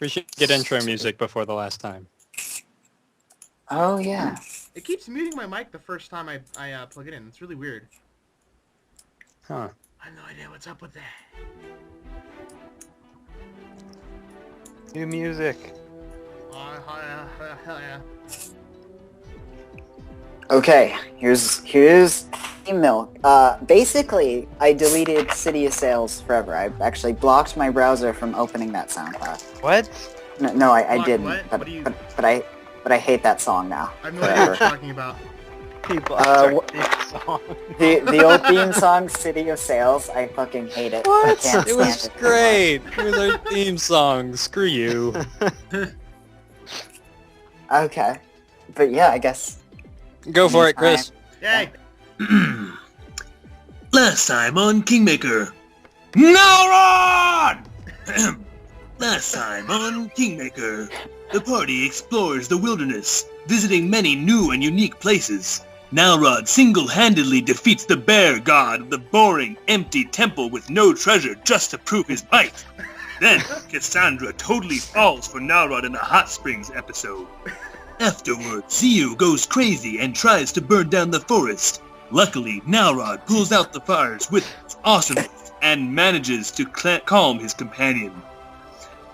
We should get intro music before the last time. Oh, yeah. It keeps muting my mic the first time I plug it in. It's really weird. Huh. I have no idea what's up with that. New music. Yeah. Okay, here's milk. Basically, I deleted City of Sales forever. I actually blocked my browser from opening that SoundCloud. What? No, I Blocked didn't. what? But, What do you- but I hate that song now. I have no idea what you're talking about. People song. The old theme song, City of Sales. I fucking hate it. I What? can't It was stand great. It was our theme song. Screw you. Okay, but yeah, I guess. Go for it, Chris. Yay! Last time on Kingmaker. Nalrod! Last time on Kingmaker. The party explores the wilderness, visiting many new and unique places. Nalrod single-handedly defeats the bear god of the boring, empty temple with no treasure just to prove his might. Then, Cassandra totally falls for Nalrod in the hot springs episode. Afterwards, Ziyu goes crazy and tries to burn down the forest. Luckily, Nalrod pulls out the fires with his awesomeness and manages to calm his companion.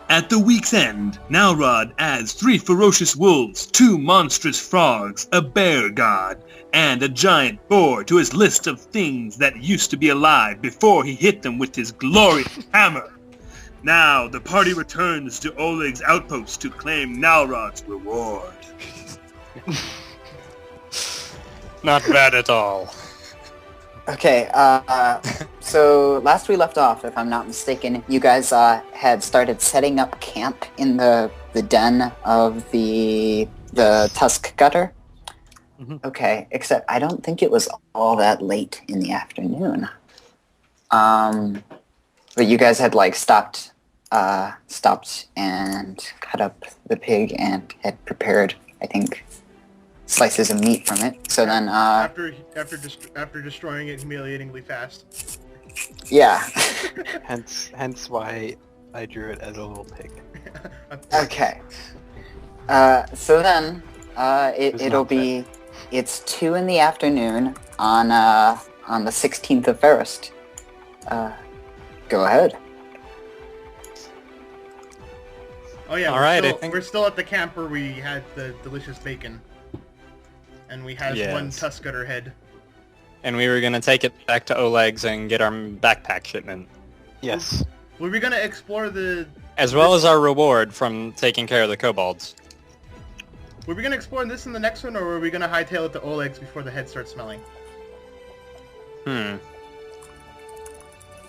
At the week's end, Nalrod adds 3 ferocious wolves, 2 monstrous frogs, a bear god, and a giant boar to his list of things that used to be alive before he hit them with his glorious hammer. Now, the party returns to Oleg's outpost to claim Nalrod's reward. Not bad at all. Okay, so last we left off, if I'm not mistaken, you guys had started setting up camp in the den of the Tusk Gutter. Mhm. Okay, except I don't think it was all that late in the afternoon. But you guys had like stopped and cut up the pig and had prepared, I think, slices of meat from it. So then, After destroying it humiliatingly fast. yeah. Hence why I drew it as a little pig. Okay. So then, it's 2 in the afternoon on the 16th of Ferrist. Go ahead. Oh yeah, All right, I we're think- still at the camp where we had the delicious bacon. And we had Yes. one tusk gutter head. And we were gonna take it back to Oleg's and get our backpack shipment, Yes. Were we gonna explore the... as well as our reward from taking care of the kobolds. Were we gonna explore this in the next one, or were we gonna hightail it to Oleg's before the head starts smelling?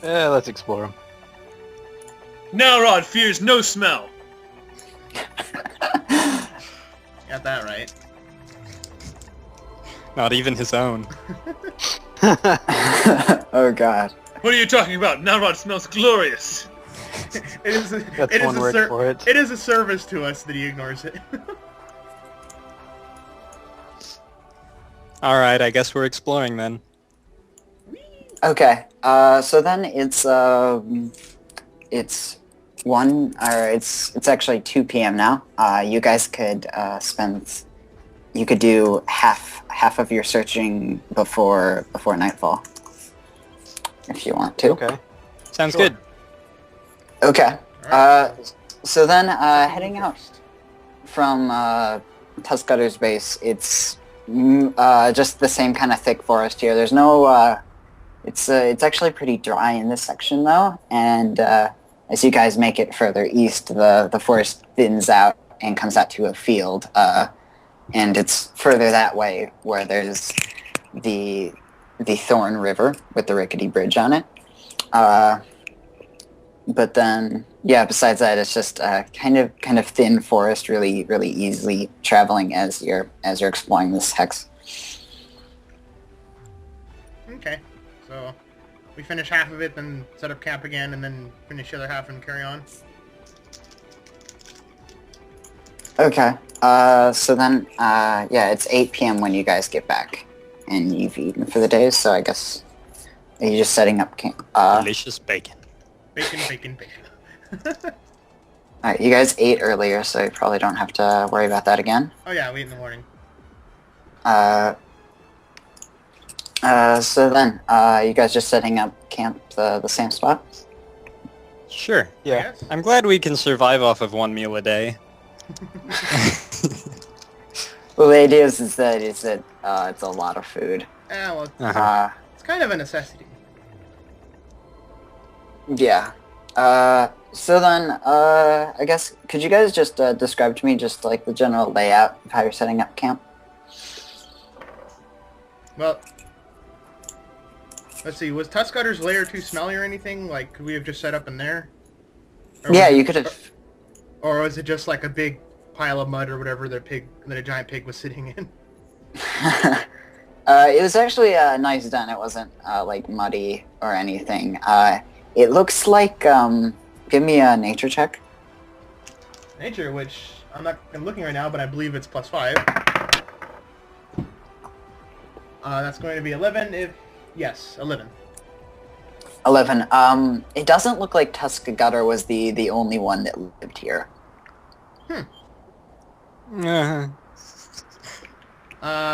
Let's explore them. Nalrod fears no smell. Got that right. Not even his own. Oh god. What are you talking about? Nalrod smells glorious. It is That's one word for it. It is a service to us that he ignores it. Alright, I guess we're exploring then. Okay. So then it's actually 2 p.m. now. You guys could you could do half of your searching before nightfall, if you want to. Okay. Sounds Sure. good. Okay. Alright. So then, heading out from Tusk Gutter's base, it's just the same kind of thick forest here. There's no. It's actually pretty dry in this section though, and as you guys make it further east, the forest thins out and comes out to a field. And it's further that way where there's the Thorn River with the rickety bridge on it. But then, yeah, besides that, it's just kind of thin forest, really easily traveling as you're exploring this hex. Okay, so we finish half of it, then set up camp again, and then finish the other half and carry on. Okay. So then, yeah, it's 8 p.m. when you guys get back, and you've eaten for the day. So I guess are you just setting up camp? Delicious bacon. Bacon, bacon, bacon. Alright, you guys ate earlier, so you probably don't have to worry about that again. Oh yeah, we eat in the morning. So then, you guys just setting up camp the same spot? Sure. Yeah. Yes? I'm glad we can survive off of 1 meal a day. Well, the idea is that it's a lot of food. Well, Uh-huh. it's kind of a necessity. Yeah. So then, I guess, could you guys just describe to me just like the general layout of how you're setting up camp? Well, let's see. Was Tuskcutter's lair too smelly or anything? Like, could we have just set up in there? Or Yeah, was you it- could have. Or was it just like a big pile of mud or whatever that a giant pig was sitting in? It was actually nice done. It wasn't like muddy or anything. It looks like. Give me a nature check. Nature, which I'm looking right now, but I believe it's +5. That's going to be 11. Yes, 11. 11. It doesn't look like Tuskgutter was the only one that lived here. Uh-huh.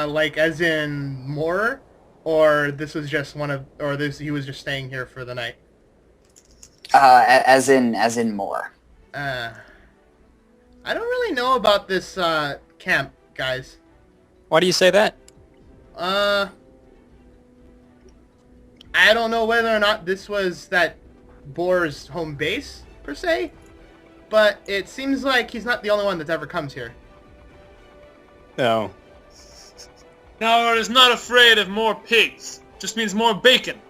Like as in more, or this was just he was just staying here for the night. As in more. I don't really know about this camp, guys. Why do you say that? I don't know whether or not this was that boar's home base per se, but it seems like he's not the only one that ever comes here. No. Nalrod is not afraid of more pigs. Just means more bacon.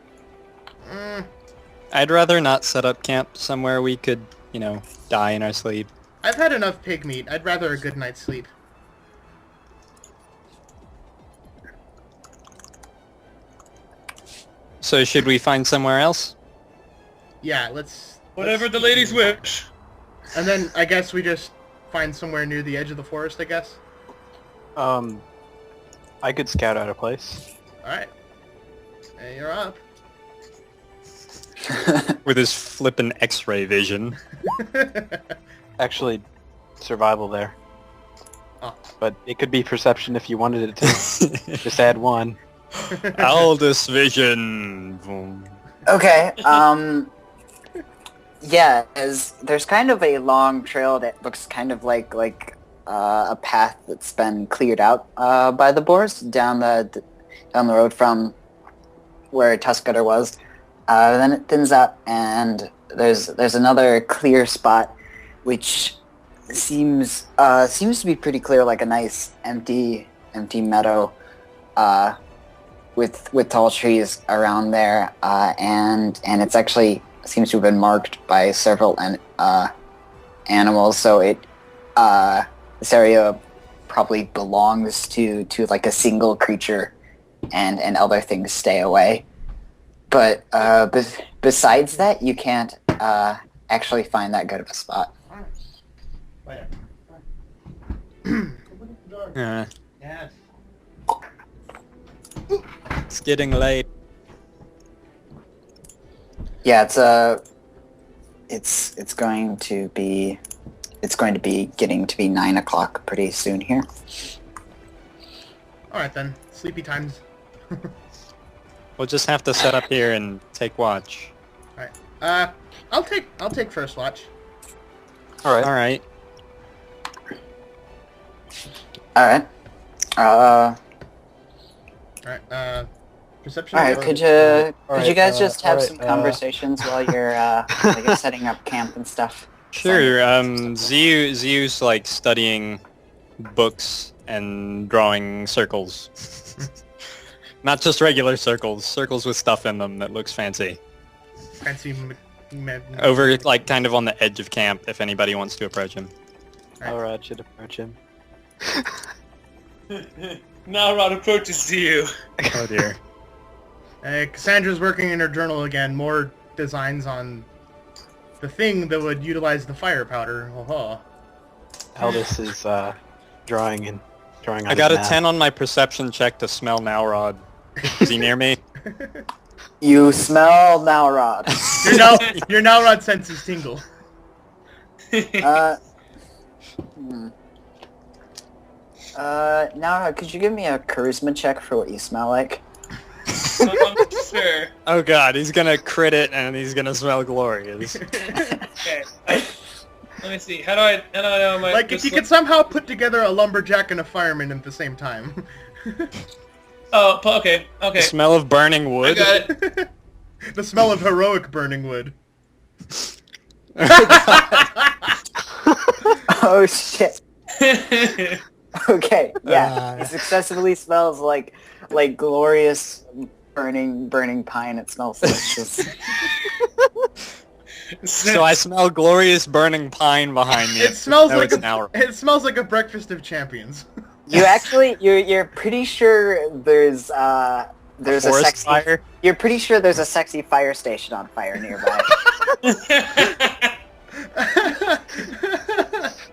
I'd rather not set up camp somewhere we could, die in our sleep. I've had enough pig meat. I'd rather a good night's sleep. So should we find somewhere else? Yeah, let's... Whatever the ladies wish. And then I guess we just find somewhere near the edge of the forest, I guess. I could scout out a place. Alright. Hey, you're up. With his flippin' X-ray vision. Actually, survival there. Oh. But it could be perception if you wanted it to. Just add 1. Aldous vision. Boom. Okay. Yeah, there's kind of a long trail that looks kind of like a path that's been cleared out by the boars down the road from where Tuskgutter was. Then it thins out, and there's another clear spot, which seems to be pretty clear, like a nice empty meadow, with tall trees around there, and it's actually seems to have been marked by several animals. So this area probably belongs to like a single creature, and other things stay away. But besides that, you can't actually find that good of a spot. Yeah. Yes. It's getting late. Yeah, it's going to be getting to be 9 o'clock pretty soon here. Alright then. Sleepy times. We'll just have to set up here and take watch. Alright. I'll take first watch. Alright. Alright. All right. Alright, perception. All right. or- Could you Alright, guys just have alright, some conversations while you're setting up camp and stuff? Sure, Ziyu's like studying books and drawing circles. Not just regular circles with stuff in them that looks fancy. Fancy Over, like, kind of on the edge of camp, if anybody wants to approach him. Alright, should approach him. Nalrod approaches to you. Oh dear. Cassandra's working in her journal again. More designs on the thing that would utilize the fire powder. Oh. Aldous is drawing on I got a his map. 10 on my perception check to smell Nalrod. Is he near me? You smell Nalrod. Your Nalrod senses tingle. Now, could you give me a charisma check for what you smell like? Sure. Oh god, he's gonna crit it and he's gonna smell glorious. Okay. Let me see. How do I know my... Like, if you could somehow put together a lumberjack and a fireman at the same time. Oh, okay. The smell of burning I wood. got it. The smell of heroic burning wood. Oh shit. Okay, yeah. It successfully smells like glorious burning pine. It smells delicious. So I smell glorious burning pine behind me. It smells like it's an hour. It smells like a breakfast of champions. You actually, you're pretty sure there's a forest sexy fire? You're pretty sure there's a sexy fire station on fire nearby.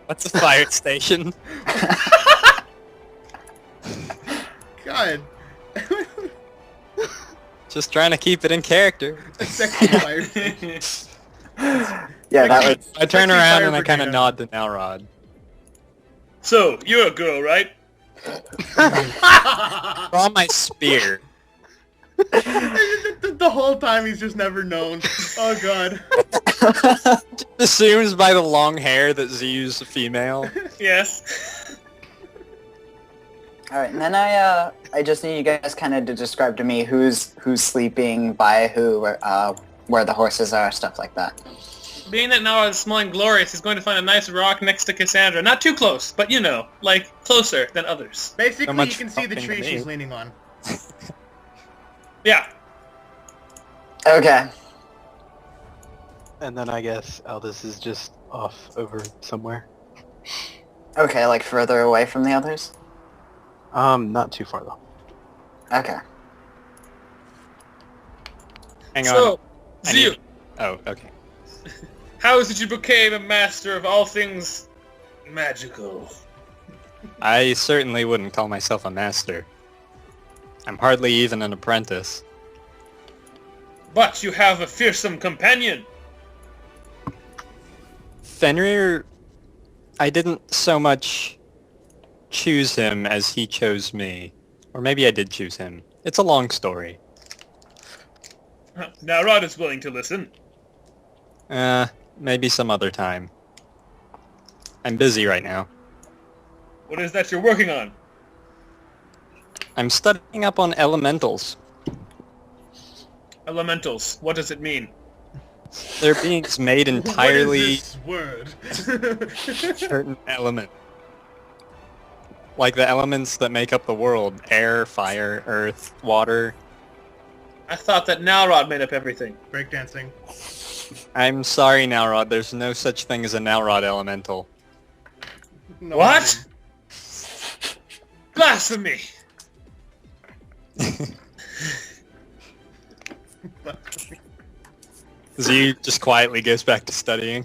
What's a fire station? God. Just trying to keep it in character. A sexy fire station. Yeah, that was. I turn Sexy around fire and I kind of brigade. nod to Nalrod. So, you're a girl, right? Draw my spear. The whole time he's just never known. Oh god. Just assumes by the long hair that Ziyu's a female. Yes. All right, and then I just need you guys kind of to describe to me who's sleeping by who, where the horses are, stuff like that. Being that now is smelling glorious, he's going to find a nice rock next to Cassandra. Not too close, but you know, like closer than others. Basically, you much can see the fucking tree to she's me. leaning on. Yeah. Okay. And then I guess Aldous is just off over somewhere. Okay, like further away from the others? Not too far though. Okay. Hang on. So, I Ziyu, need- Oh, okay. how is it you became a master of all things magical? I certainly wouldn't call myself a master. I'm hardly even an apprentice. But you have a fearsome companion. Fenrir, I didn't so much choose him as he chose me. Or maybe I did choose him. It's a long story. Nalrod is willing to listen. Maybe some other time. I'm busy right now. What is that you're working on? I'm studying up on elementals. Elementals. What does it mean? They're beings made entirely What is this word? certain element. Like the elements that make up the world. Air, fire, earth, water. I thought that Nalrod made up everything. Breakdancing. I'm sorry, Nalrod. There's no such thing as a Nalrod elemental. No, What? Blasphemy! Z just quietly goes back to studying.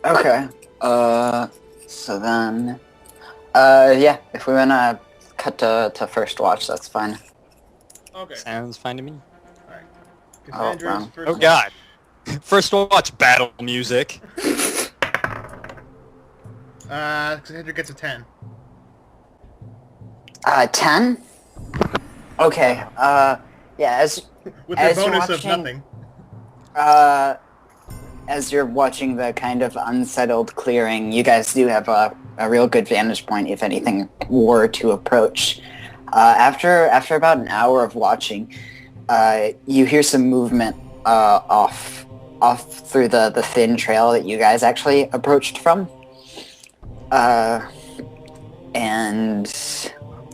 Okay. So then, yeah, if we wanna cut to first watch, that's fine. Okay. Sounds fine to me. Cassandra's wrong. first Oh god. First watch battle music. Cassandra gets a 10. 10? Okay, yeah, as With As the you're bonus of watching- nothing. as you're watching the kind of unsettled clearing, you guys do have a real good vantage point if anything were to approach. After about an hour of watching, you hear some movement off through the thin trail that you guys actually approached from. And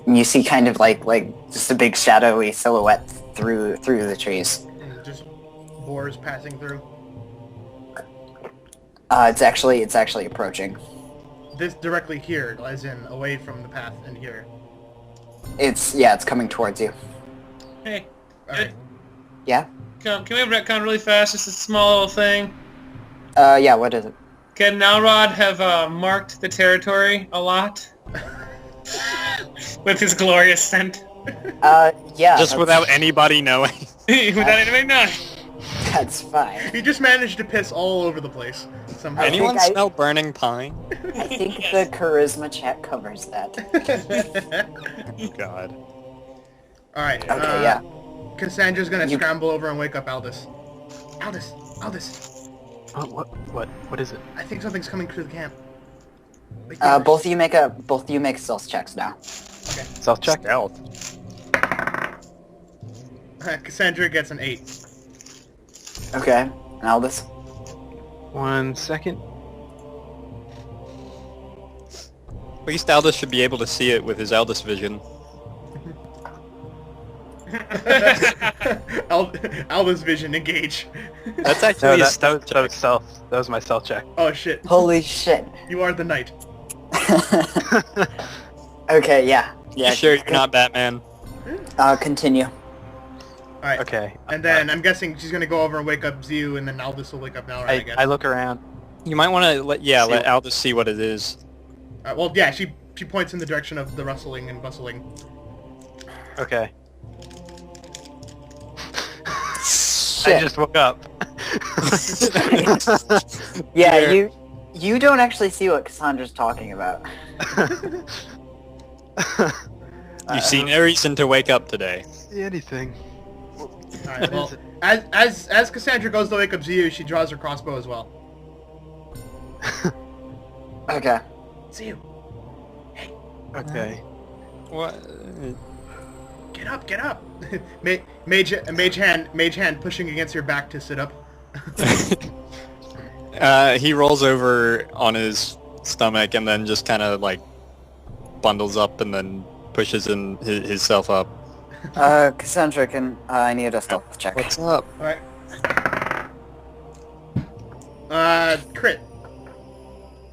you see kind of like just a big shadowy silhouette through the trees. And just boars passing through. It's actually approaching. This directly here, as in away from the path and here. It's coming towards you. Hey, Alright. Yeah? can we retcon really fast? Just a small little thing. Yeah, what is it? Can Nalrod have marked the territory a lot? With his glorious scent? Yeah. Just that's- without anybody knowing. Without anybody knowing. That's fine. He just managed to piss all over the place somehow. I Anyone think smell burning pine? I think the charisma check covers that. Oh god. Alright, Okay, yeah. Cassandra's gonna You- scramble over and wake up Aldous. Aldous! Oh, what is it? I think something's coming through the camp. Wake me up. Both of you make stealth checks now. Self check. Stealth. Cassandra gets an 8. Okay, and Aldous. 1 second. At least Aldous should be able to see it with his Aldous vision. Aldous vision, engage. That's No, actually a that stealth was check. stealth. That was my stealth check. Oh shit. Holy shit. You are the knight. Okay, yeah. Yeah. You sure you're not Batman? Continue. Alright. Okay. And then I'm guessing she's gonna go over and wake up Ziu, and then Aldous will wake up Nalrod, I guess. I look around. You might want to let See let what- Aldous see what it is. Well, yeah, she points in the direction of the rustling and bustling. Okay. I Shit. just woke up. Yeah, Here. you don't actually see what Cassandra's talking about. You see no reason to wake up today. See anything? Alright, What well, is it? as Cassandra goes to wake up Ziu, she draws her crossbow as well. Okay. Ziu, Okay. What? get up! mage hand pushing against your back to sit up. He rolls over on his stomach and then just kind of like bundles up and then pushes himself up. Cassandra, I need a stealth check. What's up? Alright. Crit.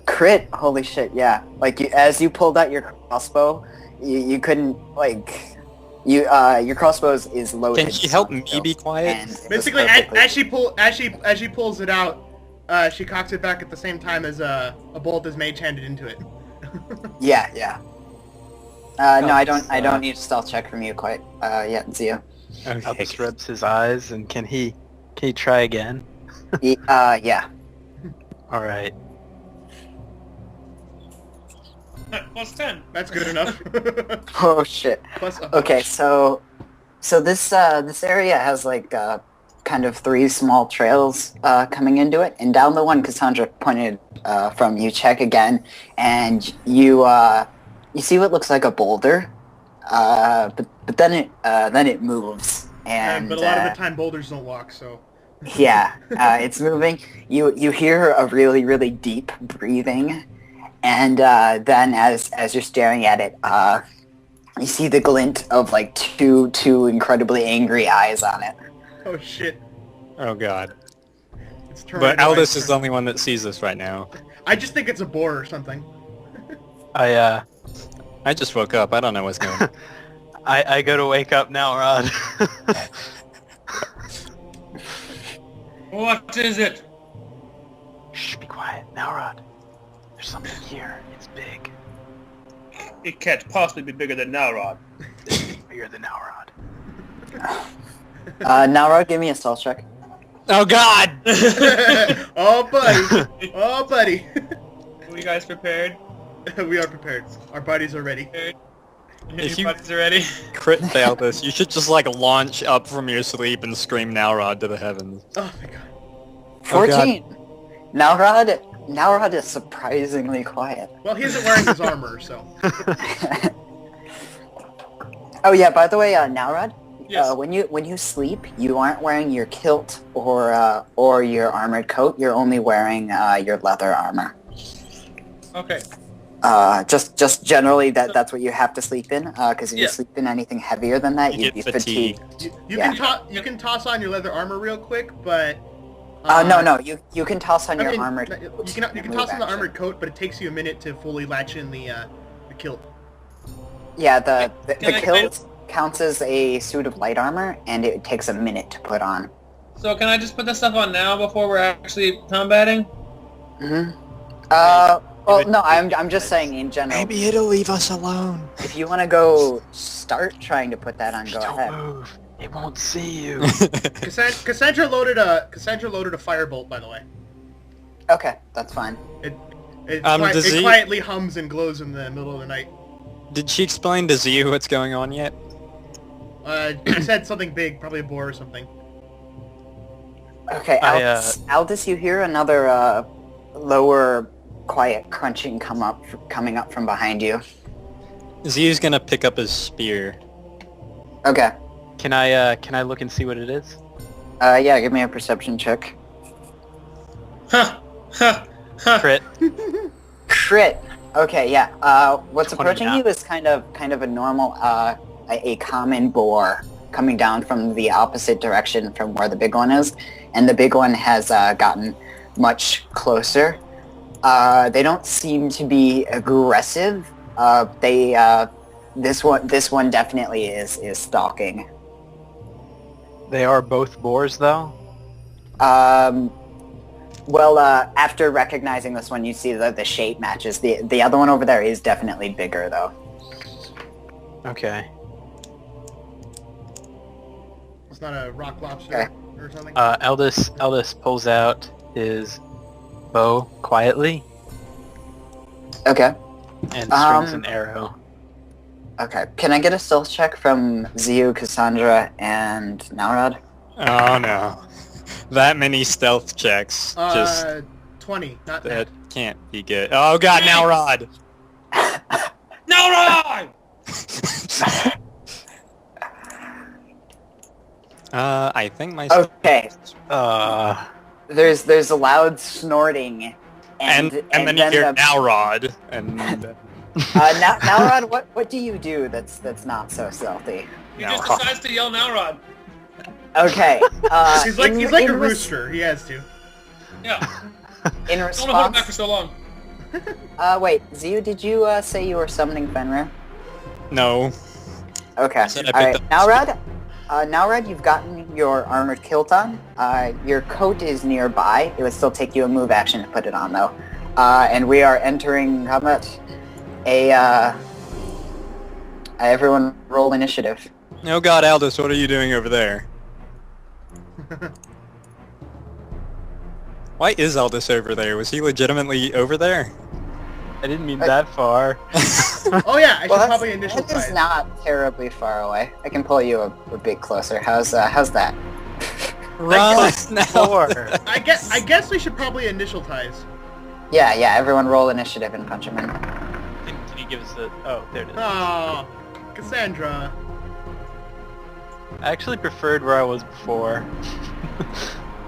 Crit? Holy shit, yeah. Like, as you pulled out your crossbow, you couldn't, like... your crossbow is loaded. Can you help me so- be quiet? and it was Basically, perfectly- as she pulls it out, she cocks it back at the same time as a bolt is mage handed into it. Yeah. No, I don't need a stealth check from you quite yet, Zio. Okay. Albus rubs his eyes, and can he try again? Yeah. All right. Plus 10. That's good enough. Oh shit. Plus, Okay, so this area has like kind of 3 small trails coming into it, and down the one Cassandra pointed from, you check again, and you see what looks like a boulder, but then it moves, and but a lot of the time boulders don't walk, so. yeah, it's moving. You hear a really, really deep breathing, and then as you're staring at it, you see the glint of like two incredibly angry eyes on it. Oh shit. Oh god. It's turned. But Aldous is the only one that sees this right now. I just think it's a boar or something. I just woke up. I don't know what's going on. I go to wake up now, Rod. What is it? Shh, be quiet now, Rod. There's something here. It's big. It can't possibly be bigger than Nalrod. It's bigger than Nalrod. Nalrod, give me a stealth check. Oh god! Oh buddy. Oh buddy. Are you guys prepared? We are prepared. Our buddies are ready. If Your you- buddies are ready? Crit fail this. You should just like launch up from your sleep and scream Nalrod to the heavens. Oh my god. 14. Nalrod is surprisingly quiet. Well, he isn't wearing his armor, so. Oh yeah, by the way, Nalrod, Yes. when you sleep, you aren't wearing your kilt or your armored coat. You're only wearing your leather armor. Okay. Just generally that's what you have to sleep in. Because if you Yeah. sleep in anything heavier than that, You you'd be get fatigued. fatigued. You Yeah. can toss on your leather armor real quick, but. No, you can toss on I your mean, armored. You coat can and toss move on the action. armored coat, but it takes you a minute to fully latch in the kilt. Yeah, the Can I- kilt counts as a suit of light armor, and it takes a minute to put on. So can I just put this stuff on now before we're actually combating? Mm-hmm. Well, no, I'm just saying in general. it'll leave us alone. If you want to go start trying to put that on, go Don't ahead. move. It won't see you. Cassandra loaded a firebolt, by the way. Okay, that's fine. It does he- quietly hums and glows in the middle of the night. Did she explain to Ziu what's going on yet? I said something big, probably a boar or something. Okay, Aldous, you hear another lower, quiet crunching coming up from behind you. Ziu's gonna pick up his spear. Okay. Can I look and see what it is? Yeah, give me a perception check. Huh. Huh. Huh. Crit. Crit. Okay, yeah. What's 20 approaching now. you is kind of a normal, a common boar coming down from the opposite direction from where the big one is, and the big one has gotten much closer. They don't seem to be aggressive. This one definitely is stalking. They are both boars, though. Well, after recognizing this one, you see that the shape matches. The other one over there is definitely bigger, though. Okay. It's not a rock lobster Okay. or something. Aldous pulls out his bow quietly Okay. and strings an arrow. Okay. Can I get a stealth check from Ziu, Cassandra, and Nalrod? Oh no. That many stealth checks. Just 20, not that that. can't be good. Oh god, Nalrod! Nalrod! I think my Okay. There's a loud snorting, and then you hear Nalrod, and Nalrod, what do you do that's not so stealthy? He just decides to yell Nalrod. Okay. He's like a rooster. He has to. Yeah. In I don't want to hold him back response, for so long. wait, Ziu, did you say you were summoning Fenrir? no. Okay. said I Alright, picked up- Nalrod, you've gotten your armored kilt on. Your coat is nearby. It would still take you a move action to put it on, though. And we are entering combat. Everyone roll initiative. Oh god, Aldous, what are you doing over there? Why is Aldous over there? Was he legitimately over there? I didn't mean that far. Oh yeah, I should Well, probably that initial is size. not terribly far away. I can pull you a bit closer. How's that? Run! Four. I guess we should probably initial ties. Yeah, everyone roll initiative and punch him in. Can you give us a... Oh, there it is. Oh, Cassandra. I actually preferred where I was before.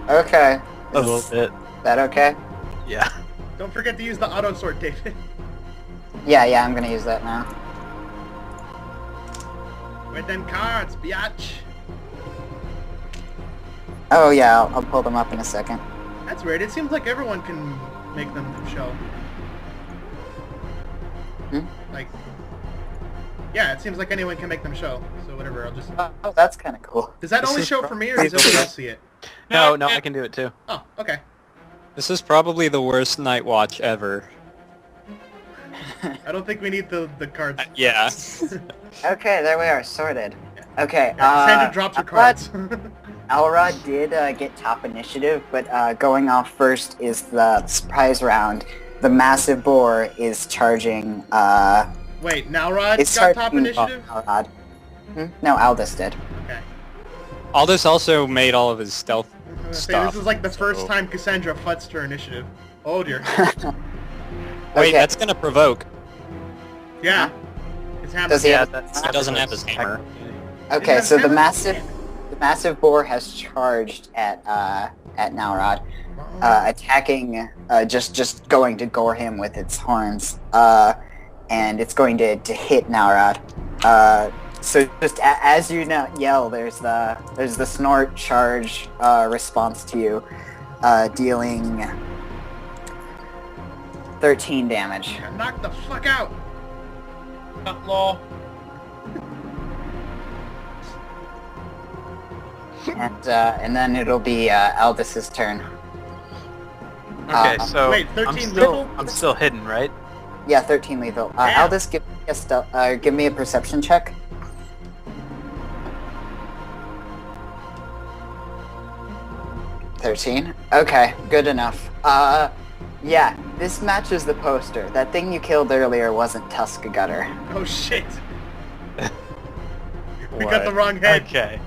Okay. A little bit. Is that okay? Yeah. Don't forget to use the auto sword, David. Yeah, I'm gonna use that now. With them cards, biatch. Oh yeah, I'll pull them up in a second. That's weird. It seems like everyone can make them show. Hmm? Like, yeah, it seems like anyone can make them show. So whatever, I'll just... Oh, that's kind of cool. Does that This only is show for me, or does everyone else see it? No, I can do it too. Oh, okay. This is probably the worst night watch ever. I don't think we need the cards. Yeah. Okay, there we are, sorted. Okay, Yeah, Cassandra dropped her cards. Alrod did get top initiative, but going off first is the surprise round. The massive boar is charging. Wait, Nalrod It's got top charging initiative? Alrod. No, Aldous did. Okay. Aldous also made all of his stealth I was gonna say, stuff. this is like the first so- time Cassandra futzed her initiative. Oh dear. Wait, Okay. that's gonna provoke. Yeah. It's Does happening. he Yeah, have- that's... He doesn't have his hammer. Okay, Is so that the seven? massive boar has charged at Nalrod, attacking, just going to gore him with its horns, and it's going to hit Nalrod. So just as you yell, there's the snort charge response to you, dealing 13 damage. Knock the fuck out! Lol. And then it'll be Aldous' turn. Okay, so Wait, 13 lethal? I'm still hidden, right? Yeah, 13 lethal. Damn. Aldous, give me a perception check. 13. Okay, good enough. Yeah, this matches the poster. That thing you killed earlier wasn't Tuskagutter. Oh shit. We got the wrong head. Okay.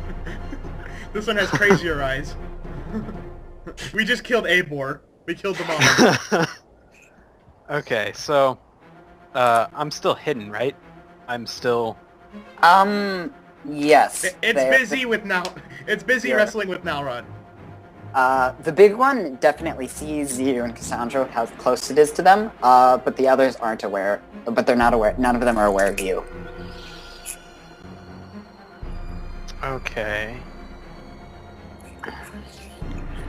This one has crazier eyes. We just killed a boar. We killed them all. Okay, so I'm still hidden, right? I'm still. Yes. It's busy with now. It's busy Yeah. wrestling with Nalrod. The big one definitely sees you and Cassandra, how close it is to them, but the others aren't aware, but they're not aware, none of them are aware of you. Okay.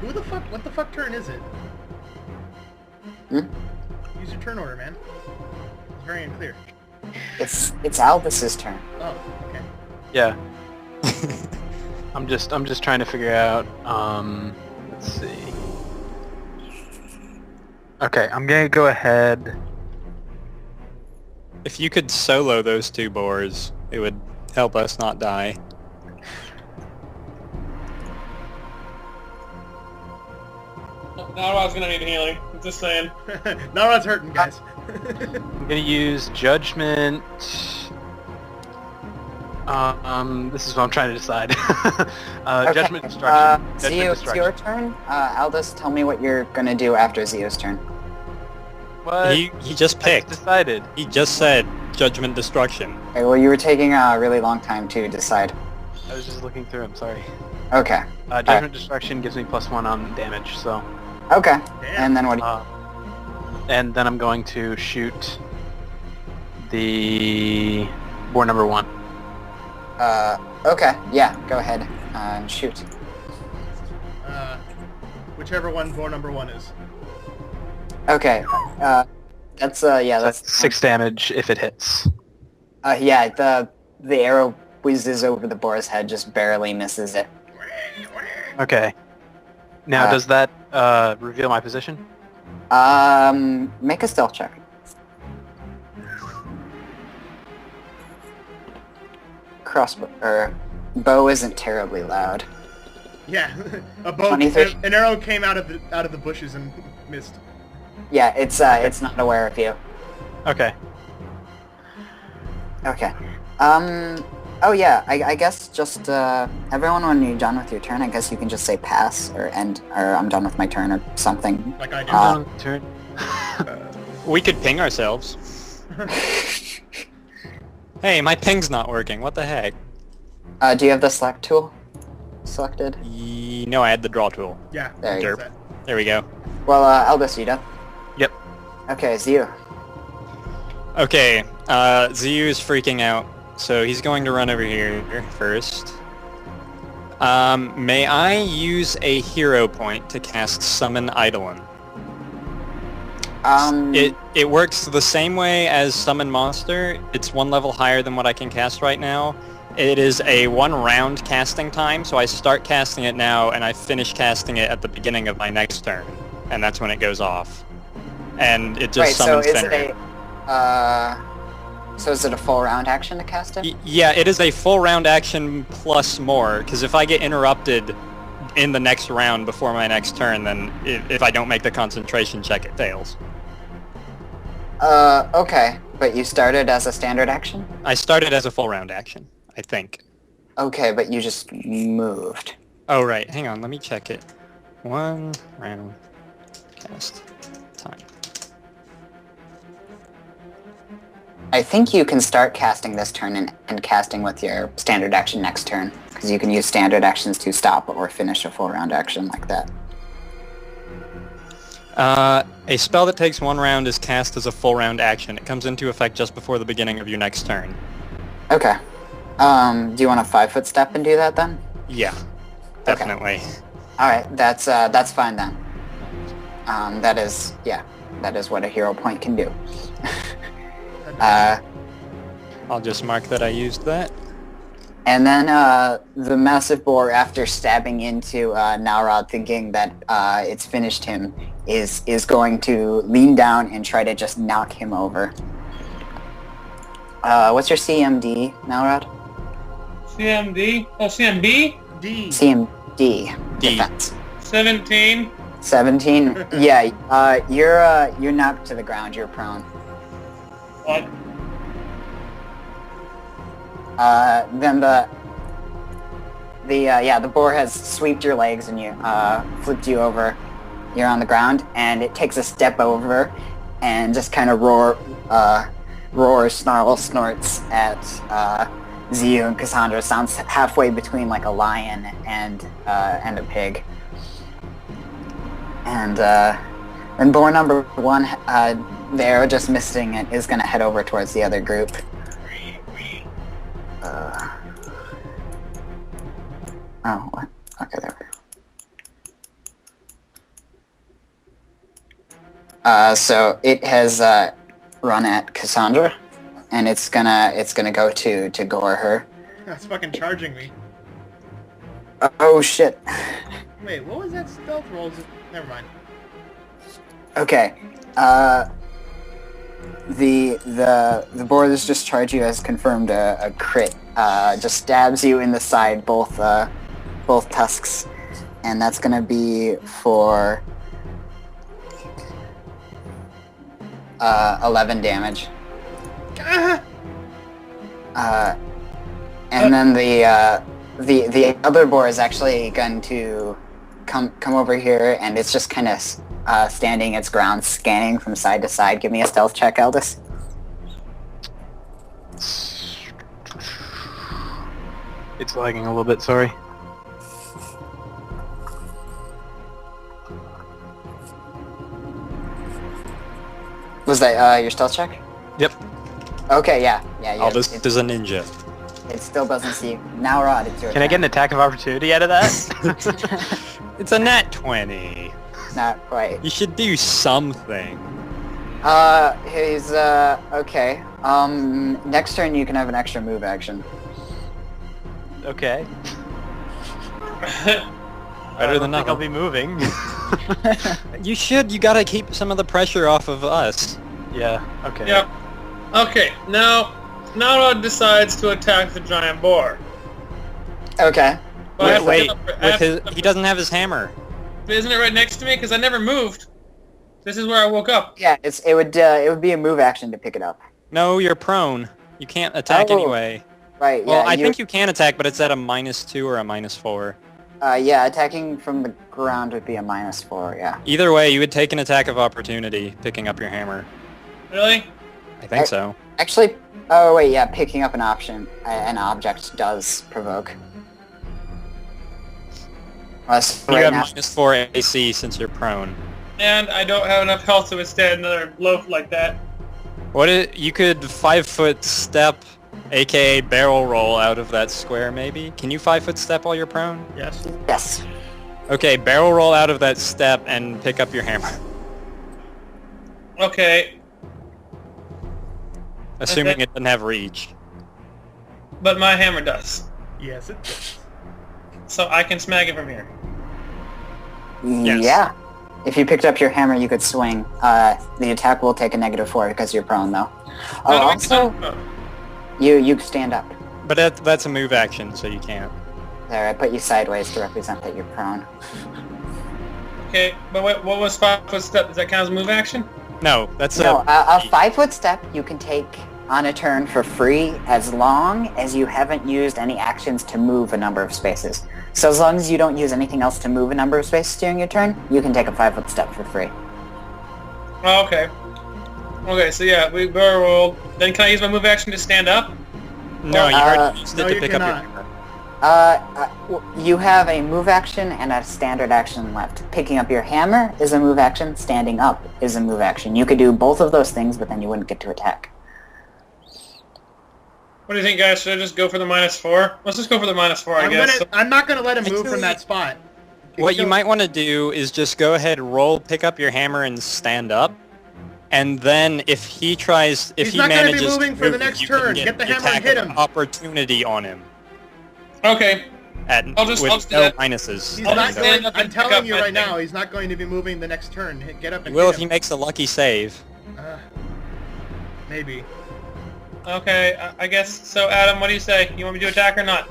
Who the fuck? What the fuck turn is it? Hmm? Use your turn order, man. It's very unclear. It's Albus's turn. Oh, okay. Yeah. I'm just trying to figure out. Let's see. Okay, I'm gonna go ahead. If you could solo those two boars, it would help us not die. Nalrod's gonna need healing. I'm just saying. Nalrod's hurting, guys. I'm gonna use judgment. This is what I'm trying to decide. Okay, Judgment destruction. Judgment Zio, it's destruction. your turn. Aldous, tell me what you're gonna do after Zio's turn. What? He just I picked. just decided. He just said judgment destruction. Okay, well, you were taking a really long time to decide. I was just looking through. I'm sorry. Okay. Judgment destruction gives me +1 on damage. So. Okay. Damn. And then what do you... And then I'm going to shoot the boar number 1. Okay. Yeah, go ahead and shoot. Whichever one boar number 1 is. Okay. That's, yeah, So that's... that's 6 damage if it hits. Yeah, the arrow whizzes over the boar's head, just barely misses it. Okay. Now, Uh, does that reveal my position? Make a stealth check. Bow isn't terribly loud. Yeah, a bow. 23. An arrow came out of the bushes and missed. Yeah, it's not aware of you. Okay. Okay. Oh yeah, I guess just, everyone when you're done with your turn, I guess you can just say pass, or end, or I'm done with my turn, or something. Like I do. Turn. We could ping ourselves. Hey, my ping's not working. What the heck? Do you have the select tool selected? No, I had the draw tool. Yeah. There you that's it. There we go. Well, Aldous, you done? Yep. Okay, Zio. Okay, Ziyu is freaking out, so he's going to run over here first. May I use a hero point to cast Summon Eidolon? It works the same way as Summon Monster. It's 1 level higher than what I can cast right now. It is a 1 round casting time, so I start casting it now and I finish casting it at the beginning of my next turn. And that's when it goes off. And it just Wait, so summons is Fenrir. so is it a full round action to cast it? Yeah, it is a full round action plus more, because if I get interrupted in the next round before my next turn, then if I don't make the concentration check, it fails. Okay, but you started as a standard action? I started as a full round action, I think. Okay, but you just moved. Oh, right. Hang on, let me check it. 1 round cast time. I think you can start casting this turn and casting with your standard action next turn, because you can use standard actions to stop or finish a full round action like that. A spell that takes 1 round is cast as a full round action. It comes into effect just before the beginning of your next turn. Okay. Do you want a 5-foot step and do that then? Yeah, definitely. Alright, that's fine then. That is what a hero point can do. I'll just mark that I used that. And then the massive boar, after stabbing into Nalrod, thinking that it's finished him, is going to lean down and try to just knock him over. What's your CMD, Nalrod? CMD? Oh, CMB? D. CMD. D. Defense. 17. 17. Yeah. You're knocked to the ground. You're prone. What? Then the boar has swept your legs and you flipped you over. You're on the ground, and it takes a step over, and just kind of roars, snarls, snorts at Ziu and Cassandra. Sounds halfway between like a lion and a pig. And then boar number 1, there, just missing it, is gonna head over towards the other group. Oh, what? Okay, there we go. So it has run at Cassandra, and it's gonna go to gore her. That's fucking charging me. Oh shit. Wait, what was that stealth roll? Never mind. Okay. The boar that's just charged you has confirmed a crit. Just stabs you in the side, both tusks, and that's gonna be for 11 damage. And then the other boar is actually going to come over here, and it's just kind of standing its ground, scanning from side to side. Give me a stealth check, Aldous. It's lagging a little bit, sorry. Was that your stealth check? Yep. Okay, yeah. Aldous is a ninja. It still doesn't see you. Nalrod, it's your Can I get turn. an attack of opportunity out of that? It's a nat 20. Not quite. You should do something. He's, okay. Next turn you can have an extra move action. Okay. Better than I think I'll nothing. be moving. You should. You gotta keep some of the pressure off of us. Yeah, okay. Yep. Okay, now Nalrod decides to attack the giant boar. Okay. But I have to Wait, get up- I with have his, to- he doesn't have his hammer. Isn't it right next to me? Because I never moved. This is where I woke up. Yeah, it would be a move action to pick it up. No, you're prone. You can't attack Oh. anyway. Right, Well, yeah. I think you can attack, but it's at a -2 or a -4. Yeah, attacking from the ground would be a -4, yeah. Either way, you would take an attack of opportunity picking up your hammer. Really? I think so. Actually, oh wait, yeah, picking up an object does provoke. So You right have now, -4 AC since you're prone. And I don't have enough health to withstand another loaf like that. You could 5-foot step, aka barrel roll out of that square maybe? Can you 5-foot step while you're prone? Yes. yes. Okay, barrel roll out of that step and pick up your hammer. Okay, Assuming Okay. it doesn't have reach. but my hammer does. Yes, it does. So I can smack it from here. Yes. Yeah. If you picked up your hammer, you could swing. The attack will take a -4 because you're prone, though. Oh, How do I- also, you stand up. But that's a move action, so you can't. There, I put you sideways to represent that you're prone. Okay, but what was 5-foot step? Does that count as a move action? No, that's No, a 5-foot step you can take on a turn for free as long as you haven't used any actions to move a number of spaces. So as long as you don't use anything else to move a number of spaces during your turn, you can take a 5-foot step for free. Oh, okay. Okay, so yeah, we barrel rolled. Then can I use my move action to stand up? No, you already used no, it to you pick up your cannot. hammer. You have a move action and a standard action left. Picking up your hammer is a move action, standing up is a move action. You could do both of those things, but then you wouldn't get to attack. What do you think, guys? Should I just go for the -4? Let's just go for the -4, I guess. I'm not gonna let him move from Actually- that spot. What you might want to do is just go ahead, roll, pick up your hammer, and stand up. And then if he tries, if He's he not gonna be manages moving to for the move, next you can turn. Get the hammer and attack hit of him. opportunity on him. Okay. I'll just with do no that. minuses. He's I'll not just going. stand up I'm and pick telling up you my right thing. now, he's not going to be moving the next turn. Get up and Will hit if he him. makes a lucky save. Maybe. Okay, I guess. So, Adam, what do you say? You want me to attack or not?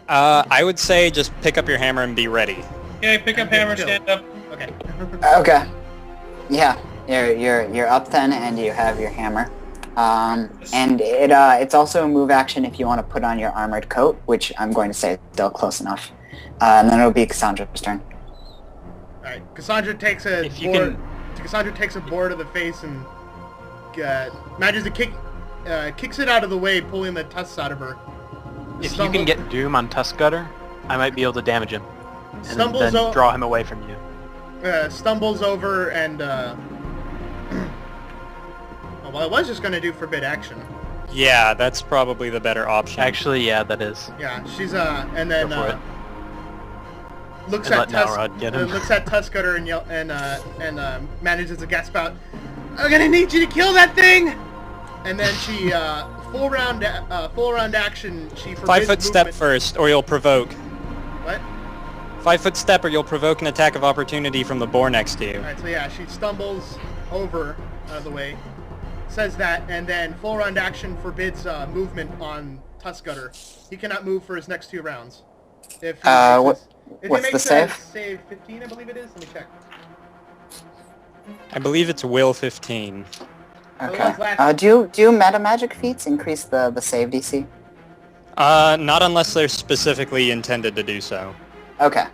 I would say just pick up your hammer and be ready. Okay, pick up hammer, stand up. Okay. Okay. Yeah, you're up then, and you have your hammer. And it's also a move action if you want to put on your armored coat, which I'm going to say is still close enough. And then it'll be Cassandra's turn. Alright, Cassandra takes a boar to the face and manages to kicks it out of the way, pulling the tusks out of her. If you can get Doom on Tusk Gutter, I might be able to damage him. And Stumbles then draw him away from you. Stumbles over and well, I was just gonna do forbid action. Yeah, that's probably the better option. Actually, yeah, that is. Yeah, she's and then Go for it. looks And at let Nalrod get him. looks at Tuskcutter and manages to gasp out, "I'm gonna need you to kill that thing!" And then she full round action. She forbids 5 foot step movement. first, or you'll provoke. What? 5 foot step, or you'll provoke an attack of opportunity from the boar next to you. Alright, so yeah, she stumbles over out of the way, says that, and then full round action forbids movement on Tuskcutter. He cannot move for his next 2 rounds. If he what's he the makes save? Save 15, I believe it is. Let me check. I believe it's will 15. Okay. Do meta magic feats increase the save DC? Not unless they're specifically intended to do so. Okay.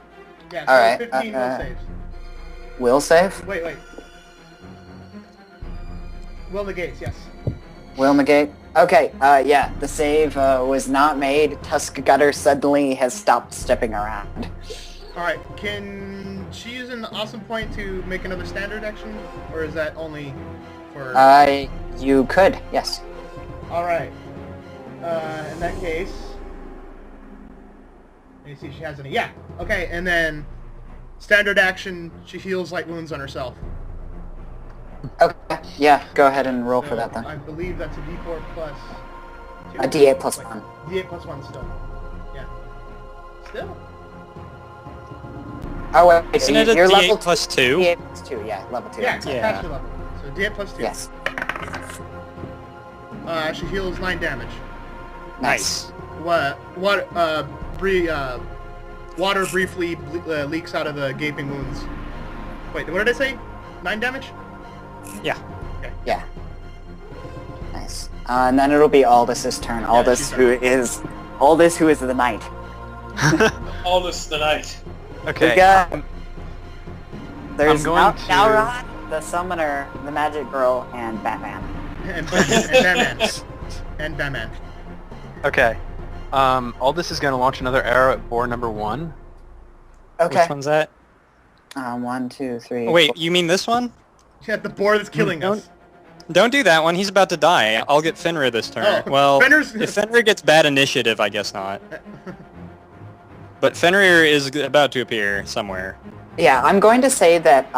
Yeah, All right, 15 will saves. Will save? Wait. Will negates, yes. Will negate? Okay, yeah, the save was not made. Tusk Gutter suddenly has stopped stepping around. Alright, can she use an awesome point to make another standard action? Or is that only for... You could, yes. Alright. In that case... Let me see if she has any. Yeah, okay, and then... Standard action, she heals light wounds on herself. Okay, yeah, go ahead and roll for So that then. I believe that's a d4 plus... A d8 plus 1. d8 plus 1 still. Yeah. Still? Oh wait, Isn't it a you're D8 level plus 2? D8 plus 2, yeah, level 2. Yeah, it's Yeah. past your level. So d8 plus 2. Yes. She heals 9 damage. Nice. Water briefly leaks out of the gaping wounds. Wait, what did I say? 9 damage? Yeah. Yeah. Nice. And then it'll be Aldous' turn. Aldous, who is the knight. All this tonight. Okay. We got... There's I'm going to- Nalrod, the summoner, the magic girl, and Batman. And Batman. And Batman. Okay. All this is going to launch another arrow at boar number 1. Okay. Which one's that? 1, 2, 3. Oh, wait, 4. you mean this one? Yeah, the boar that's killing us. Don't do that one. He's about to die. I'll get Fenrir this turn. Oh, well, Fenrir's- if Fenrir gets bad initiative, I guess not. But Fenrir is about to appear somewhere. Yeah, I'm going to say that,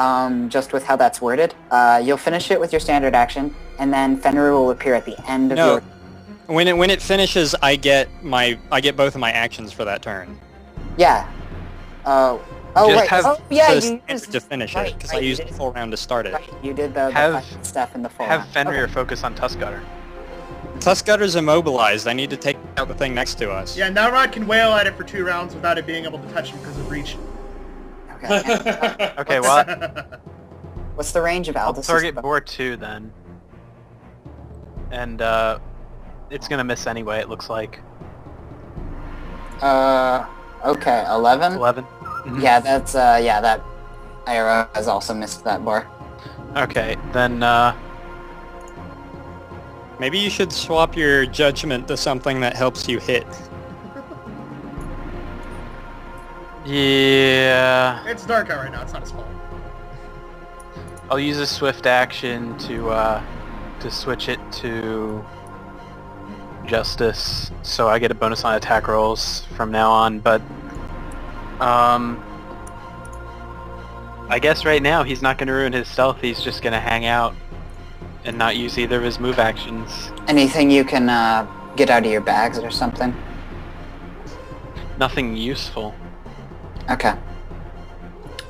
just with how that's worded, you'll finish it with your standard action, and then Fenrir will appear at the end of No. your... When it finishes, I get both of my actions for that turn. Yeah. Oh, Just wait. have Oh, yeah, So you standard used... to finish right, it, because right, I you used did- the full round to start it. Right, you did the Have- fight stuff in the full Have round. Fenrir Okay. focus on Tusk Gutter. Tuskgutter's immobilized. I need to take out the thing next to us. Yeah, Nalrod can wail at it for 2 rounds without it being able to touch him because of reach. Okay. and, Okay, well, what's the range of I'll Aldous? target boar 2 then. And, it's going to miss anyway, it looks like. Okay, 11? 11? Yeah, that's, that arrow has also missed that bar. Okay, then, Maybe you should swap your judgment to something that helps you hit. yeah... It's dark out right now, it's not a spell. I'll use a swift action to switch it to Justice, so I get a bonus on attack rolls from now on, but I guess right now he's not going to ruin his stealth, he's just going to hang out and not use either of his move actions. Anything you can, get out of your bags or something? Nothing useful. Okay.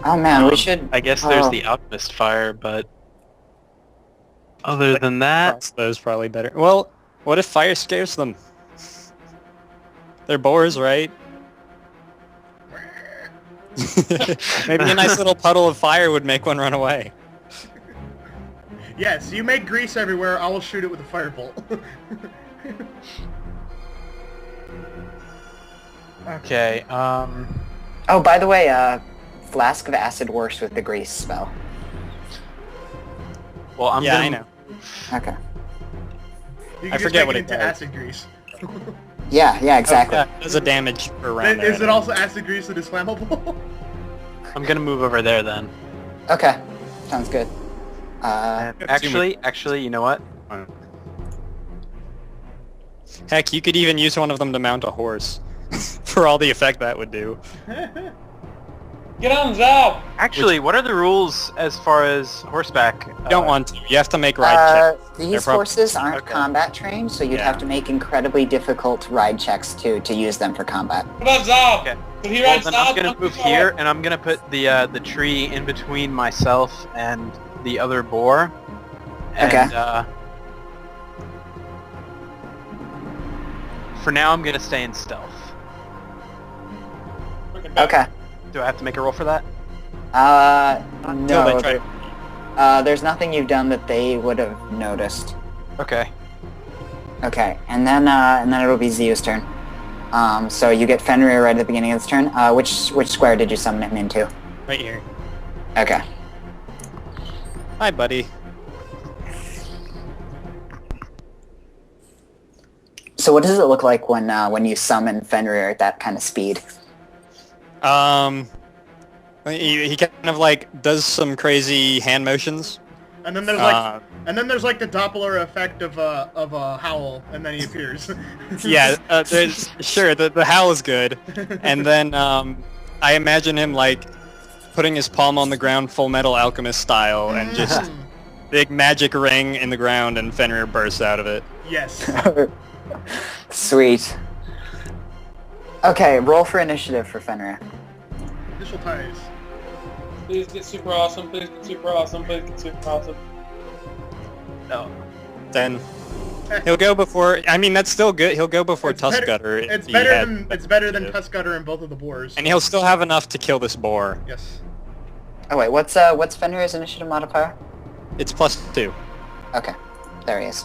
Oh man, we should... I guess there's the Alchemist Fire, but other than that... Crossbow's probably better. Well, what if fire scares them? They're boars, right? Maybe a nice little puddle of fire would make one run away. Yes, you make grease everywhere, I will shoot it with a firebolt. Okay, Oh, by the way, Flask of Acid works with the grease spell. well, I'm Yeah, gonna... I know. Okay. You can I just forget make what it it into does. acid grease. Yeah, exactly. Oh, yeah, there's a damage per round. Is there, it also acid grease that is flammable? I'm gonna move over there then. Okay, sounds good. Actually, you know what? Heck, you could even use one of them to mount a horse. For all the effect that would do. Get on the job! Actually, what are the rules as far as horseback? You don't want to. You have to make ride checks. They're These prob- horses aren't Okay. combat trained, so you'd Yeah. have to make incredibly difficult ride checks to use them for combat. What about Zob? Okay. Did he Well, ride then I'm Zob? gonna move here, and I'm gonna put the tree in between myself and the other boar. And, Okay. For now, I'm gonna stay in stealth. Okay. Do I have to make a roll for that? Until they No. try- There's nothing you've done that they would have noticed. Okay. Okay, and then it'll be Zio's turn. So you get Fenrir right at the beginning of this turn. Which square did you summon him into? Right here. Okay. Hi, buddy. So what does it look like when you summon Fenrir at that kind of speed? He kind of like does some crazy hand motions. And then there's like the Doppler effect of a howl, and then he appears. Yeah, there's sure the howl is good, and then I imagine him like putting his palm on the ground, Full Metal Alchemist style, and just big magic ring in the ground, and Fenrir bursts out of it. Yes. Sweet. Okay, roll for initiative for Fenrir. Initial ties. Please get super awesome, please get super awesome, please get super awesome. No. Then he'll go before. I mean, that's still good. He'll go before It's better- Tuskgutter. if It's he better had than Tusk initiative. Cutter and both of the boars. And he'll still have enough to kill this boar. Yes. Oh wait, what's Fenrir's initiative modifier? It's +2. Okay, there he is.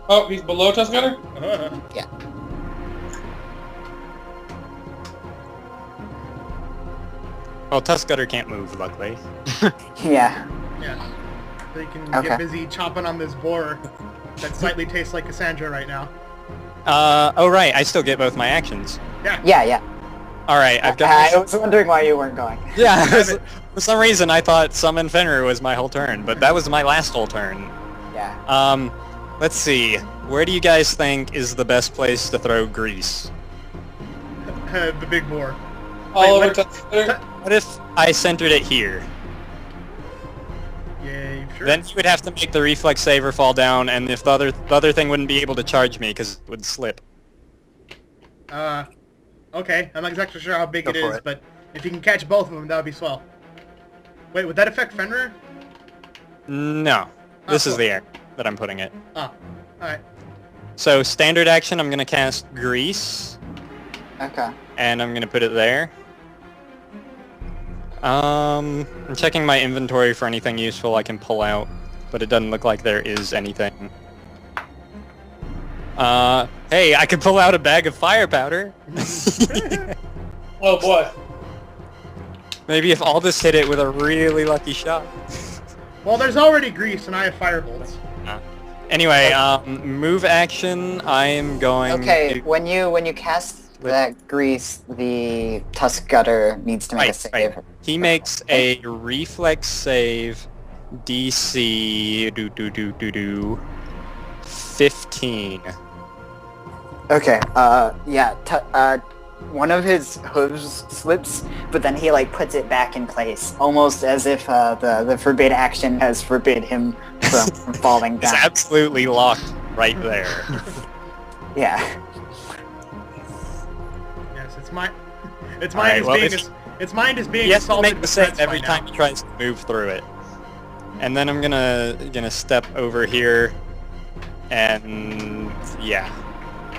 Oh, he's below Tuskgutter? Yeah. Well, Tuskgutter can't move, luckily. Yeah. Yeah. They can Okay. get busy chopping on this boar that slightly tastes like Cassandra right now. Oh right, I still get both my actions. Yeah. All right, I've got. I was wondering why you weren't going. Yeah, for some reason I thought summon Fenrir was my whole turn, but that was my last whole turn. Yeah. Let's see. Where do you guys think is the best place to throw grease? The big boar. All Wait, over Tuskgutter? What if I centered it here? Yeah, you sure? Then you would have to make the reflex saver fall down, and if the other thing wouldn't be able to charge me because it would slip. Okay. I'm not exactly sure how big it Go for is, it. but if you can catch both of them, that would be swell. Wait, would that affect Fenrir? No, this is cool. the air that I'm putting it. Oh, alright. So standard action, I'm gonna cast grease, Okay. and I'm gonna put it there. I'm checking my inventory for anything useful I can pull out, but it doesn't look like there is anything. Hey, I could pull out a bag of fire powder. Oh boy. Maybe if Aldous hit it with a really lucky shot. Well, there's already grease, and I have firebolts. Anyway, move action, I am going Okay, to... when you cast that grease, the Tusk Gutter needs to make a save. Right. He makes a reflex save DC 15. Okay, yeah, one of his hooves slips, but then he like puts it back in place, almost as if the forbid action has forbid him from falling It's down. absolutely locked right there. Yeah. Yes, it's mine. It's All mine right, as well, being if- it's mine as being He has to assaulted make the with save threats by every now. time he tries to move through it. And then I'm gonna step over here, and yeah,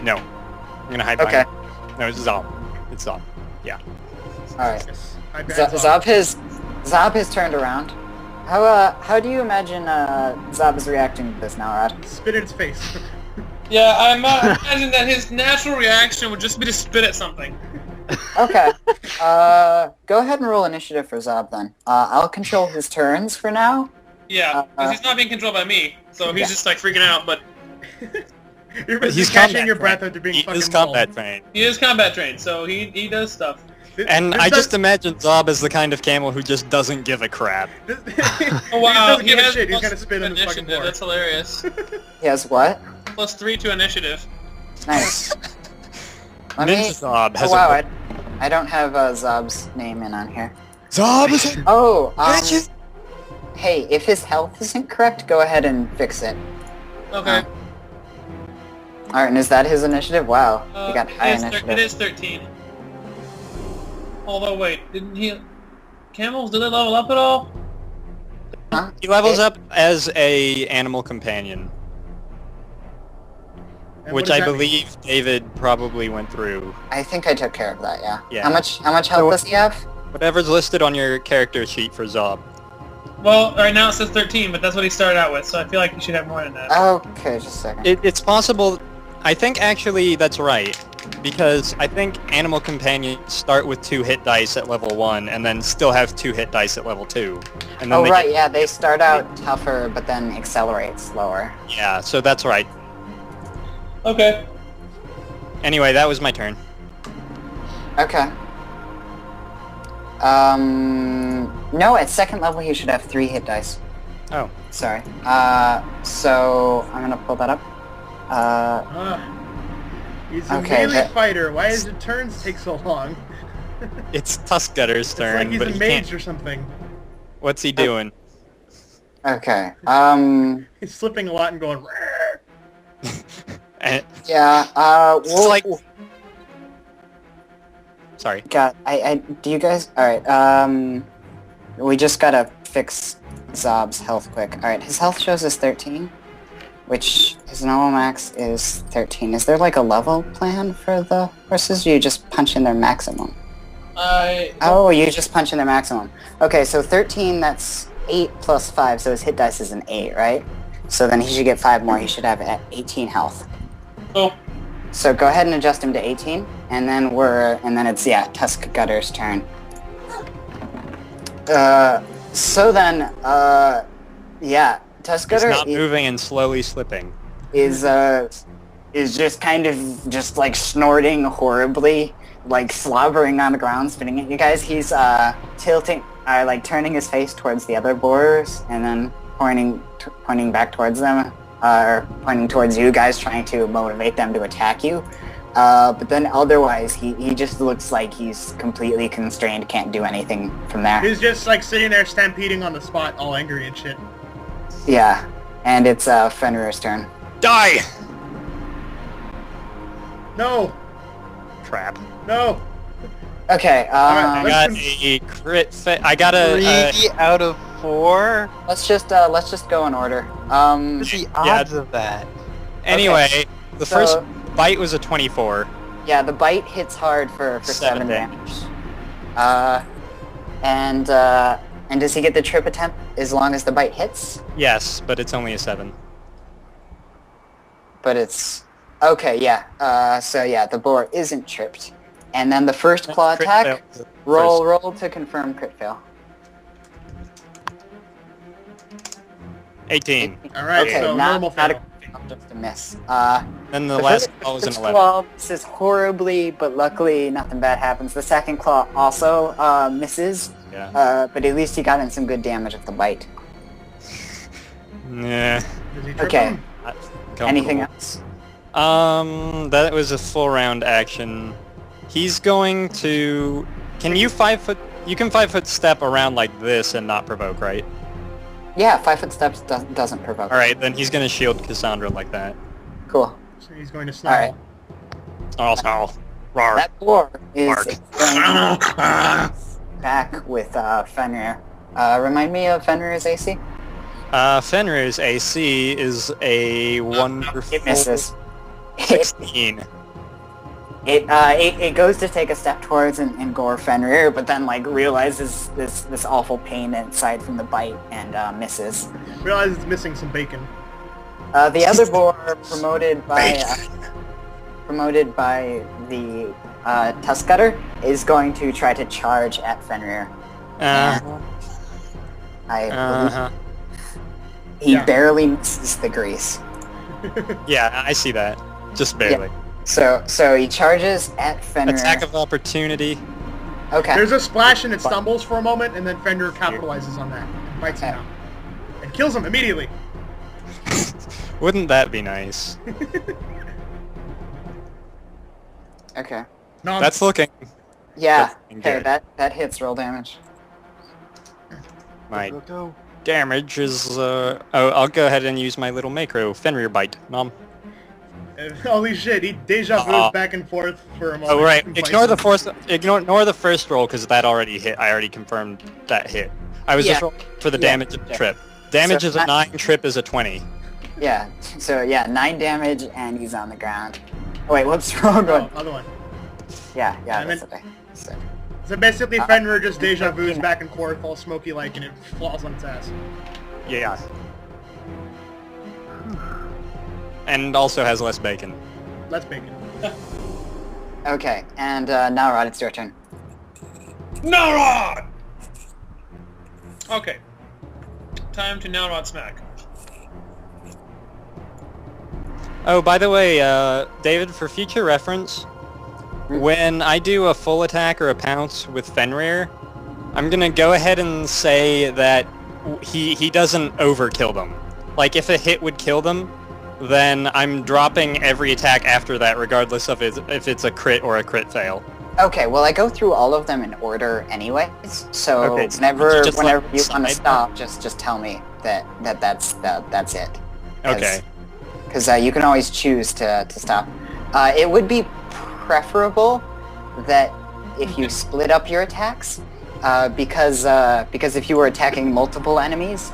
no, I'm gonna hide Okay. behind. No, it's Zob. It's Zob. Yeah. Alright. Yes. I banned Zob has turned around. How do you imagine Zob is reacting to this now, Rod? Spit in its face. Yeah, I imagine that his natural reaction would just be to spit at something. Okay. Go ahead and roll initiative for Zob then. I'll control his turns for now. Yeah, because he's not being controlled by me, so he's just like freaking out, but You're busy He's catching combat your breath trained. after being He fucking is combat mauled. trained. he is combat trained, so he does stuff. And I just imagine Zob as the kind of camel who just doesn't give a crap. Oh wow, he doesn't give a has shit. He's plus gonna spit in his fucking initiative, board. that's hilarious. He has what? +3 to initiative. Nice. Let Ninja me... Zob has Oh wow, a... I don't have Zob's name in on here. Zob is... Oh, hey, if his health isn't correct, go ahead and fix it. Okay. Alright, and is that his initiative? Wow, he got high initiative. It is 13. Although wait, didn't he... Camels, did they level up at all? Huh? He levels up as a animal companion, And which what I does that mean? believe David probably went through. I think I took care of that, yeah. Yeah. How much health does he have? Whatever's listed on your character sheet for Zob. Well, right now it says 13, but that's what he started out with, so I feel like he should have more than that. Okay, just a second. It's possible... I think actually that's right, because I think animal companions start with 2 hit dice at level 1, and then still have 2 hit dice at level 2. And then Oh they right, get- yeah, they start out tougher, but then accelerate slower. Yeah, so that's right. Okay. Anyway, that was my turn. Okay. No, at second level he should have 3 hit dice. Oh. Sorry. So I'm gonna pull that up. He's a Okay, melee that- fighter. Why does the turns take so long? It's Tuskgutter's It's turn, like he's but a he mage can't... or something. What's he doing? Okay. He's slipping a lot and going. "Rrrr." And, Yeah. We'll like- sorry. God, do you guys? All right. We just gotta fix Zob's health quick. All right, his health shows as 13, which his normal max is 13. Is there like a level plan for the horses? Or you just punch in their maximum? Oh, you just punch in their maximum. Okay, so 13. That's 8 plus 5, so his hit dice is an 8, right? So then he should get 5 more. He should have 18 health. Oh. So go ahead and adjust him to 18, and then it's Tuskgutter's turn. So then, He's Tuskgutter not moving and slowly slipping. is just kind of just like snorting horribly, like slobbering on the ground, spitting at you guys. He's like turning his face towards the other boars, and then pointing back towards them, or pointing towards you guys, trying to motivate them to attack you. But then otherwise, he just looks like he's completely constrained, can't do anything from there. He's just like sitting there stampeding on the spot, all angry and shit. Yeah, and it's Fenrir's turn. Die! No, Crap. no. Okay, I Let's got con- a crit I got a... 3 out of 4? let's just go in order. What's the odds of that? Anyway, the so- first bite was a 24. Yeah, the bite hits hard for 7 7 damage. And does he get the trip attempt as long as the bite hits? Yes, but it's only a 7. But it's... Okay, yeah. So yeah, the boar isn't tripped. And then the first claw Crit attack, fail. roll to confirm crit fail. 18. All right, Okay, so not normal a fail. crit fail, just a miss. Then the last first- claw was an first 11. claw misses horribly, but luckily nothing bad happens. The second claw also misses, Yeah. but at least he got in some good damage with the bite. Nah. Does he trip Okay. him? Anything else? That was a full round action. He's going to... Can you 5 foot... You can 5 foot step around like this and not provoke, right? Yeah, 5 foot steps doesn't provoke. Alright, then he's gonna shield Cassandra like that. Cool. So he's going to snarl. Alright. Also, roar. That boar is Mark. going back with Fenrir. Remind me of Fenrir's AC? Fenrir's AC is a wonderful It misses. 16. It goes to take a step towards and gore Fenrir, but then like realizes this awful pain inside from the bite and misses. Realize it's missing some bacon. The other boar promoted by the tusk cutter is going to try to charge at Fenrir. He barely misses the grease. Yeah, I see that. Just barely. Yeah. So he charges at Fenrir. Attack of opportunity. Okay. There's a splash and it stumbles for a moment, and then Fenrir capitalizes on that and bites him out. And kills him immediately. Wouldn't that be nice? Okay. No, That's looking... Yeah. That's Okay, good. that hits roll damage. My damage is... I'll go ahead and use my little macro. Fenrir bite, Mom. Holy shit, he deja vues back and forth for a moment. Oh, right. and Ignore bites the him. ignore the first roll, because that already hit. I already confirmed that hit. I was just rolling for the damage of the trip. Damage So is a 9, trip is a 20. Yeah. So yeah, 9 damage and he's on the ground. Oh wait, whoops, wrong one. Oh, other one. Yeah, I that's meant- okay. So, So basically Fenrir just deja vues back and forth, all smoky-like, and it falls on its ass. Yeah. And also has less bacon. Let's bacon. okay, and Nalrod, it's your turn. Nalrod! Okay. Time to Nalrod smack. Oh, by the way, David, for future reference, when I do a full attack or a pounce with Fenrir, I'm gonna go ahead and say that he doesn't overkill them. Like, if a hit would kill them, then I'm dropping every attack after that, regardless of if it's a crit or a crit fail. Okay, well I go through all of them in order anyways, so Okay, so whenever just you like want to slide stop, just tell me that's it. Okay. Because you can always choose to stop. It would be preferable that if you split up your attacks, because if you were attacking multiple enemies,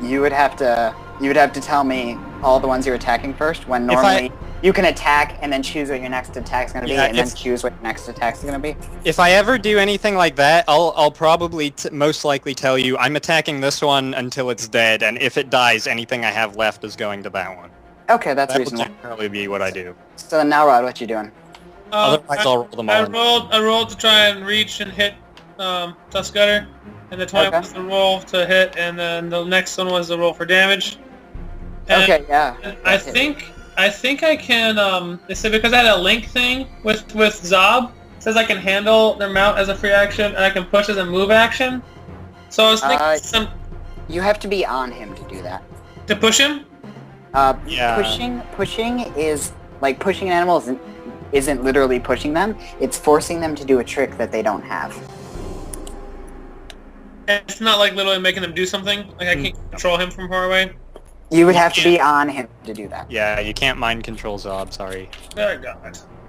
you would have to tell me all the ones you're attacking first. When normally you can attack and then choose what your next attack's gonna be, and then choose what your next attack's gonna be. If I ever do anything like that, I'll probably most likely tell you I'm attacking this one until it's dead, and if it dies, anything I have left is going to that one. Okay, that's That will reasonable. generally be what I do. So now, Rod, what you doing? Otherwise, I'll roll them all. I rolled to try and reach and hit Tusk Cutter, and the 20 was the roll to hit, and then the next one was the roll for damage. And Okay, yeah. I think I can. It said because I had a link thing with Zob. It says I can handle their mount as a free action, and I can push as a move action. So I was thinking You have to be on him to do that. to push him. Yeah. Pushing is like pushing an animal isn't literally pushing them. It's forcing them to do a trick that they don't have. And it's not like literally making them do something. Like I can't control him from far away. You would have to be on him to do that. Yeah, you can't mind control Zob, sorry. There you go.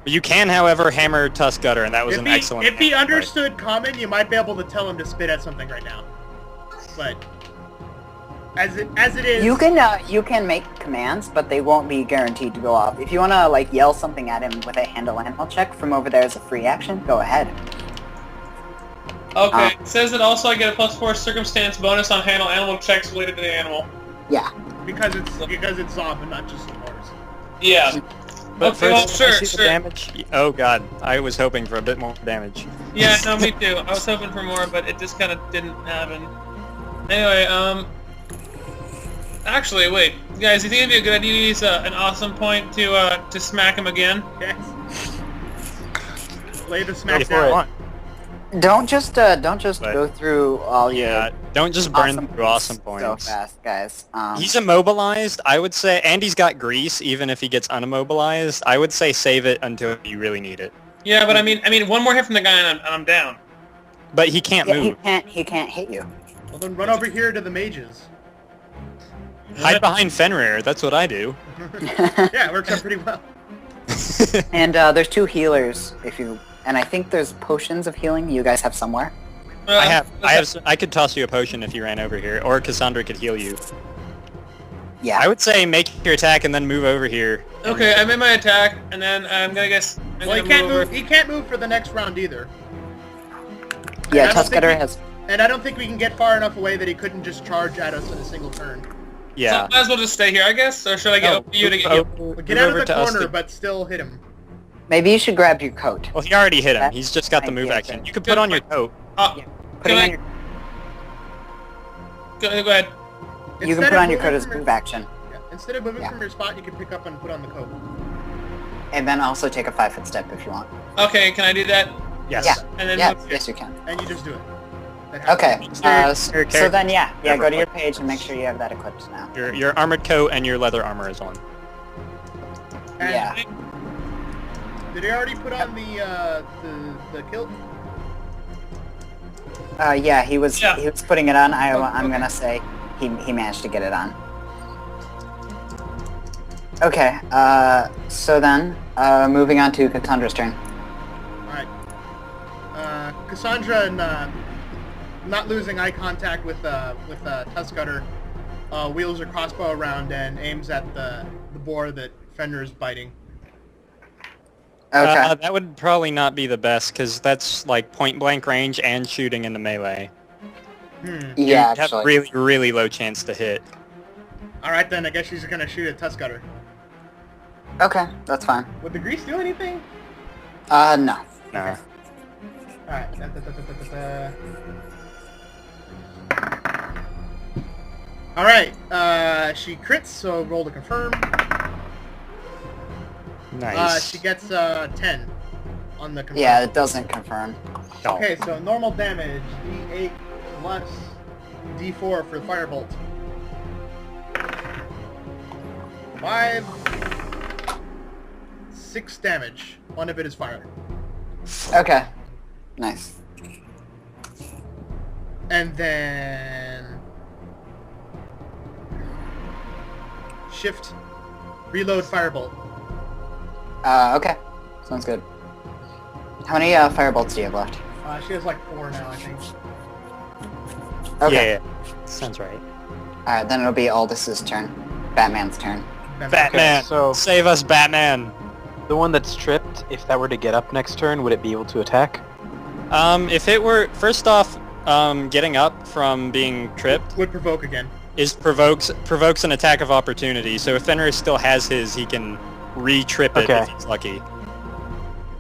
You can, however, hammer Tusk Cutter, and that was an excellent If he hammer, understood common, you might be able to tell him to spit at something right now. But as it is, You can make commands, but they won't be guaranteed to go off. If you wanna like yell something at him with a handle animal check from over there as a free action, go ahead. Okay, it says that also I get a +4 circumstance bonus on handle animal checks related to the animal. Yeah. because it's Zob and not just the Mars. Yeah. But Okay, well, first, I sure, see the sure. damage. Oh god, I was hoping for a bit more damage. Yeah, no, me too. I was hoping for more, but it just kind of didn't happen. Anyway, actually, wait, guys, you think it'd be a good idea to use an awesome point to smack him again? Yes. Lay the smack If you want. Don't just But- go through all Yeah, your don't just burn awesome through awesome so points. fast, guys. He's immobilized, I would say, and he's got grease, even if he gets unimmobilized. I would say save it until you really need it. Yeah, but I mean, one more hit from the guy and I'm down. But he can't yeah, move. he can't hit you. Well, then run over here to the mages. Hide behind Fenrir, that's what I do. Yeah, it works out pretty well. And there's 2 healers and I think there's potions of healing you guys have somewhere. I could toss you a potion if you ran over here, or Cassandra could heal you. Yeah. I would say make your attack and then move over here. Okay, I made my attack, and then I'm gonna guess I'm Well, he gonna can't move move. over. He can't move for the next round either. Yeah, I don't think Tuskater we- has... And I don't think we can get far enough away that he couldn't just charge at us in a single turn. So Yeah. might as well just stay here, I guess? Or should I get No, over you to get move you? over- But get move out over of the to us corner, to- but still hit him. Maybe you should grab your coat. Well, he already hit him. That He's just got the might move be a action. thing. You could put on your coat. Putting Can on I- your, Go ahead. you can Instead put of on your moving coat as from move action. Yeah, instead of moving Yeah. from your spot, you can pick up and put on the coat. And then also take a 5-foot step if you want. Okay, can I do that? Yes. Yeah. And then Yeah, move- yes you can. And you just do it. That happens. Okay, Your so character then yeah, never go to your put- page and make sure you have that equipped now. Your armored coat and your leather armor is on. And Yeah. Did he already put on the kilt? Yeah, he was Yeah. putting it on. I'm okay. gonna say he managed to get it on. Okay, so then, moving on to Cassandra's turn. Alright. Cassandra and not losing eye contact with Tuskater, wheels her crossbow around and aims at the boar that Fenrir is biting. Okay. That would probably not be the best, because that's like point blank range and shooting into melee. Yeah, You have actually. really, really low chance to hit. Alright then, I guess she's gonna shoot at Tuskater. Okay, that's fine. Would the grease do anything? No. Nah. Alright. Alright, she crits, so roll to confirm. Nice. She gets 10 on the confirm. Yeah, it doesn't confirm. Oh. Okay, so normal damage, D8 plus D4 for the firebolt. 5, 6 damage. One of it is fire. Okay. Nice. And then... Shift, reload firebolt. Okay. Sounds good. How many firebolts do you have left? She has like 4 now, I think. Okay. Yeah. Sounds right. Alright, then it'll be Aldous' turn. Batman's turn. Batman! Okay, so- Save us, Batman! The one that's tripped, if that were to get up next turn, would it be able to attack? If it were... First off, getting up from being tripped Would provoke again. is provokes an attack of opportunity, so if Fenrir still has his, he can re-trip it Okay. if he's lucky.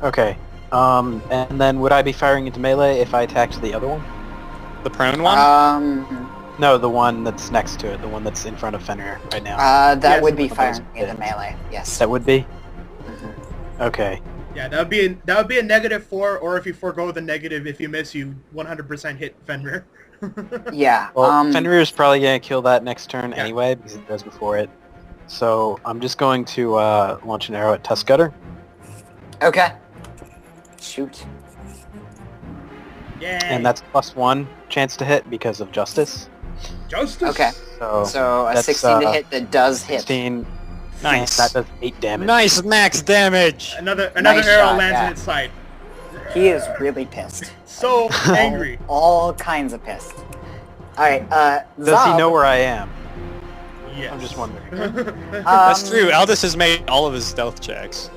Okay. And then would I be firing into melee if I attacked the other one? The prone one? No, the one that's next to it, the one that's in front of Fenrir right now. That Yes, would be those firing bits. into melee. Yes. That would be? Mhm. Okay. Yeah, that would be a -4, or if you forego the negative, if you miss, you 100% hit Fenrir. Yeah. Well, Fenrir's probably going to kill that next turn Yeah. anyway, because it goes before it. So I'm just going to launch an arrow at Tuskater. Okay. Shoot. Yeah. And that's +1 chance to hit because of Justice. Justice. Okay. So, So a that's, 16 to hit that does hit. 16. Nice. That does 8 damage. Nice max damage! Another Nice arrow shot, lands yeah. in its side. He is really pissed. So angry. All kinds of pissed. Alright, Does he Zob, know where I am? Yes. I'm just wondering. That's true, Aldous has made all of his stealth checks.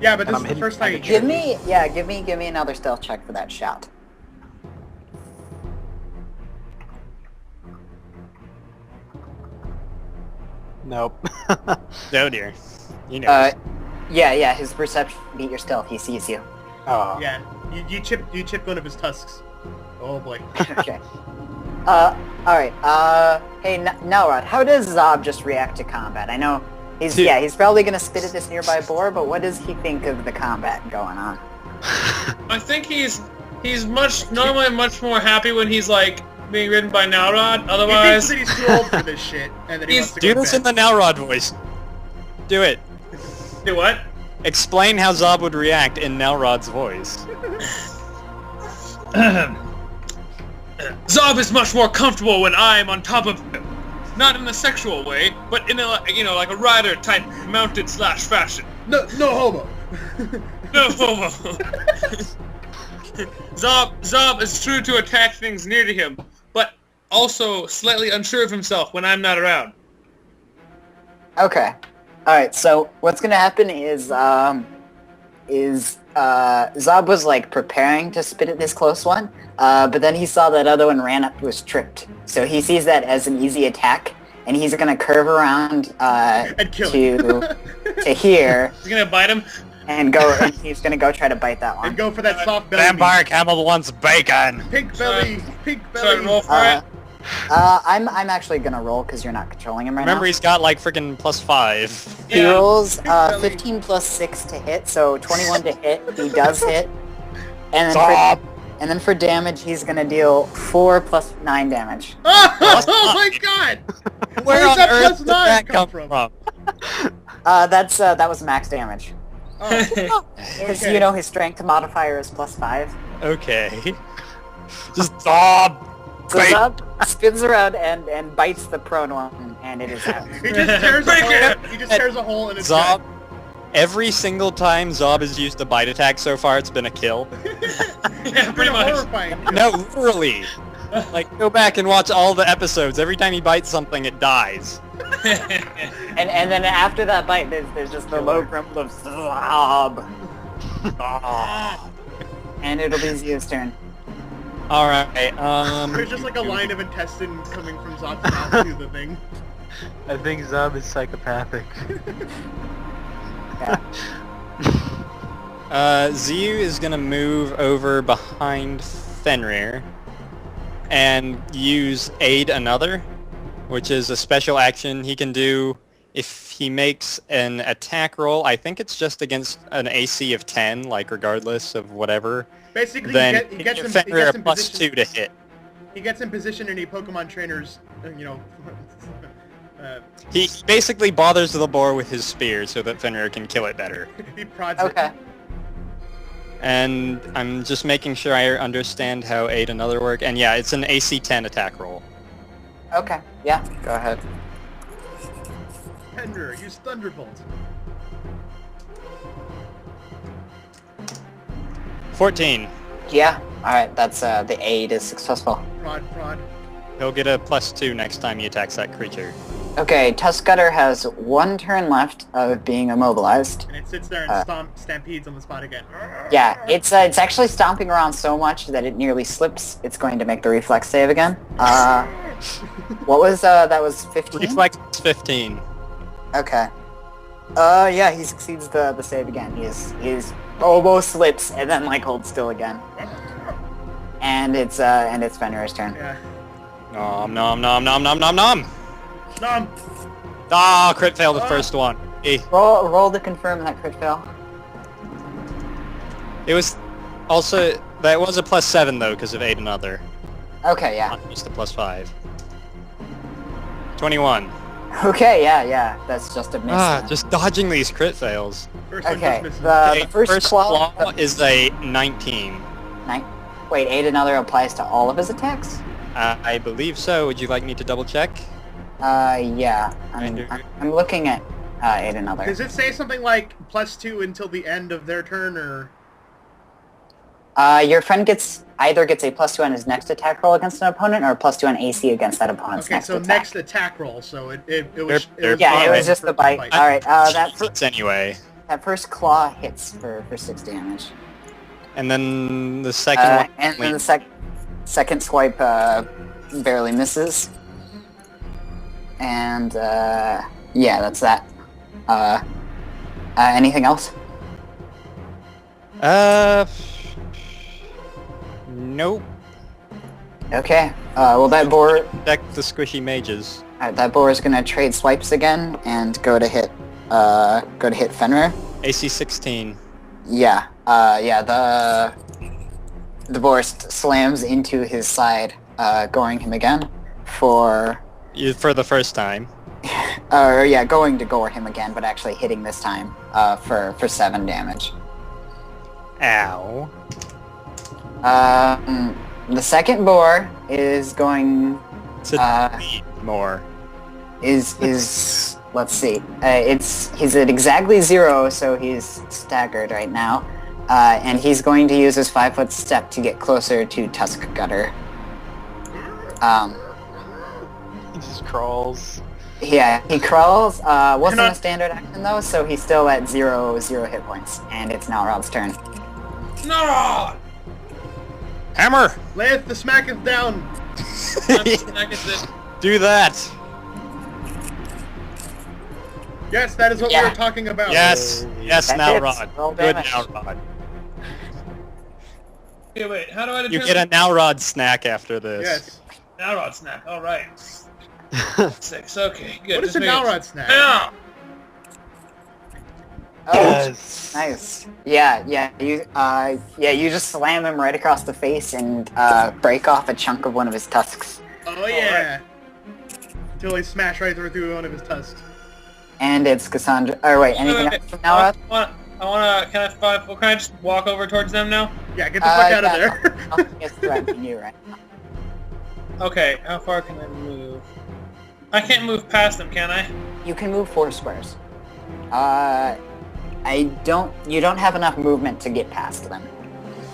Yeah, but And this I'm is the hidden first time he behind a Give me another stealth check for that shot. Nope. Oh dear. You know. Yeah, his perception beat your stealth. He sees you. Oh. Yeah, you chipped one of his tusks. Oh boy. Okay. Alright, hey, Nalrod, how does Zob just react to combat? I know he's probably gonna spit at this nearby boar, but what does he think of the combat going on? I think he's normally much more happy when he's like being ridden by Nalrod. He Otherwise, thinks that he's too old for this shit, and that he wants to Do go this to in bed. the Nalrod voice. Do it. do what? Explain how Zob would react in Nalrod's voice. Zob is much more comfortable when I'm on top of him. Not in a sexual way, but in a like a rider type mounted / fashion. No homo. No homo. Zob is true to attack things near to him, but also slightly unsure of himself when I'm not around. Okay. Alright, so what's gonna happen is, is Zob was like preparing to spit at this close one, but then he saw that other one ran up was tripped. So he sees that as an easy attack, and he's gonna curve around And kill to here He's gonna bite him. and go. And he's gonna go try to bite that And one. go for that soft belly. Vampire camel wants bacon. Pink belly. Pink So I roll belly. for it. I'm actually gonna roll because you're not controlling him right Remember, now. he's got like freaking +5. He Yeah. rolls belly. 15 plus 6 to hit, so 21 to hit. He does hit. And then, Stop! and then for damage, he's gonna deal 4 plus 9 damage. Oh my god! Where Where's on that earth plus did 9 that come come from? from? That was max damage. Oh, His, Okay. You know, his strength modifier is +5. Okay. Just Zob! So Bite. Zob spins around and bites the prone one, and it is out. he just tears a Break hole. it. He just tears a hole in his Zob, every single time Zob has used a bite attack so far, it's been a kill. Yeah, pretty much. Horrifying. No, literally. Like, go back and watch all the episodes. Every time he bites something, it dies. And then after that bite, there's just the low grumble of Zob. And it'll be Zio's turn. Alright, There's just like a line of intestine coming from Zob's mouth to the thing. I think Zob is psychopathic. Yeah. Ziu is gonna move over behind Fenrir and use Aid Another, which is a special action he can do if he makes an attack roll. I think it's just against an AC of 10, like regardless of whatever. Basically, Then he gets him Fenrir a in plus position. 2 to hit. He gets in position any Pokemon trainers, He basically bothers the boar with his spear so that Fenrir can kill it better. he prods Okay. it. And I'm just making sure I understand how Aid Another work. And yeah, it's an AC 10 attack roll. Okay. Yeah. Go ahead. Fenrir, use Thunderbolt. 14. Yeah. All right. That's the aid is successful. Prod. He'll get a plus 2 next time he attacks that creature. Okay. Tuskcutter has 1 turn left of being immobilized. And it sits there and stampedes on the spot again. Yeah. It's actually stomping around so much that it nearly slips. It's going to make the reflex save again. What was that? Was 15. Reflex 15. Okay. Yeah, he succeeds the save again. He is almost slips and then like holds still again. And it's Fenrir's turn. Yeah. Nom nom nom nom nom nom nom! Nom! Ah, crit fail the first one. Eh. Roll to confirm that crit fail. It was also, that was a plus 7 though because of Aid Another. Okay, yeah. Not just a plus 5. 21. Okay, yeah. That's just a miss. then. Just dodging these crit fails. First one Okay, just misses. the first claw. is a 19. Wait, aid another applies to all of his attacks? I believe so. Would you like me to double check? Yeah. I'm looking at aid another. Does it say something like +2 until the end of their turn, or...? Your friend either gets a +2 on his next attack roll against an opponent, or a +2 on AC against that opponent's Okay, next so attack. next attack roll, so it was... They're Yeah, it fine. was just the bite. Alright, Hits anyway. that first claw hits for 6 damage. And then the second one... And then the second swipe barely misses. And yeah, that's that. Anything else? Nope. Okay. Well, that boar Deck the squishy mages. is gonna trade swipes again and go to hit Fenrir. AC 16. Yeah. The boar slams into his side, goring him again for For the first time. going to gore him again, but actually hitting this time for 7 damage. Ow. The second boar is going To eat more. is let's see. He's at exactly 0, so he's staggered right now, and he's going to use his 5-foot step to get closer to Tuskcutter. He just crawls. Yeah, he crawls. Wasn't Cannot- a standard action though, so he's still at 0 hit points, and it's Nalrod's turn. Nalrod! Hammer! Layeth the smacketh down. Smack it. Do that! Yes, that is what we Yeah. were talking about. Yes! Yes, That Nalrod. hits. Roll Good damage. Nalrod. Okay, wait, how do I You determine... get a Nalrod snack after this. Yes. Nalrod snack, alright. 6, okay, good. What is Just a making- Nalrod snack? Yeah! Oh, Yes. nice. Yeah. You just slam him right across the face and break off a chunk of one of his tusks. Oh yeah. Until he smashed right through one of his tusks. And it's Cassandra. Oh wait, anything else from Nalrod? Can I just walk over towards them now? Yeah, get the fuck out of yeah, there. Nothing is threatening you right now. Okay, how far can I move? I can't move past them, can I? You can move 4 squares. You don't have enough movement to get past them.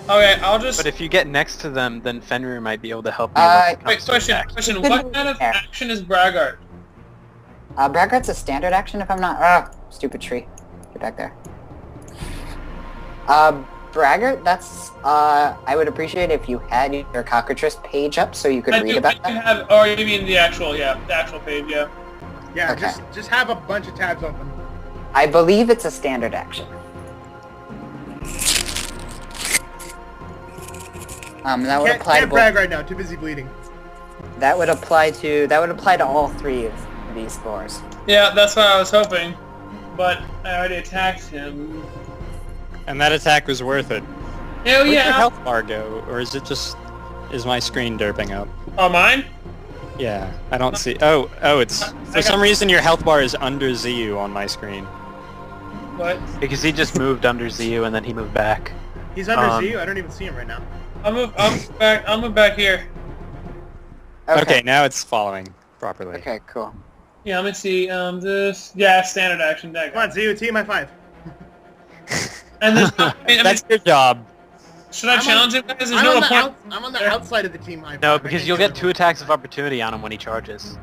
Okay, I'll just... But if you get next to them, then Fenrir might be able to help you. Wait, question. What kind of action is Braggart? Braggart's a standard action if I'm not... stupid tree. Get back there. Braggart, that's... I would appreciate if you had your cockatrice page up so you could read about that. Oh, you mean the actual page, yeah. Yeah, Okay. just have a bunch of tabs open. I believe it's a standard action. That would apply to Can't both. brag right now. Too busy bleeding. That would apply to all 3 of these scores. Yeah, that's what I was hoping. But I already attacked him. And that attack was worth it. Oh, Where'd your yeah. health bar go? Or is it just... Is my screen derping up? Oh, mine? Yeah, I don't see... Oh, it's... For some reason your health bar is under ZU on my screen. What? Because he just moved under ZU and then he moved back. He's under ZU. I don't even see him right now. I'll move back here. Okay, now it's following properly. Okay, cool. Yeah, let me see. This... Yeah, standard action. There you Come go. on, ZU, team high 5. And there's no... I mean, That's your job. should I challenge him, guys? There's I'm no on, point. I'm on the outside of the team high 5. No, I because can't you'll get do 2 attacks of opportunity on him when he charges.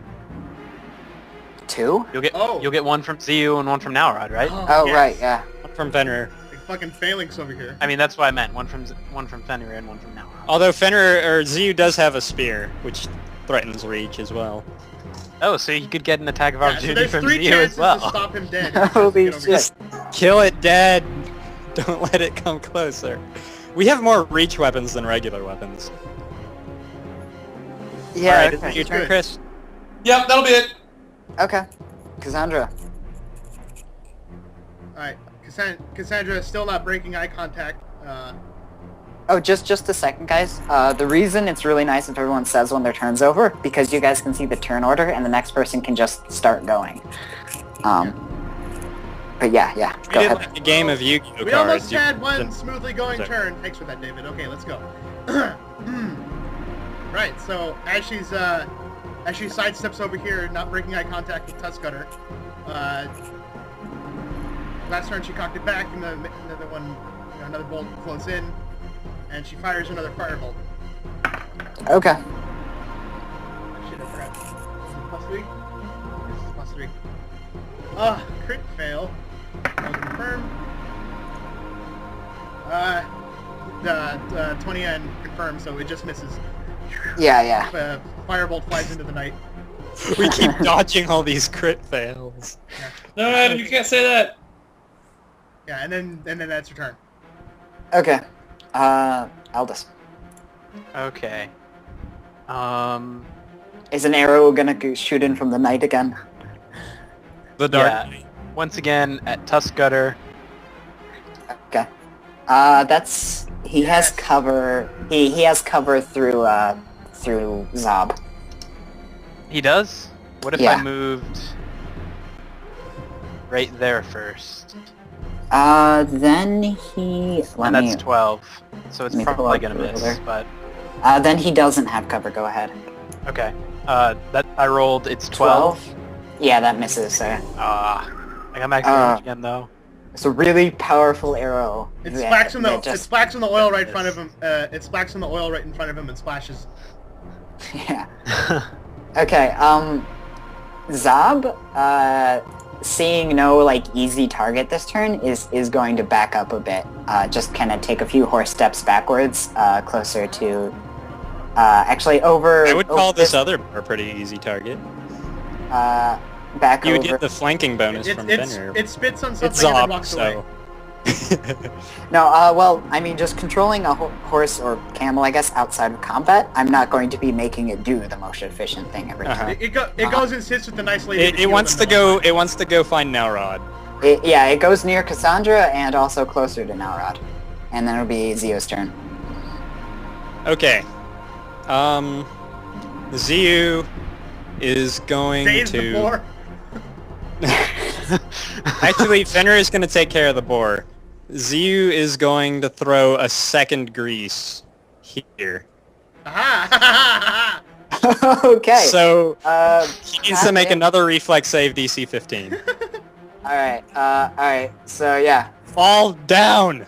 2? You'll get 1 from ZU and 1 from Nalrod, right? Oh, yes. right, yeah. From Fenrir. Like fucking phalanx over here. I mean, that's what I meant. 1 from Fenrir and 1 from Nalrod. Although Fenrir, or ZU does have a spear, which threatens reach as well. Oh, so you could get an attack of Yeah, so opportunity there's from 3 ZU chances as well. to stop him dead. Holy Get over here. shit. Kill it dead! Don't let it come closer. We have more reach weapons than regular weapons. Yeah, Alright, is okay. it your turn, Good. Chris? Yep, that'll be it. Okay. Cassandra. Alright, Cassandra is still not breaking eye contact. Oh, just a second, guys. The reason it's really nice if everyone says when their turn's over, because you guys can see the turn order, and the next person can just start going. But yeah, We go did ahead. like a game of Yu-Gi-Oh We cards. almost You- had one smoothly going turn. Thanks for that, David. Okay, let's go. Right, so as she sidesteps over here, not breaking eye contact with Tuskcutter, last turn she cocked it back, and another one, another bolt floats in, and she fires another firebolt. Okay. Shit, I forgot. Is it +3? Yes, it's +3. Crit fail. I'll confirm. The 20 and confirm, so it just misses. Yeah. Firebolt flies into the night. We keep dodging all these crit fails. No, Adam, you can't say that. Yeah, and then that's your turn. Okay. Aldous. Okay. Is an arrow gonna shoot in from the night again? The dark. Yeah. Once again, at Tuskcutter. Okay. He has cover. He has cover through Zob. He does? What if Yeah. I moved right there first? Then he. And that's 12. So it's let me pull probably up gonna the miss, ruler. but... Then he doesn't have cover. Go ahead. Okay. That I rolled, it's 12. Yeah, that misses. I got max damage again though. It's a really powerful arrow. It that- splacks in the that just- it splacks in the oil right in front of him. It splacks in the oil right in front of him and splashes. Yeah. Okay. Zob, seeing no like easy target this turn, is going to back up a bit. Just kind of take a few horse steps backwards, closer to. Actually, over. I would call over this other a pretty easy target. Back You would over. get the flanking bonus from Fenrir. It spits on It's something and then Zob, walks away. so... No, well, I mean, just controlling a horse or camel, I guess, outside of combat, I'm not going to be making it do the most efficient thing every time. It goes and sits with the nice lady. It wants to go. It wants to go find Nalrod. Yeah, it goes near Cassandra and also closer to Nalrod. And then it'll be Zio's turn. Okay. Ziu is going Save the to. boar. Actually, Fenrir is going to take care of the boar. Ziu is going to throw a second grease here. Aha! Okay. So he needs to make goddamn. another reflex save DC 15. Alright, so yeah. Fall down!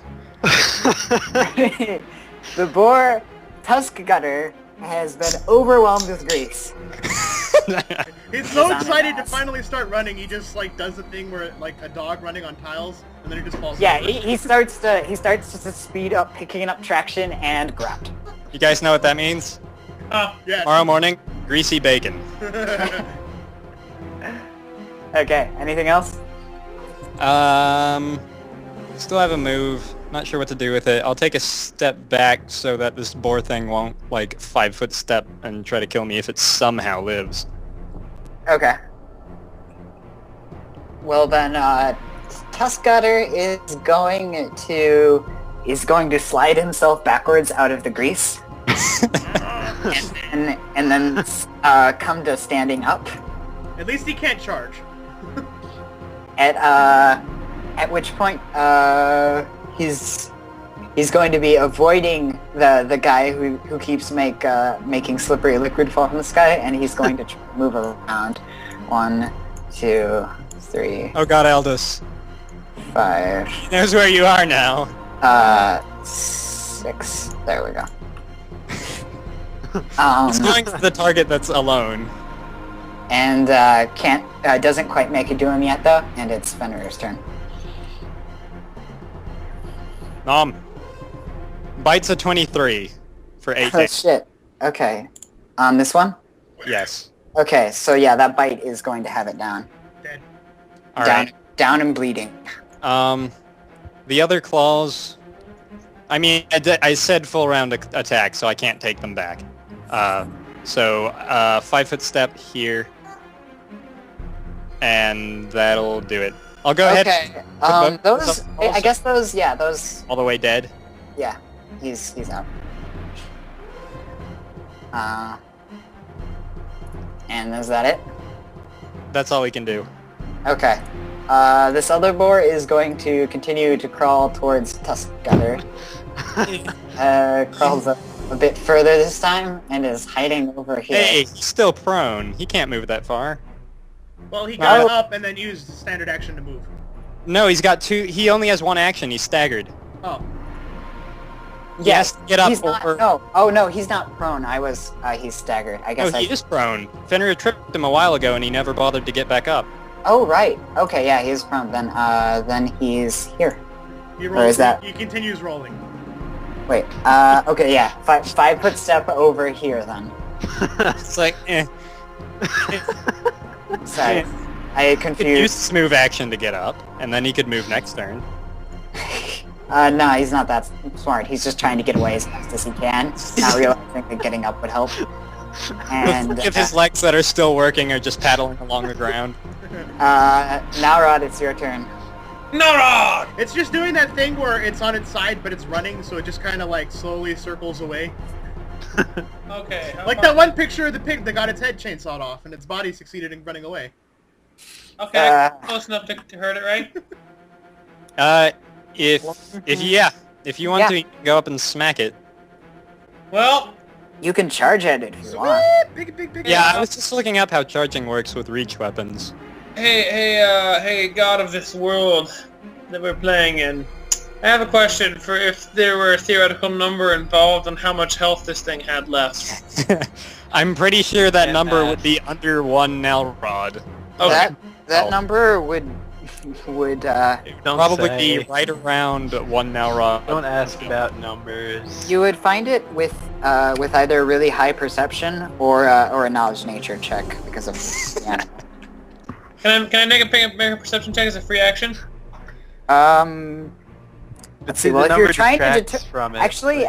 The boar tusk gutter has been overwhelmed with grease. He's so He's on excited to his ass. finally start running, he just like does the thing where like a dog running on tiles, and then he just falls. Yeah, over. he starts to speed up, picking up traction and ground. You guys know what that means? Oh, Yeah. Tomorrow morning, greasy bacon. Okay, anything else? Still have a move. Not sure what to do with it. I'll take a step back so that this boar thing won't, like, 5-foot step and try to kill me if it somehow lives. Okay. Well then, Tusk Gutter is going to slide himself backwards out of the grease, and then come to standing up. At least he can't charge. At which point, he's going to be avoiding the guy who keeps making slippery liquid fall from the sky, and he's going to move around. 1, 2, 3, Oh god, Aldous. 5, He knows where you are now. 6. There we go. It's going to the target that's alone. And doesn't quite make it to him yet though, and it's Fenrir's turn. Bites a 23 for 8 Oh damage. shit. Okay. This one? Yes. Okay, so yeah, that bite is going to have it down. Dead. Alright. Down and bleeding. The other claws... I mean, I said full round attack, so I can't take them back. 5-foot step here. And that'll do it. I'll go ahead. Okay. Those I guess those. Yeah, those. all the way dead. Yeah, he's out. And is that it? That's all we can do. Okay. This other boar is going to continue to crawl towards Tusk Gutter. Crawls a bit further this time and is hiding over here. Hey, he's still prone. He can't move that far. Well, he got Oh. up and then used the standard action to move. No, he's got 2. He only has 1 action. He's staggered. Oh. He has to get up He's not, over... no. Oh no, he's not prone. He's staggered. I guess No, he is prone. Fenrir tripped him a while ago and he never bothered to get back up. Oh right. Okay, yeah, he is prone. Then he's here. He Or rolls. is that- He continues rolling. Wait. Okay, yeah. 5-foot step over here then. It's like, Sorry, I He could use confused. this move action to get up, and then he could move next turn. No, he's not that smart. He's just trying to get away as fast as he can, not realizing that getting up would help. And If his legs that are still working are just paddling along the ground. Nalrod, it's your turn. Nalrod! It's just doing that thing where it's on its side, but it's running, so it just kind of like slowly circles away. Okay. how Like about- that one picture of the pig that got its head chainsawed off, and its body succeeded in running away. Okay, close enough to hurt it, right? If you want Yeah. to, you can go up and smack it. Well, You can charge at it if you want. Big. Yeah, I was just looking up how charging works with reach weapons. hey, God of this world that we're playing in. I have a question for if there were a theoretical number involved on how much health this thing had left. I'm pretty sure that And number that. would be under 1 Nalrod. Okay. That number would Don't Probably say. be right around 1 Nalrod. Don't ask about numbers. you would find it with either really high perception or a knowledge nature check because of yeah. Can I make a perception check as a free action? Let's See, see. Well, the if you're number trying to detracts from it, actually,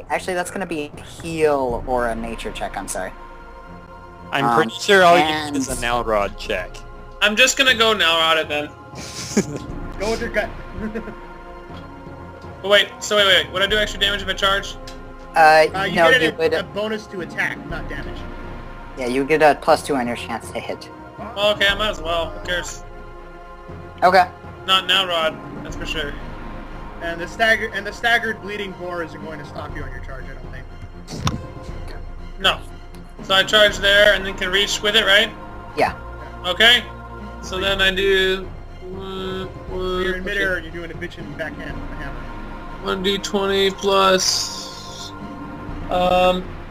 but- that's going to be a heal or a nature check. I'm sorry. I'm pretty sure all you and- need is a Nalrod check. I'm just gonna go Nalrod it then. Go with your gut. But wait. Would I do extra damage if I charge? You no, get you a would. bonus to attack, not damage. Yeah, you get a +2 on your chance to hit. Well, okay, I might as well. Who cares? Okay. Not Nalrod, that's for sure. And the staggered bleeding boar isn't going to stop you on your charge, I don't think. No. So I charge there and then can reach with it, right? Yeah. Okay. So then I do... You're in midair and you're doing a bitchin' backhand with a hammer. 1d20 plus...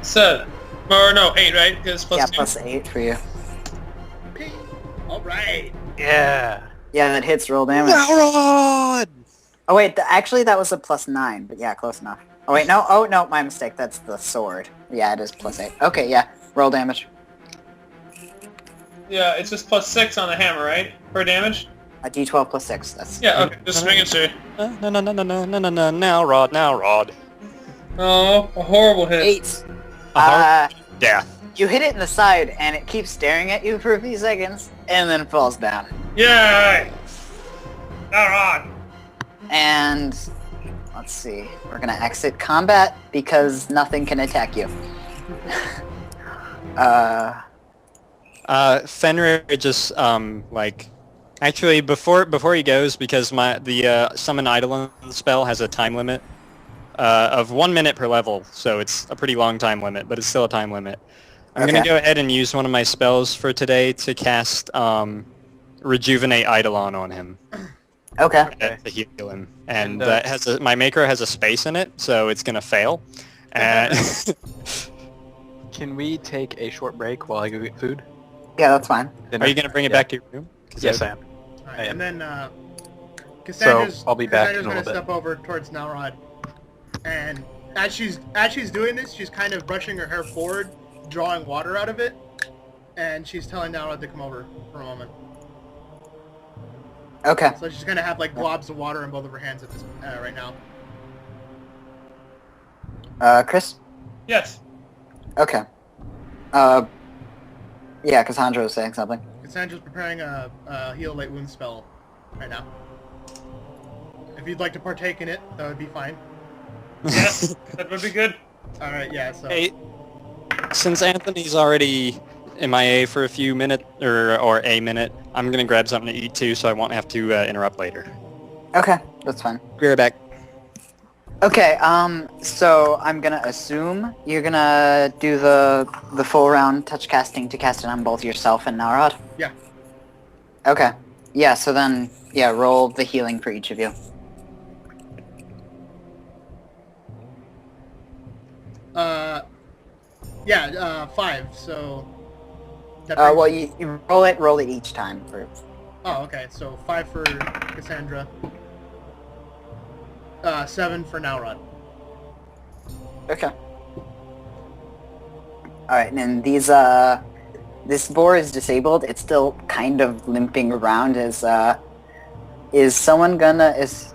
7. Or no, 8, right? Because plus Yeah, 2. +8 for you. Ping. All right. Yeah. Yeah, that hits roll damage. Nalrod! Oh wait, actually that was a +9, but yeah, close enough. Oh wait, no, my mistake. That's the sword. Yeah, it is +8. Okay, yeah, roll damage. Yeah, it's just plus 6 on the hammer, right? Per damage? A D12 +6. That's Yeah, okay. Just making sure. No, Nalrod. Oh, a horrible hit. 8. Yeah. You hit it in the side, and it keeps staring at you for a few seconds, and then falls down. Yay! Nalrod! And let's see, we're gonna exit combat because nothing can attack you. Fenrir just actually before he goes, because the summon Eidolon spell has a time limit of 1 minute per level, so it's a pretty long time limit, but it's still a time limit. I'm gonna go ahead and use one of my spells for today to cast Rejuvenate Eidolon on him. Okay. To heal him, and that my maker has a space in it, so it's gonna fail. Can we take a short break while I go get food? Yeah, that's fine. Are you gonna bring it back to your room? Yes, I am. Alright, and then So, I'll be back in a Cassandra's gonna little bit. step over towards Nalrod, and as she's doing this, she's kind of brushing her hair forward, drawing water out of it, and she's telling Nalrod to come over for a moment. Okay. So she's gonna have like globs of water in both of her hands at this right now. Chris? Yes. Okay. Yeah, Cassandra was saying something. Cassandra's preparing a heal light wound spell right now. If you'd like to partake in it, that would be fine. Yes, that would be good. Alright, yeah, so... Hey, since Anthony's already MIA for a few minutes, or a minute, I'm gonna grab something to eat too, so I won't have to interrupt later. Okay, that's fine. Be right back. Okay, so I'm gonna assume you're gonna do the full round touch casting to cast it on both yourself and Nalrod? Yeah. Okay. Yeah, so then, yeah, roll the healing for each of you. Yeah, 5, so... That Well, brings- you roll it each time. Oh, okay, so 5 for Cassandra. 7 for Nalrod. Okay. Alright, and then this boar is disabled. It's still kind of limping around. Is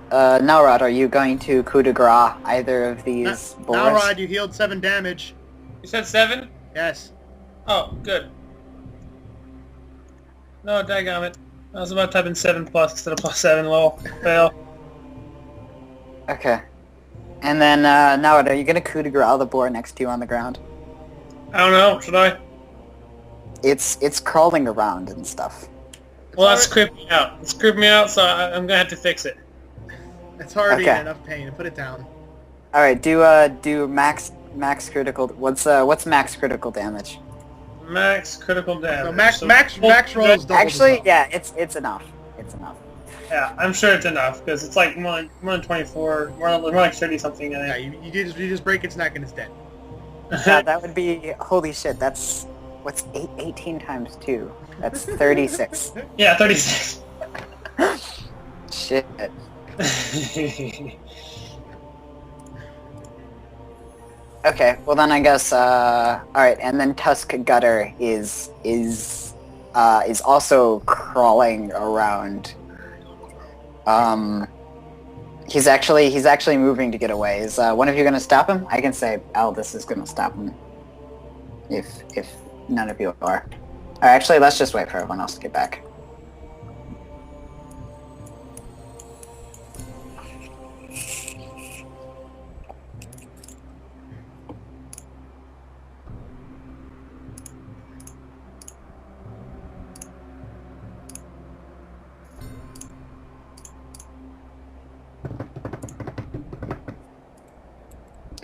Nalrod, are you going to coup de grace either of these boars? Nalrod, you healed 7 damage. You said 7? Yes. Oh, good. No, daggone it. I was about to type in 7 plus instead of plus 7, lol. Fail. Okay. And then, Nalrod, are you going to coup de grace the boar next to you on the ground? I don't know, should I? It's crawling around and stuff. Well, that's creeping me out. It's creeping me out, so I'm gonna have to fix it. It's already Okay. in enough pain. Put it down. Alright, do max critical... What's max critical damage? Max critical damage. So max rolls double Actually, the yeah, it's enough. It's enough. Yeah, I'm sure it's enough because it's like more than 24, more like 30 something. Yeah, you just break its neck and it's dead. Yeah, that would be... Holy shit, that's... What's 18 times 2? That's 36. Yeah, 36. Shit. Okay, well then I guess, alright, and then Tusk Gutter is also crawling around. He's actually moving to get away. Is one of you gonna stop him? I can say Aldous is gonna stop him. If none of you are. Or actually, let's just wait for everyone else to get back.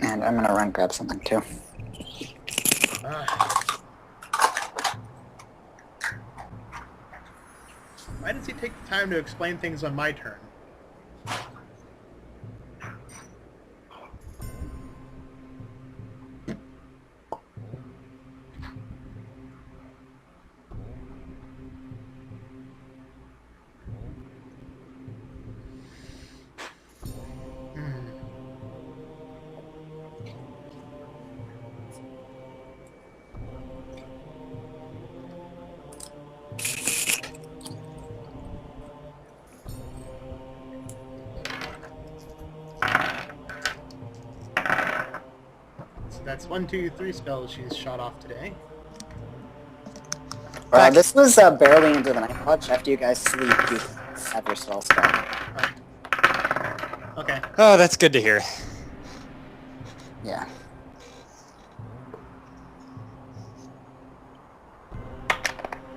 And I'm gonna run grab something too. Why does he take the time to explain things on my turn? That's 1, 2, 3 spells she's shot off today. This was barely into the night watch. After you guys sleep, you have your spell spell. Okay. Oh, that's good to hear. Yeah.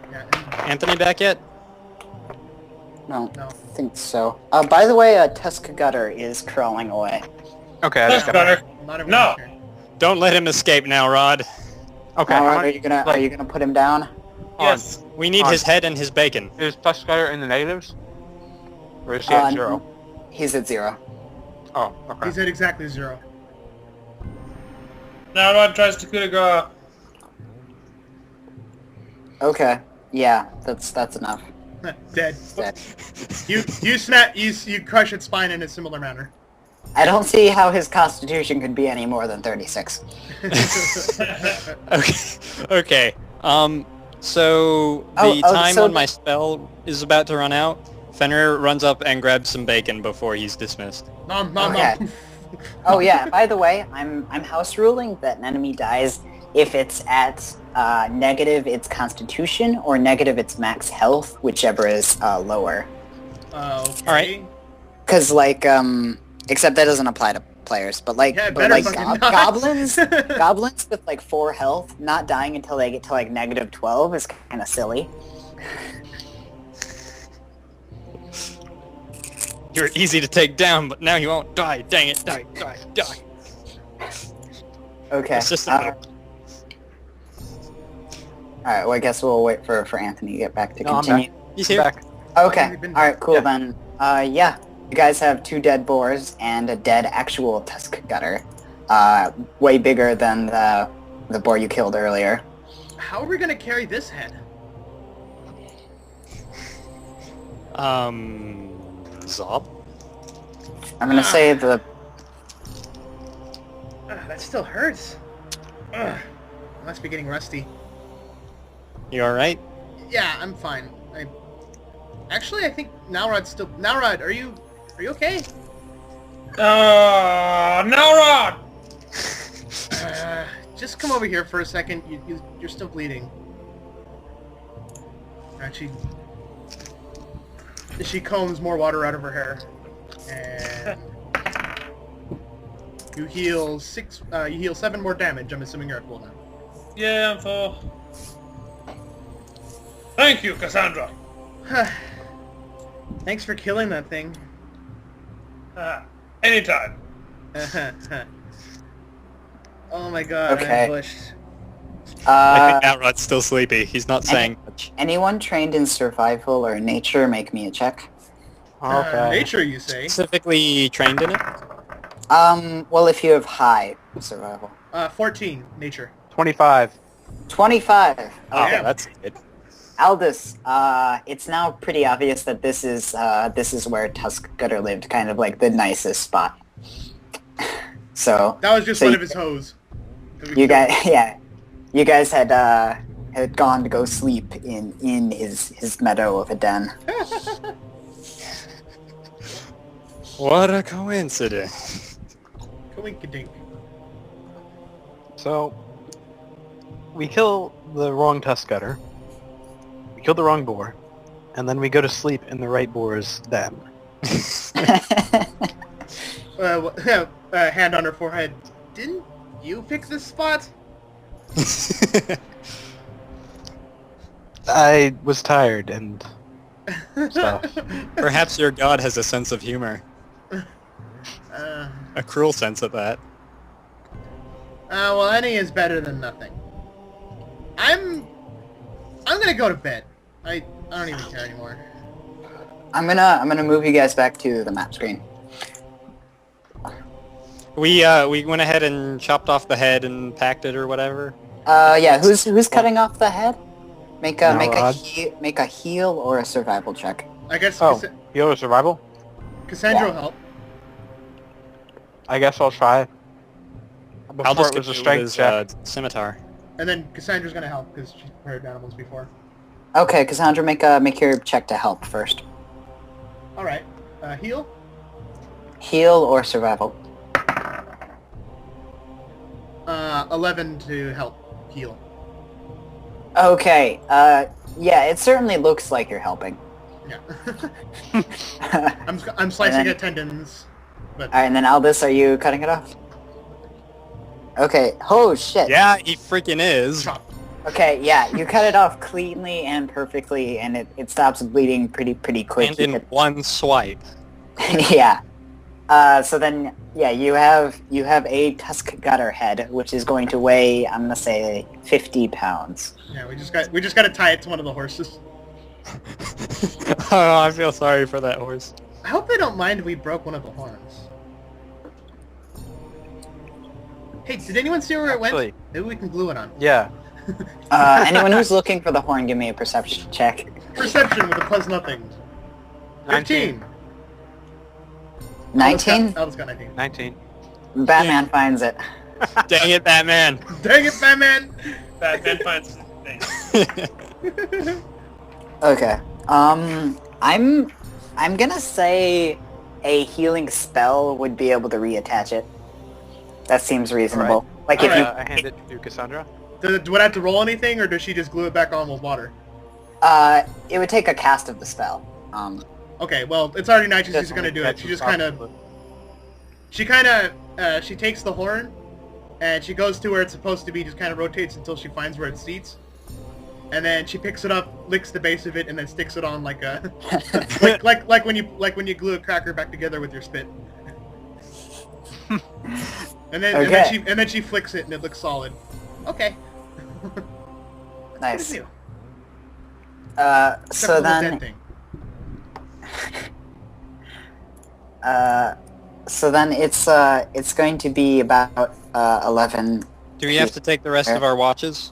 Yeah. Anthony back yet? No, No. I think so. By the way, Tusk Gutter is crawling away. Okay, I That's just got better. Not everyone's No. turn. Don't let him escape now, Rod. Okay, Alright, are you gonna put him down? Yes. We need his head and his bacon. Is Tusk Gutter in the negatives? Or is he at 0? He's at 0. Oh, okay. He's at exactly 0. Nalrod tries to coup de grace. Okay. Yeah, that's enough. Dead. Dead. You crush its spine in a similar manner. I don't see how his constitution could be any more than 36. Okay. So the time so on my spell is about to run out. Fenrir runs up and grabs some bacon before he's dismissed. Nom, nom, Okay. nom. Oh yeah, by the way, I'm house ruling that an enemy dies if it's at negative its constitution or negative its max health, whichever is lower. Okay. Alright. Cause like except that doesn't apply to players, but like Yeah, it but better like fucking not. goblins with like 4 health not dying until they get to like negative 12 is kind of silly. You're easy to take down, but now you won't die. Dang it. Die. Okay. Persistent. Alright, well I guess we'll wait for Anthony to get back to No, I'm continue. He's here. Back. Okay. We've been- Alright, cool Yeah. then. Yeah. You guys have 2 dead boars and a dead actual Tusk Gutter. Way bigger than the boar you killed earlier. How are we gonna carry this head? Zob? I'm gonna say the... That still hurts. Ugh. I must be getting rusty. You alright? Yeah, I'm fine. Actually, I think Nalrod's still... Nalrod, are you okay? Nalrod! Just come over here for a second. You're still bleeding. Actually, she combs more water out of her hair, and you heal 6. You heal 7 more damage. I'm assuming you're at full now. Yeah, I'm full. Thank you, Cassandra. Thanks for killing that thing. Anytime. Oh my god, Okay. I'm bushed. I think Nalrod's still sleepy. He's not saying much. Anyone trained in survival or nature, make me a check. Okay. Nature, you say? Specifically trained in it? Well, if you have high survival. 14, nature. 25. 25. Oh, Damn. that's good. Aldous, it's now pretty obvious that this is where Tusk Gutter lived, kind of like the nicest spot. So That was just so one you- of his hoes. you guys, yeah, you guys had gone to go sleep in his meadow of a den. What a coincidence. Coinkadink. So, we kill the wrong tusk gutter, we kill the wrong boar, and then we go to sleep in the right boar's den. Hand on her forehead. Didn't you pick this spot? I was tired and stuff. Perhaps your god has a sense of humor. A cruel sense at that. Well, any is better than nothing. I'm gonna go to bed. I don't even care anymore. I'm gonna move you guys back to the map screen. We went ahead and chopped off the head and packed it or whatever. Yeah, who's cutting off the head? Make a Nalrod. make a heal or a survival check. I guess Oh, heal or survival? Cassandra will Yeah. help. I guess I'll try. I'll Before just it was get a you strength with his check. scimitar. And then Cassandra's gonna help because she's prepared animals before. Okay, Cassandra, make your check to help first. Alright. Heal? Heal or survival. 11 to help heal. Okay, yeah, it certainly looks like you're helping. Yeah. I'm slicing And then- at tendons. But Alright, and then Aldous, are you cutting it off? Okay, oh shit. Yeah, he freaking is. chop. Okay, yeah, you cut it off cleanly and perfectly, and it stops bleeding pretty quick. And You in could- one swipe. yeah. So then, yeah, you have a tusk gutter head, which is going to weigh, I'm gonna say, 50 pounds. Yeah, we just gotta tie it to one of the horses. Oh, I feel sorry for that horse. I hope they don't mind if we broke one of the horns. Hey, did anyone see where it Actually- went? Maybe we can glue it on. Yeah. Anyone who's looking for the horn, give me a perception check. Perception with a plus nothing. 15. 19? Aldous got 19. 19. Batman finds it. Dang it, Batman. Dang it, Batman! Batman finds things. Okay. I'm gonna say a healing spell would be able to reattach it. That seems reasonable. Like if Alright. I hand it to Cassandra. Do I have to roll anything, or does she just glue it back on with water? it would take a cast of the spell. Okay, well, it's already night, she's Just just gonna do it. That's She just kind of... She takes the horn, and she goes to where it's supposed to be, just kind of rotates until she finds where it seats. And then she picks it up, licks the base of it, and then sticks it on like a... like when you glue a cracker back together with your spit. and then she flicks it, and it looks solid. Okay. Nice. Except So for the then, dead thing. it's going to be about 11. Do we have to take the rest of our watches?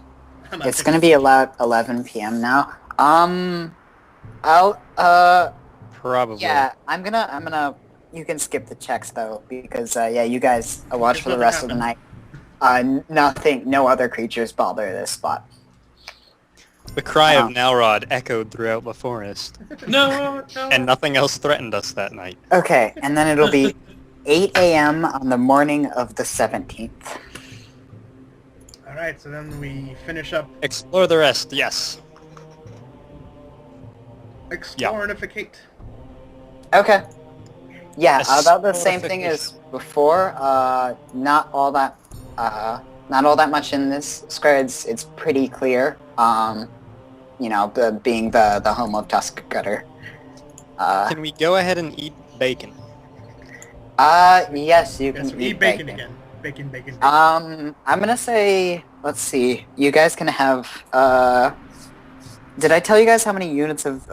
I'm not It's taking going to be about 11 p.m. now. Probably. Yeah, I'm gonna. You can skip the checks though, because yeah, you guys watch There's for the nothing rest of the night. No other creatures bother this spot. The cry of Nalrod echoed throughout the forest, No. and nothing else threatened us that night. Okay, and then it'll be 8 a.m. on the morning of the 17th. Alright, so then we finish up Explore the rest, yes. Explorificate. Okay. Yeah, Yes. about the same thing as before. Not all that much in this square. It's pretty clear. Being the home of Tusk Gutter. Can we go ahead and eat bacon? Yes, you can Yes, we eat bacon again. Bacon. I'm gonna say, let's see. You guys can have. Did I tell you guys how many units of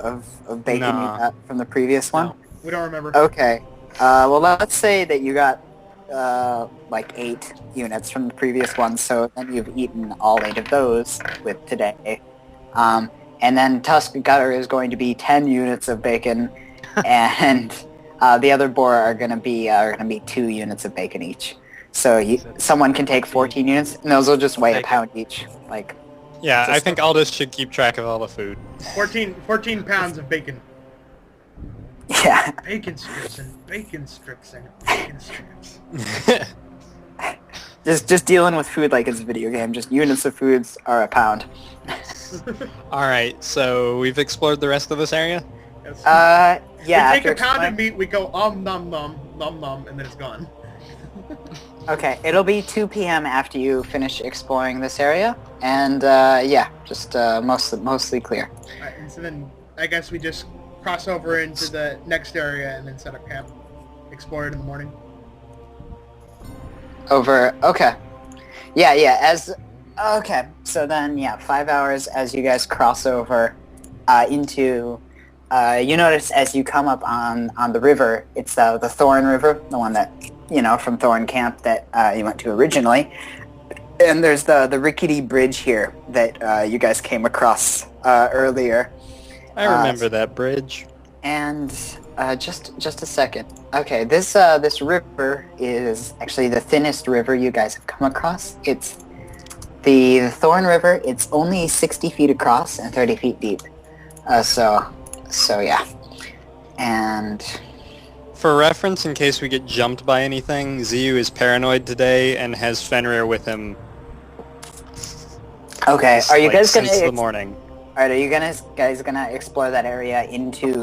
bacon you Nah. got from the previous one? We don't remember. Okay. Well, let's say that you got like 8 units from the previous one, so then you've eaten all 8 of those with today. And then Tusk Gutter is going to be 10 units of bacon, and the other boar are gonna be 2 units of bacon each. So someone can take 14 units, and those will just weigh a pound each. Like, Yeah, I think Aldous should keep track of all the food. 14 pounds of bacon. yeah. Bacon strips and bacon strips and bacon strips. Just dealing with food like it's a video game. Just units of foods are a pound. Alright, so we've explored the rest of this area? Yes. Yeah. We take after a pound of exploring- meat, we go nom nom, and then it's gone. Okay, it'll be 2 p.m. after you finish exploring this area, and yeah, just mostly clear. Alright, and so then I guess we just cross over into the next area and then set up camp. Explore it in the morning. Okay. Yeah, okay, so then, yeah, 5 hours as you guys cross over into, you notice as you come up on the river, it's the Thorn River, the one that, from Thorn Camp that you went to originally. And there's the rickety bridge here that you guys came across earlier. I remember that bridge. And just a second. Okay, this river is actually the thinnest river you guys have come across. It's the Thorn River. It's only 60 feet across and 30 feet deep. So yeah. And For reference, in case we get jumped by anything, Ziyu is paranoid today and has Fenrir with him. okay, are you guys since the gonna? morning? Alright, are you guys gonna explore that area into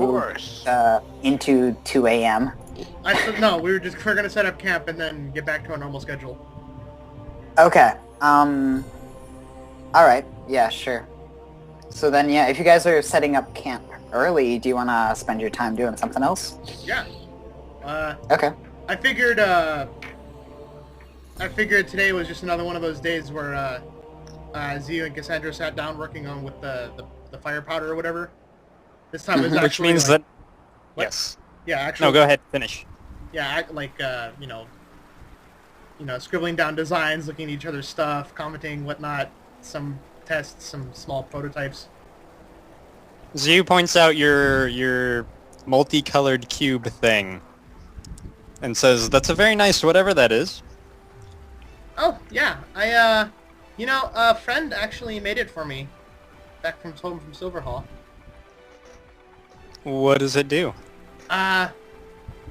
2 a.m.? I said no, we're gonna set up camp and then get back to our normal schedule. Okay. Alright, yeah, sure. So then, yeah, if you guys are setting up camp early, do you want to spend your time doing something else? Yeah. Okay. I figured today was just another one of those days where Zio and Cassandra sat down working on with the fire powder or whatever. This time it's Which actually means like, that... What? Yes. yeah, actually No, go ahead, finish. yeah, scribbling down designs, looking at each other's stuff, commenting, whatnot, some tests, some small prototypes. Ziyu points out your multicolored cube thing and says, "That's a very nice whatever that is." Oh yeah, a friend actually made it for me, back from home from Silverhall. What does it do?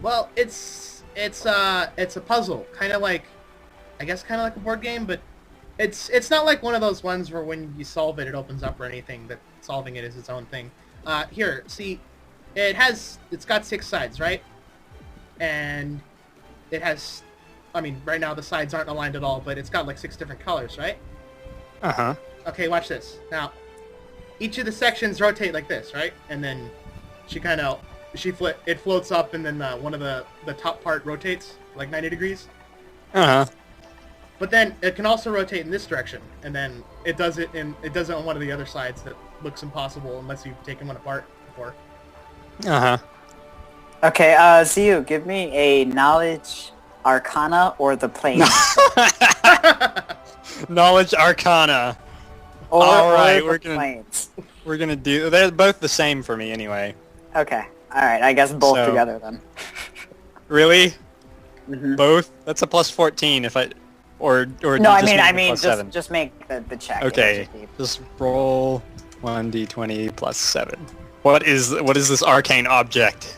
Well, it's a puzzle, kind of like a board game, but it's not like one of those ones where when you solve it, it opens up or anything. That solving it is its own thing. Here, see, it's got 6 sides, right? And it has, right now the sides aren't aligned at all, but it's got like 6 different colors, right? Uh-huh. Okay, watch this. Now, each of the sections rotate like this, right? And then it floats up, and then one of the top part rotates like 90 degrees. Uh-huh. But then it can also rotate in this direction, and then it does it on one of the other sides that looks impossible unless you've taken one apart before. Uh-huh. Okay, Ziyu, give me a knowledge arcana or the plane. Knowledge Arcana. or, All right, or we're the gonna- planes. We're gonna do... They're both the same for me anyway. Okay, alright, I guess both So- together then. Really? Mhm. Both? That's a plus 14 if I... Or do No, you just make it plus 7? just make the check. Okay, just roll 1d20 plus 7. What is this arcane object?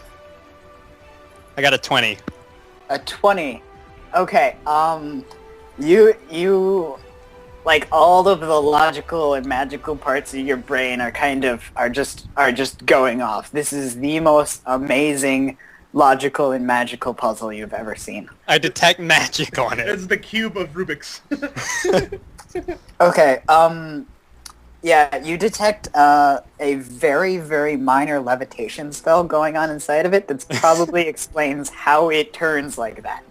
I got a 20. A 20. Okay, you like all of the logical and magical parts of your brain are just going off. This is the most amazing logical and magical puzzle you've ever seen. I detect magic on it. It's the cube of Rubik's. Okay, yeah, you detect a very, very minor levitation spell going on inside of it that probably explains how it turns like that.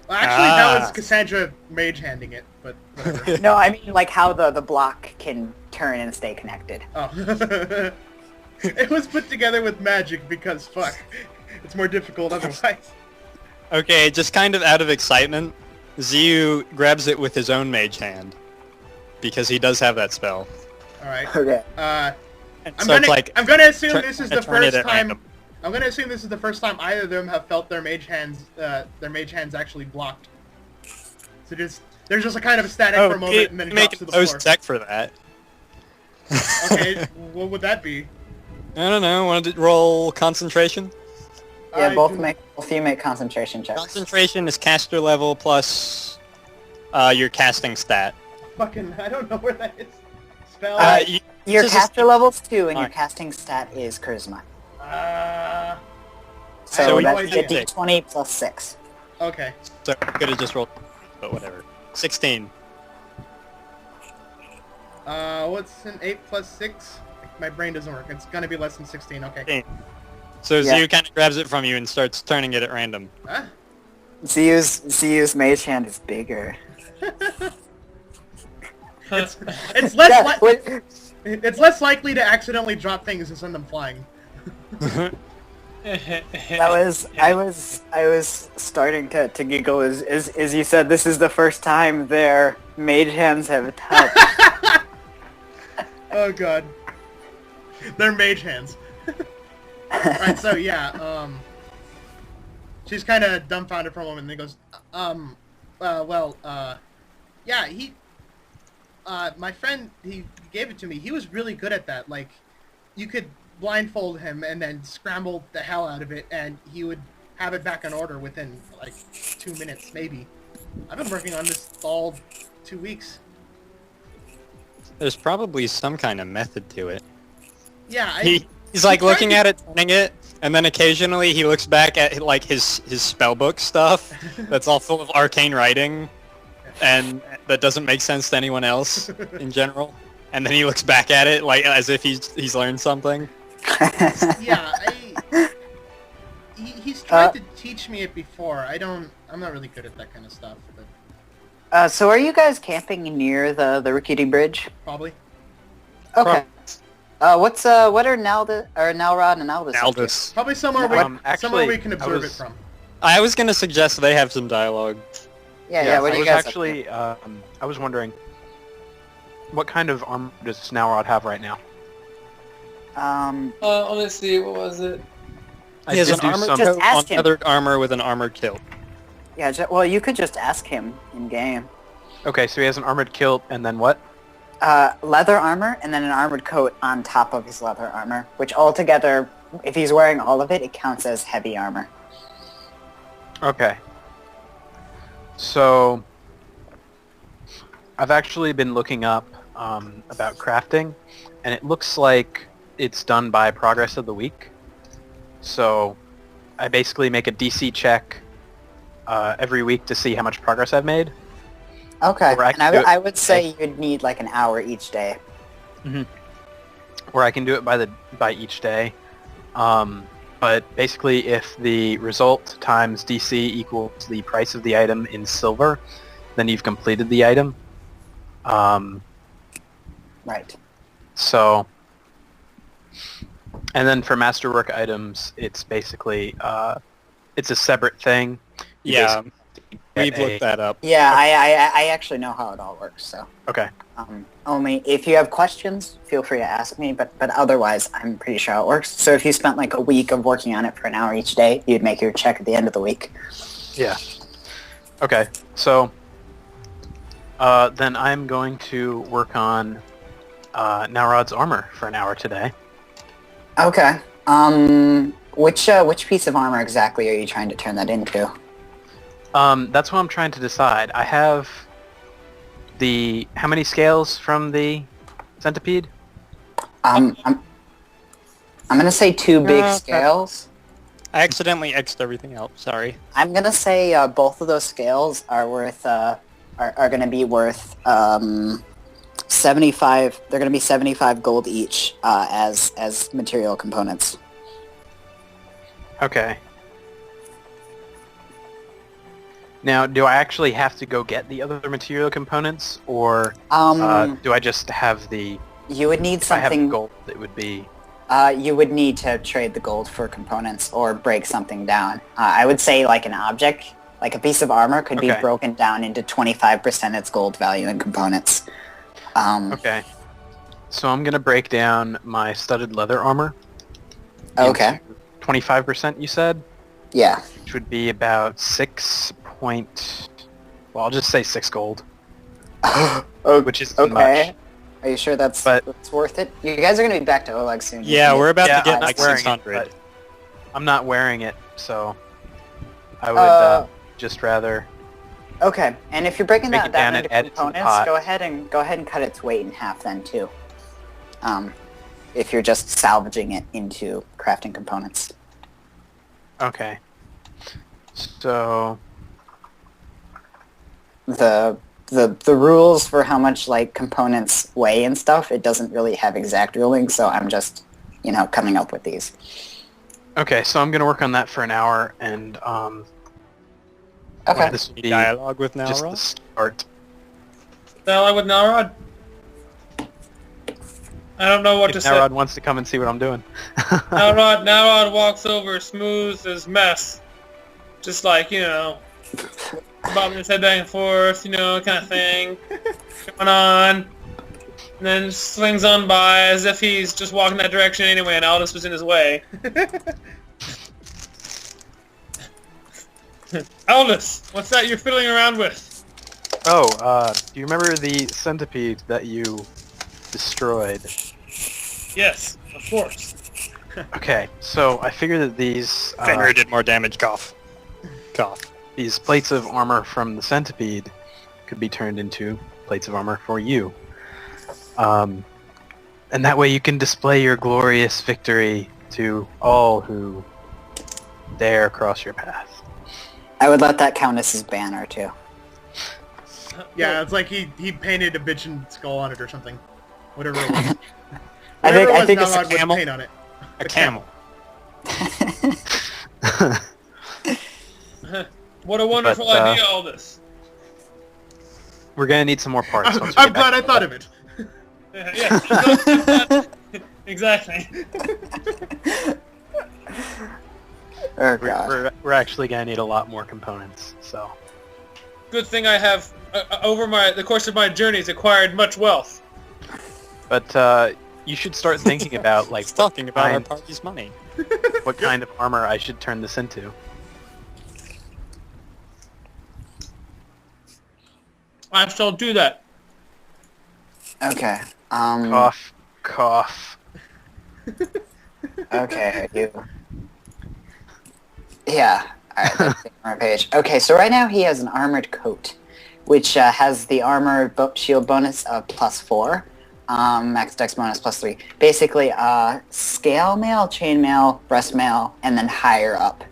Well, actually, that was Cassandra mage handing it, but whatever. No, I mean like how the block can turn and stay connected. Oh. It was put together with magic because fuck. It's more difficult otherwise. Okay, just kind of out of excitement, Ziyu grabs it with his own mage hand. Because he does have that spell. Alright. Okay. And I'm so it's like, gonna assume turn- this is turn the first it at time. random. I'm gonna assume this is the first time either of them have felt their mage hands actually blocked. So there's just a kind of a static for a moment, and then it make drops to a the post floor. check for that. Okay, what would that be? I don't know. Want to roll concentration? Yeah, I both do- of you make concentration checks. Concentration is caster level plus your casting stat. Fucking, I don't know where that is. Spell. Your this is caster level's 2 and your Alright. casting stat is charisma. So So we that's did a d20 plus 6. Okay. So could have just rolled, but whatever. 16. What's an 8 plus 6? My brain doesn't work. It's gonna be less than 16. Okay. So Yeah. Ziyu kind of grabs it from you and starts turning it at random. Huh? Ziyu's mage hand is bigger. It's less Yeah, wait, it's less likely to accidentally drop things and send them flying. I was starting to giggle as you said this is the first time their mage hands have touched. Oh god. They're mage hands. Alright, so yeah, she's kind of dumbfounded for a moment and then goes, yeah, my friend, he gave it to me. He was really good at that. Like, you could blindfold him and then scramble the hell out of it, and he would have it back in order within, like, 2 minutes, maybe. I've been working on this all 2 weeks. There's probably some kind of method to it. Yeah, He's like tried looking to- at it, turning it, and then occasionally he looks back at like his spellbook stuff that's all full of arcane writing, and that doesn't make sense to anyone else in general. And then he looks back at it like as if he's learned something. yeah, he's tried to teach me it before. I'm not really good at that kind of stuff, but So are you guys camping near the rickety bridge? probably. Okay. What are Nalrod and Aldous up to? Aldous. Probably somewhere Actually, somewhere we can I observe was- it from. I was gonna suggest they have some dialogue. Yeah, what I are you was guys actually, I was wondering, what kind of armor does Nalrod have right now? up to? Let me see, what was it? He has did an do armored some- Just coat ask on him. leather armor with an armored kilt. Yeah, well, you could just ask him in game. Okay, so he has an armored kilt, and then what? Leather armor and then an armored coat on top of his leather armor, which altogether, if he's wearing all of it, it counts as heavy armor. Okay. So, I've actually been looking up about crafting, and it looks like it's done by progress of the week. So, I basically make a DC check every week to see how much progress I've made. Okay, Or I and can do it- I would say you'd need like an hour each day. Or I can do it by each day. But basically, if the result times DC equals the price of the item in silver, then you've completed the item. Right. So, and then for masterwork items, it's basically it's a separate thing. You Yeah, basically we've get a- looked that up. Yeah, I actually know how it all works, so. Okay. Only if you have questions, feel free to ask me, but otherwise, I'm pretty sure how it works. So if you spent like a week of working on it for an hour each day, you'd make your check at the end of the week. Yeah. Okay. So, then I'm going to work on Nalrod's armor for an hour today. Okay. Which piece of armor exactly are you trying to turn that into? That's what I'm trying to decide. I have how many scales from the centipede? I'm gonna say 2 big scales. I accidentally X'd everything out. Sorry. I'm gonna say both of those scales are worth are gonna be worth 75. They're gonna be 75 gold each as material components. Okay. Now, do I actually have to go get the other material components, or do I just have the? You would need If I have something. gold, it would be. You would need to trade the gold for components or break something down. I would say like an object, like a piece of armor, could be Okay. broken down into 25% its gold value in components. Okay. So I'm gonna break down my studded leather armor. Okay. 25%, you said? Yeah. Which would be about well, I'll just say 6 gold, which isn't Okay. much. Are you sure that's worth it? You guys are going to be back to Oleg soon. Yeah, we're about Yeah, to get I'm like not wearing it, 600. but I'm not wearing it, so I would just rather... Okay, and if you're breaking Break that it down down and into add it to the components, pot. go ahead and cut its weight in half then too. If you're just salvaging it into crafting components. Okay. So... The rules for how much like components weigh and stuff, it doesn't really have exact ruling, so I'm just, coming up with these. Okay, so I'm gonna work on that for an hour, and Okay. this will be Dialogue with just the Nalrod? start. Dialogue with Nalrod? I don't know what to If say. Nalrod wants to come and see what I'm doing. Nalrod walks over smooth as mess. Just like, bobbing his head back and forth, kind of thing. Going on. And then swings on by as if he's just walking that direction anyway and Aldous was in his way. Aldous, what's that you're fiddling around with? Oh, do you remember the centipede that you destroyed? Yes, of course. Okay, so I figured that these Fenrir did more damage, cough. Cough. these plates of armor from the centipede could be turned into plates of armor for you. And that way you can display your glorious victory to all who dare cross your path. I would let that count as his banner too. Yeah, it's like he painted a bitchin' skull on it or something. Whatever it was. I think Nalrod it's a would camel. paint on it. A camel. What a wonderful But, idea, Aldous. We're gonna need some more parts. once we I'm get back glad I to thought that. of it. Yes. Exactly. Oh god. We're actually gonna need a lot more components, so... Good thing I have, over the course of my journeys, acquired much wealth. But, you should start thinking about, like, He's talking about our kind- party's money. what kind of armor I should turn this into. I shall do that. Okay. Cough, cough. Okay, you... Yeah. Alright, that's the armor page. Okay, so right now he has an armored coat, which has the armor shield bonus of +4, max dex bonus +3. Basically, scale mail, chain mail, breast mail, and then higher up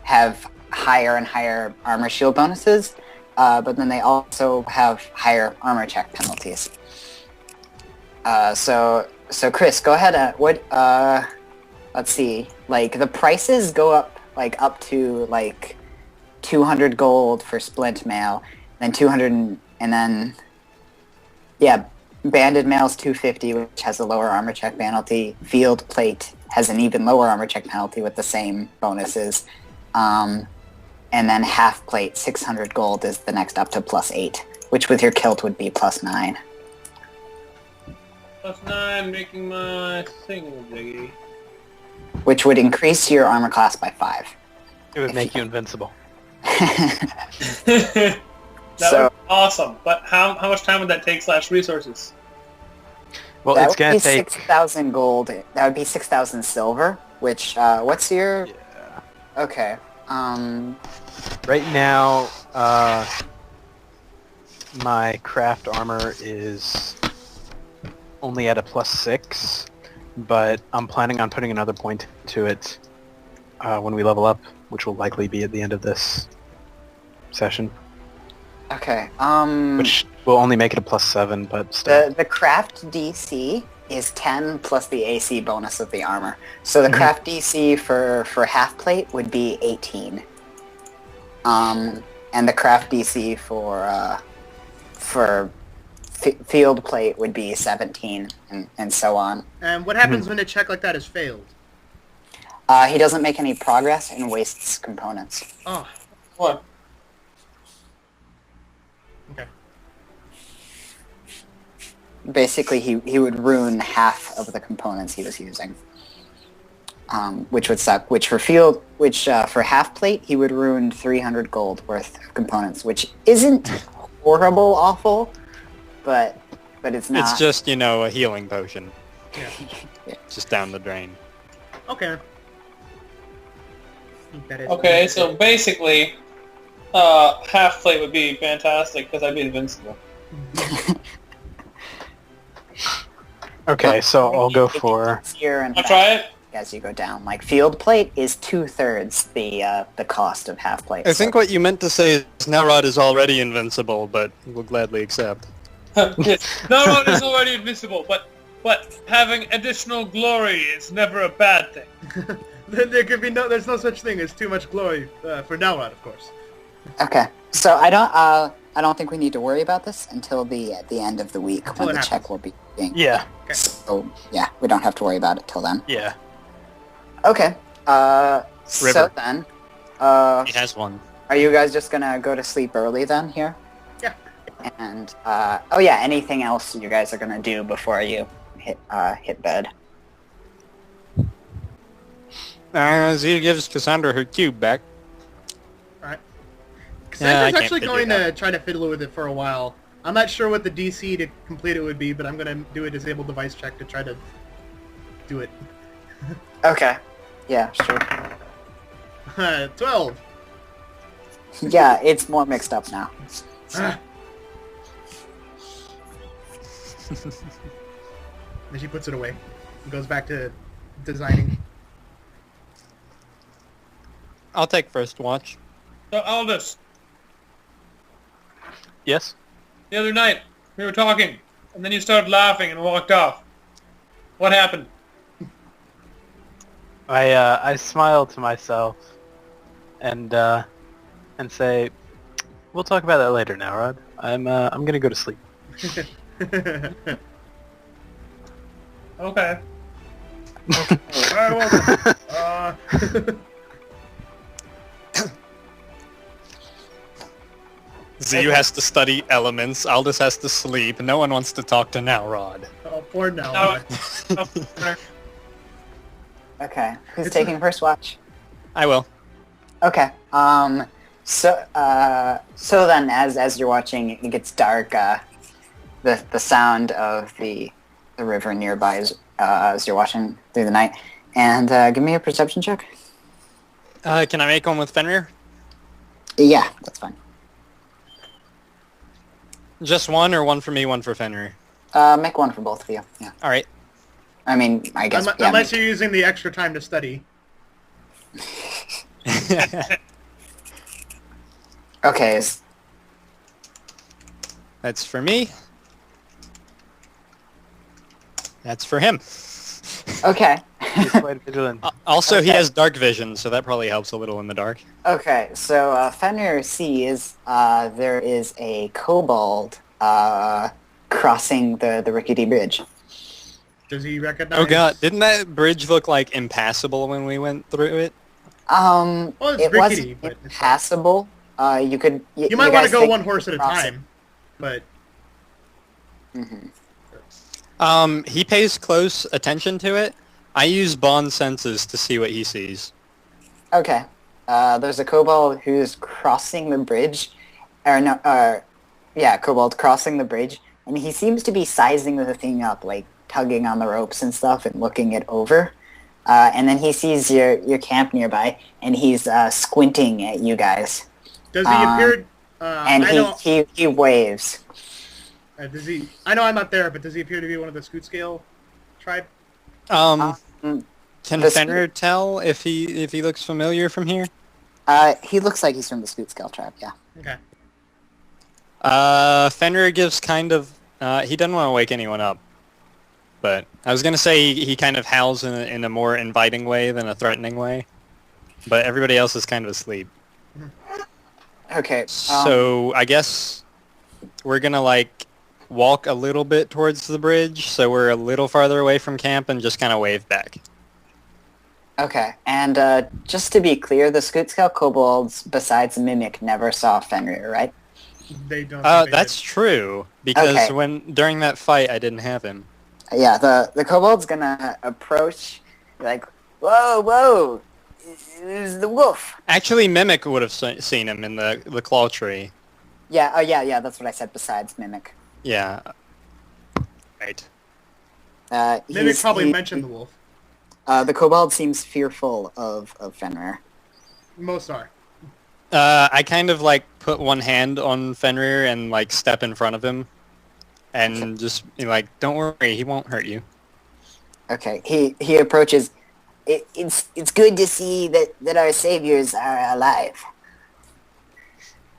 have higher and higher armor shield bonuses, but then they also have higher armor check penalties. So Chris, go ahead and let's see, like the prices go up up to 200 gold for splint mail, then 200 and then banded mail's 250, which has a lower armor check penalty. Field plate has an even lower armor check penalty with the same bonuses. And then half plate, 600 gold is the next up to +8, which with your kilt would be +9. +9, making my single diggy. Which would increase your armor class by 5. It would make you invincible. That So- would be awesome, but how much time would that take / resources? Well, That it's would gonna be take... 6,000 gold. That would be 6,000 silver, which, what's your... Yeah. Okay, Right now, my craft armor is only at a +6, but I'm planning on putting another point to it when we level up, which will likely be at the end of this session, okay, which will only make it a +7, but still. the craft DC is 10 plus the AC bonus of the armor. So the craft DC for half plate would be 18. And the craft DC for field plate would be 17, and so on. And what happens when a check like that is failed? He doesn't make any progress and wastes components. Oh, What? okay. Basically, he would ruin half of the components he was using, which would suck. Which for half plate, he would ruin 300 gold worth of components, which isn't horrible, awful, but it's not. It's just, a healing potion. Yeah. Yeah. Just down the drain. Okay. That is Okay, so basically, half plate would be fantastic because I'd be invincible. Okay, so I'll go for... Here and I'll try it. as you go down. Like field plate is 2/3 the cost of half plate. I think what you meant to say is Nalrod is already invincible, but he will gladly accept. Yes. Nalrod is already invincible, but having additional glory is never a bad thing. There could be there's no such thing as too much glory for Nalrod, of course. Okay, so I don't think we need to worry about this until the end of the week Until when it the check happens. will be being. Yeah, So yeah, we don't have to worry about it till then. yeah. Okay. So River. then, He has one. are you guys just gonna go to sleep early then here? Yeah. And oh yeah, anything else you guys are gonna do before you hit bed? Zia gives Cassandra her cube back. Alright. Yeah, I Cassandra's can't actually figure going it to try to fiddle with it for a while. I'm not sure what the DC to complete it would be, but I'm going to do a disable device check to try to do it. Okay. Yeah, sure. 12! Yeah, it's more mixed up now. So, Then she puts it away and goes back to designing. I'll take first watch. So Aldous, Yes? the other night we were talking, and then you started laughing and walked off. What happened? I smile to myself and say, we'll talk about that later, Nalrod. I'm gonna go to sleep. Okay. Alright, well, Ziu has to study elements, Aldous has to sleep, no one wants to talk to Nalrod. oh, poor Nalrod. okay, who's taking first watch? I will. Okay. So then, as you're watching, it gets dark. The sound of the river nearby as you're watching through the night. And give me a perception check. Can I make one with Fenrir? Yeah, that's fine. Just one, or one for me, one for Fenrir? Make one for both of you. Yeah. All right. I mean, I guess. Yeah, Unless you're using the extra time to study. Okay. That's for me. That's for him. Okay. He's quite vigilant. Also, he Okay. has dark vision, so that probably helps a little in the dark. Okay. So Fenrir sees there is a kobold crossing the rickety bridge. Does he recognize? Oh god, didn't that bridge look like impassable when we went through it? Well, it's it rickety, wasn't but it's impassable. You could. You might want guys to go think- one horse at a cross it. time, but He pays close attention to it. I use Bond senses to see what he sees. Okay. There's a kobold who's crossing the bridge. Kobold crossing the bridge. And he seems to be sizing the thing up, like tugging on the ropes and stuff and looking it over. And then he sees your camp nearby, and he's squinting at you guys. does he appear? And I know. he waves. Does he? I know I'm not there, but does he appear to be one of the Scoot Scale tribe? Can the Fenrir tell if he looks familiar from here? He looks like he's from the Scoot Scale tribe, yeah. Okay. Fenrir gives kind of... he doesn't want to wake anyone up. But I was going to say he kind of howls in a more inviting way than a threatening way. But everybody else is kind of asleep. Okay. So I guess we're going to, walk a little bit towards the bridge, so we're a little farther away from camp, and just kind of wave back. Okay, and just to be clear, the Scoot Scale kobolds, besides Mimic, never saw Fenrir, right? They don't. think they That's did. true, because Okay. during that fight, I didn't have him. Yeah, the kobold's gonna approach, like, whoa, it's the wolf. Actually, Mimic would have seen him in the claw tree. Yeah, yeah, that's what I said, besides Mimic. Yeah. Right. Mimic probably mentioned the wolf. The kobold seems fearful of Fenrir. Most are. I kind of like put one hand on Fenrir and like step in front of him, and just like, don't worry, he won't hurt you. Okay, he approaches. It's good to see that our saviors are alive.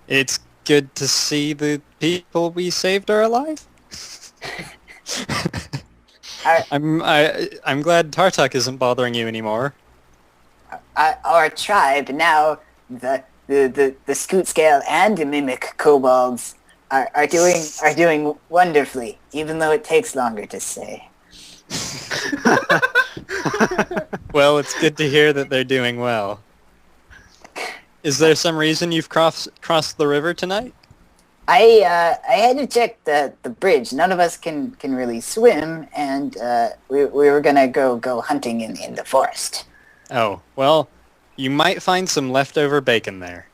It's good to see the people we saved are alive. I'm glad Tartuk isn't bothering you anymore. Our tribe now, the Scoot Scale and the Mimic kobolds are doing wonderfully, even though it takes longer to say. Well, it's good to hear that they're doing well. Is there some reason you've crossed the river tonight? I had to check the bridge. None of us can really swim, and we were gonna go hunting in the forest. Oh, well, you might find some leftover bacon there.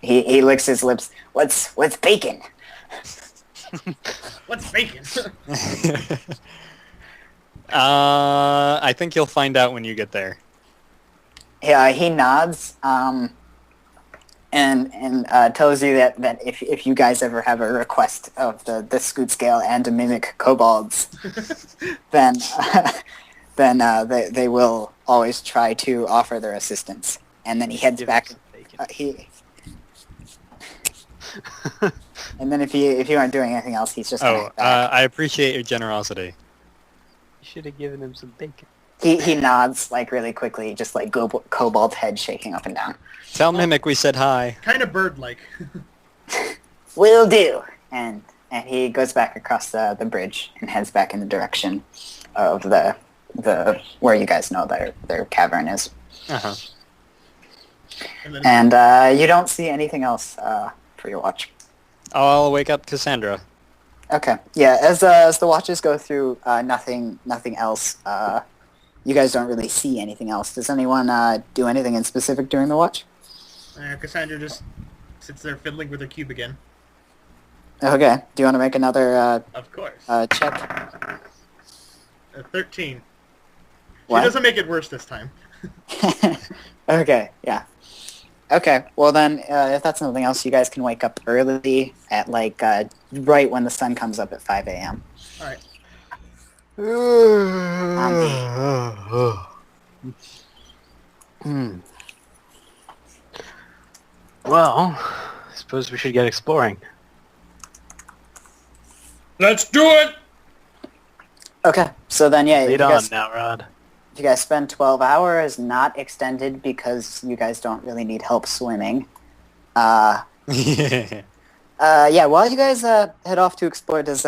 He licks his lips. What's bacon? What's bacon? I think you'll find out when you get there. Yeah, he nods. And tells you that if you guys ever have a request of the Scoot Scale and the Mimic kobolds, then they will always try to offer their assistance. And then he heads back. And then if you aren't doing anything else, he's just gonna head back. I appreciate your generosity. You should have given him some bacon. He nods like really quickly, just like kobold head shaking up and down. Tell Mimic we said hi. Kind of bird-like. Will do. And he goes back across the bridge and heads back in the direction of the where you guys know their cavern is. Uh-huh. And you don't see anything else for your watch. I'll wake up Cassandra. Okay. Yeah. As the watches go through, nothing else. You guys don't really see anything else. Does anyone do anything in specific during the watch? Cassandra just sits there fiddling with her cube again. Okay. Do you want to make another Of course. check? 13. What? She doesn't make it worse this time. Okay. Yeah. Okay. Well then, if that's nothing else, you guys can wake up early at like right when the sun comes up at 5 a.m. All right. Well, I suppose we should get exploring. Let's do it! Okay. So then, yeah, Lead on, Nalrod. if you guys spend 12 hours, not extended because you guys don't really need help swimming. Yeah, while you guys head off to explore, does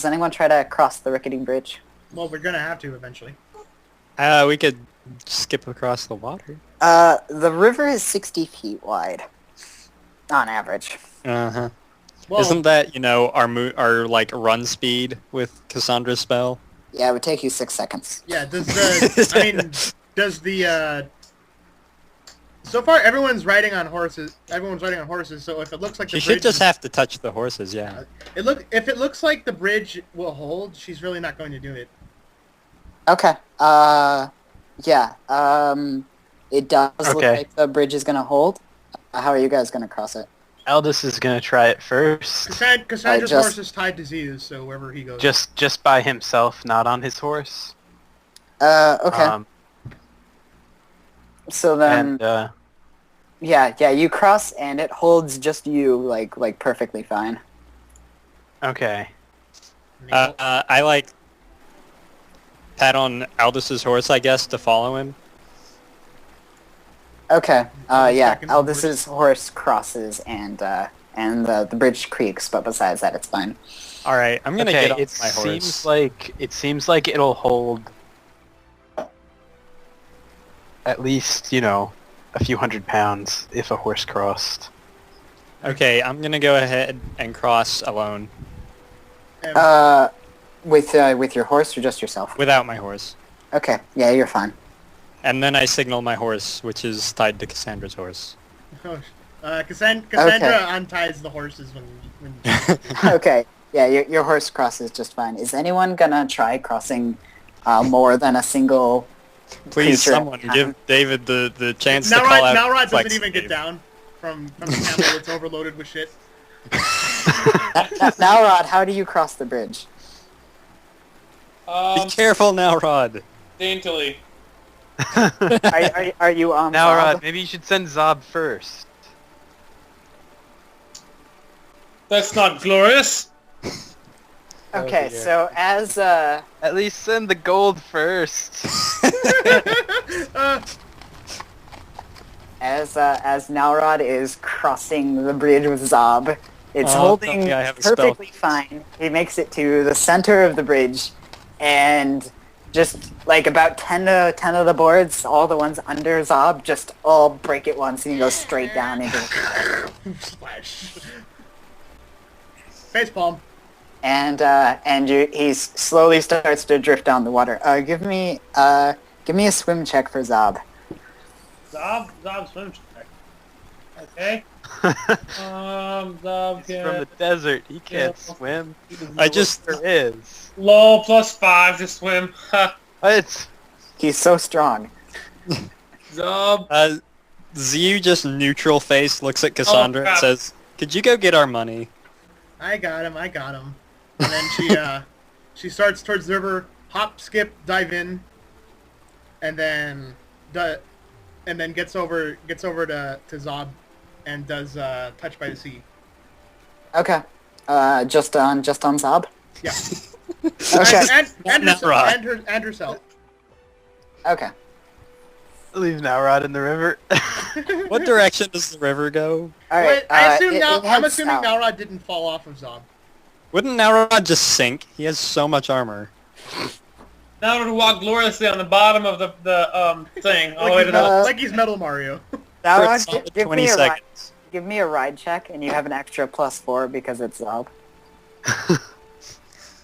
anyone try to cross the rickety bridge? Well, we're gonna have to eventually. We could skip across the water. The river is 60 feet wide, on average. Uh-huh. Well, Isn't that, our like run speed with Cassandra's spell? Yeah, it would take you 6 seconds. yeah. Does the so far everyone's riding on horses. So if it looks like the She bridge should just have to touch the horses, yeah. if it looks like the bridge will hold, she's really not going to do it. Okay. Yeah. It does look Okay. like the bridge is gonna hold. How are you guys gonna cross it? Aldous is gonna try it first. Cassandra's just- horse is tied to Zeus, so wherever he goes. Just by himself, not on his horse. Okay. So then, And yeah, you cross and it holds just you, like perfectly fine. okay. I like pat on Aldous' horse, I guess, to follow him. Okay. Goes Yeah, back into the Aldous' horse crosses and and the bridge creaks, but besides that, it's fine. All right, I'm gonna Okay, get it off my horse. seems like it'll hold at least, a few 100 pounds if a horse crossed. Okay, I'm gonna go ahead and cross alone With your horse or just yourself? without my horse, Okay, yeah, you're fine. and then I signal my horse, which is tied to Cassandra's horse. Oh, Cassandra unties the horses when Okay, yeah, your horse crosses just fine. Is anyone gonna try crossing more than a single Please, creature at someone a time? give David the chance to call out. Nalrod doesn't flex even get Dave. down from the camel that's overloaded with shit. Nalrod, how do you cross the bridge? Be careful now, Rod. Daintily. Are you on Now, Zob? Rod, maybe you should send Zob first. That's not glorious. Okay, Oh, dear. so as At least send the gold first. as Nalrod is crossing the bridge with Zob, it's Oh, holding luckily I have a spell. perfectly fine. He makes it to the center of the bridge, and just like about 10 of the boards, all the ones under Zob, just all break at once, and he goes straight down into the... Splash. Facepalm. And he slowly starts to drift down the water. Give me a swim check for Zob. Zob swim check. Okay. Zob He's from the desert. He can't swim. He doesn't know I what just- there is. low +5 to swim. Ha. What? He's so strong. Zob. Ziu just neutral face looks at Cassandra and crap. says, "Could you go get our money?" I got him. And then she starts towards the river, hop, skip, dive in, and then gets over to Zob and does Touch by the Sea. Okay. Just on Zob? Yeah. Okay. and herself. Okay. Leave Nalrod in the river. What direction does the river go? Alright. I'm assuming Nalrod didn't fall off of Zob. Wouldn't Nalrod just sink? He has so much armor. Now to walk gloriously on the bottom of the thing all the way to the. Like he's Metal Mario. For a Nalrod, solid give 20 me a ride. seconds. Give me a ride check, and you have an extra +4 because it's Zob.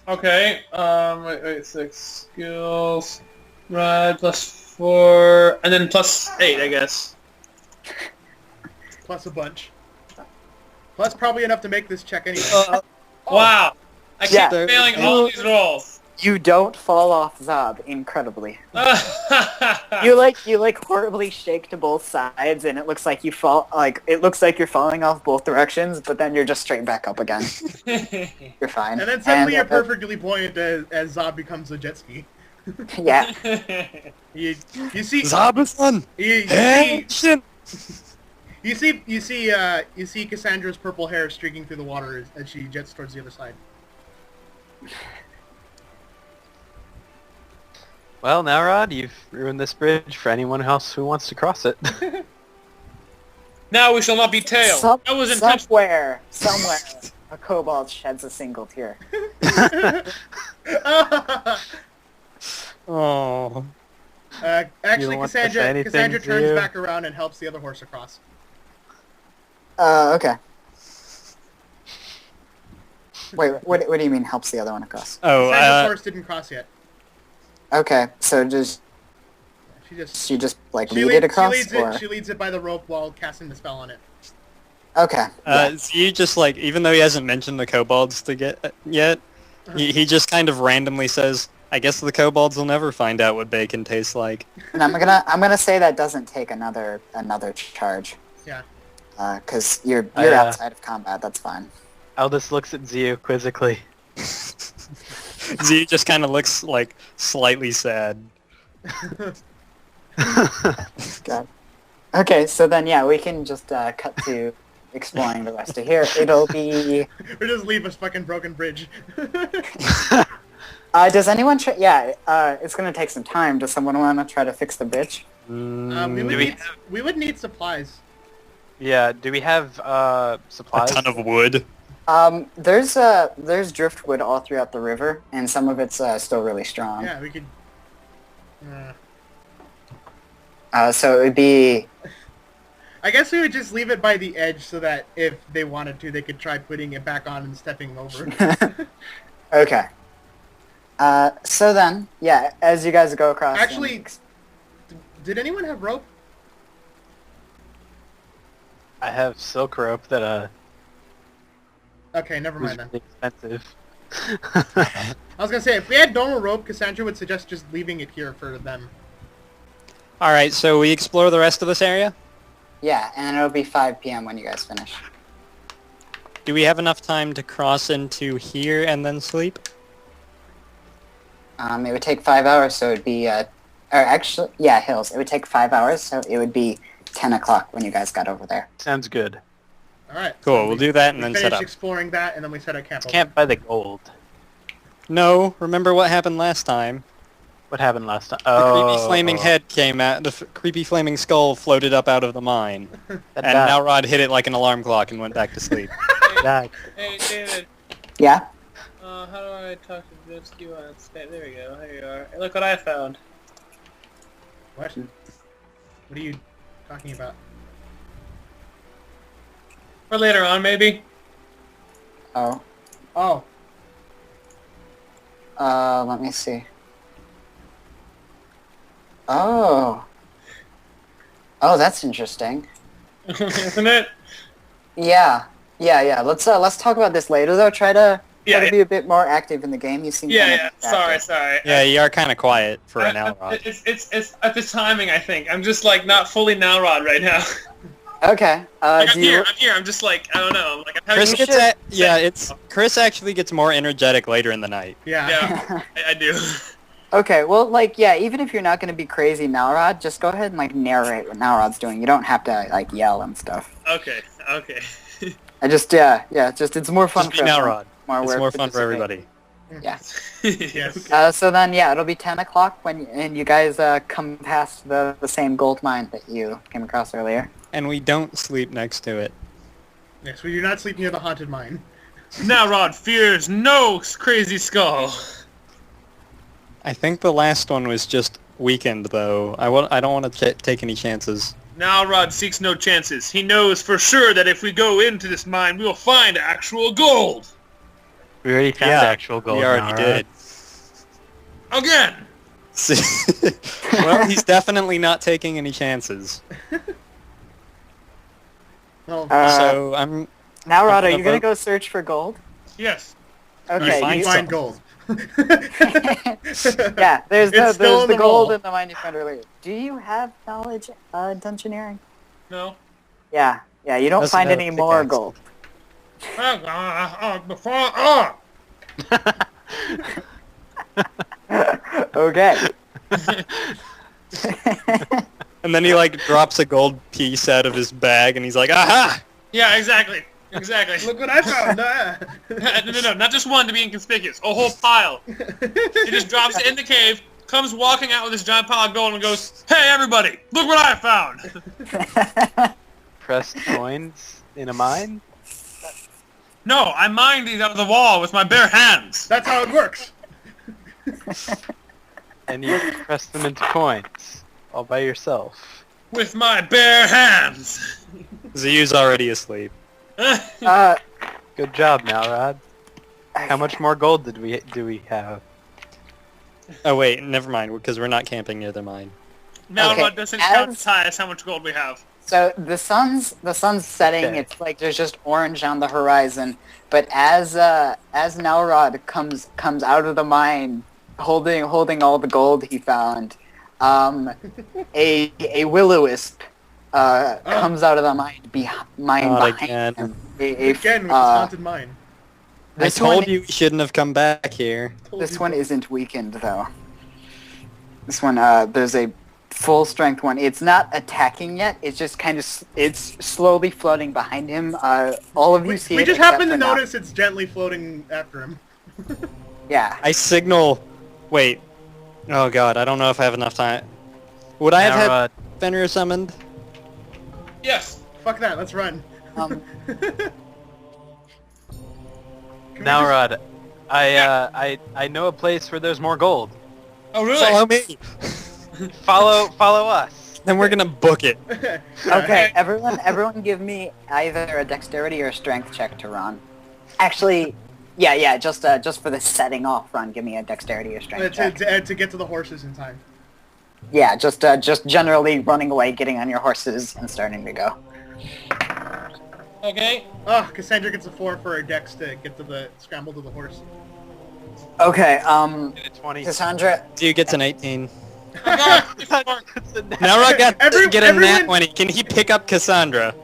Okay. Wait. 6 skills. Ride +4, and then +8, I guess. Plus a bunch. Plus probably enough to make this check anyway. Wow. I keep Yeah. failing all these rolls. You don't fall off Zob, incredibly. You like horribly shake to both sides, and it looks like you fall it looks like you're falling off both directions, but then you're just straight back up again. You're fine. And then suddenly you're perfectly buoyant as Zob becomes a jet ski. Yeah. You see Zabazon! you see Cassandra's purple hair streaking through the water as she jets towards the other side. Well, Nalrod, you've ruined this bridge for anyone else who wants to cross it. Now we shall not be tailed. That was intentional. Somewhere, a kobold sheds a single tear. Oh. Actually, want to say Cassandra anything, turns Zio? back around and helps the other horse across. Okay. Wait, what do you mean helps the other one across? Oh, Cassandra's horse didn't cross yet. Okay, so she just like lead it across, She leads it by the rope while casting the spell on it. Okay. Yeah. Ziu just like, even though he hasn't mentioned the kobolds yet, he just kind of randomly says, "I guess the kobolds will never find out what bacon tastes like." And I'm gonna say that doesn't take another charge. Yeah. Because you're Yeah. outside of combat. That's fine. Aldous looks at Zio quizzically. Ziu just kind of looks like slightly sad. God. Okay, so then yeah, we can just cut to exploring the rest of here. It'll be. Or just leave a fucking broken bridge. Does anyone try? Yeah. It's gonna take some time. Does someone want to try to fix the bridge? We would need supplies. Yeah, do we have A supplies? ton of wood. There's driftwood all throughout the river, and some of it's still really strong. Yeah, we could... So it would be... I guess we would just leave it by the edge so that if they wanted to, they could try putting it back on and stepping over. Okay. So then, yeah, as you guys go across... Actually, did anyone have rope? I have silk rope that Okay, never was mind then. really expensive. I was gonna say, if we had normal rope, Cassandra would suggest just leaving it here for them. Alright, so we explore the rest of this area? Yeah, and it'll be 5 p.m. when you guys finish. Do we have enough time to cross into here and then sleep? It would take 5 hours, so it would be, or actually, yeah, hills. It would take 5 hours, so it would be 10 o'clock when you guys got over there. Sounds good. Alright. Cool, we'll do that and then finish set up. exploring that, and then we set up camp. Can't buy the gold. No, remember what happened last time? What happened last time? The Oh, creepy flaming head came out, the creepy flaming skull floated up out of the mine. That And died. Nalrod hit it like an alarm clock and went back to sleep. Died. Hey, David. Yeah? How do I talk to Vinsky on Skype? There we go. There you are. Hey, look what I found. What? What are you talking about? For later on, maybe. Oh. Oh. Let me see. Oh. Oh, that's interesting. Isn't it? Yeah. Yeah. Let's talk about this later, though. Try to be a bit more active in the game. You seem kind Yeah. of distracted. Sorry. Yeah, you are kind of quiet for an Nalrod. It's at the timing, I think. I'm just like not fully Nalrod right now. Okay. Like, Do you... I'm here. I'm just like, I don't know. Like, I'm having Chris You gets should- Chris actually gets more energetic later in the night. Yeah. Yeah, I do. Okay, well, like, yeah, even if you're not going to be crazy Nalrod, just go ahead and, like, narrate what Nalrod's doing. You don't have to, like, yell and stuff. Okay. I just, it's more fun Just be for everyone. Nalrod. It's way more to fun for participate. everybody. Yeah. Yes. So then, yeah, it'll be 10 o'clock and you guys come past the same gold mine that you came across earlier. And we don't sleep next to it. Yes, we do not sleep near the haunted mine. Nalrod fears no crazy skull. I think the last one was just weakened, though. I don't want to take any chances. Nalrod seeks no chances. He knows for sure that if we go into this mine, we will find actual gold. We already found actual gold. We already did. Again. Well, he's definitely not taking any chances. Well, So I'm... Nalrod, are I'm you going vote- to go search for gold? Yes. Okay. find you some. find gold. Yeah, there's It's still the in the gold wall. in the mine you found earlier. Do you have knowledge dungeoneering? No. Yeah, you don't Doesn't find have any a more pickaxe. gold. Okay. And then he, like, drops a gold piece out of his bag, and he's like, aha! Yeah, exactly. Look what I found! No, not just one to be inconspicuous. A whole pile. He just drops it in the cave, comes walking out with this giant pile of gold and goes, "Hey, everybody, look what I found!" Pressed coins in a mine? No, I mined these out of the wall with my bare hands. That's how it works. And you press them into coins. All by yourself. With my bare hands. Ziyu's already asleep. Good job, Nalrod. How much more gold do we have? Oh, wait, never mind, because we're not camping near the mine. Nalrod Okay, doesn't count as- as high as how much gold we have. So the sun's setting. Okay. It's like there's just orange on the horizon. But as Nalrod comes out of the mine, holding all the gold he found, a will-o-wisp comes out of the mine Not behind again. him. Again with this haunted mine. I This told one- you we shouldn't have come back here. This one isn't weakened though. This one, there's a full strength one. It's not attacking yet. It's just kind of it's slowly floating behind him. All of you see We it just except happen to for Nal. notice it's gently floating after him. Yeah. I signal... Wait. Oh god, I don't know if I have enough time. Would I have had Nalrod, Fenrir summoned? Yes. Fuck that. Let's run. Um, Nalrod, I know a place where there's more gold. Oh, really? Follow me. Follow us. Then we're gonna book it. okay, everyone, give me either a dexterity or a strength check to run. Actually, yeah, just for the setting off run, give me a dexterity or strength check. To get to the horses in time. Yeah, just generally running away, getting on your horses, and starting to go. Okay. Oh, Cassandra gets a 4 for her dex to get to the scramble to the horse. Okay, Get a 20. Cassandra. Dude gets an 18. I got it. Now I got to get a everyone- nat 20. Can he pick up Cassandra?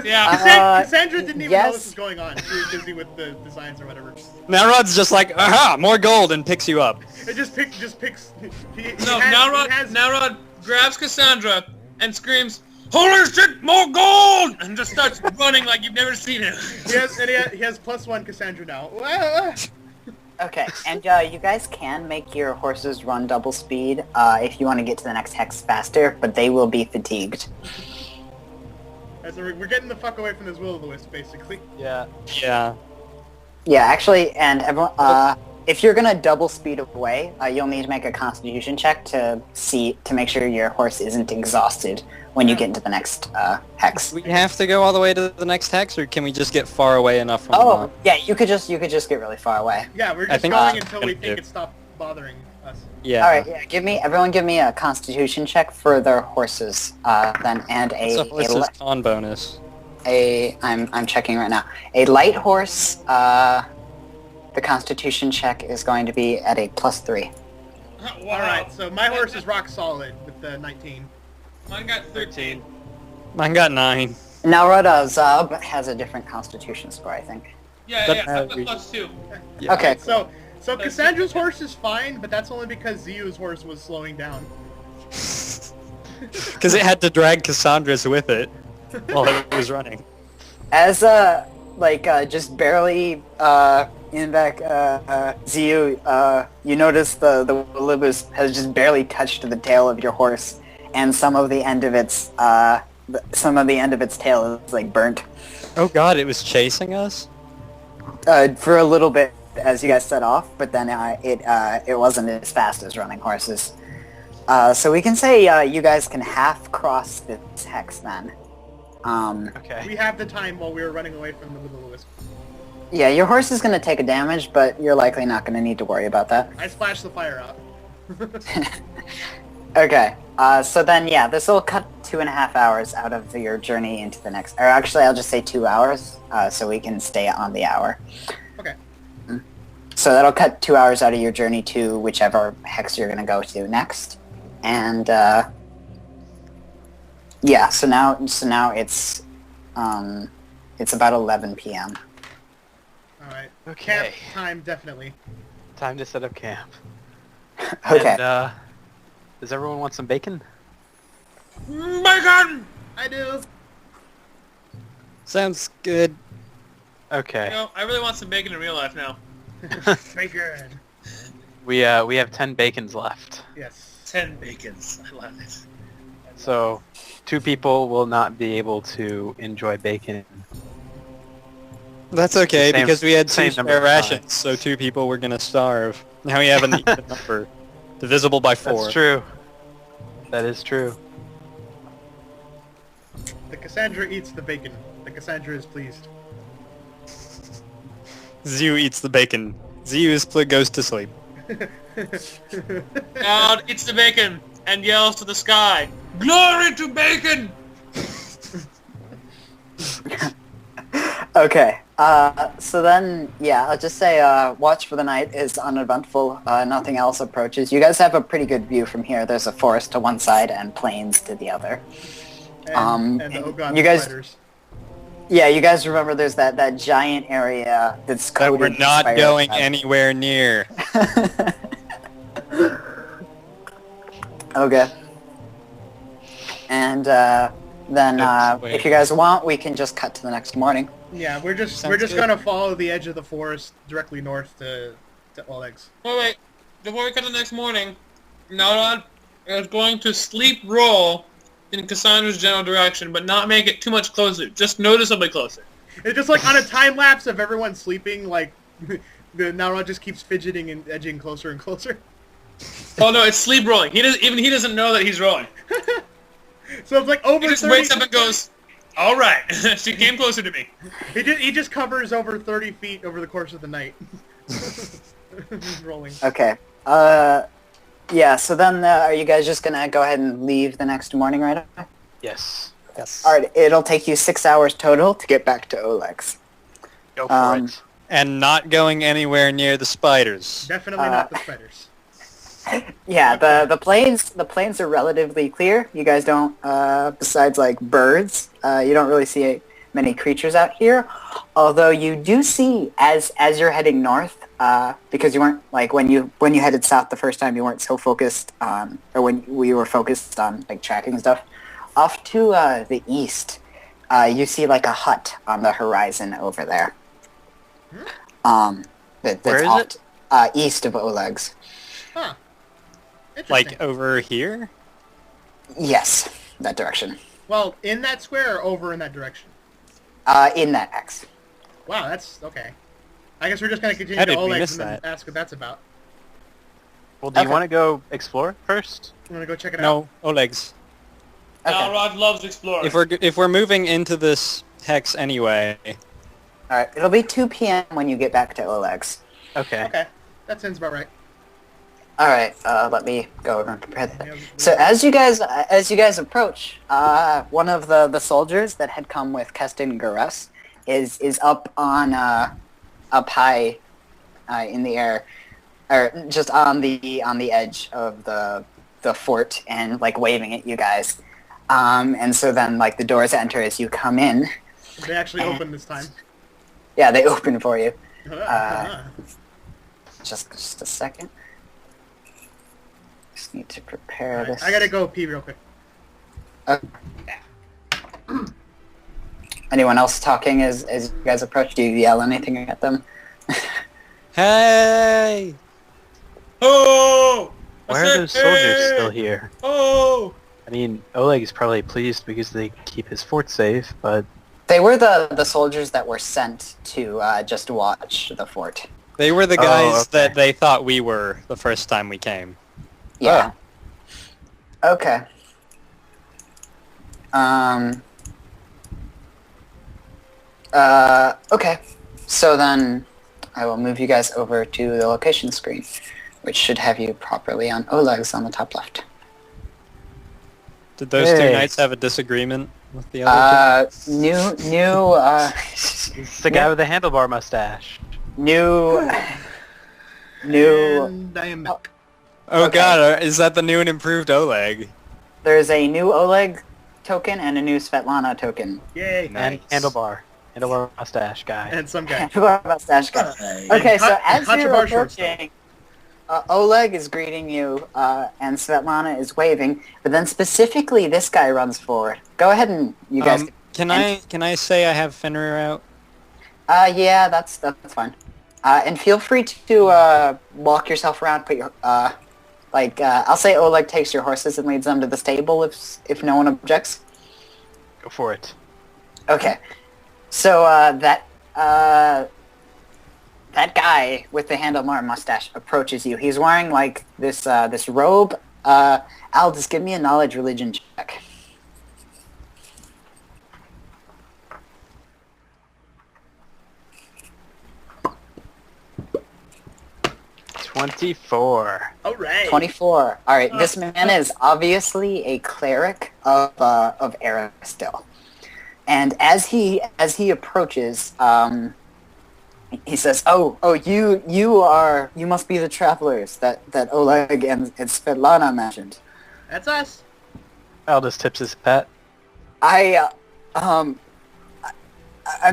Yeah. Cassandra didn't even know yes. this was going on. She was busy with the designs or whatever. Nalrod's just like, aha, more gold, and picks you up. It just picks. No, Nalrod grabs Cassandra and screams, "Holy shit, more gold!" and just starts running like you've never seen it. He has +1 Cassandra now. Okay, and you guys can make your horses run double speed if you want to get to the next hex faster, but they will be fatigued. So we're getting the fuck away from this will-o'-the-wisp, basically. Yeah. Yeah. Yeah, actually, and everyone, if you're gonna double speed away, you'll need to make a Constitution check to make sure your horse isn't exhausted when you get into the next hex. We have to go all the way to the next hex, or can we just get far away enough from Oh, the... yeah, you could just get really far away. Yeah, we're I just think going that's until what we I'm think gonna it stopped bothering us. Yeah. All right, yeah, everyone give me a Constitution check for their horses, then and It's a horse's con bonus. I'm checking right now. A light horse, the Constitution check is going to be at a +3. Wow. Alright, so my horse is rock solid with the 19. Mine got 13. Mine got 9. Nalrod Zab has a different Constitution score, I think. Yeah, But, yeah, +2. Yeah. Okay, So Cassandra's horse is fine, but that's only because Ziyu's horse was slowing down. Because it had to drag Cassandra's with it while it was running. as just barely in back Ziyu, you notice the Wilibus has just barely touched the tail of your horse, and some of the end of its tail is like burnt. Oh god, it was chasing us? For a little bit as you guys set off, but then it wasn't as fast as running horses. So we can say you guys can half cross this hex then. Okay. We have the time while we were running away from the will-o'-the-wisp. Yeah, your horse is going to take a damage, but you're likely not going to need to worry about that. I splashed the fire out. Okay, so then yeah, this will cut 2.5 hours out of your journey into the next, or actually I'll just say 2 hours, so we can stay on the hour. Okay. So that'll cut 2 hours out of your journey to whichever hex you're going to go to next. And yeah, so now it's about 11 p.m. Alright. Okay. Camp time, definitely. Time to set up camp. Okay. And, does everyone want some bacon? Bacon! I do. Sounds good. Okay. You know, I really want some bacon in real life now. Bacon. We have 10 bacons left. Yes. 10 bacons. I love it. So 2 people will not be able to enjoy bacon. That's okay, Same- because we had 2 same number spare of rations, times. so 2 people were gonna starve. Now we have an even number. Divisible by 4. That's true. That is true. The Cassandra eats the bacon. The Cassandra is pleased. Ziyu eats the bacon. Ziyu goes to sleep. Now eats the bacon and yells to the sky, "Glory to bacon!" Okay, so then, yeah, I'll just say watch for the night is uneventful. Nothing else approaches. You guys have a pretty good view from here. There's a forest to one side and plains to the other. And the oh god, you guys- spiders. Yeah, you guys remember there's that giant area that's That coated we're in not spider going web. anywhere near. Okay. And then if you guys want, we can just cut to the next morning. Yeah, we're just Sounds good. gonna follow the edge of the forest directly north to Oleg's. Wait, before we cut the next morning, Nalrod is going to sleep roll in Cassandra's general direction, but not make it too much closer. Just noticeably closer. It's just like on a time lapse of everyone sleeping, like the Nalrod just keeps fidgeting and edging closer and closer. Oh no, it's sleep rolling. He doesn't know that he's rolling. So it's like over He just 30... wakes up and goes, "All right, she came closer to me." He just covers over 30 feet over the course of the night. He's rolling. Okay. Yeah, so then are you guys just gonna go ahead and leave the next morning right away? Yes. Yes. Alright, it'll take you 6 hours total to get back to Oleg's. Go for it. And not going anywhere near the spiders. Definitely not the spiders. Yeah, the plains are relatively clear. You guys don't, besides like birds, you don't really see many creatures out here. Although you do see, as you're heading north, because you weren't like when you headed south the first time, you weren't so focused on, or when we were focused on like tracking and stuff. Off to the east, you see like a hut on the horizon over there. That's Where is off it? East of Oleg's. Huh. Interesting. Like over here? Yes, that direction. Well, in that square or over in that direction? In that X. Wow, that's okay. I guess we're just gonna continue How to did we Oleg's miss and then that? ask what that's about. Well, do you Okay. want to go explore first? I'm gonna go check it out. No, Oleg's. Okay. Nalrod loves exploring. If we're moving into this hex anyway, Alright, it'll be 2 p.m. when you get back to Oleg's. Okay. Okay, that sounds about right. Alright, let me go over and prepare that. So as you guys approach, one of the soldiers that had come with Keston Gares is up on up high in the air, or just on the edge of the fort and like waving at you guys. And so then like the doors enter as you come in. They actually opened this time. Yeah, they open for you. Just a second. Just need to prepare Alright, this. I gotta go pee real quick. Anyone else talking as you guys approach? Do you yell anything at them? hey! Oh! Why are those soldiers still here? Oh! I mean, Oleg is probably pleased because they keep his fort safe, but They were the soldiers that were sent to just watch the fort. They were the guys okay. that they thought we were the first time we came. Yeah. Okay. Okay. So then I will move you guys over to the location screen, which should have you properly on Oleg's on the top left. Did those two Hey. knights have a disagreement with the other New, it's the guy with the handlebar mustache. new, And I am back. two? Oh okay. god, is that the new and improved Oleg? There's a new Oleg token and a new Svetlana token. Yay. And handlebar mustache guy. And some guy. Mustache guy. Okay, so as Hot you're bar shorts, approaching, Oleg is greeting you, and Svetlana is waving, but then specifically this guy runs forward. Go ahead and you guys... Can I say I have Fenrir out? Yeah, that's fine. And feel free to walk yourself around, put your... I'll say Oleg takes your horses and leads them to the stable if no one objects. Go for it. Okay. So, that guy with the handlebar mustache approaches you. He's wearing, like, this robe. Al, just give me a knowledge religion check. $24. Alright. 24. Alright, this man is obviously a cleric of Aristil. And as he approaches, he says, "Oh, you must be the travelers that Oleg and Svetlana mentioned. That's us. Aldous tips his hat. I'm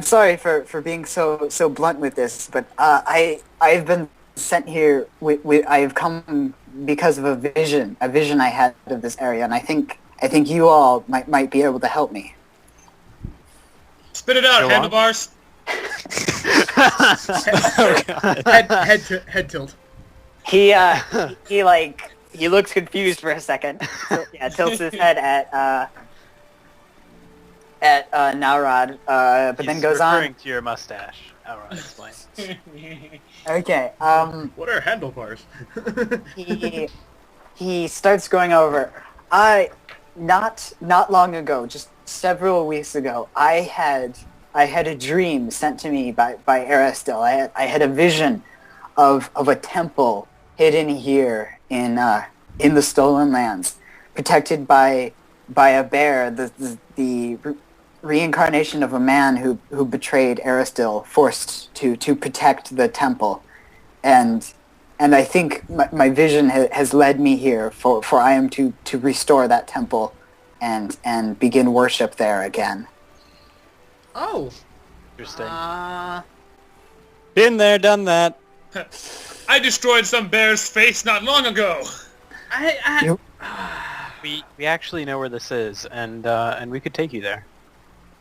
sorry for being so blunt with this, but I've been sent here. I've come because of a vision I had of this area, and I think you all might be able to help me." Spit it out, Go on. handlebars. Oh god. Head tilt. He looks confused for a second. Yeah, tilts his head at at Nalrod, but He's then goes referring on. to your mustache. Alright, explain. Okay. What are handlebars? He starts going over. Not long ago, just several weeks ago, I had a dream sent to me by Aristil. I had a vision of a temple hidden here in the Stolen Lands, protected by a bear, the reincarnation of a man who betrayed Aristil, forced to protect the temple, and I think my vision has led me here, for I am to restore that temple and begin worship there again. Oh. Interesting. Been there, done that. I destroyed some bear's face not long ago. We actually know where this is, and we could take you there.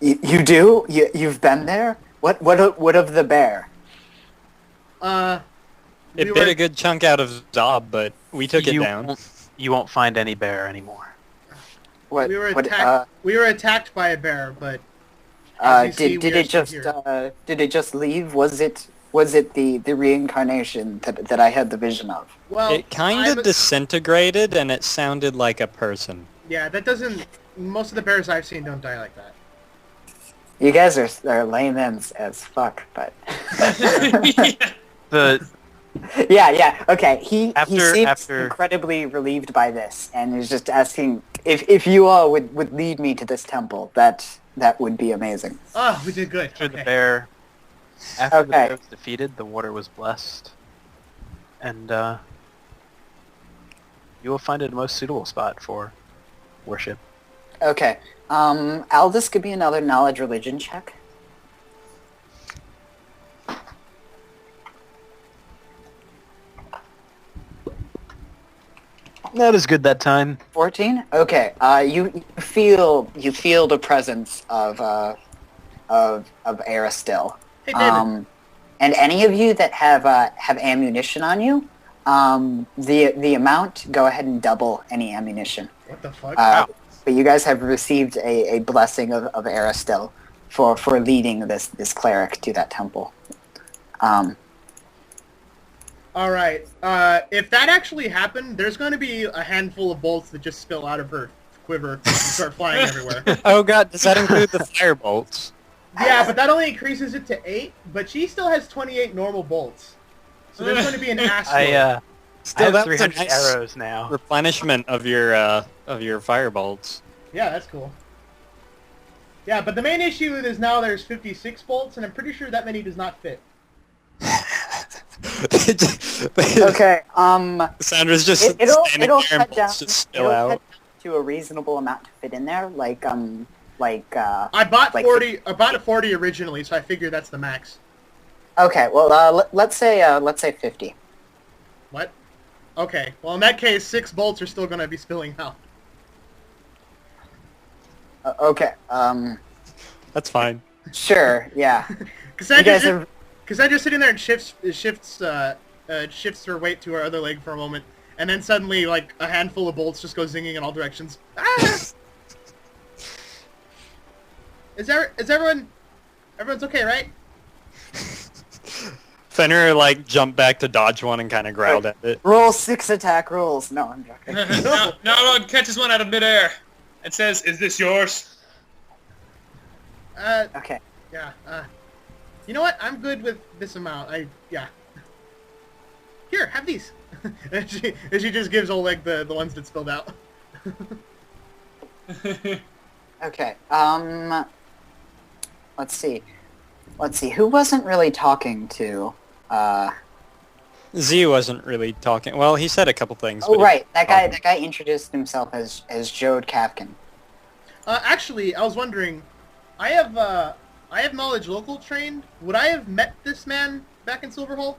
You do? You've been there? What of the bear? It bit a good chunk out of Zob, but we took it down. You won't find any bear anymore. What? We were what, attacked. We were attacked by a bear, but as you see, did we are it still just here. did it just leave? Was it the reincarnation that I had the vision of? Well, It kind of disintegrated, and it sounded like a person. Yeah, that doesn't. Most of the bears I've seen don't die like that. You guys are laymen's as fuck, but The yeah. Okay, he seems after- incredibly relieved by this, and is just asking if you all would lead me to this temple. That would be amazing. Oh, we did good. After Okay. the bear Okay. was defeated, the water was blessed, and you will find it the most suitable spot for worship. Okay. Aldous, could be another knowledge religion check. Not as good that time. 14. Okay. You feel the presence of Aristil. Hey, David. And any of you that have ammunition on you, the amount, go ahead and double any ammunition. What the fuck? But you guys have received a blessing of Aristil for leading this cleric to that temple. All right. If that actually happened, there's going to be a handful of bolts that just spill out of her quiver and start flying everywhere. Oh god, does that include the fire bolts? Yeah, but that only increases it to 8. But she still has 28 normal bolts, so there's going to be an ass. I Still, have that was a 300 nice arrows now. replenishment of your fire bolts. Yeah, that's cool. Yeah, but the main issue is now there's 56 bolts, and I'm pretty sure that many does not fit. Okay. Sandra's just It'll standing there and cut down. bolts just It'll spill cut out. down to a reasonable amount to fit in there. I bought like 40. I bought a 40 originally, so I figure that's the max. Okay. Well, let's say 50. What? Okay. Well, in that case, 6 bolts are still going to be spilling out. Okay. That's fine. Sure. Yeah. Cassandra's sitting there and shifts her weight to her other leg for a moment, and then suddenly, like, a handful of bolts just go zinging in all directions. Ah! Everyone's okay, right? Fenrir jumped back to dodge one and kind of growled at it. Roll 6 attack rolls. No, I'm joking. Nalrod catches one out of midair and says, "Is this yours?" Okay. Yeah, you know what? I'm good with this amount. Yeah. Here, have these. and she just gives Oleg the ones that spilled out. Okay. Let's see. Who wasn't really talking to? Z wasn't really talking. Well, he said a couple things. Oh but right, that guy introduced himself as Jode Kafkin. Actually, I was wondering, I have knowledge local trained. Would I have met this man back in Silverhole?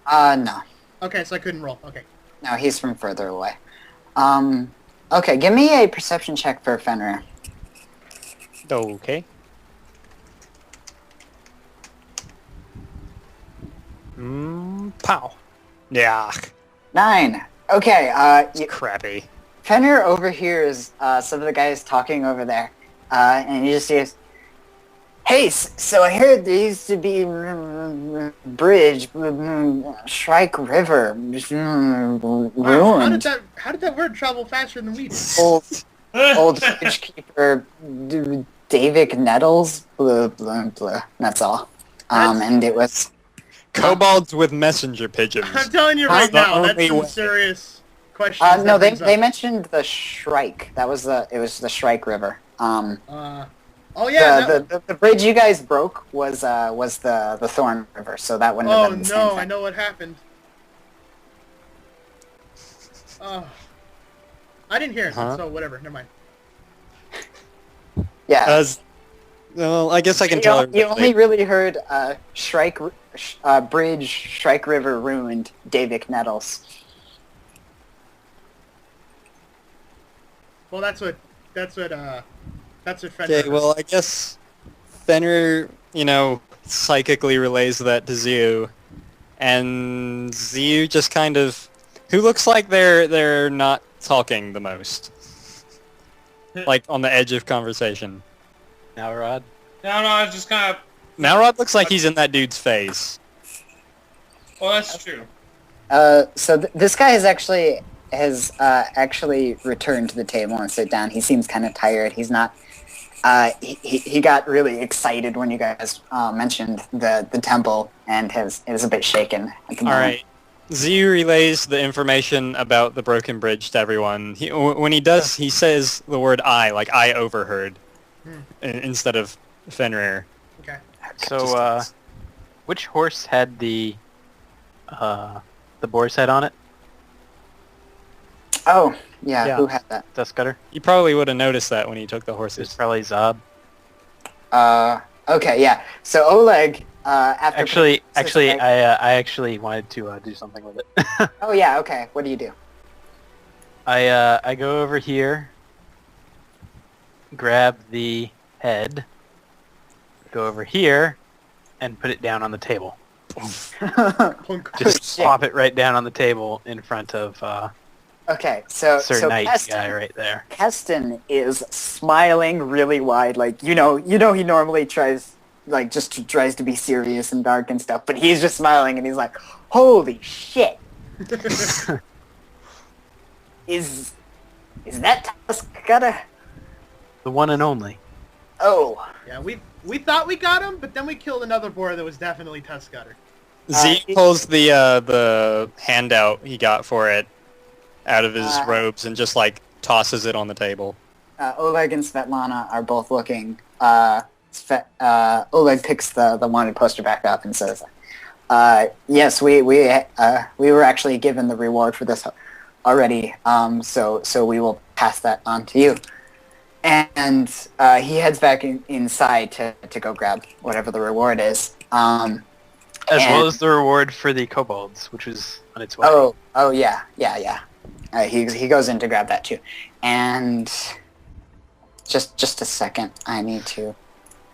No. Okay, so I couldn't roll. Okay. No, he's from further away. Okay, give me a perception check for Fenrir. Okay. Pow. Yeah. 9. Okay, Crappy. Fenrir overhears some of the guys talking over there, and you just hear, "Hey, so I heard there used to be bridge, Shrike River, Wow, ruined. how did that word travel faster than we did? Old bridge keeper, David Nettles, blah blah blah. That's all. And it was Kobolds with messenger pigeons. I'm telling you right now, that's some serious questions. no, that they mentioned the Shrike. It was the Shrike River. Oh yeah. The bridge you guys broke was the Thorn River, so that wouldn't have been the same no, thing. I know what happened. Oh, I didn't hear it, so whatever. Never mind. Yeah. Well, I guess I can tell. You only really heard bridge Shrike River ruined, David Nettles. Well, that's what Fenrir. Okay, well, I guess Fenrir, psychically relays that to Ziu, and Ziu just kind of, who looks like they're not talking the most, like on the edge of conversation. Nalrod. No, it's just kind of... Nalrod looks like he's in that dude's face. Well, that's true. So this guy has actually returned to the table and sit down. He seems kind of tired. He's not. He got really excited when you guys mentioned the temple and is a bit shaken at the moment. All right. Ziu relays the information about the broken bridge to everyone. When he does, he says the word "I," like "I overheard," instead of Fenrir. Okay. So, which horse had the boar's head on it? Oh, yeah, Yeah. who had that? Dustcutter? You probably would have noticed that when he took the It's horses. probably Zob. Okay, yeah. So Oleg, after... Actually, I actually wanted to do something with it. Oh, yeah, okay. What do you do? I go over here, grab the head, go over here, and put it down on the table. Plunk. Just Shit. plop it right down on the table in front of Okay, so Sir Knight Keston, guy right there. Keston is smiling really wide, like he normally tries to be serious and dark and stuff, but he's just smiling and he's like, "Holy shit! Is that Tuskata? The one and only. Oh, Yeah, we thought we got him, but then we killed another boar that was definitely Tuskcutter. Ziu pulls the handout he got for it out of his robes and just tosses it on the table. Oleg and Svetlana are both looking. Oleg picks the wanted poster back up and says, "Yes, we were actually given the reward for this already. So we will pass that on to you." And he heads back inside to go grab whatever the reward is. As well as the reward for the kobolds, which was on its way. Oh yeah. He goes in to grab that too. And just a second, I need to...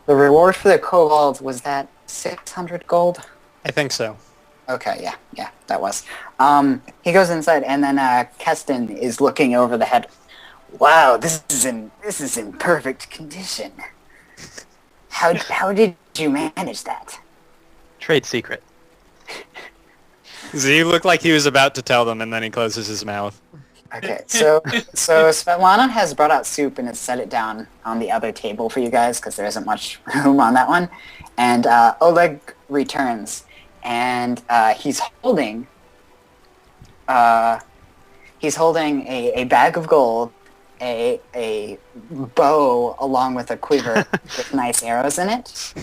The reward for the kobolds, was that 600 gold? I think so. Okay, yeah, that was. He goes inside, and then Keston is looking over the head. Wow, this is in perfect condition. How did you manage that? Trade secret. Ziu looked like he was about to tell them, and then he closes his mouth. Okay, so Svetlana has brought out soup and has set it down on the other table for you guys because there isn't much room on that one. And Oleg returns, and he's holding a bag of gold, a bow along with a quiver with nice arrows in it.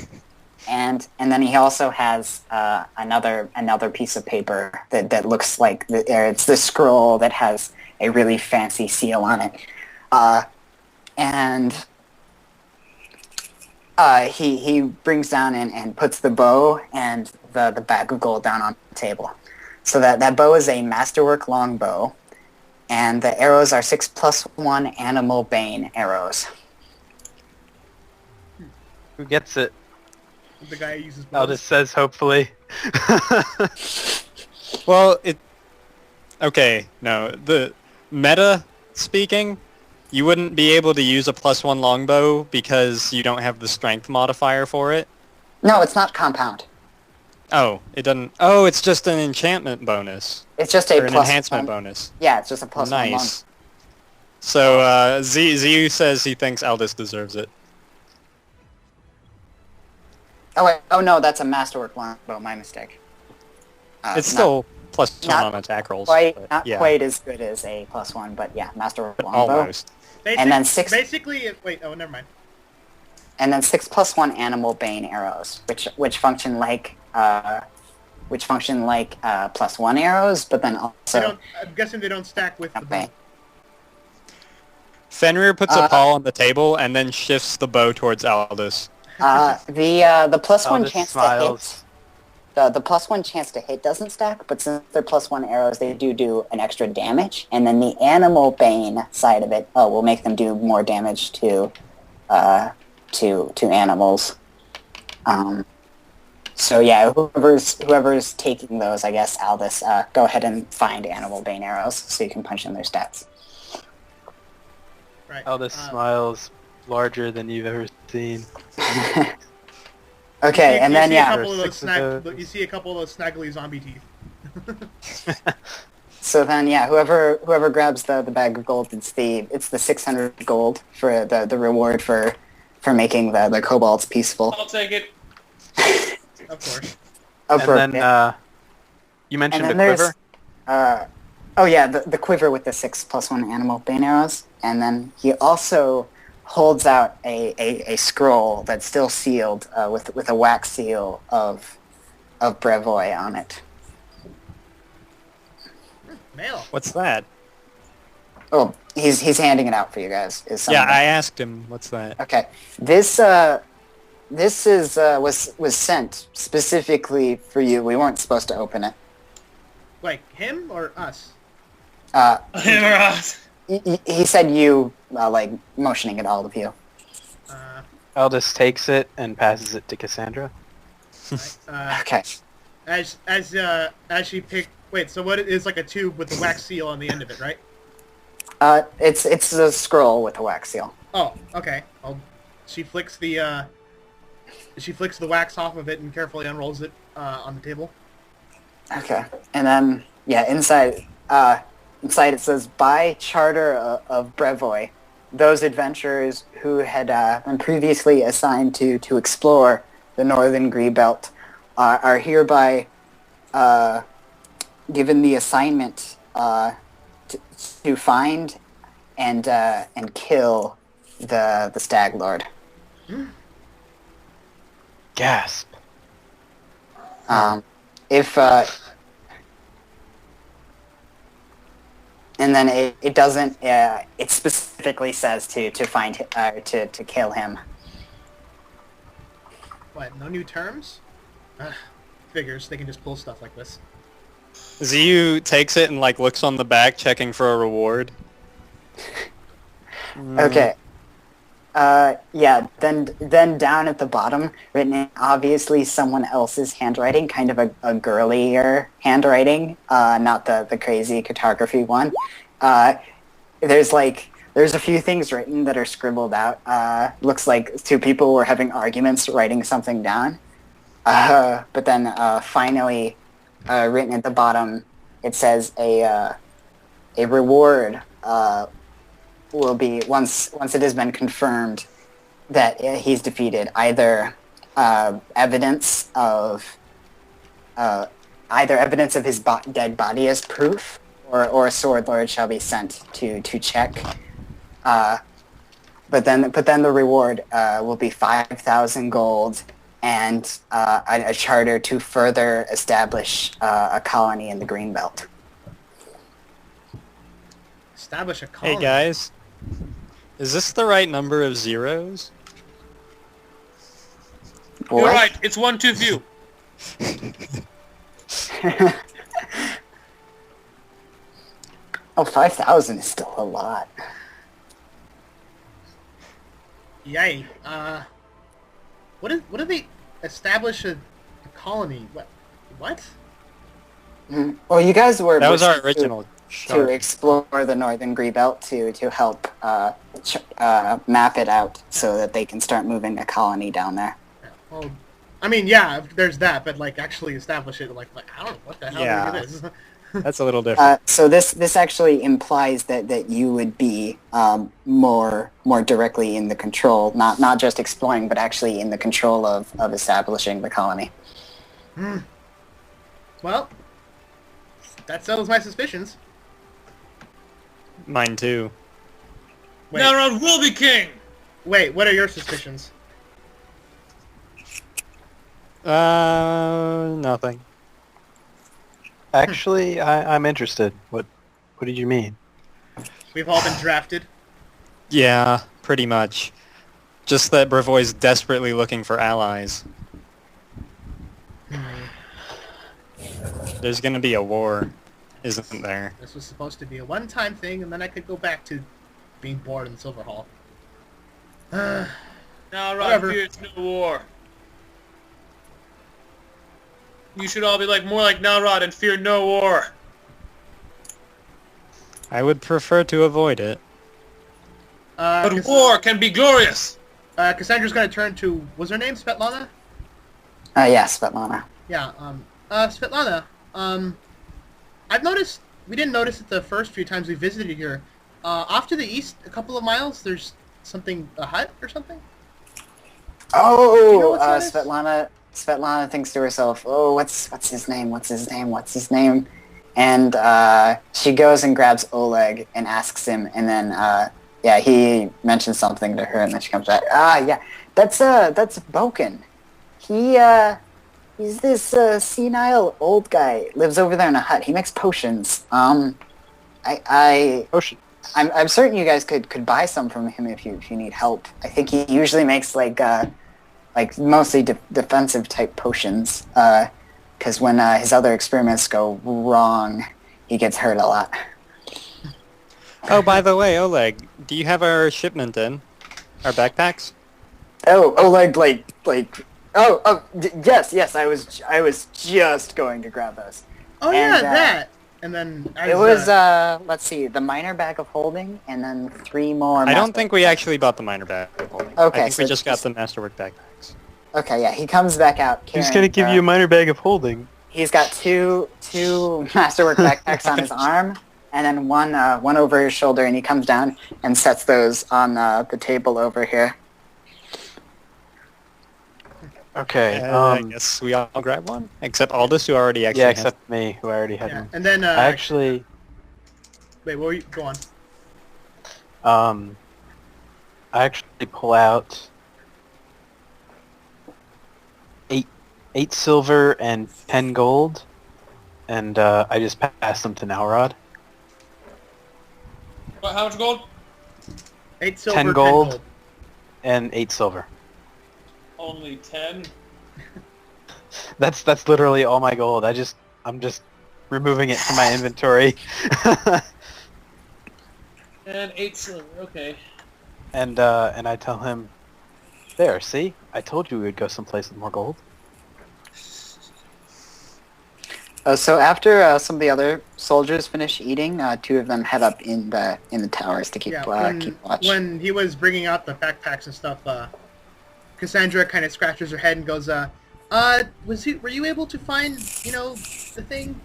And then he also has another piece of paper that looks like it's the scroll that has a really fancy seal on it. And he brings down and puts the bow and the bag of gold down on the table. So that bow is a masterwork longbow, and the arrows are 6+1 animal bane arrows. Who gets it? The guy who uses Aldous says, hopefully. Well, okay, no, the meta speaking, You wouldn't be able to use a +1 longbow because you don't have the strength modifier for it? No, it's not compound. Oh, it doesn't... Oh, it's just an enchantment bonus. It's just a Or an plus enhancement one. bonus. Yeah, it's just a +1 long. Nice. So, Ziyu says he thinks Aldous deserves it. Oh wait, oh no, that's a masterwork longbow. My mistake. It's not still +1 not on attack rolls. quite, but not yeah, quite as good as a +1, but yeah, masterwork longbow. almost. And then 6 Basically, wait. Oh, never mind. And then 6 +1 animal bane arrows, which function like +1 arrows, but then They also don't, I'm guessing they don't stack with the bow. okay. Fenrir puts a paw on the table and then shifts the bow towards Aldous. The +1 Aldous chance smiles. to hit. The +1 chance to hit doesn't stack, but since they're +1 arrows, they do an extra damage. And then the animal bane side of it will make them do more damage to animals. So yeah, whoever's taking those, I guess, Aldous, go ahead and find animal bane arrows so you can punch in their stats. Right. Aldous smiles larger than you've ever seen. Okay, and then yeah. You see a couple of those snaggly zombie teeth. So then yeah, whoever grabs the bag of gold, it's the 600 gold for the reward for making the kobolds peaceful. I'll take it. Of course. Oh, And then you mentioned and a then quiver. oh yeah, the quiver with the 6 +1 animal bane arrows, and then he also holds out a scroll that's still sealed with a wax seal of Brevoy on it. Mail. What's that? Oh, he's handing it out for you guys. Is Yeah, something. I asked him. What's that? Okay, this was sent specifically for you. We weren't supposed to open it. Like him or us? Him or us? He said you, like motioning at all of you. Aldous takes it and passes it to Cassandra. Okay. As she picked. Wait, so what is like a tube with a wax seal on the end of it, right? It's a scroll with a wax seal. Oh, okay. She flicks the wax off of it and carefully unrolls it on the table. Okay, and then yeah, inside it says, by charter of Brevoy, those adventurers who had been previously assigned to explore the northern Gree Belt are hereby given the assignment to find and kill the Stag Lord. Gasp. If and then it doesn't. It specifically says to find to kill him. What? No new terms? Figures. They can just pull stuff like this. Ziyu takes it and like looks on the back, checking for a reward. Okay. Yeah. Then down at the bottom, written in obviously someone else's handwriting, kind of a girlier handwriting, not the crazy cartography one. There's a few things written that are scribbled out. Looks like two people were having arguments writing something down. But then finally, written at the bottom, it says a reward will be once it has been confirmed that he's defeated, either evidence of his dead body as proof, or a sword lord shall be sent to check. But then the reward will be 5,000 gold and a charter to further establish a colony in the Greenbelt. Establish a colony. Hey guys, is this the right number of zeros? You're right. It's one too few. Oh, 5,000 is still a lot. Yay. What do they establish a colony? What? Well, you guys were... That was our original to explore the northern Greebelt to help map it out so that they can start moving a colony down there. Well, I mean, yeah, there's that, but like actually establish it, like I don't know what the hell Yeah. it is. That's a little different. So this actually implies that you would be more directly in the control, not just exploring, but actually in the control of establishing the colony. Well, that settles my suspicions. Mine too. Wait, Nalrod will be king! wait, what are your suspicions? Nothing. Actually, I'm interested. What did you mean? We've all been drafted. Yeah, pretty much. Just that Brevoy's desperately looking for allies. There's gonna be a war, isn't there? This was supposed to be a one-time thing, and then I could go back to being bored in Silver Hall. Nalrod Whatever. fears no war. You should all be more like Nalrod and fear no war. I would prefer to avoid it. But war can be glorious! Cassandra's gonna turn to, was her name Svetlana? Yeah, Svetlana. Yeah, Svetlana, I've noticed, we didn't notice it the first few times we visited here. Off to the east, a couple of miles, there's something, a hut or something? Oh, Do you know what that is? Svetlana thinks to herself, oh, what's his name? And she goes and grabs Oleg and asks him, and then he mentions something to her, and then she comes back. Yeah, that's Boken. He's this senile old guy, lives over there in a hut. He makes potions. Ocean. I'm certain you guys could buy some from him if you need help. I think he usually makes like mostly defensive type potions. Because when his other experiments go wrong, he gets hurt a lot. Oh, by the way, Oleg, do you have our shipment in? Our backpacks? Oh, yes. I was just going to grab those. Oh yeah, that! And then It was let's see, the minor bag of holding, and then 3 more. I don't think we actually bought the minor bag of holding. Okay, I think so we just got it's- the masterwork backpacks. Okay, yeah, he comes back out. He's carrying, gonna give you a minor bag of holding. He's got two masterwork backpacks on his arm, and then one over his shoulder, and he comes down and sets those on the table over here. Okay. I guess we all grab one? Except Aldous, who already actually Yeah, has... except me, who I already had yeah. one. And then I actually, wait, what were you? Go on. I actually pull out 8 silver and 10 gold, and I just pass them to Nalrod. What, how much gold? 8 silver, 10 gold. And 8 silver. Only 10? That's literally all my gold. I'm just removing it from my inventory. And 8 silver, okay. and I tell him, there, see? I told you we would go someplace with more gold. So after some of the other soldiers finish eating, 2 of them head up in the towers to keep keep watch. When he was bringing out the backpacks and stuff, Cassandra kind of scratches her head and goes, were you able to find, the thing?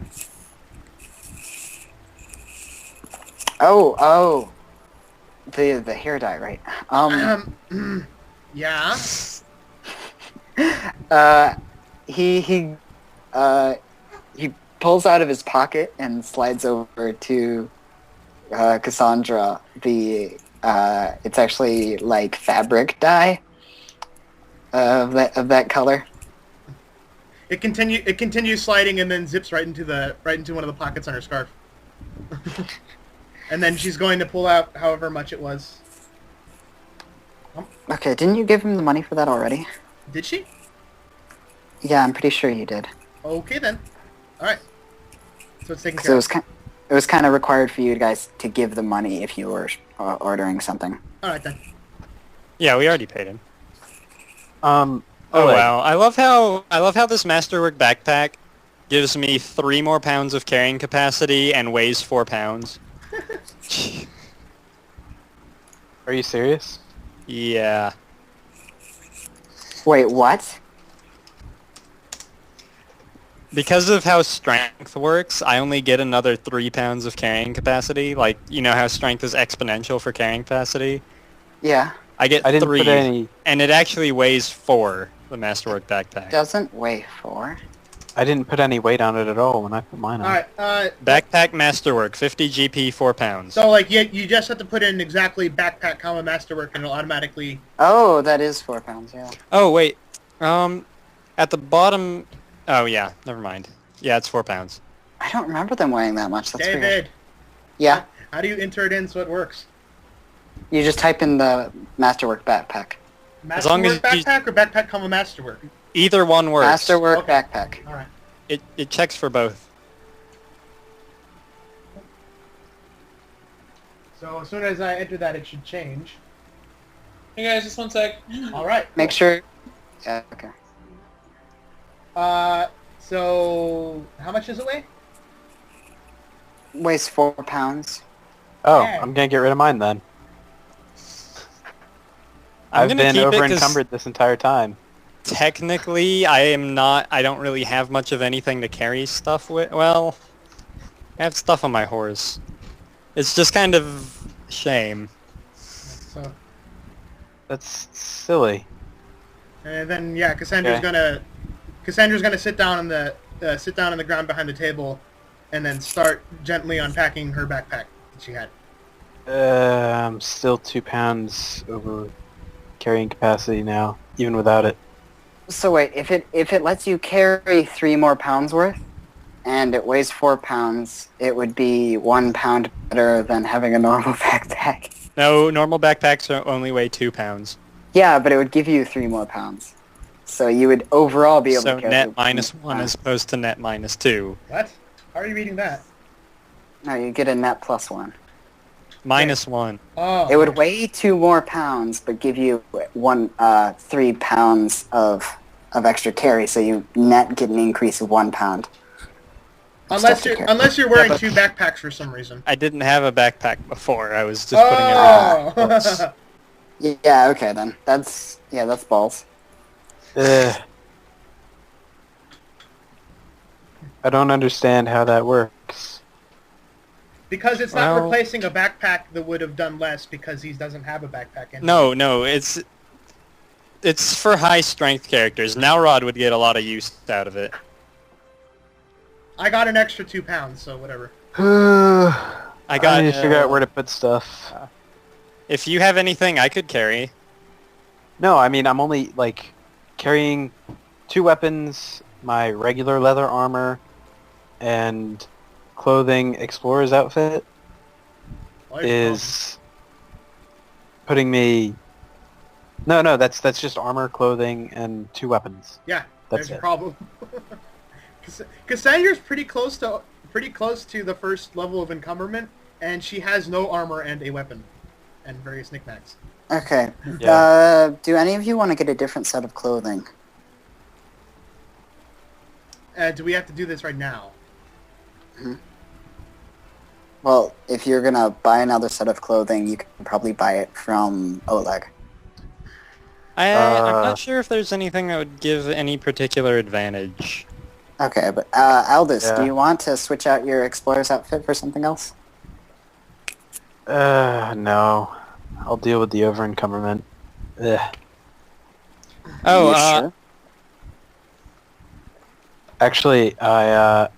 Oh, the hair dye, right? Yeah. He pulls out of his pocket and slides over to Cassandra it's actually like fabric dye of that color. It continues sliding and then zips right into one of the pockets on her scarf. And then she's going to pull out however much it was. Okay, didn't you give him the money for that already? Did she? Yeah, I'm pretty sure you did. Okay then. All right. So it's taken Because care of. it was kind of required for you guys to give the money if you were ordering something. All right then. Yeah, we already paid him. Oh wow, I love how this masterwork backpack gives me 3 more pounds of carrying capacity and weighs 4 pounds. Are you serious? Yeah. Wait, what? Because of how strength works, I only get another 3 pounds of carrying capacity. Like, you know how strength is exponential for carrying capacity? Yeah. I get I didn't 3, put any. and it actually weighs 4, the Masterwork backpack. Doesn't weigh 4. I didn't put any weight on it at all when I put mine on. Alright, Backpack Masterwork, 50 GP, 4 pounds. so like you just have to put in exactly backpack, masterwork, and it'll automatically... Oh, that is 4 pounds, yeah. Oh, wait. At the bottom... Oh, yeah, never mind. Yeah, it's 4 pounds. I don't remember them weighing that much. That's weird. David, Yeah, how do you enter it in so it works? you just type in the Masterwork backpack. As long as Masterwork you- backpack or backpack, masterwork? Either one works. Masterwork Okay. backpack. Alright. It checks for both. So as soon as I enter that, it should change. Hey guys, just one sec. Alright. Make sure... Yeah, okay. So how much does it weigh? Weighs 4 pounds. Oh, Yeah. I'm gonna get rid of mine then. I'm I've gonna been keep it 'cause over-encumbered this entire time. technically, I don't really have much of anything to carry stuff with. Well, I have stuff on my horse. It's just kind of shame. So, That's silly. and then yeah, Cassandra's Okay. gonna sit down on the ground behind the table, and then start gently unpacking her backpack that she had. I'm still 2 pounds over carrying capacity now, even without it. So wait, if it lets you carry 3 more pounds worth, and it weighs 4 pounds, it would be 1 pound better than having a normal backpack. No, normal backpacks only weigh 2 pounds. Yeah, but it would give you 3 more pounds. So you would overall be able So to carry... net -1 as opposed to net -2. What? How are you reading that? No, you get a net +1. -1. Oh. It would weigh 2 more pounds, but give you 3 pounds of extra carry, so you net get an increase of 1 pound. Unless you're wearing but- 2 backpacks for some reason. I didn't have a backpack before. I was just putting everything on my horse. Oh. Yeah, okay then. That's balls. Ugh. I don't understand how that works. Because it's not Well- replacing a backpack that would have done less because he doesn't have a backpack anymore. No, it's for high strength characters. Nalrod would get a lot of use out of it. I got an extra 2 pounds, so whatever. I got. need to figure out where to put stuff. If you have anything, I could carry. No, I mean, I'm only, like, carrying 2 weapons, my regular leather armor, and clothing explorer's outfit Why are you is putting me... No, that's just armor, clothing, and 2 weapons. Yeah, That's there's a it. problem. Cassandra's pretty close to the first level of encumberment, and she has no armor and a weapon, and various knickknacks. Okay. Yeah. Do any of you want to get a different set of clothing? Do we have to do this right now? Well, if you're gonna buy another set of clothing, you can probably buy it from Oleg. I'm not sure if there's anything that would give any particular advantage. Okay, but Aldous, Yeah. do you want to switch out your explorer's outfit for something else? No. I'll deal with the over-encumberment. Ugh. Oh, You sure? Actually, I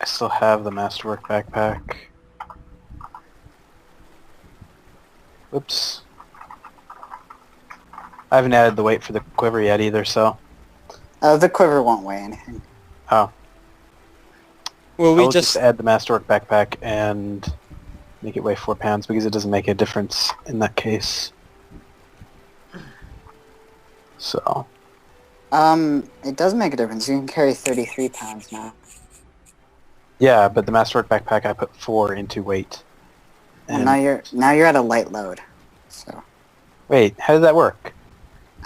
still have the Masterwork backpack. Whoops. I haven't added the weight for the quiver yet either, so... The quiver won't weigh anything. Oh. well, we I'll just add the Masterwork backpack and make it weigh 4 pounds because it doesn't make a difference in that case. So... It does make a difference. You can carry 33 pounds now. Yeah, but the Masterwork backpack I put 4 into weight. And now you're at a light load. So Wait, how did that work?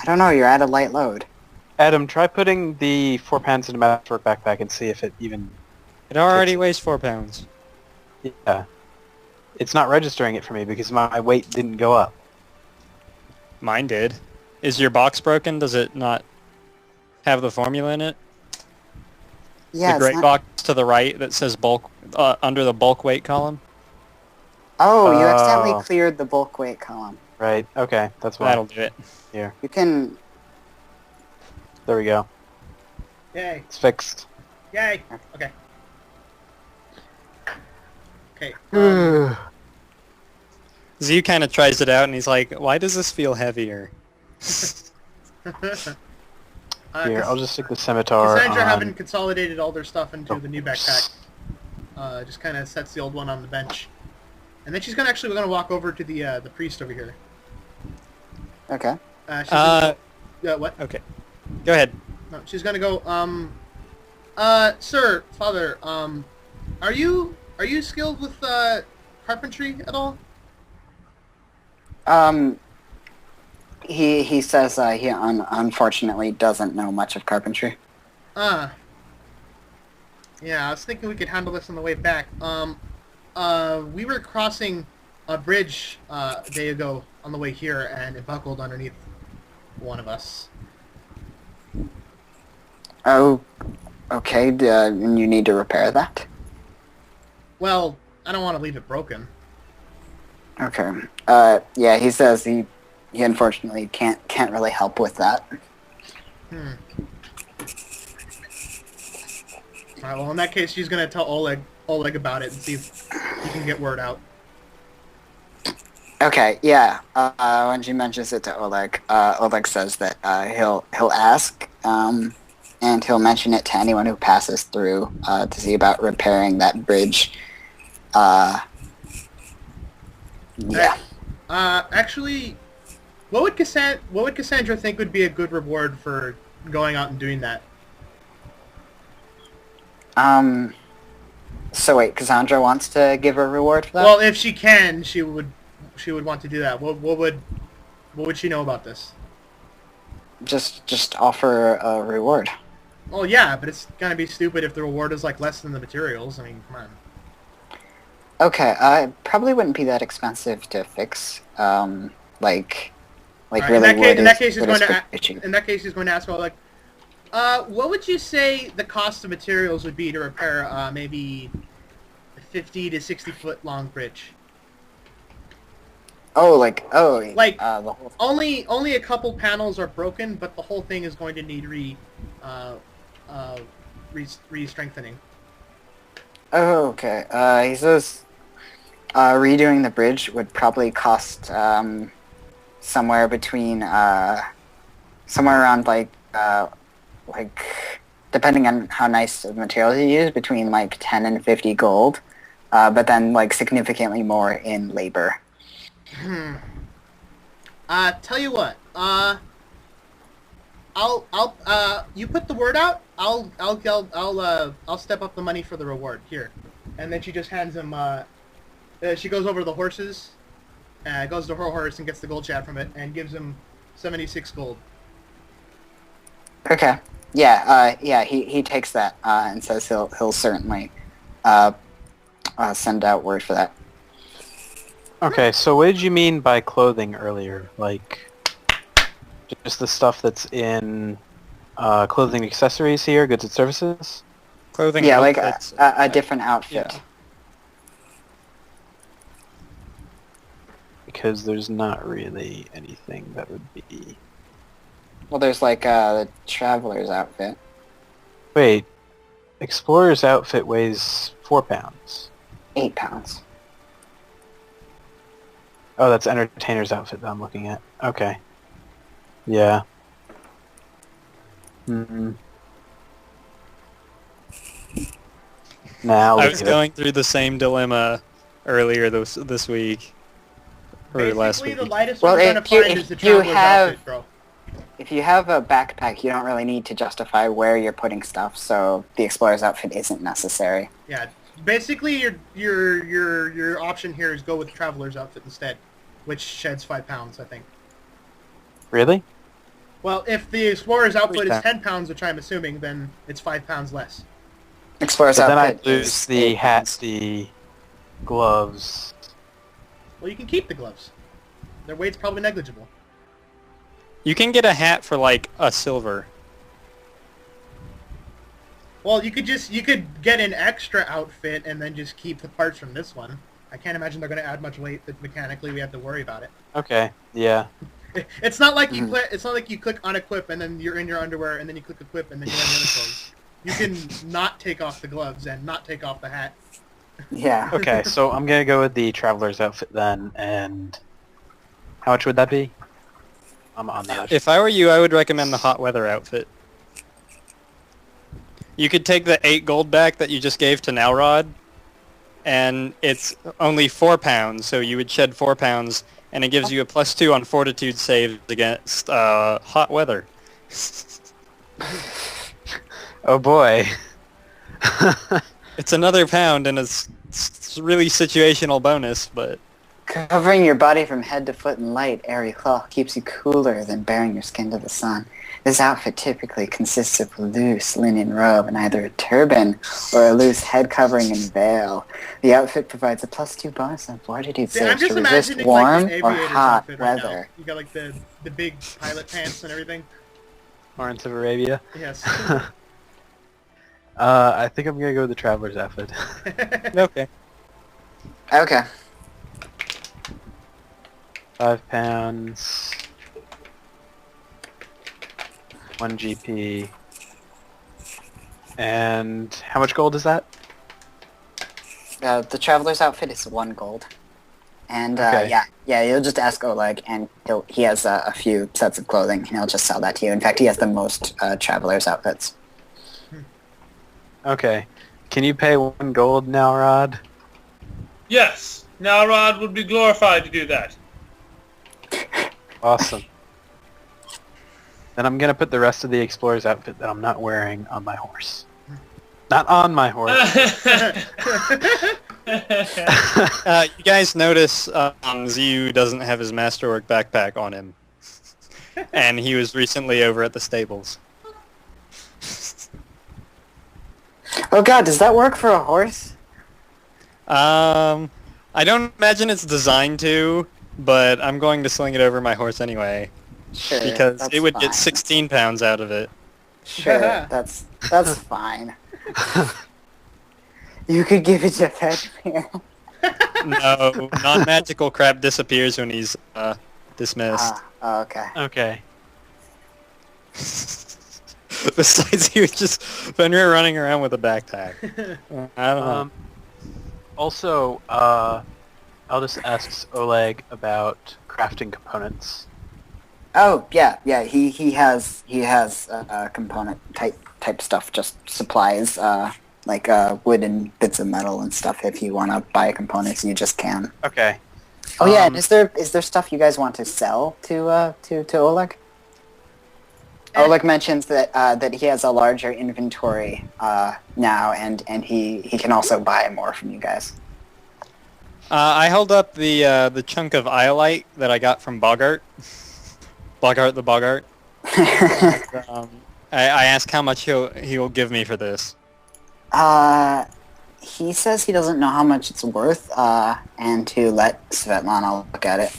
I don't know. You're at a light load. Adam, try putting the 4 pounds in a matchwork backpack and see if it even... It already Takes it. weighs 4 pounds. Yeah. It's not registering it for me because my weight didn't go up. Mine did. Is your box broken? Does it not have the formula in it? Yeah, The it's gray not... box to the right that says bulk under the bulk weight column. Oh, you Oh. accidentally cleared the bulk weight column. Right, okay, that's why. That'll do it. Here, You can... there we go. Yay. It's fixed. Yay. Okay. Okay. Zhu kind of tries it out and he's like, why does this feel heavier? Here, I'll just stick the scimitar Cassandra on... having consolidated all their stuff into the new backpack. Just kind of sets the old one on the bench. And then she's gonna walk over to the priest over here. Okay. What? Okay. Go ahead. No, she's gonna go. Sir, father, are you skilled with carpentry at all? He says he unfortunately doesn't know much of carpentry. Yeah, I was thinking we could handle this on the way back. We were crossing a bridge a day ago on the way here, and it buckled underneath one of us. Oh, okay. And you need to repair that? Well, I don't want to leave it broken. Okay. Yeah, he says he unfortunately can't really help with that. Alright, well in that case she's gonna tell Oleg about it and see if he can get word out. Okay, yeah. When she mentions it to Oleg, Oleg says that he'll ask, and he'll mention it to anyone who passes through to see about repairing that bridge. Yeah. Actually, what would Cassandra think would be a good reward for going out and doing that? So wait, Cassandra wants to give a reward for that? Well, if she can, she would want to do that. What would she know about this? Just offer a reward. Well, yeah, but it's gonna be stupid if the reward is like less than the materials. I mean, come on. Okay, it probably wouldn't be that expensive to fix. Like Right, really in that case, he's going to pretty cheap. in that case he's going to ask about like, what would you say the cost of materials would be to repair maybe a 50 to 60 foot long bridge? The whole... Only a couple panels are broken, but the whole thing is going to need re-strengthening. Oh, okay. He says redoing the bridge would probably cost somewhere between somewhere around like depending on how nice of materials you use, between like 10 and 50 gold, but then like significantly more in labor. Tell you what. I'll you put the word out. I'll step up the money for the reward here, and then she just hands him. She goes over to the horses, goes to her horse and gets the gold shad from it, and gives him 76 gold. Okay. Yeah. Yeah. He takes that and says he'll certainly send out word for that. Okay, so what did you mean by clothing earlier? Like, just the stuff that's in clothing and accessories here, goods and services? Clothing. Yeah, like outfits, a different outfit. yeah. Because there's not really anything that would be... Well, there's like the traveler's outfit. Wait, Explorer's outfit weighs 4 pounds. 8 pounds. Oh, that's Entertainer's outfit that I'm looking at. Okay. Yeah. Mm-hmm. Now I was going through the same dilemma earlier this week. Or last Basically, week. the lightest Well, one we're gonna find is the traveler's outfit, bro. If you have a backpack, you don't really need to justify where you're putting stuff, so the explorer's outfit isn't necessary. Yeah, basically your option here is go with the traveler's outfit instead, which sheds 5 pounds, I think. Really? Well, if the explorer's output is pounds. 10 pounds, which I'm assuming, then it's 5 pounds less. Explorer's So then I outfit lose is the 8 hat, pounds. the gloves. Well, you can keep the gloves. Their weight's probably negligible. You can get a hat for like a silver. Well, you could get an extra outfit and then just keep the parts from this one. I can't imagine they're going to add much weight that mechanically we have to worry about it. Okay, yeah. It's not like you it's not like you click unequip and then you're in your underwear and then you click equip and then you're in the other clothes. You can not take off the gloves and not take off the hat. Yeah. Okay, so I'm gonna go with the traveler's outfit then, and how much would that be? I'm on the other. If I were you, I would recommend the hot weather outfit. You could take the 8 gold back that you just gave to Nalrod, and it's only 4 pounds, so you would shed 4 pounds, and it gives you a +2 on fortitude saves against hot weather. Oh boy. It's another pound, and it's really situational bonus, but... Covering your body from head to foot in light, airy cloth keeps you cooler than baring your skin to the sun. This outfit typically consists of a loose linen robe and either a turban or a loose head covering and veil. The outfit provides a +2 bonus on fortitude See, I'm saves just to resist imagining warm like an or aviator's hot outfit right now. weather. You got like the big pilot pants and everything. Lawrence of Arabia. Yes. I think I'm gonna go with the traveler's outfit. Okay. Okay. 5 pounds. 1 GP. And how much gold is that? The traveler's outfit is 1 gold. And Okay. yeah, you'll just ask Oleg, and he has a few sets of clothing, and he'll just sell that to you. In fact, he has the most traveler's outfits. Okay. Can you pay 1 gold now, Rod? Yes, Nalrod would be glorified to do that. Awesome. Then I'm gonna put the rest of the explorer's outfit that I'm not wearing on my horse. Not on my horse. You guys notice Ziyu doesn't have his masterwork backpack on him. And he was recently over at the stables. Oh god, does that work for a horse? I don't imagine it's designed to, but I'm going to sling it over my horse anyway. Sure, Because that's it would fine. get 16 pounds out of it. Sure, that's fine. You could give it to Fetchmere. No, non-magical crap disappears when he's dismissed. Okay. Okay. Besides, he was just Fenrir running around with a backpack. I don't know. Also, Aldous asks Oleg about crafting components. Oh yeah, he has component type stuff, just supplies, like wood and bits of metal and stuff. If you want to buy components, you just can. Okay. Oh yeah, and is there stuff you guys want to sell to Oleg? Oleg mentions that he has a larger inventory now, and he can also buy more from you guys. I held up the chunk of iolite that I got from Bogart. Bogart the Bogart. I asked how much he'll give me for this. He says he doesn't know how much it's worth, and to let Svetlana look at it.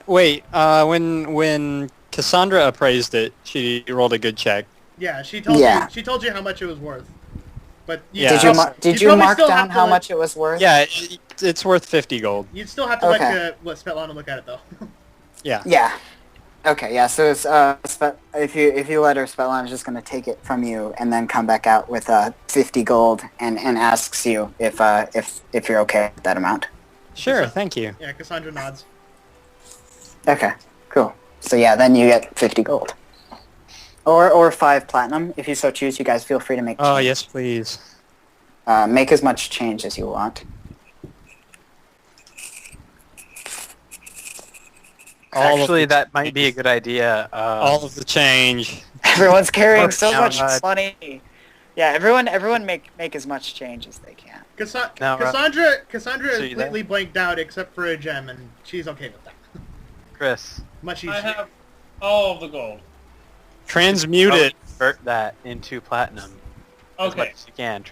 When Cassandra appraised it, she rolled a good check. Yeah, she told you how much it was worth. But Yeah. Did you mark down how much it was worth? Yeah, it's worth 50 gold. You'd still have to Okay. let Svetlana look at it though. Yeah. Yeah. Okay, yeah, so it's, if you let her, Svetlana's just gonna take it from you and then come back out with 50 gold and asks you if you're okay with that amount. Sure, thank you. Yeah, Cassandra nods. Okay, cool. So yeah, then you get 50 gold. Or 5 platinum, if you so choose. You guys feel free to make Oh, change. yes, please. Make as much change as you want. Actually, that might be a good idea. All of the change. Everyone's carrying Work so down, much bud. money. Yeah, everyone make as much change as they can. Now, Cassandra so is you there? completely blanked out except for a gem, and she's okay with that. Chris. Much I easier. have all of the gold. Transmute it. Convert that into platinum. As much Okay. as you can.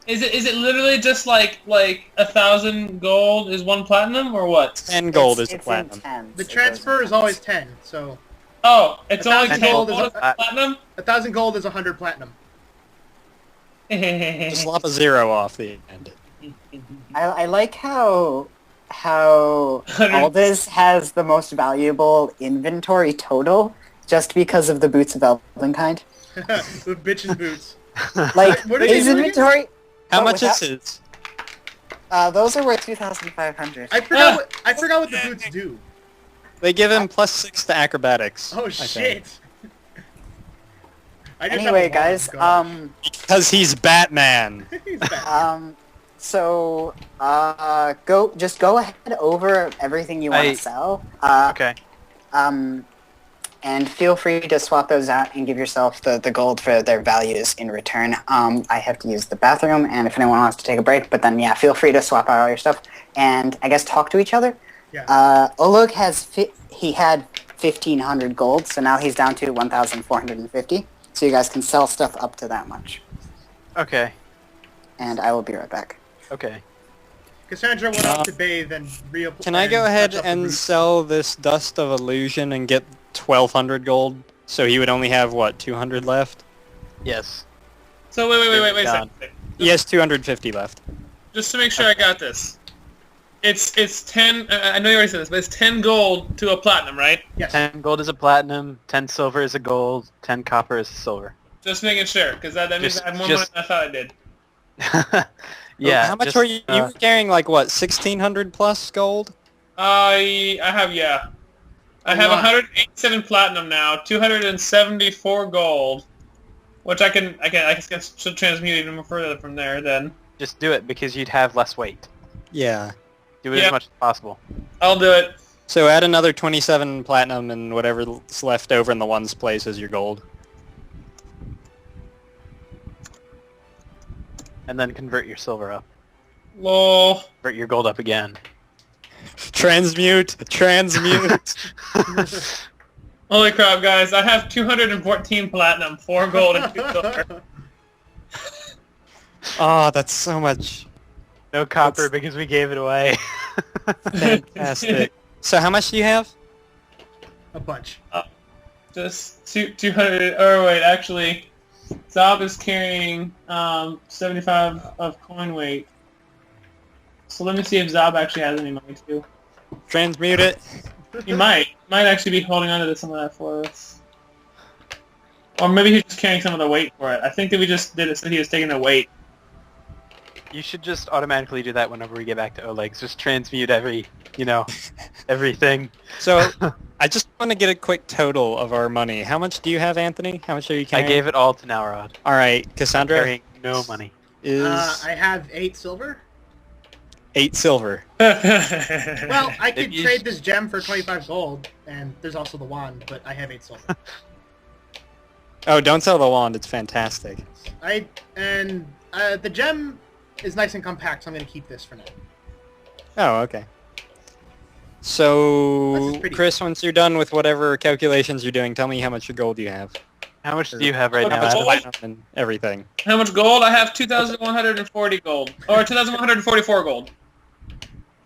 Is it literally just like 1,000 gold is 1 platinum or what? 10 gold It's is a in platinum. tens. The It goes transfer in is always tens. 10, so Oh, it's only 1,000 10 gold gold is is platinum? 1,000 gold is 100 platinum. Just lop a 0 off the end. I like how Aldous has the most valuable inventory total just because of the boots of Elvenkind. The bitch's boots. Like What did he his do again? inventory. How but much without- is his? Those are worth 2,500. I forgot what the boots do. They give him +6 to acrobatics. Oh I think. shit. I just have Anyway, a guys, gosh. Because he's Batman. He's back. so go ahead over everything you want I- to sell. Okay. And feel free to swap those out and give yourself the gold for their values in return. I have to use the bathroom, and if anyone wants to take a break, but then yeah, feel free to swap out all your stuff and I guess talk to each other. Yeah. Olog he had 1,500 gold, so now he's down to 1,450. So you guys can sell stuff up to that much. Okay. And I will be right back. Okay. Cassandra went off to bathe and reapply. Can I go ahead and sell this Dust of Illusion and get 1,200 gold? So he would only have, what, 200 left? Yes. So wait a Done. second. He has 250 left. Just to make sure I got this. It's 10, I know you already said this, but it's 10 gold to a platinum, right? Yes. 10 gold is a platinum, 10 silver is a gold, 10 copper is a silver. Just making sure, because that means I have more money Just- than I thought I did. Yeah. How much just, were you? You were carrying like what, 1,600 plus gold? I have I have lot. 187 platinum now, 274 gold, which I guess should transmute even more further from there. Then Just do it because you'd have less weight. Yeah. Do it Yeah. as much as possible. I'll do it. So add another 27 platinum and whatever's left over in the ones place is your gold. And then convert your silver up. Lol. Convert your gold up again. Transmute! Transmute! Holy crap, guys! I have 214 platinum, 4 gold, and 2 silver. Oh, that's so much. No copper because we gave it away. Fantastic. So how much do you have? A bunch. Just 200. Or wait, actually, Zob is carrying 75 of coin weight. So let me see if Zob actually has any money too. Transmute it. He might actually be holding on to some of that for us. Or maybe he's just carrying some of the weight for it. I think that we just did it so he was taking the weight. You should just automatically do that whenever we get back to Oleg's. Just transmute everything. So I just want to get a quick total of our money. How much do you have, Anthony? How much are you I carrying? gave it all to Nalrod. All right, Cassandra Carrying no money. is I have 8 silver. 8 silver. Well, I could If you- trade this gem for 25 gold, and there's also the wand, but I have 8 silver. Oh, don't sell the wand. It's fantastic. The gem is nice and compact, so I'm going to keep this for now. Oh, okay. This So, is pretty Chris, once you're done with whatever calculations you're doing, tell me how much gold you have. How much do you have right Okay, now, but Adam? what- Platinum and everything. How much gold? I have 2,140 gold. Or 2,144 gold.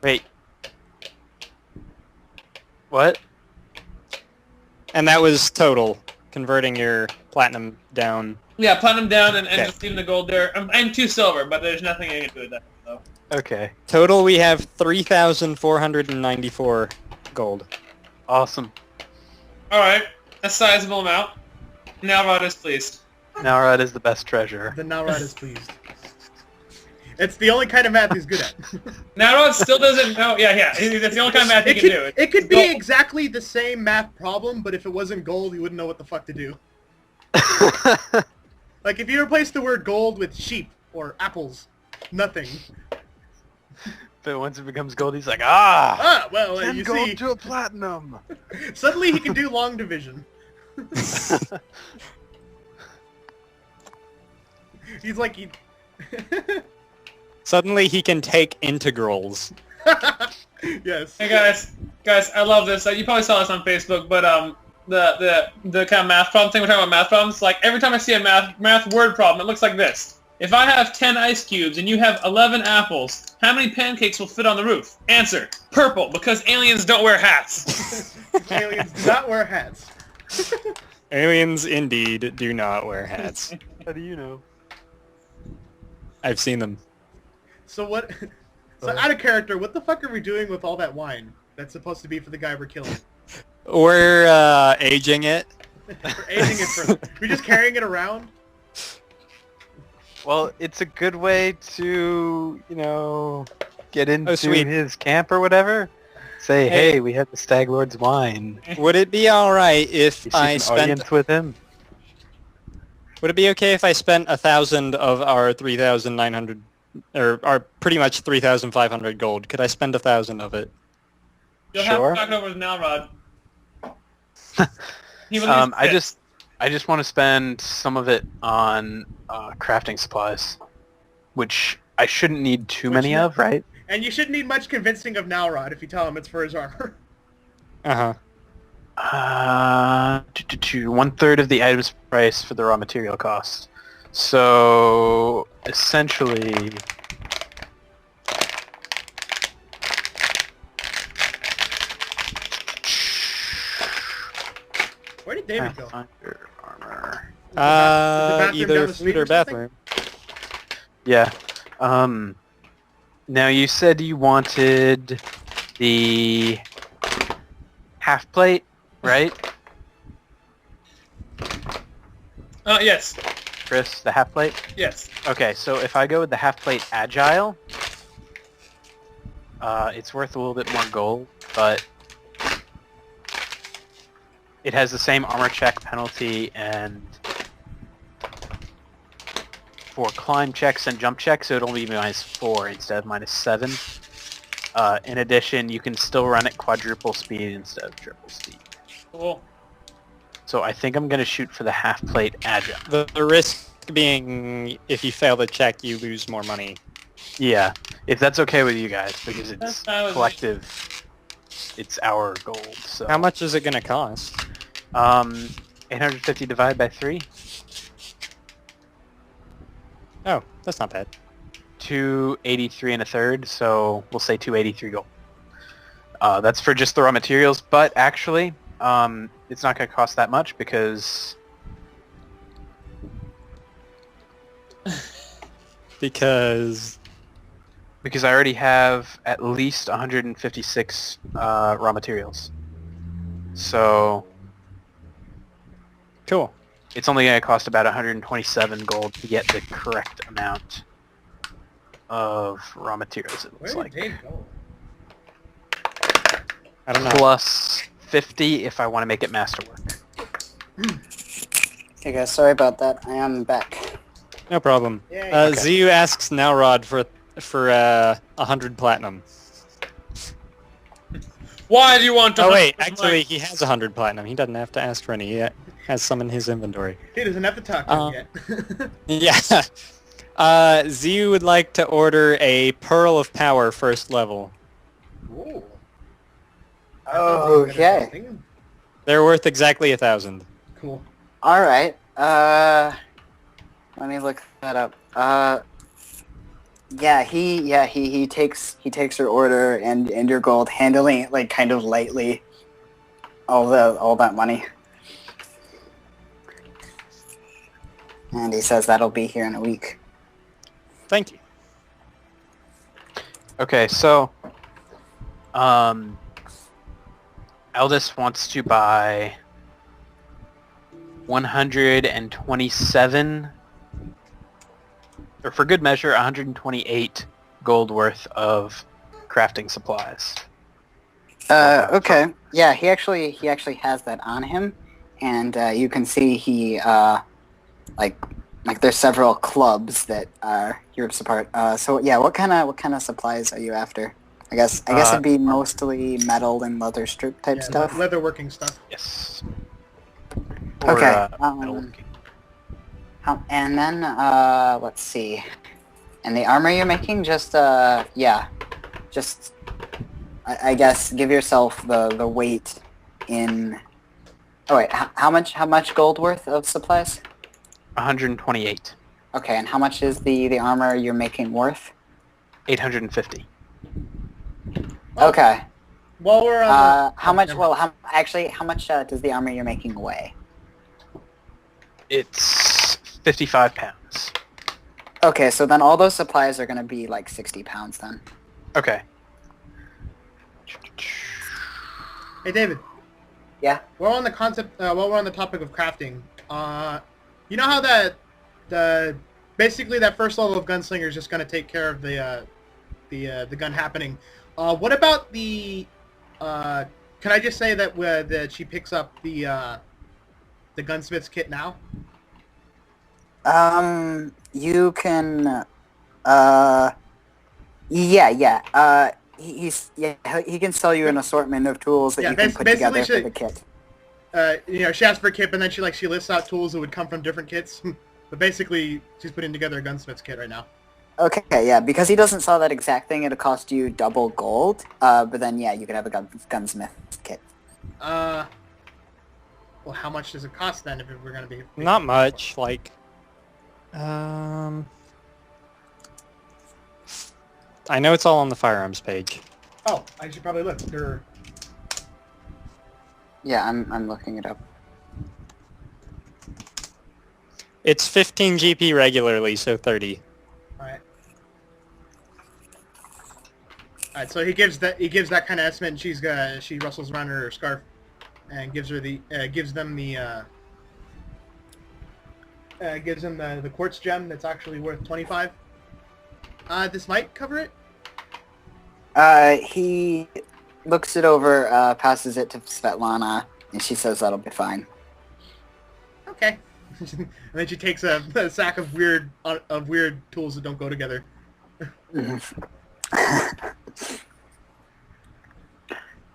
Wait. What? And that was total, converting your platinum down. Yeah, platinum down and Okay. just leaving the gold there. And 2 silver, but there's nothing I can do with that. So. Okay. Total, we have 3,494 gold. Awesome. Alright, a sizable amount. Nalrod is pleased. Nalrod is the best treasurer. The Nalrod is pleased. It's the only kind of math he's good at. Nalrod still doesn't know. Yeah, that's the only kind of math he can do. It could be Gold. exactly the same math problem, but if it wasn't gold, he wouldn't know what the fuck to do. Like, if you replace the word gold with sheep or apples, nothing. But once it becomes gold, he's like, ah! Ah, well, 10 you gold see, to a platinum! suddenly he can do long division. He's like, Suddenly he can take integrals. yes. Hey guys, I love this. You probably saw this on Facebook, but the kind of math problem thing. We're talking about math problems. Like every time I see a math word problem, it looks like this. If I have 10 ice cubes and you have 11 apples, how many pancakes will fit on the roof? Answer: purple, because aliens don't wear hats. Aliens do not wear hats. Aliens indeed do not wear hats. How do you know? I've seen them. So what? So out of character, what the fuck are we doing with all that wine that's supposed to be for the guy we're killing? We're aging it. We're aging it for. We're just carrying it around. Well, it's a good way to, get into sweet. his camp or whatever. Say, hey, we have the Stag Lord's wine. Would it be alright if You I seek an spent... audience with him? Would it be okay if I spent 1,000 of our 3,900... Or our pretty much 3,500 gold? Could I spend 1,000 of it? You'll Sure. have to talk over to Nalrod. He will lose I this. just want to spend some of it on crafting supplies, which I shouldn't need too many of, right? And you shouldn't need much convincing of Nalrod if you tell him it's for his armor. Uh-huh. 1/3 of the item's price for the raw material cost. So essentially, Where did David go? Pathfinder armor. bathroom down Either the street food or or something? bathroom. Yeah. Now you said you wanted the half plate, right? Yes. Chris, the half plate? Yes. Okay, so if I go with the half plate agile, it's worth a little bit more gold, but it has the same armor check penalty and for climb checks and jump checks, so it'll be -4 instead of -7. In addition, you can still run at quadruple speed instead of triple speed. Cool. So I think I'm going to shoot for the half plate agile. The risk being, if you fail the check, you lose more money. Yeah, if that's okay with you guys, because it's That's fine with me. collective, it's our gold. So How much is it going to cost? 850 divided by 3, Oh, that's not bad. 283 1/3. So we'll say 283 gold. That's for just the raw materials, but actually, it's not going to cost that much because Because... I already have at least 156 raw materials. So Cool. it's only going to cost about 127 gold to get the correct amount of raw materials, it looks Where like. did Dave go? I don't know. Plus 50 if I want to make it masterwork. Okay, guys, sorry about that. I am back. No problem. Yay. Ziyu asks Nalrod for 100 platinum. Why do you want to... Oh wait, hunt actually he has 100 platinum. He doesn't have to ask for any. He has some in his inventory. He doesn't have to talk to him yet. Yeah. Ziyu would like to order a Pearl of Power first level. Ooh. Okay. They're worth exactly 1,000. Cool. All right. Let me look that up. He takes your order and your gold, handling it like kind of lightly. All that money. And he says that'll be here in a week. Thank you. Okay, so Aldous wants to buy 127, or for good measure, 128 gold worth of crafting supplies. Okay. Yeah, he actually has that on him, and you can see he like there's several clubs that are Europe's apart. So yeah, what kind of supplies are you after? I guess it'd be mostly metal and leather strip type stuff. Leatherworking stuff. Yes. Okay, metalworking. And then let's see. And the armor you're making, just I guess give yourself the weight in Oh wait, how much gold worth of supplies? 128. Okay, and how much is the armor you're making worth? 850. Okay. While we're on How much? never Well, how much does the armor you're making weigh? It's 55 pounds. Okay, so then all those supplies are gonna be like 60 pounds then. Okay. Hey, David. Yeah. While we're on the concept, while we're on the topic of crafting, you know how the basically that first level of gunslinger is just gonna take care of the gun happening. What about the? Can I just say that she picks up the gunsmith's kit now? You can. Yeah. He can sell you an assortment of tools that you can put together for the kit. She asks for a kit, and then she lists out tools that would come from different kits. But basically, she's putting together a gunsmith's kit right now. Okay, yeah, because he doesn't sell that exact thing, it'll cost you double gold. But then, yeah, you could have a gunsmith kit. Well, how much does it cost then if we're gonna be? Not much. Like, I know it's all on the firearms page. Oh, I should probably look. Yeah, I'm looking it up. It's 15 GP regularly, so 30. Alright. Alright, so he gives that kind of estimate, and she rustles around her scarf and gives them the quartz gem that's actually worth 25. This might cover it. He looks it over, passes it to Svetlana, and she says that'll be fine. Okay. And then she takes a sack of weird tools that don't go together.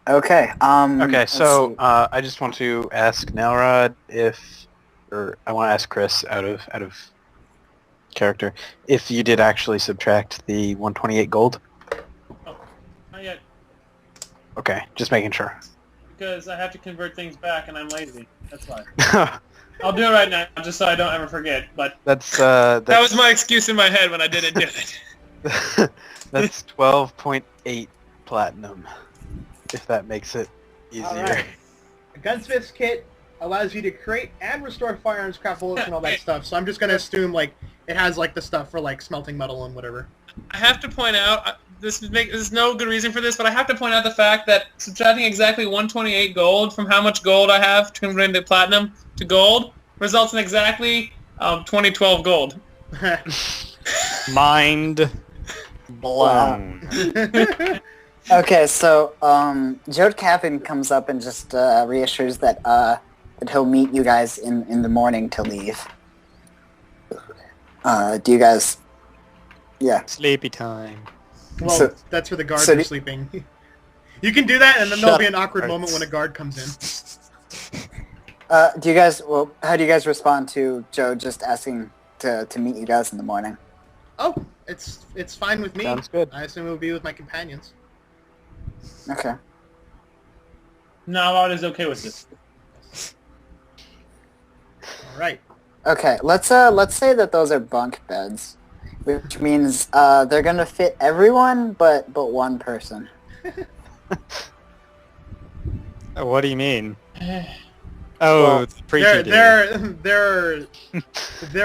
Okay. Okay, so I just want to ask Nalrod I want to ask Chris out of character if you did actually subtract the 128 gold. Oh, not yet, Okay, just making sure. because I have to convert things back, and I'm lazy. That's why. I'll do it right now, just so I don't ever forget. But that's that was my excuse in my head when I didn't do it. that's 12.8 platinum. If that makes it easier. Alright. A gunsmith's kit allows you to create and restore firearms, craft bullets, and all that stuff. So I'm just gonna assume like it has like the stuff for like smelting metal and whatever. I have to point out, there's no good reason for this, but I have to point out the fact that subtracting exactly 128 gold from how much gold I have to convert into platinum to gold results in exactly 2012 gold. Mind blown. Okay, so Jode Captain comes up and just reassures that he'll meet you guys in the morning to leave. Do you guys? Yeah. Sleepy time. Well, that's where the guards are sleeping. You can do that, and then there'll be an awkward moment when a guard comes in. Do you guys? Well, how do you guys respond to Joe just asking to meet you guys in the morning? Oh, it's fine with me. Sounds good. I assume it will be with my companions. Okay. Nalrod is okay with this. All right. Okay. Let's say that those are bunk beds, which means they're gonna fit everyone but one person. What do you mean? Oh, Well, the preacher dude. there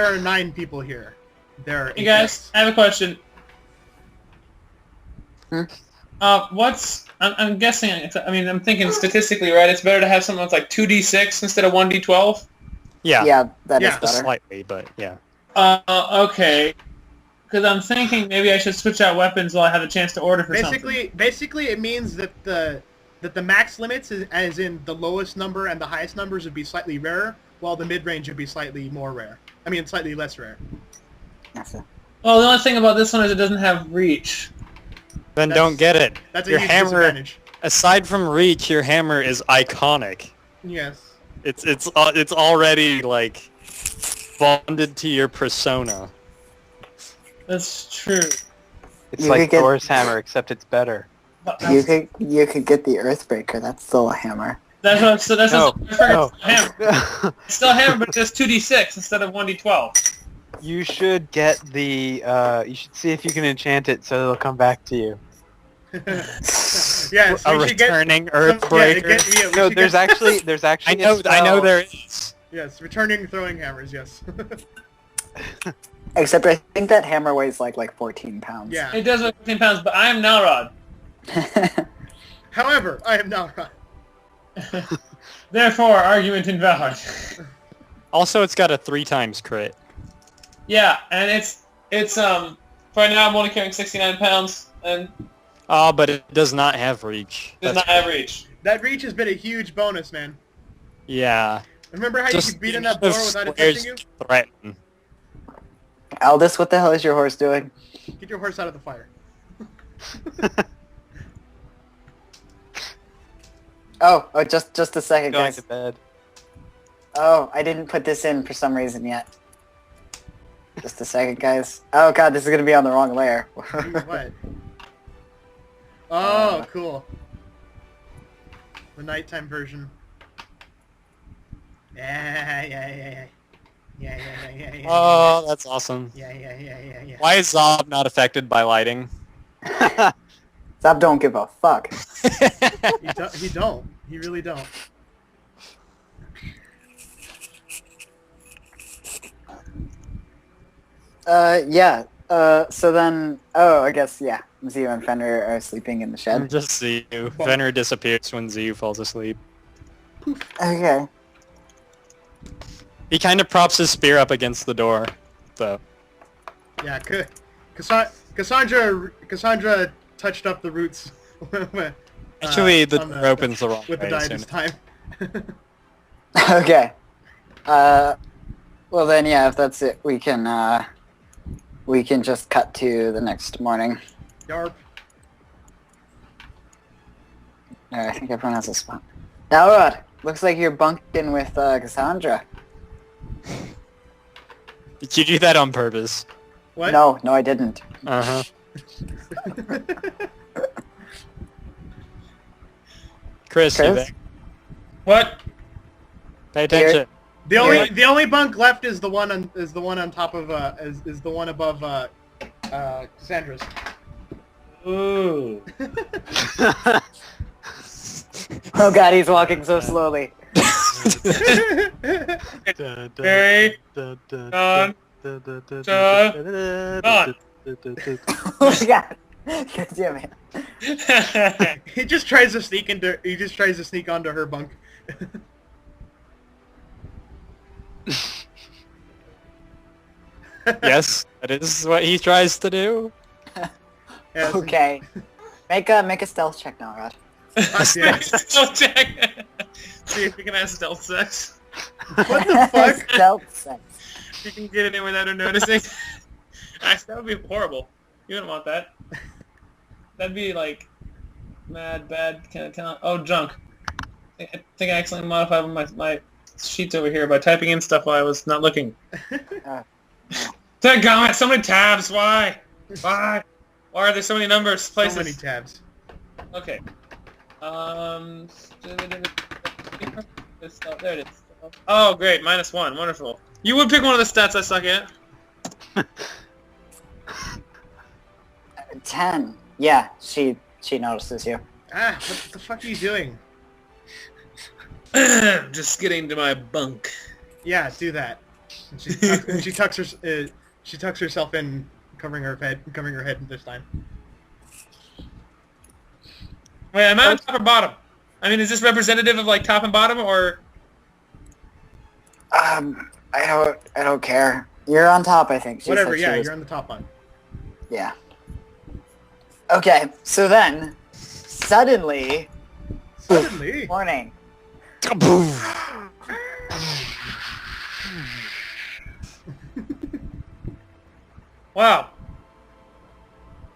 are 9 people here. There are 8 Hey guys, I have a question. Hmm? I'm guessing, I mean, I'm thinking statistically, right, it's better to have something that's like 2d6 instead of 1d12? Yeah, Yeah, that is Yeah. just better. slightly, but yeah. Okay. Because I'm thinking maybe I should switch out weapons while I have a chance to order for something. Basically, it means that the max limits, as in the lowest number and the highest numbers, would be slightly rarer, while the mid-range would be slightly more rare. I mean, slightly less rare. Okay. Well, the only thing about this one is it doesn't have reach. Then That's- don't get it. That's a Your huge hammer, disadvantage. aside from reach, your hammer is iconic. Yes. It's already like bonded to your persona. That's true. It's You like could get- Thor's hammer, except it's better. But You could get the Earthbreaker. That's still a hammer. That's what. So that's No, what I figured. no. It's still hammer. It's still hammer, but just 2d6 instead of 1d12. You should get the. You should see if you can enchant it so it'll come back to you. Yes, A we should get... returning Yeah, Earthbreaker. we No, should there's get- actually I a know spell. there is. Yes, returning throwing hammers, yes. Except I think that hammer weighs like 14 pounds. Yeah. It does weigh 15 pounds, but I am Nalrod. However, I am Nalrod. Therefore, argument invalid. Also, it's got a 3 times crit. Yeah, and it's right now I'm only carrying 69 pounds and Oh, but it does not have reach. does That's- not have reach. That reach has been a huge bonus, man. Yeah. Remember how you could beat in that the boar without squares affecting you? threaten. Aldous, what the hell is your horse doing? Get your horse out of the fire. Oh, just a second, Going guys. to bed. Oh, I didn't put this in for some reason yet. Just a second, guys. Oh god, this is gonna be on the wrong layer. What? Oh, cool. The nighttime version. Yeah. Oh, that's awesome. Yeah. Why is Zob not affected by lighting? Stop! Don't give a fuck. He don't. He really don't. Yeah. So then, I guess, yeah. Zio and Fenrir are sleeping in the shed. Just Ziyu. Venner disappears when Ziyu falls asleep. Okay. He kind of props his spear up against the door, though. Yeah, Cassandra touched up the roots. Actually, the on door opens the wrong with the way. die so- this time. Okay. Well then, yeah, if that's it, we can just cut to the next morning. Yarp. I think everyone has a spot. Nalrod, looks like you're bunked in with Cassandra. Did you do that on purpose? What? No, I didn't. Uh-huh. Chris, you Chris? there? What? Pay attention. The only bunk left is the one on top of is the one above Cassandra's. Ooh. Oh god, he's walking so slowly. Very gone. Gone. Oh my god. God damn it. He just tries to sneak onto her bunk. Yes, that is what he tries to do. Yes. Okay. Make a stealth check now, Rod. Yeah. Stealth check. See if we can have stealth sex. What the fuck? Stealth sex. If you can get it in without her noticing. Actually, that would be horrible. You wouldn't want that. That'd be like mad, bad, kind of. Oh, junk. I think I accidentally modified my sheets over here by typing in stuff while I was not looking. Dadgummit, so many tabs. Why? Why are there so many numbers, places? So many tabs. Okay. There it is. Oh, great. -1. Wonderful. You would pick one of the stats I suck at. 10. Yeah, she notices you. Ah, what the fuck are you doing? Just getting to my bunk. Yeah, do that. And she tucks herself in, covering her head this time. Wait, am I on top or bottom? I mean, is this representative of like top and bottom, or? I don't care. You're on top, I think. She Whatever. said she Yeah, was- you're on the top one. Yeah. Okay, so then, suddenly, Suddenly. morning. Wow.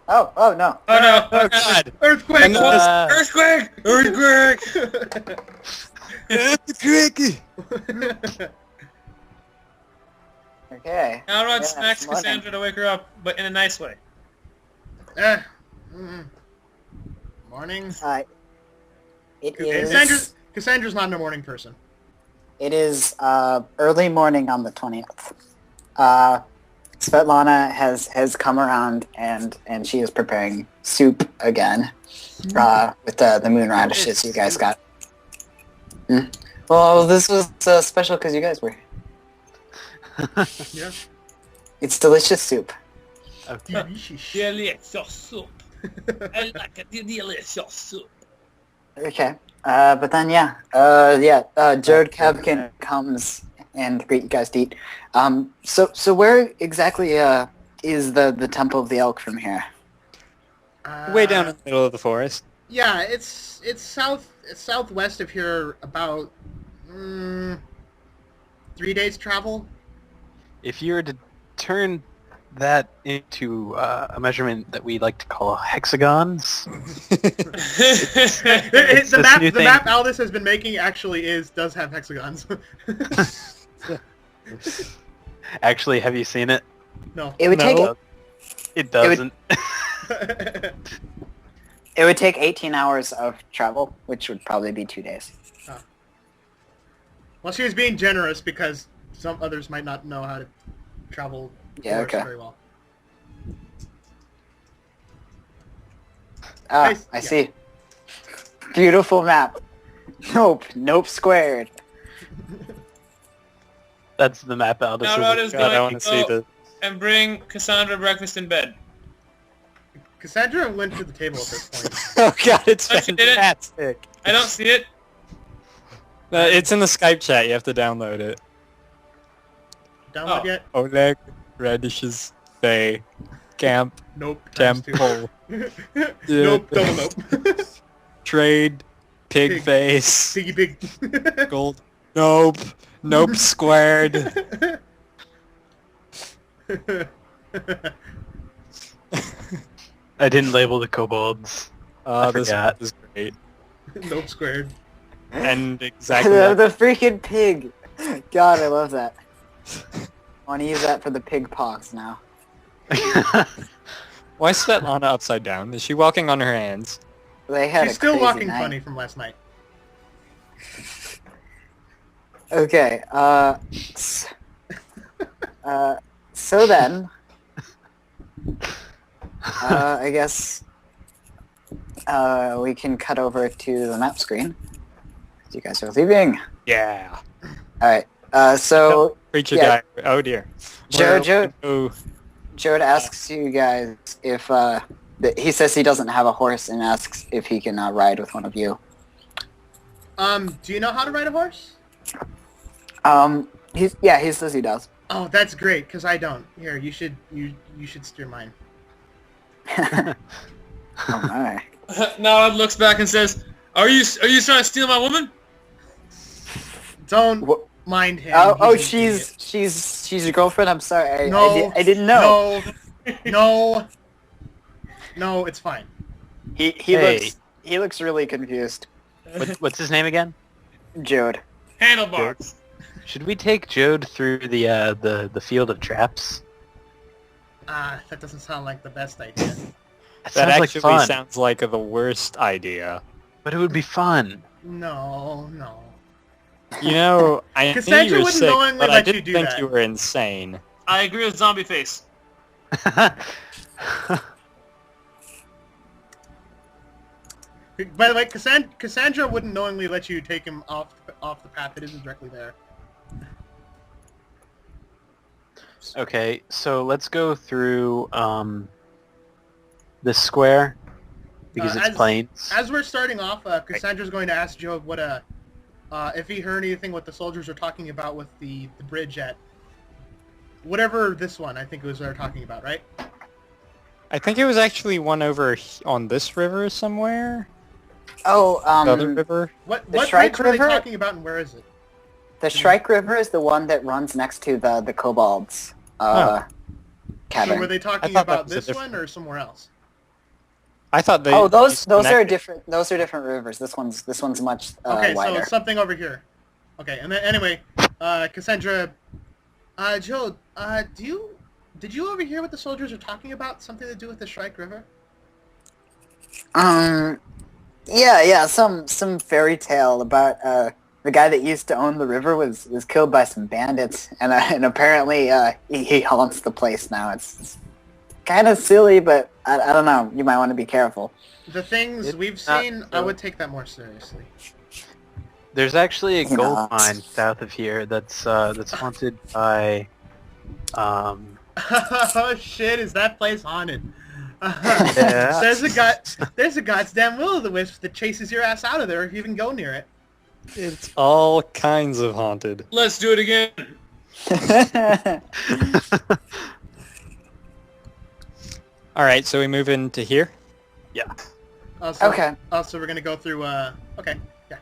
Oh no. Oh no. Oh god! Earthquake! And then Earthquake! Earthquake! Okay. Nalrod Yeah, smacks it's morning. Cassandra to wake her up, but in a nice way. Morning. It is. Cassandra's not a morning person. It is early morning on the 20th. Svetlana has come around and she is preparing soup again with the moon radishes you guys got. Well, this was special because you guys were here. Yeah. It's delicious soup. Okay. Delicious soup. I like a delicious soup. Okay. But then Jared Kevkin comes and greet you guys to eat. So where exactly is the Temple of the Elk from here? Way down in the middle of the forest. Yeah, it's southwest of here, about 3 days travel. If you were to turn that into a measurement that we like to call hexagons, The map Aldous has been making actually does have hexagons. actually, have you seen it? No. It would No. It doesn't. It would take 18 hours of travel, which would probably be 2 days. Well, she was being generous because some others might not know how to travel very well. Nice. I see. Beautiful map. Nope squared. That's the map Aldous Nalrod is. is God, I going want to to see go the... and bring Cassandra breakfast in bed. Cassandra went to the table at this point. Oh god, it's Oh, she did it? fantastic. I don't see it. It's in the Skype chat, you have to download it. Download Oh. yet? Oleg, radishes, Bay, Camp, Nope. times two. Temple, Nope. Double nope. Trade, Pig Pig. Face, Piggy pig. Gold, Nope, Nope Squared. I didn't label the kobolds. This forgot. is great. Nope squared. And exactly the freaking pig. God, I love that. I want to use that for the pig pox now. Why is Svetlana upside down? Is she walking on her hands? They had She's a still crazy walking night. funny from last night. Okay, so then, I guess, we can cut over to the map screen. You guys are leaving. Yeah. Alright, so, Preacher Yeah. guy. Oh dear. Joe, Oh, Jared asks you guys if, he says he doesn't have a horse and asks if he can ride with one of you. Do you know how to ride a horse? He says he does. Oh, that's great, because I don't. Here, you should steer mine. Oh my. Nalrod looks back and says, "Are you trying to steal my woman?" Don't Wha- mind him. Oh, He's an idiot. she's your girlfriend? I'm sorry, No, I didn't know. No, it's fine. He Hey. looks really confused. What's his name again? Jode. Handlebars. Should we take Jode through the field of traps? That doesn't sound like the best idea. That that sounds like actually fun, sounds like the worst idea. but it would be fun. No. You know, I knew Cassandra you were wouldn't sick, knowingly but I let you didn't do think that. you were insane. I agree with Zombie Face. By the way, Cassandra wouldn't knowingly let you take him off the path that isn't directly there. Okay, so let's go through this square because it's plains. As we're starting off, Cassandra's going to ask Joe what if he heard anything what the soldiers are talking about with the bridge at whatever this one I think it was they're talking about, right? I think it was actually one over on this river somewhere. Oh, The other river. What Shrike bridge were they River? talking about and where is it? the Shrike River is the one that runs next to the kobolds So cabin. were they talking thought that about was a this different- one or somewhere else? I thought they. Oh, those are connected. different. Those are different rivers. This one's much Okay, wider. so something over here. Okay, and then anyway, Cassandra, Joe, did you overhear what the soldiers are talking about? Something to do with the Shrike River? Yeah, some fairy tale about the guy that used to own the river was killed by some bandits, and apparently he haunts the place now. It's kind of silly, but I don't know. You might want to be careful. The things It's we've not seen, I true. would take that more seriously. There's actually a You gold know. mine south of here that's haunted by Oh shit! Is that place haunted? Yeah. There's a goddamn will-o'-the-wisp that chases your ass out of there if you even go near it. It's all kinds of haunted. Let's do it again. All right, so we move into here. Okay. So we're gonna go through. Okay. Yeah.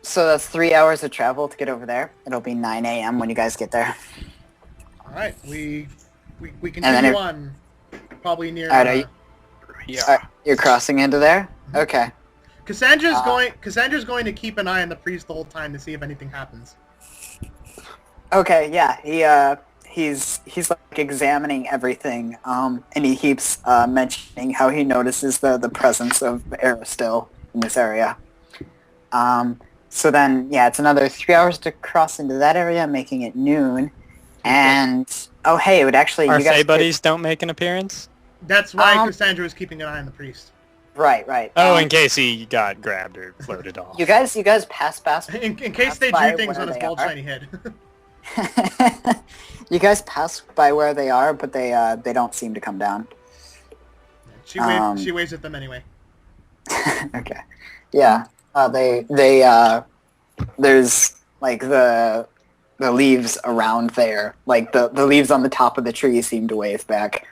So that's 3 hours of travel to get over there. It'll be 9 a.m. when you guys get there. All right. We then continue it- on. Probably near. Alright, are you- You're crossing into there? Okay. Cassandra's going to keep an eye on the priest the whole time to see if anything happens. Okay, yeah. He's like examining everything, and he keeps mentioning how he notices the presence of Aristil in this area. So then, yeah, it's another 3 hours to cross into that area, making it noon. And oh, hey, it would actually Our you guys Fae could- buddies don't make an appearance? That's why Um, Cassandra was keeping an eye on the priest. Right. Oh, in case he got grabbed or floated off. you guys pass In case they by drew things where on his they bald are. shiny head. You guys pass by where they are, but they don't seem to come down. She waves at them anyway. Okay. Yeah. They there's like the leaves around there, like the leaves on the top of the tree seem to wave back.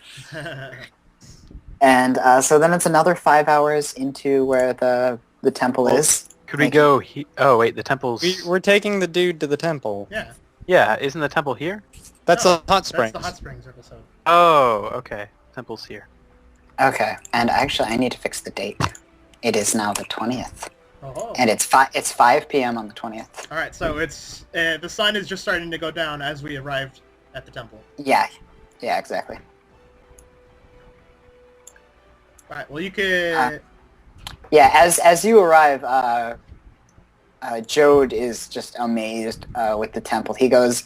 And so then it's another 5 hours into where the temple is. Could we go? Oh wait, the temple's. We're taking the dude to the temple. Yeah. Yeah, isn't the temple here? That's No, a hot spring. That's the hot springs episode. Oh, okay. Temple's here. Okay. And actually, I need to fix the date. It is now the 20th, Oh. and it's 5 p.m. on the 20th. All right. So it's the sun is just starting to go down as we arrived at the temple. Yeah, exactly. All right. Well, you could. Yeah, as you arrive, Jode is just amazed with the temple. He goes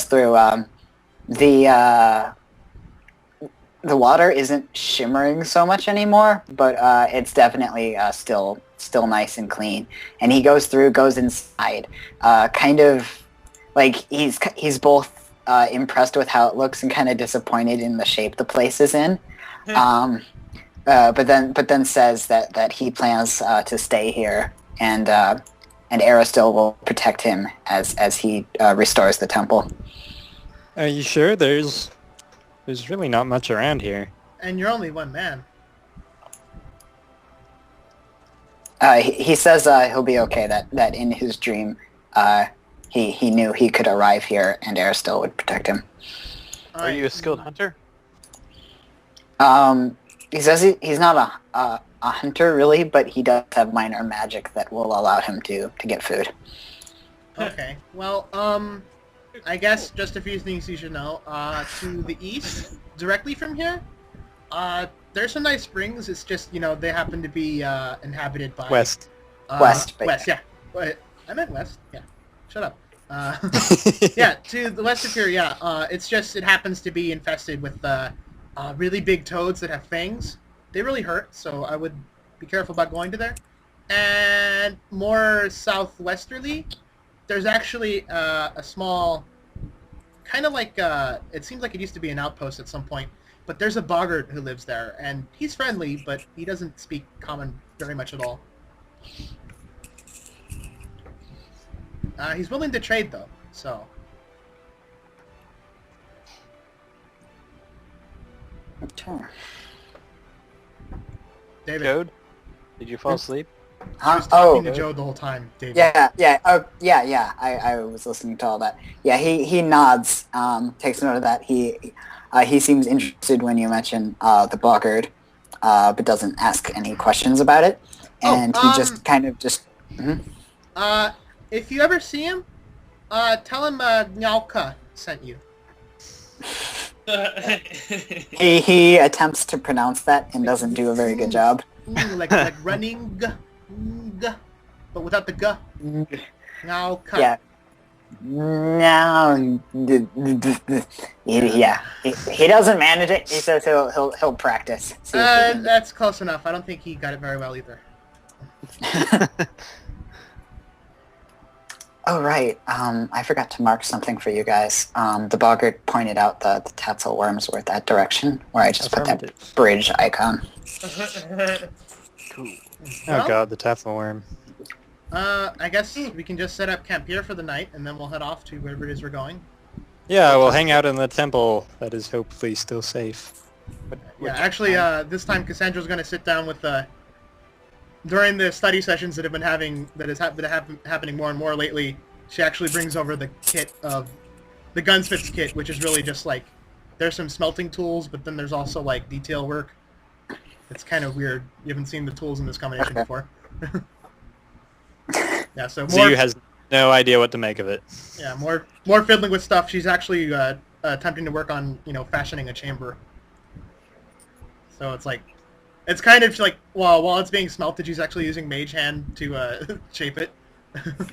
through the water isn't shimmering so much anymore, but it's definitely still nice and clean. And he goes inside, kind of like he's both impressed with how it looks and kind of disappointed in the shape the place is in. But then says that he plans to stay here, and Aristil will protect him as he restores the temple. Are you sure? There's really not much around here. And you're only one man. He says he'll be okay. That in his dream, he knew he could arrive here, and Aristil would protect him. All Are right. you a skilled hunter? He says he's not a hunter really, but he does have minor magic that will allow him to get food. Okay. Well, I guess just a few things you should know. To the east, directly from here, there's some nice springs. It's just, they happen to be inhabited by... West. West, but West, yeah. Wait, I meant west. Yeah. Shut up. Yeah, to the west of here, yeah. It happens to be infested with really big toads that have fangs. They really hurt, so I would be careful about going to there. And more southwesterly, there's actually a small, kind of like, it seems like it used to be an outpost at some point, but there's a boggart who lives there, and he's friendly, but he doesn't speak common very much at all. He's willing to trade, though, so... Sure. David, Jode? Did you fall asleep? I was talking to Joe the whole time, David. Yeah. Oh, yeah. I was listening to all that. Yeah, he nods, takes note of that. He seems interested when you mention the boggart, but doesn't ask any questions about it. And he just kind of just... If you ever see him, tell him Nyalka sent you. He attempts to pronounce that and doesn't do a very good job. Like running but without the g. Now cut. Yeah. No. Yeah. He doesn't manage it. He says he'll practice. See if he can- That's close enough. I don't think he got it very well either. Oh right. I forgot to mark something for you guys. The boggart pointed out the tassel worms were that direction, where I just put that Affirmative. bridge icon. Oh Well, god, the taffel worm. I guess we can just set up camp here for the night, and then we'll head off to wherever it is we're going. Yeah, we'll hang out in the temple that is hopefully still safe. Yeah, actually, this time Cassandra's going to sit down with during the study sessions that have been happening more and more lately. She actually brings over the kit of the gunsmith's kit, which is really just like there's some smelting tools, but then there's also like detail work. It's kind of weird. You haven't seen the tools in this combination before. Yeah, so more. Ziyu has no idea what to make of it. Yeah, more fiddling with stuff. She's actually attempting to work on fashioning a chamber. So it's like, it's kind of like while it's being smelted, she's actually using mage hand to shape it.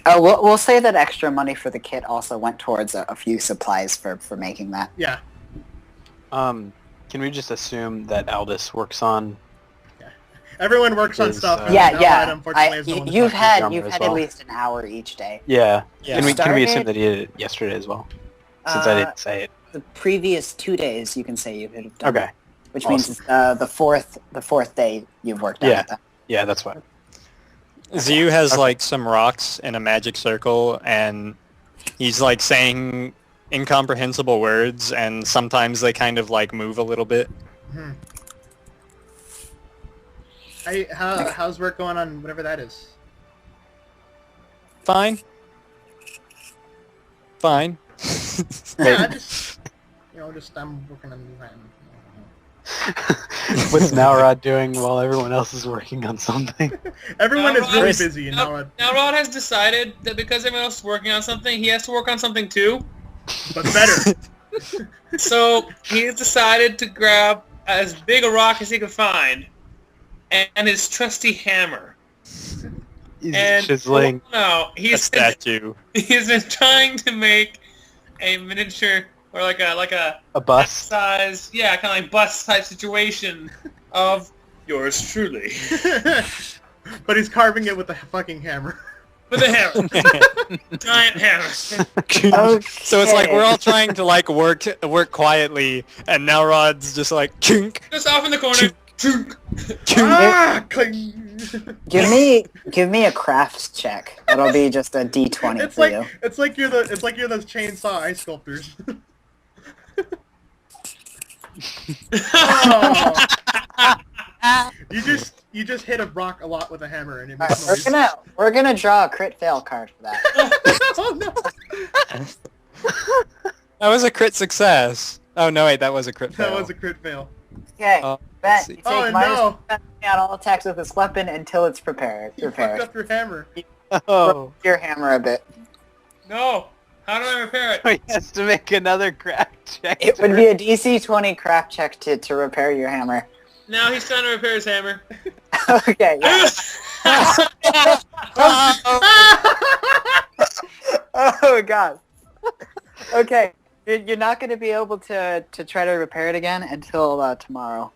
We'll say that extra money for the kit also went towards a few supplies for making that. Yeah. Can we just assume that Aldous works on? Everyone works on Is, stuff. and Yeah, Nalrod, yeah. unfortunately, has no one to You've talk to. had drummer as at well. least an hour each day. Yeah. Yeah. Can we assume Started- that he did it yesterday as well? Since I didn't say it. The previous 2 days, you can say you could have done. Okay. It, which means it's, the fourth day you've worked on Yeah. it. Yeah, that's fine. Ziyu has like some rocks in a magic circle, and he's like saying incomprehensible words, and sometimes they kind of like move a little bit. Hmm. How's work going on whatever that is? Fine. Fine. Yeah, I'm working on new hand. What's Nalrod doing while everyone else is working on something? Everyone is really Nalrod- busy, and Nalrod, Nalrod has decided that because everyone else is working on something, he has to work on something too. but better. So he has decided to grab as big a rock as he could find, and his trusty hammer. He's And chiseling. no, A he's statue. been trying to make a miniature or like a A bus. size, yeah, kind of like bus type situation of yours truly But he's carving it with a fucking hammer. with a hammer, giant hammer. Okay. So it's like we're all trying to like work quietly, and now Rod's just like chink, Just off in the corner. chink. Ah! Cling! Give me a crafts check. It'll be just a D20 It's for like you. it's like you're those chainsaw ice sculptors. Oh. You just hit a rock a lot with a hammer and it Alright, makes noise. we're gonna draw a crit fail card for that. Oh no! That was a crit success. Oh no, wait, that was a crit fail. That was a crit fail. Okay, let's bet see. you take Oh, minus no. 1 on all attacks with this weapon until it's prepared. You fucked Repaired. up your hammer. Oh. Your hammer a bit. No, how do I repair it? He has to make another craft check. It would be a DC 20 craft check to repair your hammer. Now he's trying to repair his hammer. Okay, yeah. Oh god. Okay, you're not going to be able to try to repair it again until tomorrow.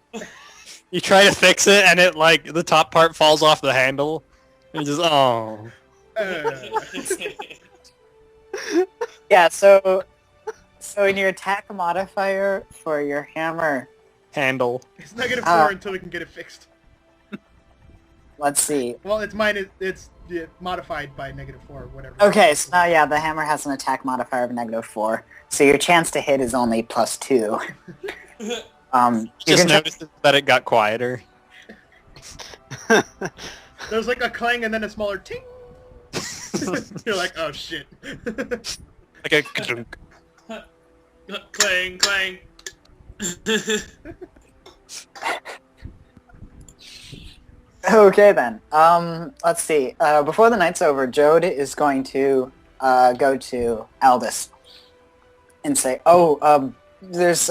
You try to fix it, and it like the top part falls off the handle. You just Yeah, so in your attack modifier for your hammer, handle. It's -4 until we can get it fixed. let's see. Well, it's modified by -4, whatever. Okay, so now yeah, the hammer has an attack modifier of -4, so your chance to hit is only +2. You Just can noticed that it got quieter. There's like a clang and then a smaller ting. You're like, oh shit. Like a ka-dunk. Clang, clang. Okay then. Let's see. Before the night's over, Jode is going to go to Aldous and say, "Oh, there's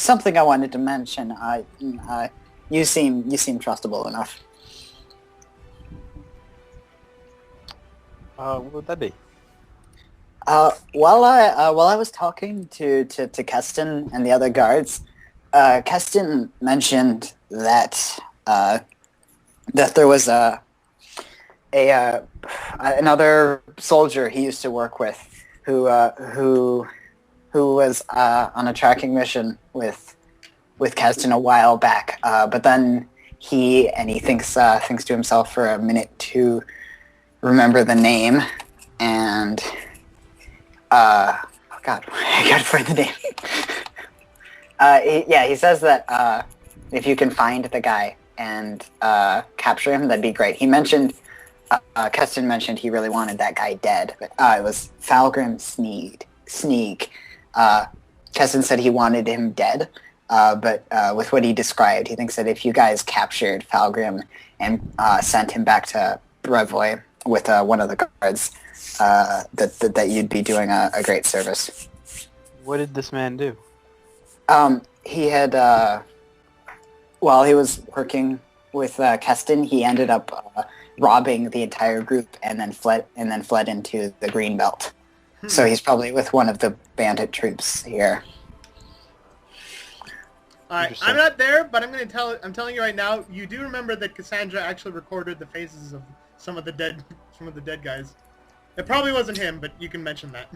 something I wanted to mention. You seem trustable enough." What would that be? While I was talking to Keston and the other guards, Keston mentioned that that there was another soldier he used to work with who was on a tracking mission with Keston a while back. But then he thinks to himself for a minute to remember the name, and God, I gotta find the name. He says that if you can find the guy and capture him, that'd be great. He mentioned, Keston mentioned he really wanted that guy dead, but it was Falgrim Sneeg. Keston said he wanted him dead, but with what he described, he thinks that if you guys captured Falgrim and sent him back to Brevoy with one of the guards, that you'd be doing a great service. What did this man do? He had, while he was working with Keston, he ended up robbing the entire group and then fled into the green belt. So he's probably with one of the bandit troops here. Alright, I'm not there, but I'm telling you right now, you do remember that Cassandra actually recorded the faces of some of the dead guys. It probably wasn't him, but you can mention that.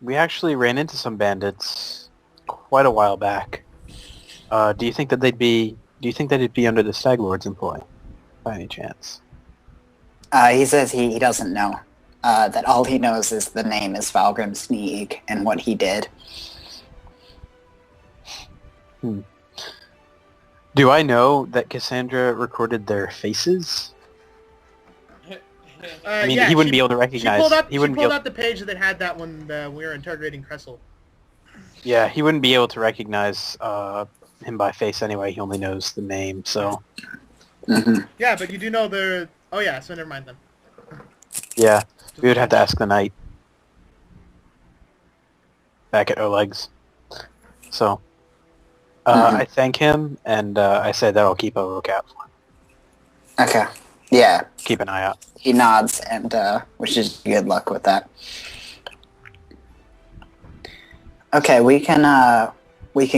We actually ran into some bandits quite a while back. Do you think that they'd be under the Stag Lord's employ, by any chance? He says he doesn't know. That all he knows is the name is Falgrim Sneeg and what he did. Do I know that Cassandra recorded their faces? I mean, he wouldn't be able to recognize. She pulled out the page that had that when we were interrogating Kressel. Yeah, he wouldn't be able to recognize him by face anyway. He only knows the name, so. Mm-hmm. Yeah, but you do know the. Oh yeah, so never mind then. Yeah, we would have to ask the knight back at Oleg's. So, I thank him, and I say that I'll keep a lookout for him. Okay. Yeah. Keep an eye out. He nods and wishes you good luck with that. Okay, we can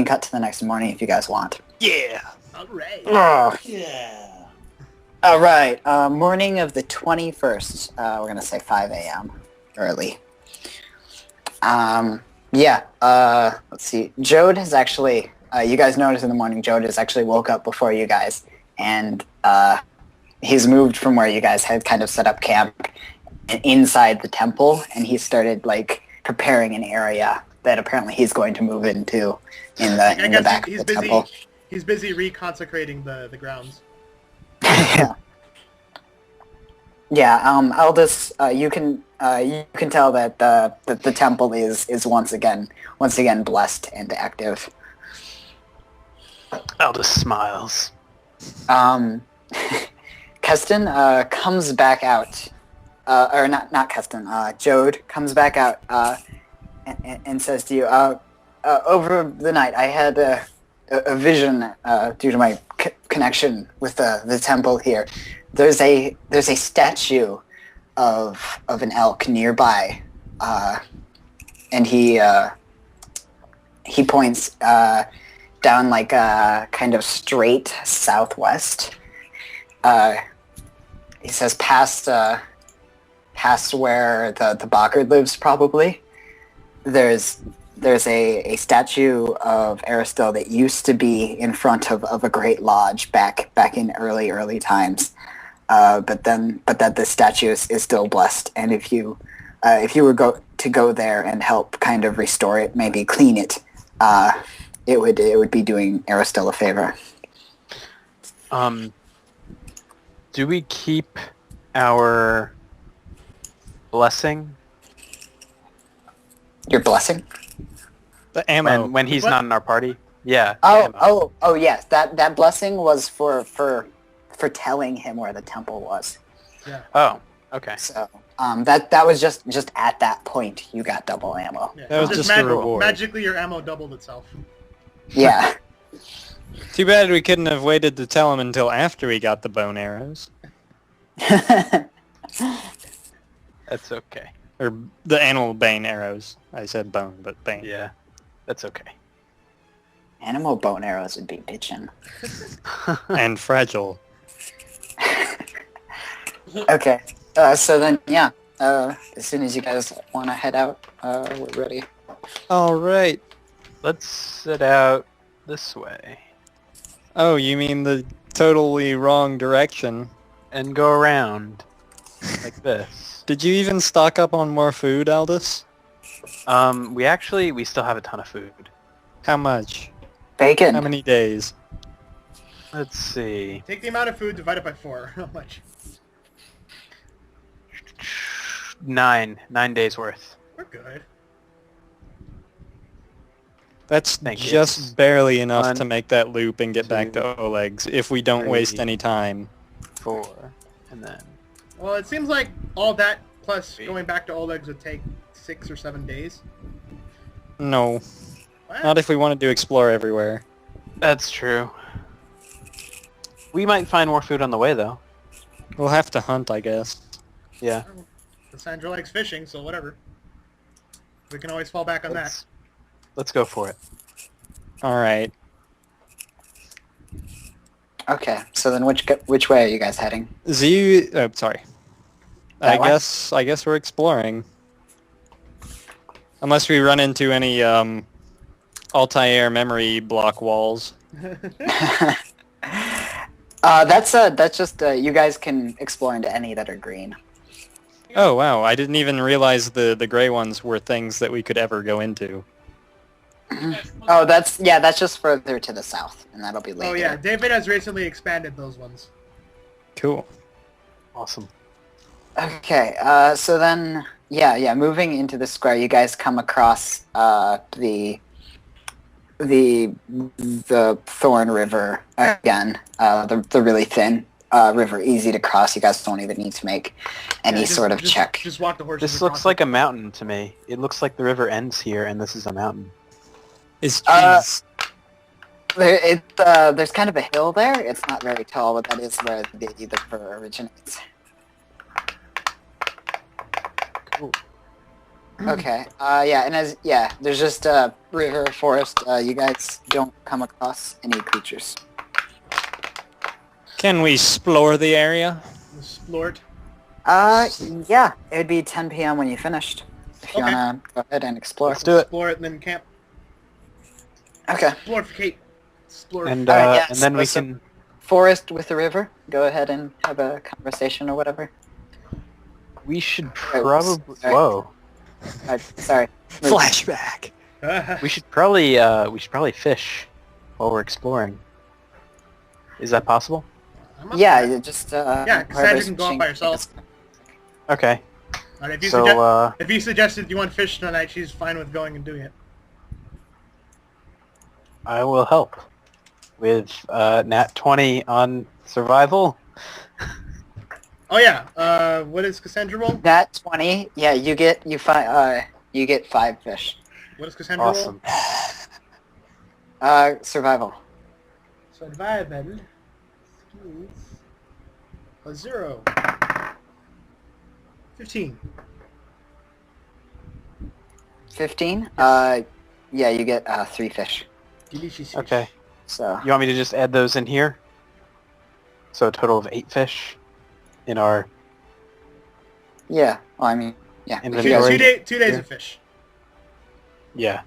cut to the next morning if you guys want. Yeah. All right. Oh. Yeah. All right. Morning of the 21st. We're gonna say 5 a.m. early. Let's see. Jode has actually. You guys noticed in the morning, Jode has actually woke up before you guys, and he's moved from where you guys had kind of set up camp inside the temple, and he started like preparing an area that apparently he's going to move into in the back of the temple. He's busy reconsecrating the grounds. Yeah. Aldous, you can tell that the temple is once again blessed and active. Aldous smiles. Keston comes back out, or not Keston. Jode comes back out and says to you, over the night I had a vision due to my connection with the temple here. There's a statue of an elk nearby, and he points down like kind of straight southwest. He says past where the Bockard lives, probably. There's a statue of Aristil that used to be in front of a great lodge back in early times. But that the statue is still blessed, and if you were to go there and help kind of restore it, maybe clean it, it would be doing Aristil a favor. Do we keep our blessing? Your blessing? The ammo. When he's not in our party? Yeah. Oh, yes. That blessing was for telling him where the temple was. Yeah. Oh, okay. So that was just at that point you got double ammo. Yeah. That was just a reward. Magically, your ammo doubled itself. Yeah. Too bad we couldn't have waited to tell him until after we got the bone arrows. That's okay. Or the animal bane arrows. I said bone, but bane. Yeah, that's okay. Animal bone arrows would be bitchin'. And fragile. Okay. So then, yeah. As soon as you guys want to head out, we're ready. Alright. Let's set out this way Oh, you mean the totally wrong direction. and go around like this. Did you even stock up on more food, Aldous? We still have a ton of food. How much? Bacon. How many days? Let's see. Take the amount of food, divide it by 4. How much? 9 days worth. We're good. That's Thank you. just barely enough One, to make that loop and get back to Oleg's if we don't waste three. any time. 4, and then Well, it seems like all that plus Sweet. going back to Oleg's would take 6 or 7 days. No, What? not if we wanted to explore everywhere. that's true. We might find more food on the way, though. We'll have to hunt, I guess. Yeah. Cassandra likes fishing, so whatever. We can always fall back on that. Let's go for it. Alright. Okay. So then, which way are you guys heading? Sorry. That way? I guess we're exploring. Unless we run into any Altair memory block walls. That's just you guys can explore into any that are green. Oh wow, I didn't even realize the gray ones were things that we could ever go into. Oh, that's just further to the south, and that'll be later. Oh yeah, David has recently expanded those ones. Cool. Awesome. Okay. So then, yeah. Moving into the square, you guys come across the Thorn River again. The really thin river, easy to cross. You guys don't even need to make any sort of check. Just walk the horses. This looks like a mountain to me. It looks like the river ends here, and this is a mountain. Is There's kind of a hill there. It's not very tall, but that is where the river originates. Cool. Okay. There's just a river, forest. You guys don't come across any creatures. Can we explore the area? Splort. Yeah. It would be 10 p.m. when you finished. If you Okay. wanna go ahead and explore. Let's do it. Explore it and then camp. Okay. Explore for Kate. Explore. And Alright, yeah, and then so- we so- can. Forest with the river. Go ahead and have a conversation or whatever. We should Alright, probably. sorry. Whoa. Sorry. Flashback. We should probably fish while we're exploring. Is that possible? I'm up Yeah, for it. you just Yeah, Cassandra can go out by herself. Okay. And if you So if you suggested you want fish tonight, she's fine with going and doing it. I will help with nat 20 on survival. Oh yeah. What is Cassandra roll? That 20. Yeah, you get 5 fish. What is Cassandra Awesome. Survival. roll? Survival. A 0. 15. 15. Yeah, you get 3 fish. Delicious fish. Okay. So You want me to just add those in here? So a total of 8 fish in our yeah. Well, I mean, yeah. In if the you guys- inventory. 2 days Yeah. of fish. yeah.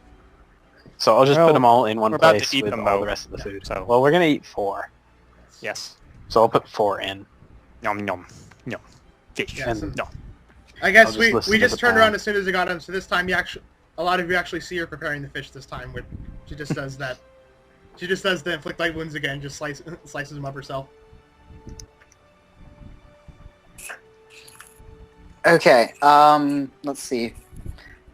So I'll just Well, put them all in one we're about to place eat with them all both, the rest of the food. so- Well, we're gonna eat 4, Yes. so I'll put 4 in. Yum yum. Yum. Fish. Yeah, And- Yum. I I'll guess just we listen to just the turned around pound. as soon as we got him. So this time a lot of you actually see her preparing the fish this time. Where she just does that. She just does the inflict light wounds again. Just slices them up herself. Okay. Let's see.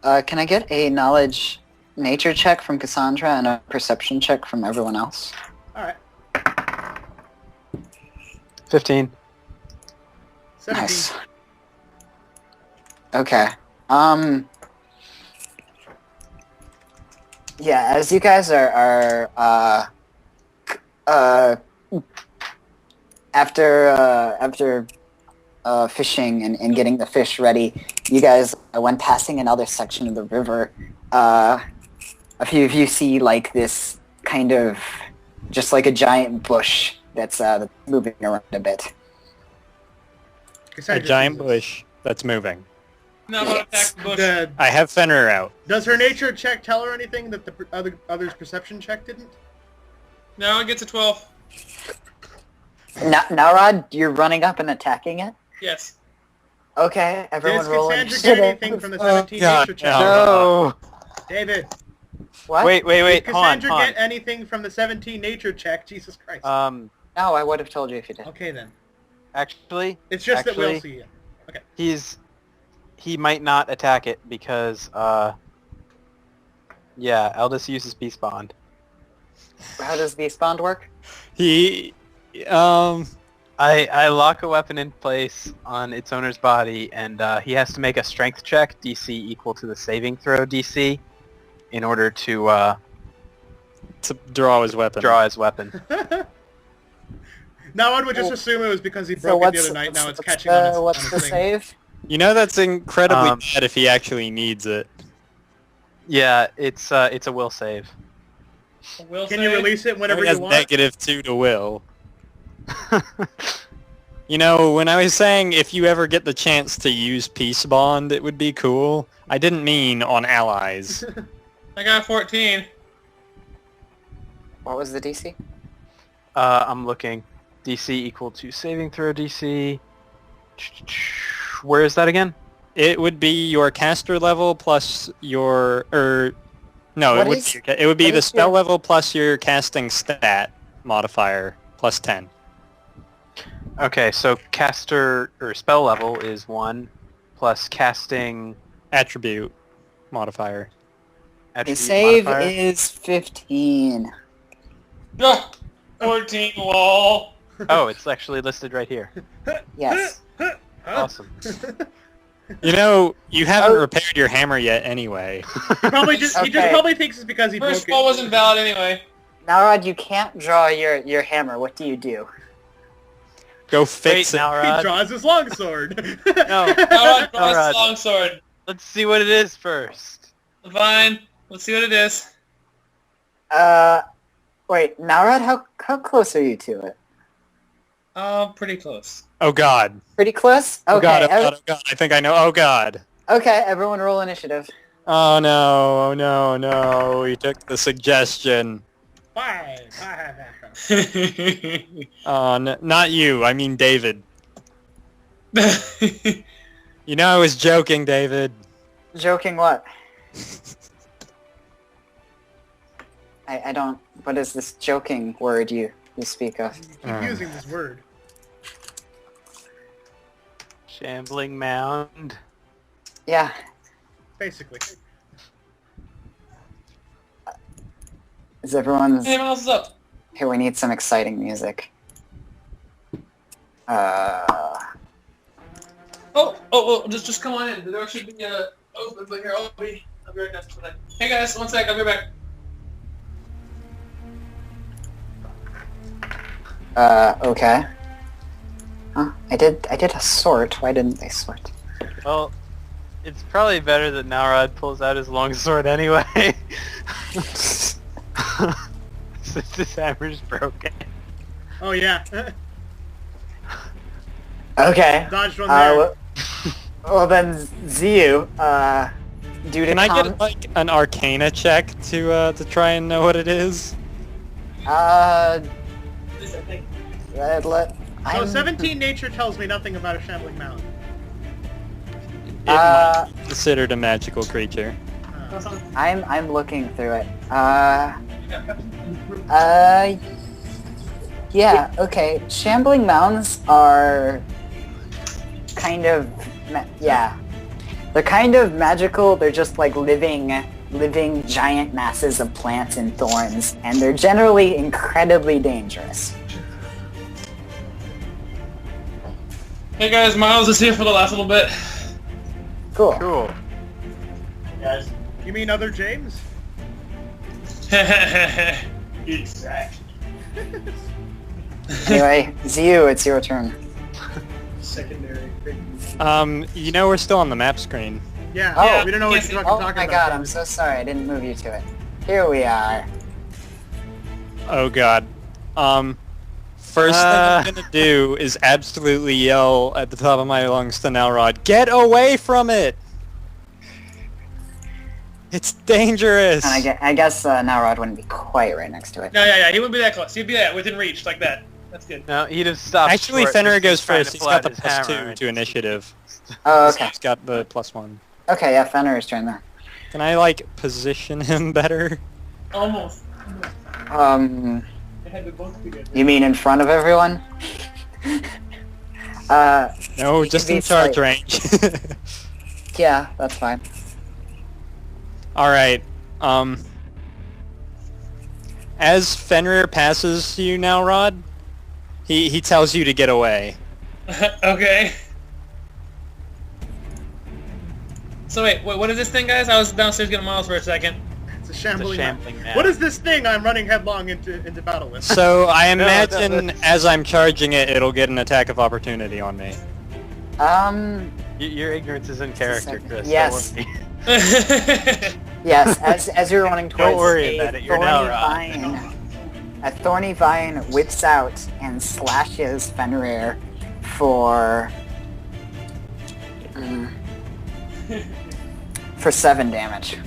Can I get a knowledge nature check from Cassandra and a perception check from everyone else? All right. 15. 17. Nice. Okay. Yeah, as you guys are After fishing and getting the fish ready, you guys, when passing another section of the river, a few of you see like this kind of just like a giant bush that's moving around a bit. A Cassandra giant sees this. bush that's moving. Now I'm gonna attack the bush. I have Fenrir out. Does her nature check tell her anything that the other's perception check didn't? Now it gets a 12. Nalrod, you're running up and attacking it? Yes. Okay, everyone Does roll Cassandra get initiative. anything from the 17 God, nature check? No. David, What? Wait, did hold on, Cassandra hold on. get anything from the 17 nature check? Jesus Christ. No, I would have told you if you did. Okay then. Actually, It's just that we'll Actually- see it. Okay. he might not attack it because, yeah, Eldest uses Beast Bond. How does the bond work? He, I lock a weapon in place on its owner's body, and he has to make a strength check, DC equal to the saving throw DC, in order to draw his weapon. draw his weapon. Now I would just assume it was because he So broke it the other night. Now it's catching on his, what's on his the thing. save? You know that's incredibly Um, bad if he actually needs it. Yeah, it's a will save. Will Can save. you release it whenever He has you want? -2 to will. You know, when I was saying if you ever get the chance to use Peace Bond, it would be cool, I didn't mean on allies. I got 14. What was the DC? I'm looking. DC equal to saving throw DC. Where is that again? It would be your caster level plus your, no, What it would is- be, it would be what the is spell your- level plus your casting stat modifier plus 10. Okay, so caster or spell level is 1 plus casting Attribute modifier. The attribute save modifier. is 15. Ah, 14 lol. Oh, it's actually listed right here. Yes. Awesome. You know, you haven't Oh. repaired your hammer yet anyway. Probably just he just Okay. probably thinks it's because he First broke ball it. wasn't valid anyway. Nalrod, you can't draw your hammer. What do you do? Go Wait, fix it. He Nalrod. draws his longsword. No. Nalrod draws Nalrod. longsword. Let's see what it is first. Fine. Let's see what it is. Wait, Nalrod, how close are you to it? Pretty close. Oh god. Pretty close? Okay. Oh god, oh god, oh god. I think I know. Oh god. Okay, everyone roll initiative. Oh no, oh no, no. He took the suggestion. Five. Not you. I mean David. You know I was joking, David. Joking what? I don't... What is this joking word you speak of? Keep using this word. Shambling mound. Yeah. Basically. Is everyone's... Hey, mouse is up. Here, we need some exciting music. Oh, just come on in. The door should be open, but here, I'll be right back. Hey guys, one sec, I'll be back. Okay. Huh? I did a sort. Why didn't they sort? Well, it's probably better that Nalrod pulls out his longsword anyway. Since his hammer's broken. Oh yeah. Okay. Dodged one there. Well then, Ziu, due to Can I get like an Arcana check to try and know what it is? So I'm, 17 nature tells me nothing about a shambling mound. It might be considered a magical creature. I'm looking through it. Yeah, okay. Shambling mounds are kind of, yeah. They're kind of magical. They're just like living giant masses of plants and thorns, and they're generally incredibly dangerous. Hey guys, Miles is here for the last little bit. Cool. Cool. Guys. You mean other James? Exactly. Anyway, Ziu, it's your turn. Secondary. You know we're still on the map screen. Yeah, Oh. we don't know what you're Oh talking my about. god, I'm so sorry. I didn't move you to it. Here we are. Oh god. First thing I'm gonna do is absolutely yell at the top of my lungs to Nalrod, get away from it! It's dangerous! And I guess Nalrod wouldn't be quite right next to it. No, yeah, he wouldn't be that close. He'd be within reach, like that. That's good. No, he just stopped. Actually, short Fenrir because goes trying first. to He's pull got out the his plus hammer 2 to initiative. Oh, okay. He's got the plus 1. Okay, yeah, Fenrir's turn then. Can I, like, position him better? Almost. They had the both together. You mean in front of everyone? No, you just can in be charge slight- range. Yeah, that's fine. Alright, as Fenrir passes you now, Rod, he tells you to get away. Okay. So wait, what is this thing, guys? I was downstairs getting miles for a second. It's a It's a shambling. shambling man. What is this thing I'm running headlong into battle with? So I No, imagine that's- as I'm charging it, it'll get an attack of opportunity on me. Your ignorance is in character, second. Chris. Yes. Don't worry. Yes, as you're running towards Don't worry a about it, you're thorny Nalrod. vine, a thorny vine whips out and slashes Fenrir for 7 damage.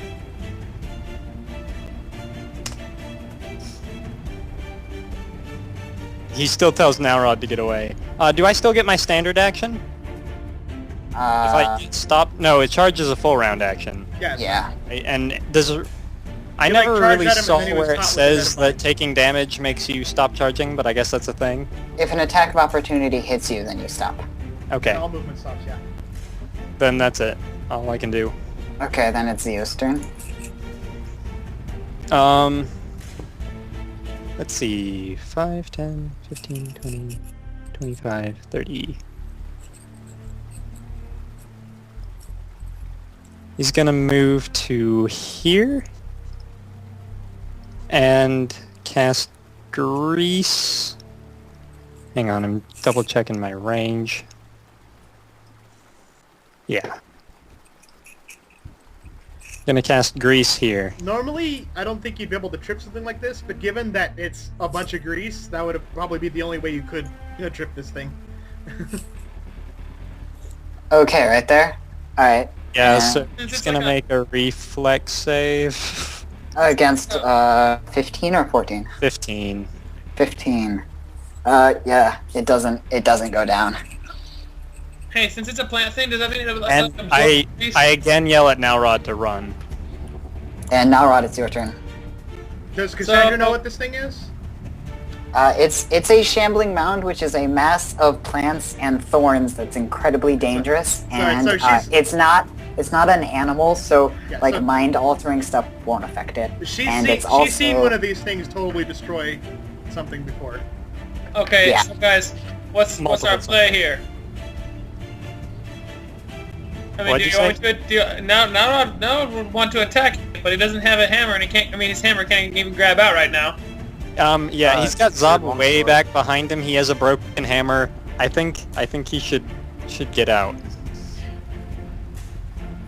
He still tells Nalrod to get away. Do I still get my standard action? If I stop... No, it charges a full round action. Yes. Yeah. Right? And does... I You, like, never charge really at him and saw then he was where it caught with says the dead that taking damage makes you stop charging, but I guess that's a thing. If an attack of opportunity hits you, then you stop. Okay, All movement stops, yeah. then that's it. All I can do. Okay, then it's Zeus' turn. Let's see. 5, 10, 15, 20, 25, 30. He's gonna move to here and cast Grease. Hang on, I'm double checking my range. Yeah. Gonna cast Grease here. Normally, I don't think you'd be able to trip something like this, but given that it's a bunch of grease, that would probably be the only way you could trip this thing. Okay, right there? Alright. Yeah, Yeah. so Is he's this gonna like make a reflex save. Against 15 or 14? 15. 15. Yeah, it doesn't go down. Hey, since it's a plant thing, does that mean it'll And absorb I grease? again yell at Nalrod to run. And now, Rod, it's your turn. Does Cassandra So- know what this thing is? It's a shambling mound, which is a mass of plants and thorns that's incredibly dangerous, and so she's- it's not an animal, so Yeah, like so- mind-altering stuff won't affect it. She's and seen, it's also she's seen one of these things totally destroy something before. Okay, Yeah. so guys, what's Multiple our play here? I mean, What'd do you you want me to now would want to attack, but he doesn't have a hammer, and he can't. I mean, his hammer can't even grab out right now. Yeah, he's got third Zob one way sword. back behind him. He has a broken hammer. I think he should get out.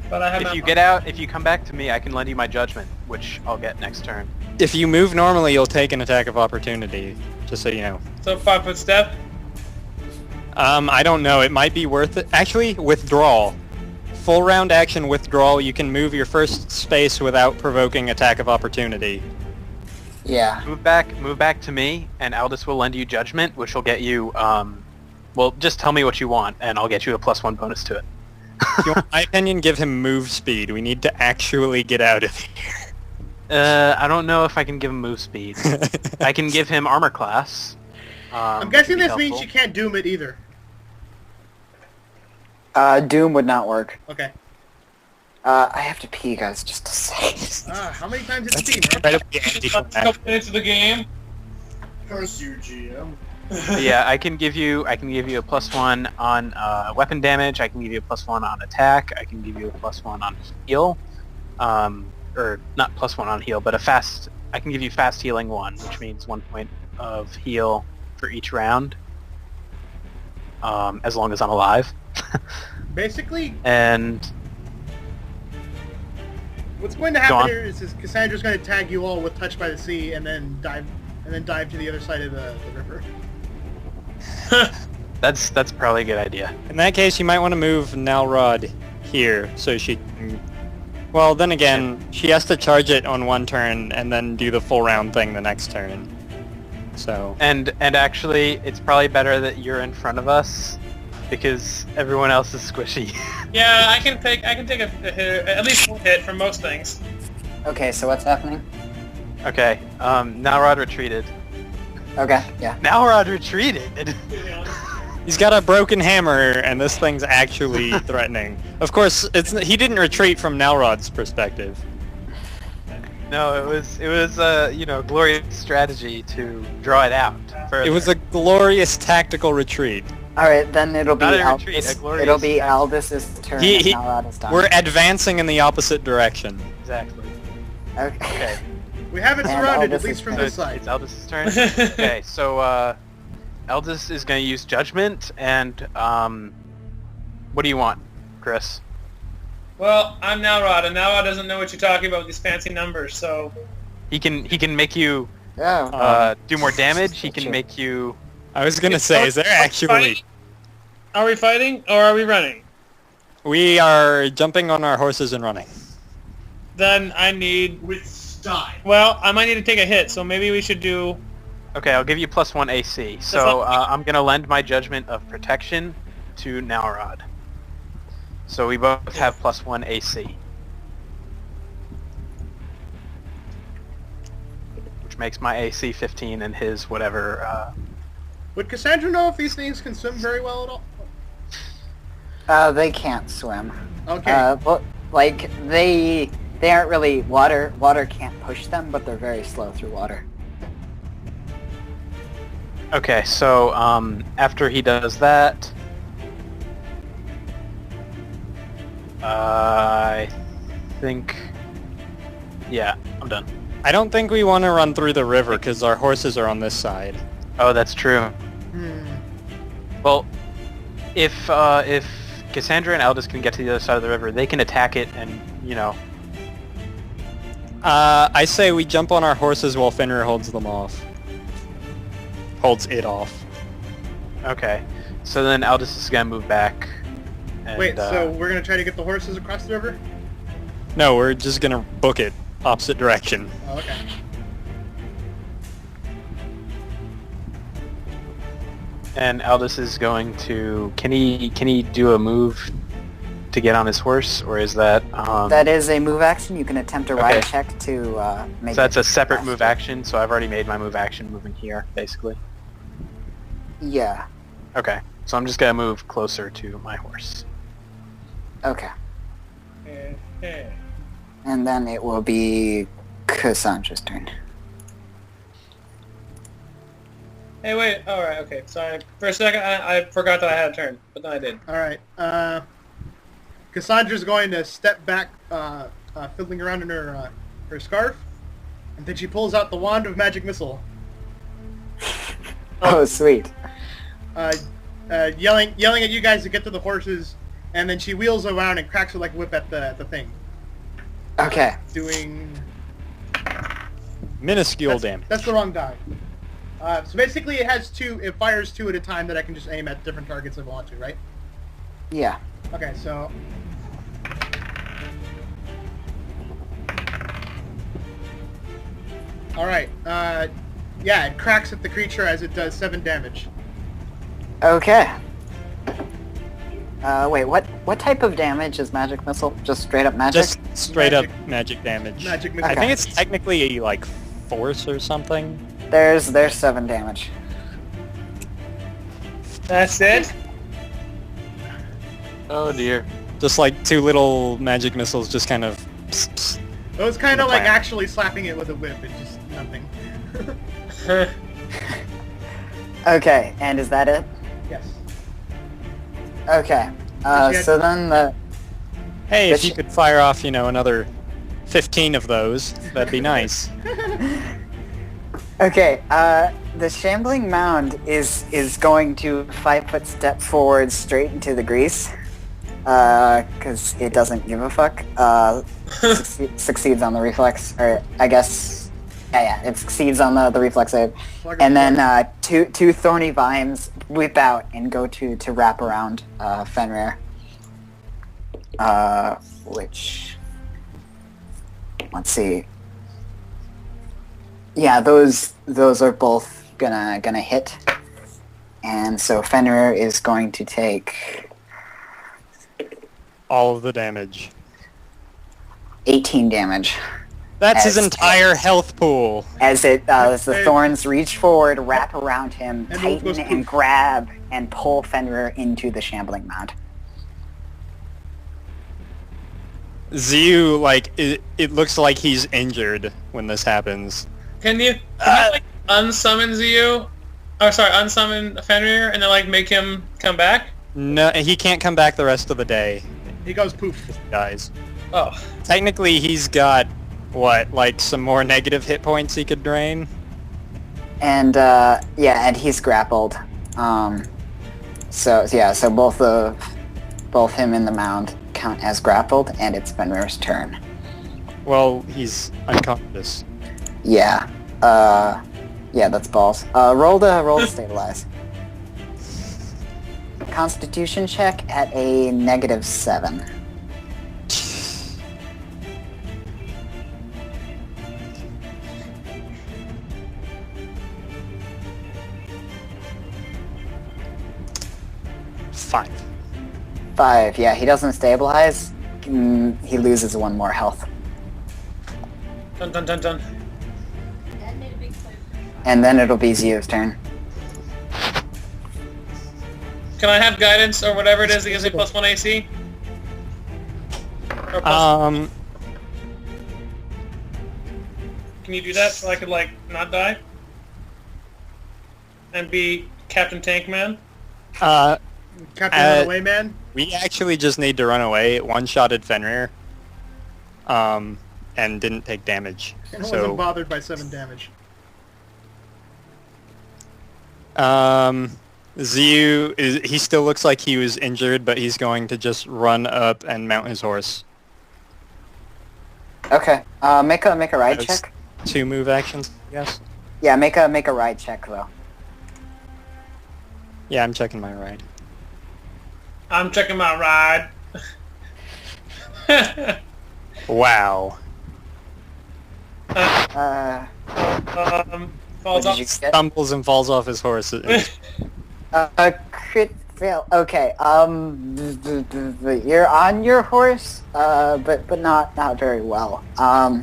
But I have If my you get out, if you come back to me, I can lend you my judgment, which I'll get next turn. If you move normally, you'll take an attack of opportunity. Just so you know. So 5-foot step. I don't know. It might be worth it. Actually, withdrawal. Full round action withdrawal. You can move your first space without provoking attack of opportunity. Yeah. Move back to me, and Aldous will lend you judgment, which will get you. Well, just tell me what you want, and I'll get you a +1 bonus to it. In my opinion, give him move speed. We need to actually get out of here. I don't know if I can give him move speed. I can give him armor class. I'm guessing which this would be means helpful. you can't doom it either. Doom would not work. Okay. I have to pee, guys, just a second. How many times did That's it see, man? incredibly Last anticlimactic. couple minutes of the game. Curse you, GM. But yeah, I can give you a +1 on weapon damage. I can give you a +1 on attack. I can give you a +1 on heal, or not +1 on heal, but I can give you fast healing 1, which means 1 point of heal for each round, as long as I'm alive. Basically, And what's going to Go happen on. here is Cassandra's going to tag you all with Touched by the Sea, and then dive to the other side of the river. that's probably a good idea. In that case, you might want to move Nalrod here so she can... Well, then again, she has to charge it on one turn and then do the full round thing the next turn. So... And actually, it's probably better that you're in front of us because everyone else is squishy. Yeah, I can take a hit, at least one hit from most things. Okay, so what's happening? Okay, Nalrod retreated. Okay, yeah. Nalrod retreated. He's got a broken hammer, and this thing's actually threatening. Of course, he didn't retreat from Nalrod's perspective. No, it was glorious strategy to draw it out further. It was a glorious tactical retreat. All right, then it'll be Not a retreat, Aldous. a glorious It'll be attack. Aldous' turn. He- and he- Nalrod is done. We're advancing in the opposite direction. Exactly. Okay. Okay. We have it And surrounded, Aldous at least is from dead. this side. It's Aldous' turn. Okay, so Aldous is going to use Judgment, and what do you want, Chris? Well, I'm Nalrod, and Nalrod doesn't know what you're talking about with these fancy numbers, so... He can make you Oh. do more damage. He Sure. can make you. I was gonna say, is there actually... Are we fighting, or are we running? We are jumping on our horses and running. Then I need... With style. Well, I might need to take a hit, so maybe we should do... Okay, I'll give you +1 AC. So I'm gonna lend my Judgment of Protection to Nalrod. So we both have +1 AC. Which makes my AC 15 and his whatever. Would Cassandra know if these things can swim very well at all? They can't swim. Okay. Well, like they aren't really water. Water can't push them, but they're very slow through water. Okay, so after he does that, I think, yeah, I'm done. I don't think we want to run through the river because our horses are on this side. Oh, that's true. Hmm. Well, if Cassandra and Aldous can get to the other side of the river, they can attack it, and I say we jump on our horses while Fenrir holds them off. Holds it off. Okay. So then Aldous is gonna move back. And, Wait, so we're gonna try to get the horses across the river? No, we're just gonna book it opposite direction. Oh, okay. and Aldous is going to. Can he do a move to get on his horse, or is that? That is a move action. You can attempt a ride Okay. check to make. So that's it a separate faster. move action. So I've already made my move action moving here, basically. Yeah. Okay. So I'm just gonna move closer to my horse. Okay. Eh. And then it will be Cassandra's turn. Hey, wait. All right. Okay. Sorry. For a second, I forgot that I had a turn, but then I did. All right. Cassandra's going to step back, fiddling around in her scarf, and then she pulls out the wand of magic missile, Oh, sweet. yelling at you guys to get to the horses, and then she wheels around and cracks her like a whip at the thing, Okay. doing. Minuscule damage. That's the wrong die. So basically, it fires two at a time that I can just aim at different targets if I want to, right? Yeah. Okay, so. Alright, yeah, it cracks at the creature as it does 7 damage. Okay. Wait, what type of damage is magic missile? Just straight up magic? Just straight up magic damage. Magic missile. I think it's technically like force or something. There's 7 damage. That's it. Oh dear. Just like two little magic missiles just kind of... pss, pss. It was kind of like Plan. actually slapping it with a whip, it's just nothing. Okay, and is that it? Yes. Okay. Did you So then the... Hey, if Which- you could fire off, another 15 of those, that'd be nice. Okay, the shambling mound is going to 5-foot step forward straight into the grease. Because it doesn't give a fuck. Succeeds on the reflex, or I guess, yeah, it succeeds on the reflex save. And then two thorny vines whip out and go to wrap around Fenrir. Which, let's see. Yeah, those are both gonna hit, and so Fenrir is going to take All of the damage. 18 damage. That's his entire health pool. As the thorns reach forward, wrap around him, tighten and grab, and pull Fenrir into the shambling mound. Ziu, like, it looks like he's injured when this happens. Can you like unsummon Ziu? Or sorry, unsummon Fenrir and then like make him come back? No, he can't come back the rest of the day. He goes poof. He dies. Oh. Technically, he's got, what, like some more negative hit points he could drain? And, yeah, and he's grappled. So both him and the mound count as grappled, and it's Fenrir's turn. Well, he's unconscious. Yeah. Yeah, that's balls. Roll to stabilize. Constitution check at a -7. Five. Yeah, he doesn't stabilize. He loses 1 more health. Dun dun dun dun. And then it'll be Zio's turn. Can I have guidance or whatever it is that gives me +1 AC? Or plus... Can you do that so I could like not die? And be Captain Tank Man? Captain Runaway Man? We actually just need to run away. It one-shotted Fenrir. And didn't take damage. And wasn't bothered by 7 damage. Ziu, he still looks like he was injured, but he's going to just run up and mount his horse. Okay. Make a ride check. 2 move actions, yes. Yeah, make a ride check though. Yeah, I'm checking my ride. I'm checking my ride. Wow. Falls off. Stumbles and falls off his horse. Crit fail. Okay. You're on your horse, but not very well. No,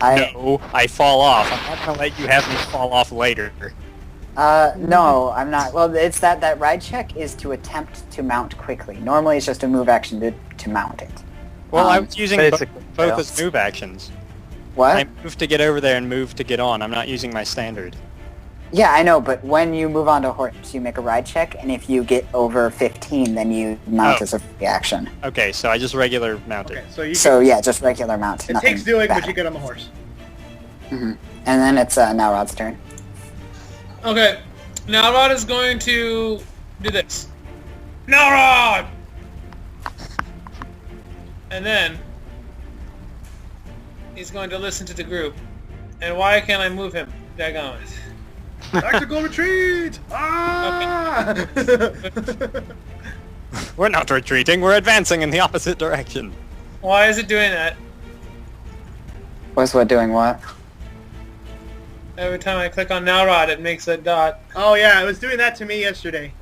I fall off. I'm not gonna let you have me fall off later. No, I'm not. Well, it's that ride check is to attempt to mount quickly. Normally, it's just a move action to mount it. Well, I was using both fail. as move actions. What? I moved to get over there and moved to get on. I'm not using my standard. Yeah, I know, but when you move onto a horse, you make a ride check, and if you get over 15, then you mount as a free action. Okay, so I just regular mounted. Okay, so just regular mount. It takes doing, but you get on the horse. And then it's Nalrod's turn. Okay, Nalrod is going to do this. Nalrod! And then he's going to listen to the group. And why can't I move him? Daggone it. Tactical retreat! Ah! We're not retreating, we're advancing in the opposite direction. Why is it doing that? What's what doing what? Every time I click on Nalrod, it makes a dot. Oh yeah, it was doing that to me yesterday.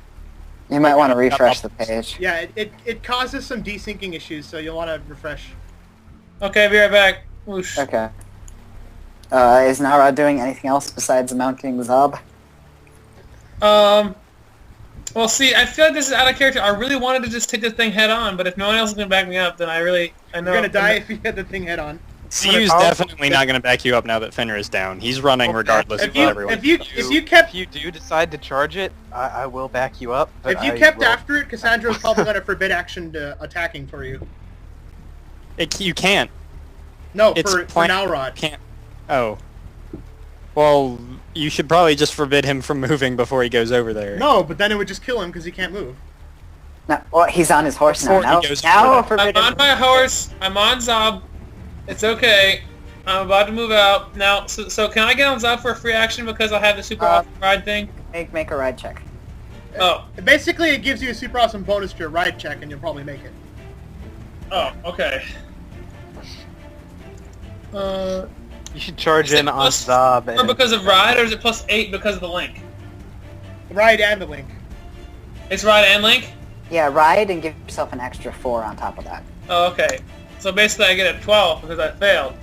You might want to refresh the page. Yeah, it causes some desyncing issues, so you'll want to refresh. Okay, be right back. Whoosh. Okay. Is Nalrod doing anything else besides mounting the Zob? Well, see, I feel like this is out of character. I really wanted to just take this thing head on, but if no one else is going to back me up, then I know... You're going to die if you hit the thing head on. Ziu's definitely not going to back you up now that Fenrir is down. He's running regardless of everyone. If you do decide to charge it, I will back you up. But if you kept after it, Cassandra's probably going to forbid action to attacking for you. You can't. No, It's for Nalrod. Can't. Oh. Well, you should probably just forbid him from moving before he goes over there. No, but then it would just kill him because he can't move. No, well, he's on his horse now. Before he Now, goes now further. I'm forbid on him. my horse. I'm on Zob. It's okay. I'm about to move out now. So can I get on Zob for a free action because I have the super awesome ride thing? Make a ride check. Oh. Basically, it gives you a super awesome bonus to your ride check, and you'll probably make it. Oh. Okay. You should charge Is it in on plus Zob. 4 And because of ride, or is it plus 8 because of the link? Ride and the link. It's ride and link. Yeah, ride and give yourself an extra 4 on top of that. Oh, okay. So basically, I get a 12 because I failed.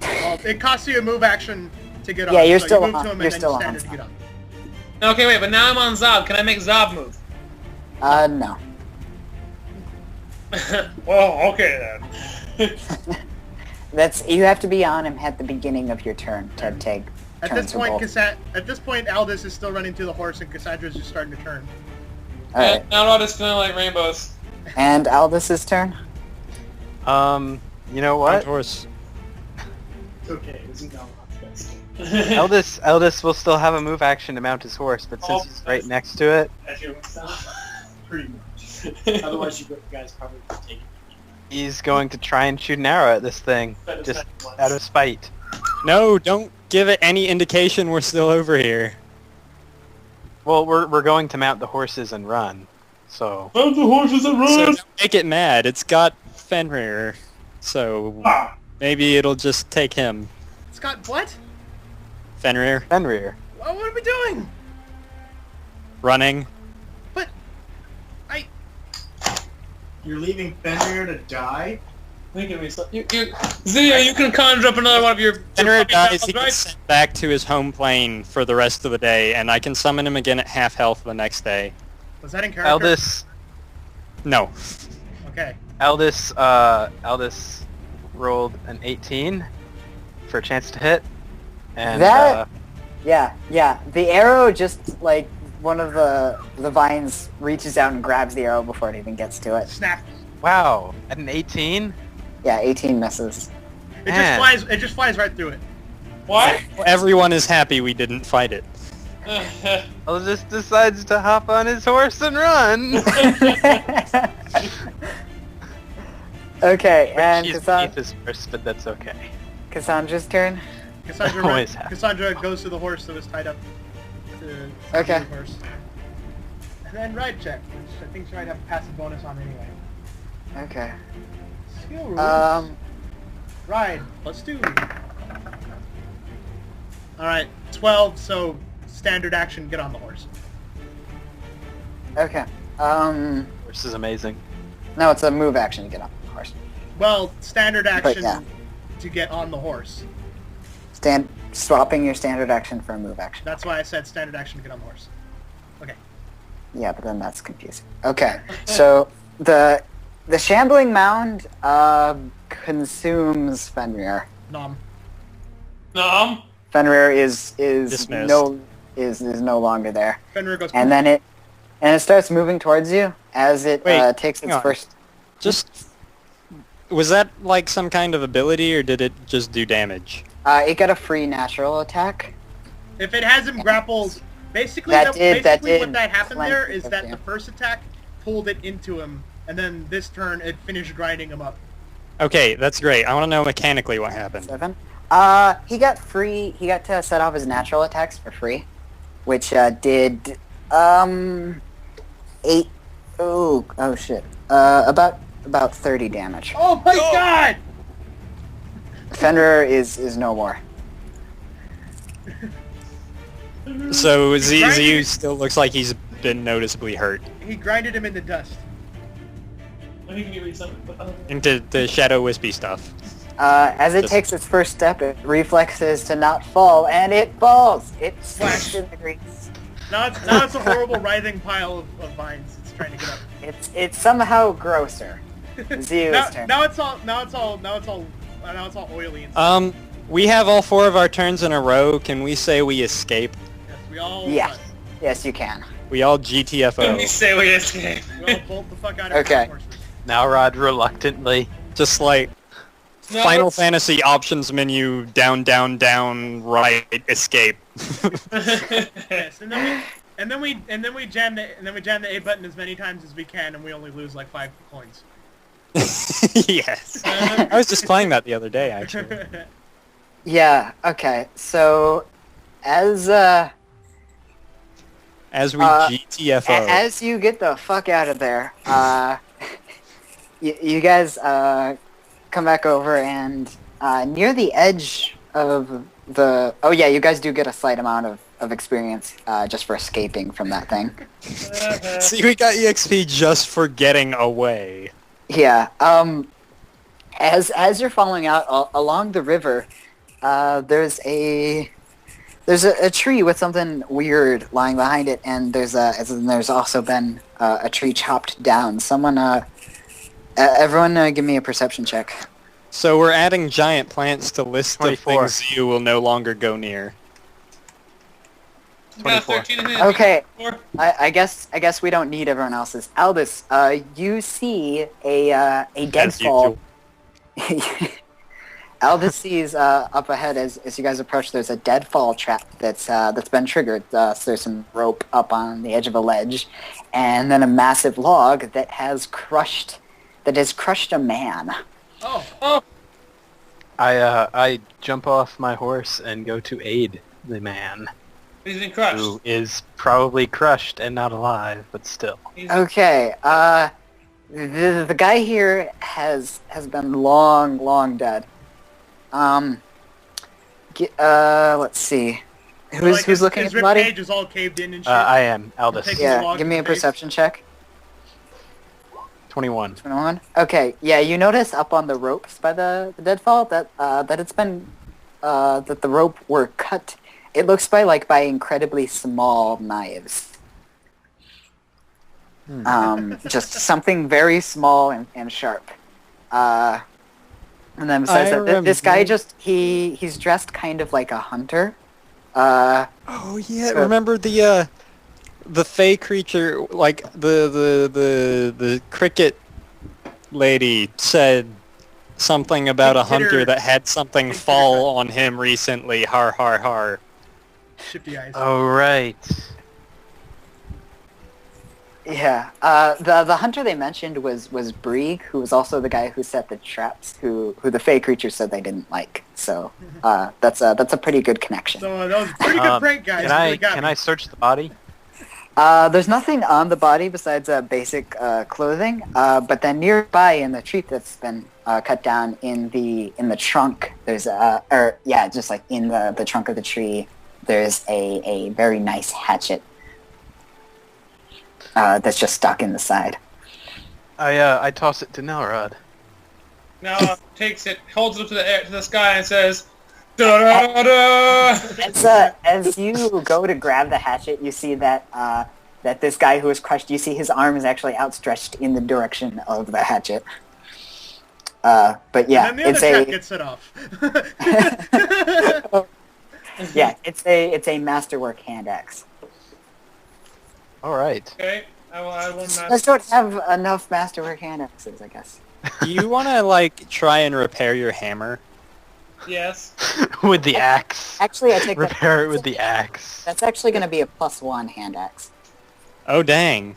Well, it costs you a move action to get on. Yeah, you're so still you move on- to him you're and then still you on standard to Zob. get on. Okay, wait, but now I'm on Zob. Can I make Zob move? No. Well, okay then. You have to be on him at the beginning of your turn to take At turns this for point, both. Aldous is still running to the horse, and Cassandra's just starting to turn. Alright. Nalrod is feeling like rainbows. And Aldous' turn? You know On what? horse. It's okay. This is not best. Eldest will still have a move action to mount his horse, but since he's right next to it, Pretty much. Otherwise, you guys probably would take it. he's going to try and shoot an arrow at this thing, just out of spite. No, don't give it any indication we're still over here. Well, we're going to mount the horses and run, so... Oh, the horses are So don't make it mad. It's got Fenrir, so maybe it'll just take him. Scott, what? Fenrir, Fenrir. What are we doing? running. But You're leaving Fenrir to die? Zia, you can conjure up another one of your... Fenrir puppy dies, pals, he right? gets sent back to his home plane for the rest of the day, and I can summon him again at half health the next day. was that in character? No. Okay. Aldous rolled an 18 for a chance to hit, and That- Yeah. The arrow just, like, one of the vines reaches out and grabs the arrow before it even gets to it. Snap. wow, at an 18? Yeah, 18 misses. It just flies right through it. What? Everyone is happy we didn't fight it. Aldous decides to hop on his horse and run! Okay, and She's Cassandra, beneath his horse, but that's okay. Cassandra's turn. Always happy. Cassandra goes to the horse that was tied up to Okay. the horse. And then ride check, which I think she might have a passive bonus on anyway. Okay. Skill rules. Um, Ride, +2. Alright, 12, so standard action, get on the horse. okay. Horse is amazing. No, it's a move action to get on the horse. Well, standard action yeah. to get on the horse. Swapping your standard action for a move action. That's why I said standard action to get on the horse. Okay. Yeah, but then that's confusing. Okay, so the shambling mound consumes Fenrir. Nom. Nom? Fenrir is Dismissed. no longer there, Fenrir goes. and then it starts moving towards you as it Wait, takes hang its on. first. Just... Was that like some kind of ability, or did it just do damage? It got a free natural attack. If it has him grappled, basically, That what did happened plenty there is of that the damage. first attack pulled it into him, and then this turn it finished grinding him up. Okay, that's great. I want to know mechanically what happened. 7. He got free. He got to set off his natural attacks for free, which did 8. Oh shit. About 30 damage. Oh my god! Fenrir is no more. So Grinding- Ziyu still looks like he's been noticeably hurt. He grinded him into dust. Let me give you something. Into the shadow wispy stuff. As it Just- takes its first step, it reflexes to not fall, and it falls. It slashed in the grease. Now it's a horrible writhing pile of vines. It's trying to get up. It's somehow grosser. Zio's turn. Now it's all oily and stuff. We have all 4 of our turns in a row. Can we say we escape? Yes, we all Yes. Yes, you can. We all Let me GTFO. say we escape. we all bolt the fuck out of Okay. our horses. Nalrod reluctantly. Just like... No, Final Fantasy options menu, down, down, down, right, escape. Yes, and then we jam the A button as many times as we can, and we only lose like 5 coins. Yes. I was just playing that the other day, actually. Yeah. Okay. So, as As we GTFO. as you get the fuck out of there, you guys come back over and near the edge of the. Oh yeah, you guys do get a slight amount of experience just for escaping from that thing. See, we got EXP just for getting away. Yeah. As you're following out along the river, there's a tree with something weird lying behind it, and there's also been a tree chopped down. Someone, everyone, give me a perception check. So we're adding giant plants to list 24. of things you will no longer go near. Got 24. 13 minutes. Okay. 4. I guess we don't need everyone else's. Aldous, you see a As deadfall. usual. Aldous sees up ahead as you guys approach. There's a deadfall trap that's been triggered. So there's some rope up on the edge of a ledge, and then a massive log that has crushed a man. Oh, I jump off my horse and go to aid the man, he's been crushed. who is probably crushed and not alive, but still. He's- Okay. The guy here has been long dead. Let's see. Who's looking at his the body? ribcage is all caved in and shit. I am Aldous. Take- Yeah, log give in me the a face. perception check. 21. 21. Okay, yeah, you notice up on the ropes by the deadfall that it's been that the rope were cut. It looks by incredibly small knives. Just something very small and sharp. And then besides I that, this guy remember- just he's dressed kind of like a hunter. Oh yeah, So- remember the fey creature, like the cricket lady said something about a hunter Consider- that had something consider- fall on him recently. Har har har. Shifty eyes. Oh, right. Yeah. The hunter they mentioned was Brieg, who was also the guy who set the traps, who the fey creature said they didn't like. So that's a pretty good connection. So that was a pretty good prank, guys. Can Really got can me. I search the body? There's nothing on the body besides basic clothing, but then nearby in the tree that's been cut down in the trunk, there's just like in the trunk of the tree, there's a very nice hatchet that's just stuck in the side. I toss it to Nalrod. Now takes it, holds it up to the air, to the sky, and says, "Da-da-da!" As you go to grab the hatchet, you see that that this guy who was crushed, you see his arm is actually outstretched in the direction of the hatchet. But yeah, And then it's the other trap a gets set off. it's a masterwork hand axe. All right. Okay, I will add one You guys master. don't have enough masterwork hand axes, I guess. Do you want to like try and repair your hammer? Yes. With the axe. Actually, I take that. Repair it with the axe. That's actually going to be a +1 hand axe. Oh dang.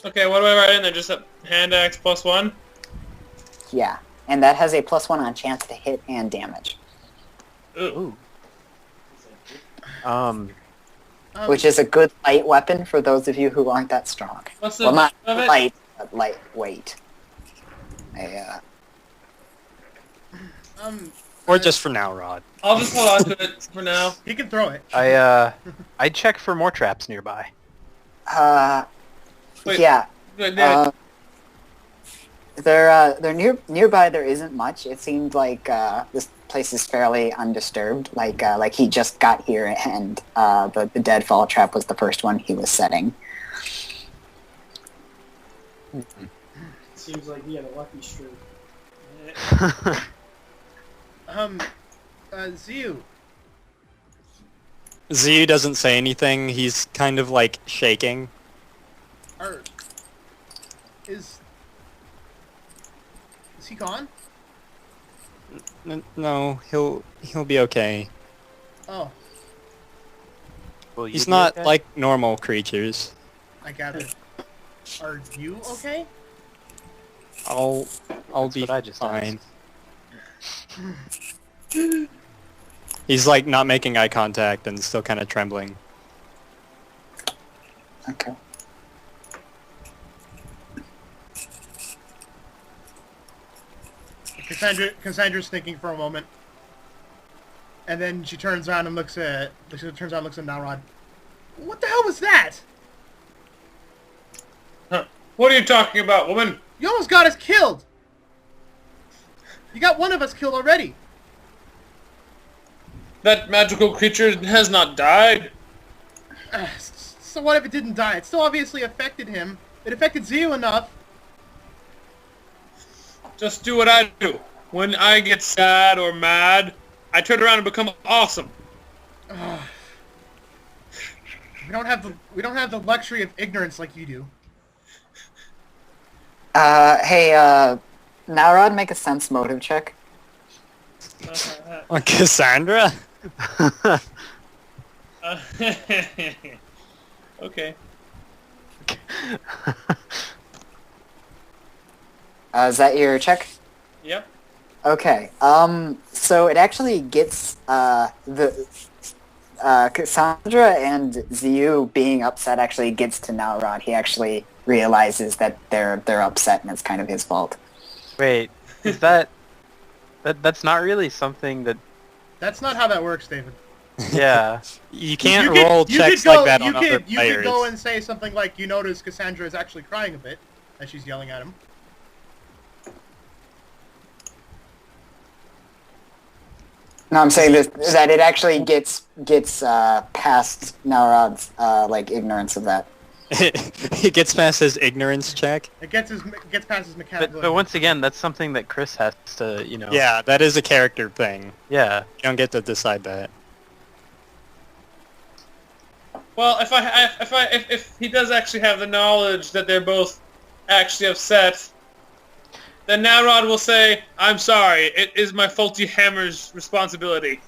Okay, what do I write in there? Just a hand axe +1? Yeah, and that has a +1 on chance to hit and damage, Ooh. which is a good light weapon for those of you who aren't that strong. What's the Well, not of it? light, but lightweight. Or just for now, Rod. I'll just hold on to it for now. He can throw it. I check for more traps nearby. Wait. Yeah. Good, David. They're nearby. There isn't much. It seemed like this place is fairly undisturbed. Like he just got here, and the deadfall trap was the first one he was setting. Seems like he had a lucky streak. Ziu. Ziu doesn't say anything. He's kind of like shaking. Is Is he gone? No, he'll be okay. Oh, Will you He's be not okay? like normal creatures. I gather. Are you okay? I'll That's be what I just fine. He's like not making eye contact and still kind of trembling. Okay. Cassandra's thinking for a moment, and then she turns around and looks at Nalrod. What the hell was that? What are you talking about, woman? You almost got us killed. You got one of us killed already. That magical creature has not died. So what if it didn't die? It still obviously affected him. It affected Zio enough. Just do what I do. When I get sad or mad, I turn around and become awesome. We don't have the luxury of ignorance like you do. Hey, Nalrod, make a sense motive check. Cassandra? Okay. Is that your check? Yep. Okay. So it actually gets Cassandra and Ziyu being upset actually gets to Nalrod. He actually realizes that they're upset and it's kind of his fault. Wait, is that's not really something that... That's not how that works, David. Yeah. You can't You roll could checks go- like that you on other could players. go and say something like, you notice Cassandra is actually crying a bit as she's yelling at him. No, I'm saying that it actually gets past Nalrod's like ignorance of that. He gets past his ignorance check. It gets past his mechanical. But once again, that's something that Chris has to, you know... Yeah, that is a character thing. Yeah. You don't get to decide that. Well, if he does actually have the knowledge that they're both actually upset, then Nalrod will say, "I'm sorry. It is my faulty hammer's responsibility."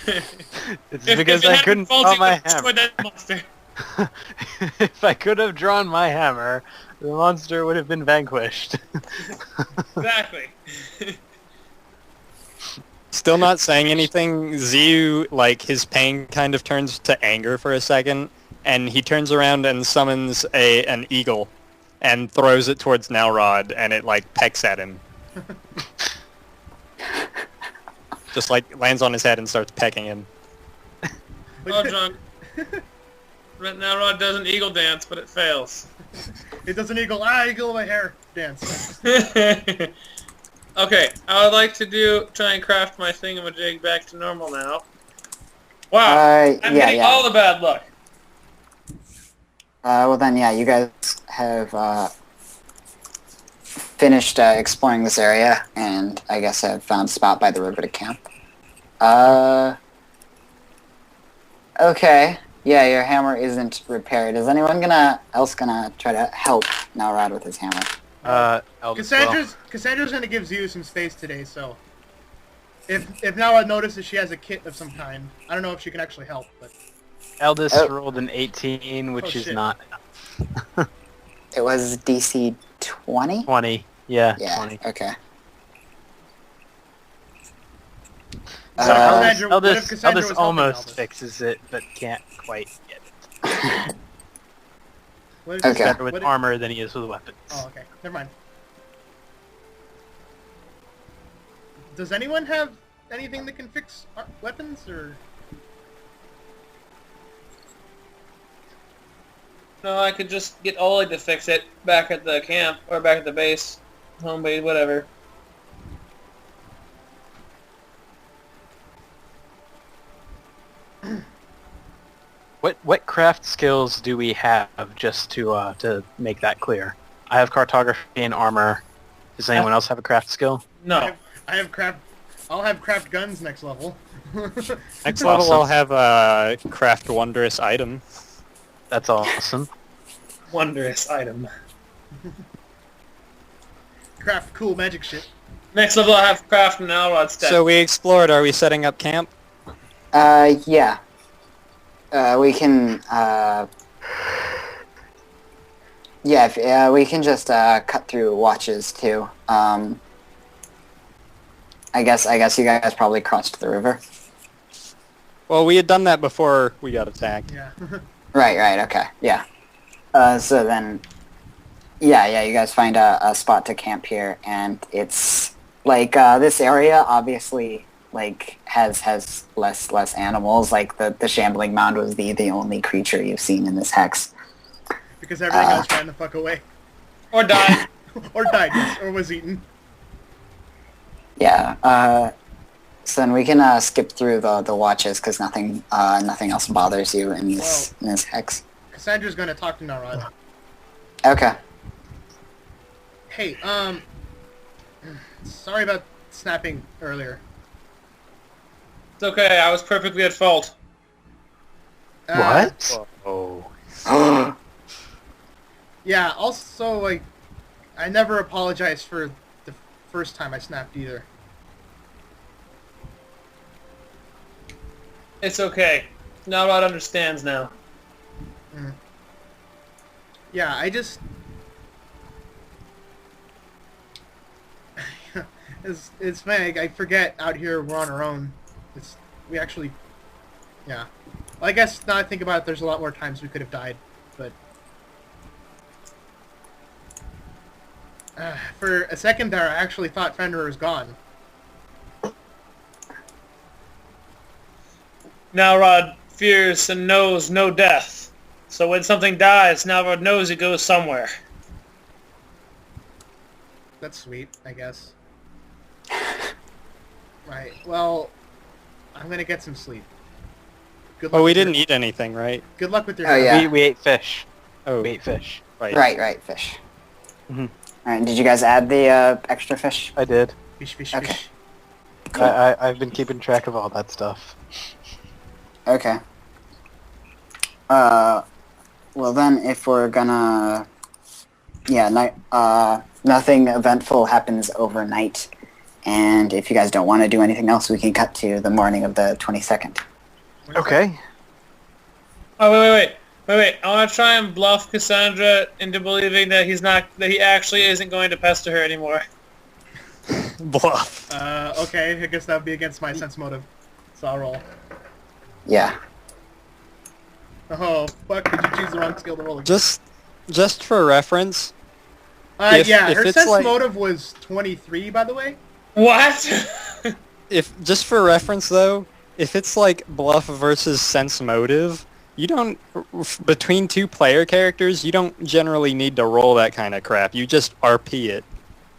It's because I couldn't draw my hammer. That monster. If I could have drawn my hammer, the monster would have been vanquished. Exactly. Still not saying anything. Ziyu, like, his pain kind of turns to anger for a second, and he turns around and summons an eagle and throws it towards Nalrod, and it, like, pecks at him. Just, like, lands on his head and starts pecking him. Oh, drunk. Nalrod does an eagle dance, but it fails. It does an eagle my hair dance. Okay, I would like to try and craft my thingamajig back to normal now. Wow, I'm getting all the bad luck. Well then, yeah, you guys have finished exploring this area, and I guess have found a spot by the river to camp. Okay. Yeah, your hammer isn't repaired. Is anyone else gonna try to help Nalrod with his hammer? Eldest Cassandra's gonna give Ziyu some space today, so if Nalrod notices she has a kit of some kind, I don't know if she can actually help, but Eldest rolled an 18, which is shit. not It was DC 20? 20. Yeah, Yeah, 20. okay. So Cassandra, what if Eldest Cassandra was helping almost Eldest? fixes it, but can't quite get it. What if- Okay. Better with what if- armor than he is with weapons. Oh, okay. Never mind. Does anyone have anything that can fix weapons, or...? No, I could just get Oli to fix it back at the camp, or back at the base. Home base, whatever. What craft skills do we have, just to make that clear? I have cartography and armor. Does anyone else have a craft skill? No. I have craft... I'll have craft guns next level. Next level, I'll have a craft wondrous item. That's awesome. Wondrous item. craft cool magic shit. Next level, I have craft and Nalrod stats. So we explored. Are we setting up camp? Yeah. We can, yeah, we can just, cut through watches, too. I guess you guys probably crossed the river. Well, we had done that before we got attacked. Yeah. Right, okay, yeah. So then, yeah, you guys find a spot to camp here, and it's, like, this area, obviously, like, has less animals. Like, the shambling mound was the only creature you've seen in this hex. Because everything else ran the fuck away. Or die. Or died, yes, or was eaten. Yeah, so then we can skip through the watches, because nothing else bothers you in this hex. Cassandra's gonna talk to Nalrod. Okay. Hey, sorry about snapping earlier. It's okay, I was perfectly at fault. What? Oh. Yeah, also, like, I never apologized for the first time I snapped either. It's okay. Nalrod understands now. Yeah, I just... it's funny, I forget out here we're on our own. We actually... Yeah. Well, I guess now I think about it, there's a lot more times we could have died, but... for a second there, I actually thought Fenrir was gone. Nalrod fears and knows no death. So when something dies, Nalrod knows it goes somewhere. That's sweet, I guess. Right, well, I'm gonna get some sleep. Good luck Well, we with your- didn't eat anything, right? Good luck with your... Oh, yeah. We ate fish. Oh, We ate fish. right. Right, fish. Mhm. Alright, did you guys add the extra fish? I did. Fish, Okay. fish. Cool. I've been keeping track of all that stuff. Okay. Well then, if we're gonna... Yeah, nothing eventful happens overnight. And if you guys don't want to do anything else, we can cut to the morning of the 22nd. Okay. Oh, wait. I want to try and bluff Cassandra into believing that he actually isn't going to pester her anymore. Bluff. Okay, I guess that would be against my sense motive. So I'll roll. Yeah. Oh, fuck, did you choose the wrong skill to roll again? Just for reference, Yeah, if her it's sense like- motive was 23, by the way. What? just for reference though, if it's like bluff versus sense motive, you don't, between two player characters, you don't generally need to roll that kind of crap. You just RP it.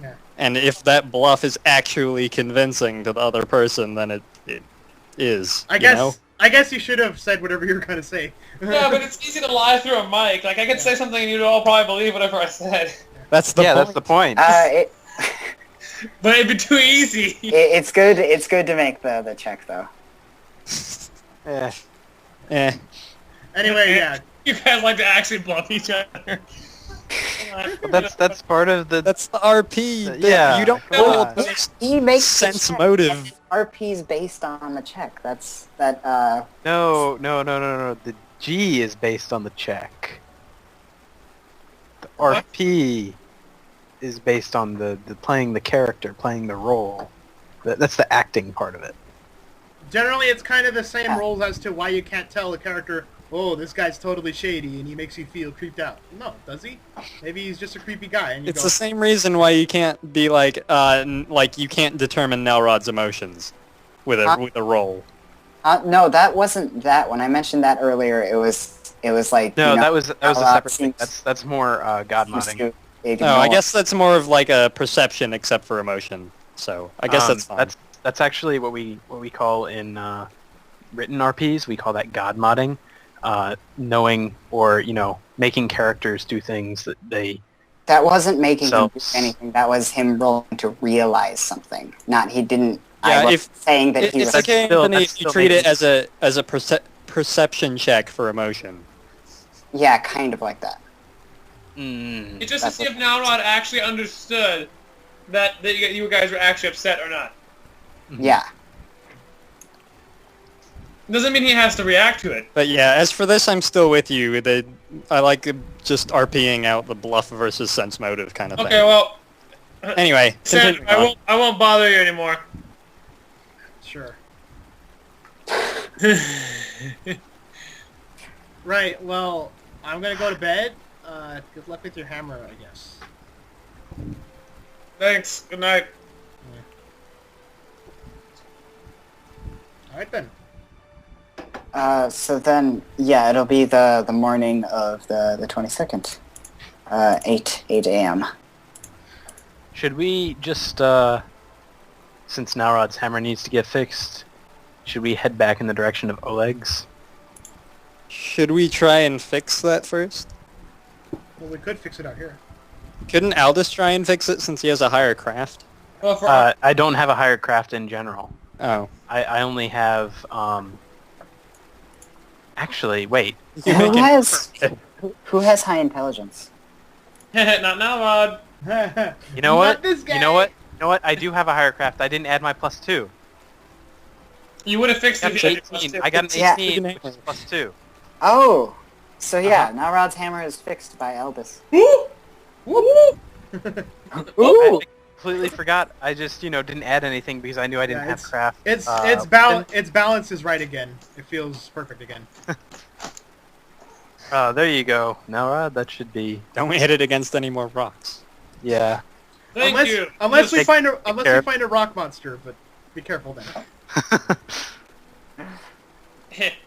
Yeah. And if that bluff is actually convincing to the other person, then it is. I guess you should have said whatever you were gonna say. Yeah, but it's easy to lie through a mic. Like, I could say something and you'd all probably believe whatever I said. That's the point. That's the point. But it'd be too easy. It's good. It's good to make the check though. Eh. Anyway, yeah. You guys like to actually bluff each other. That's part of the... That's the RP. Yeah, You don't come roll on. He makes the sense check. motive. RP's based on the check. No. The G is based on the check. The RP is based on the playing the character, playing the role. That's the acting part of it. Generally, it's kind of the same rules as to why you can't tell a character, oh, this guy's totally shady, and he makes you feel creeped out. No, does he? Maybe he's just a creepy guy, and you It's go, the same reason why you can't be like you can't determine Nalrod's emotions with a roll. No, that wasn't that. When I mentioned that earlier, it was like No, you know, that was a Nalrod separate thing. seems- That's more god seems modding. to No, ignore- I guess that's more of like a perception except for emotion. So I guess that's fine. That's actually what we call in written RPs. We call that god modding, knowing or making characters do things that they. That wasn't making him do So- anything. That was him rolling to realize something. Not he didn't. Yeah, I wasn't saying that he It's was. okay, still- Anthony, that's if you still treat it making- as a perception check for emotion. Yeah, kind of like that. It's just to see if Nalrod actually understood that you guys were actually upset or not. Yeah. Doesn't mean he has to react to it. But yeah, as for this, I'm still with you. I like just RPing out the bluff versus sense motive kind of thing. Okay, well, Anyway, Sen, continuing on. I won't bother you anymore. Sure. Right, well, I'm gonna go to bed. Good luck with your hammer, I guess. Thanks. Good night. Alright then. So then, yeah, it'll be the morning of the 22nd. 8 a.m. Should we just, since Nalrod's hammer needs to get fixed, should we head back in the direction of Oleg's? Should we try and fix that first? Well, we could fix it out here. Couldn't Aldous try and fix it since he has a higher craft? Well, for I don't have a higher craft in general. Oh. I only have, actually, wait. You Who make it has perfect. who has high intelligence? not now, Rod. You know Not what? this guy. You know what? You know what? I do have a higher craft. I didn't add my +2. You would have fixed I it. got if an you had 18. your I got an Yeah. 18, which is +2. Oh, so yeah, Nalrod's hammer is fixed by Albus. Woo! Woo! Ooh, I completely forgot. I just, didn't add anything because I knew I didn't Yeah, have craft. Its balance is right again. It feels perfect again. There you go. Nalrod, that should be... Don't hit it against any more rocks. Yeah. Thank you. Unless we Take find care. a rock monster, but be careful then.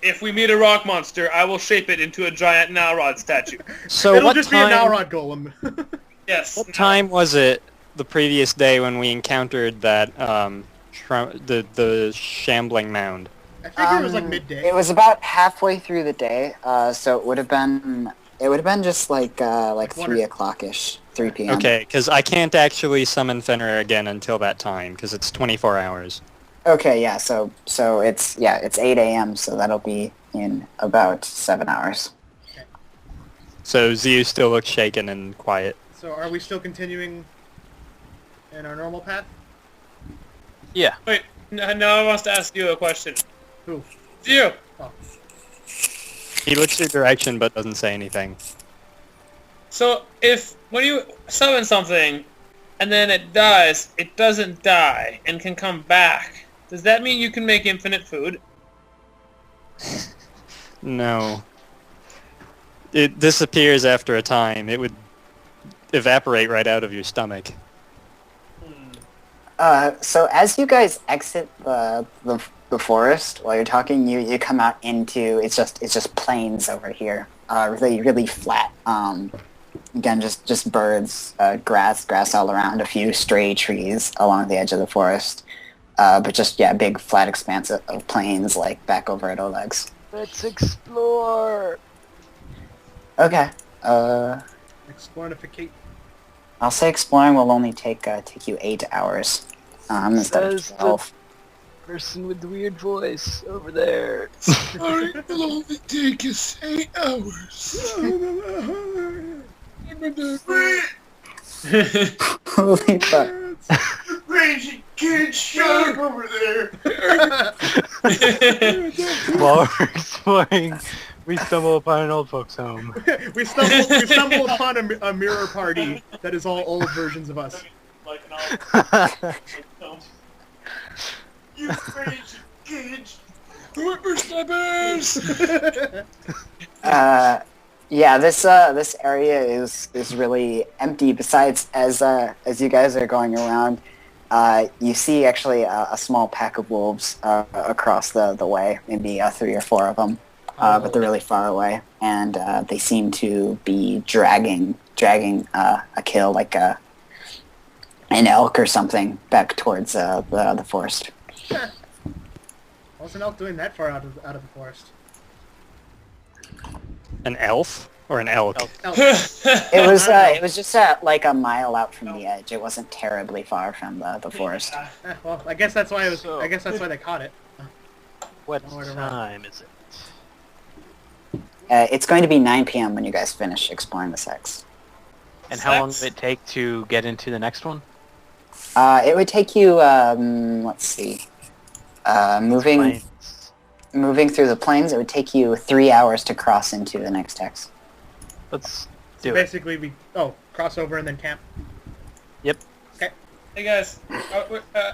If we meet a rock monster, I will shape it into a giant Nalrod statue. So It'll what just time, be a Nalrod golem. Yes. what time was it the previous day when we encountered that, the shambling mound? I figure it was like midday. It was about halfway through the day, so it would have been just like One 3 or- o'clock ish, 3 p.m. Okay, because I can't actually summon Fenrir again until that time, because it's 24 hours. Okay, yeah. So it's 8 a.m. So that'll be in about 7 hours. So Zeus still looks shaken and quiet. So are we still continuing in our normal path? Yeah. Wait, now I want to ask you a question. Who? You. Oh. He looks your direction but doesn't say anything. So when you summon something and then it dies, it doesn't die and can come back. Does that mean you can make infinite food? No. It disappears after a time. It would evaporate right out of your stomach. So as you guys exit the forest while you're talking, you come out into it's just plains over here, really flat. Again, just birds, grass all around, a few stray trees along the edge of the forest, but just big flat expanse of plains like back over at Oleg's. Let's explore. Okay. Explorificate. I'll say exploring will only take you 8 hours. Instead of Says the 12. person with the weird voice over there. Alright, it'll only take us 8 hours. Holy fuck. Crazy kid shark over there. While we're exploring, we stumble upon an old folks' home. we stumble upon a mirror party that is all old versions of us. Like You crazy kids. Whippersnappers. This area is really empty. Besides, as you guys are going around, you see actually a small pack of wolves across the way, maybe 3 or 4 of them, but they're really far away, and they seem to be dragging a kill like an elk or something back towards the forest. What's an elk doing that far out of the forest? An elf? Or an elk? Elk. It was just like a mile out from the edge. It wasn't terribly far from the forest. Well, I guess that's why So- I guess that's why they caught it. What Don't worry about time is it? It's going to be 9 p.m. when you guys finish exploring the sex. And how long did it take to get into the next one? It would take you, let's see, moving Plains. moving through the plains, it would take you 3 hours to cross into the next hex. Let's So do it. basically, we cross over and then camp. Hey guys,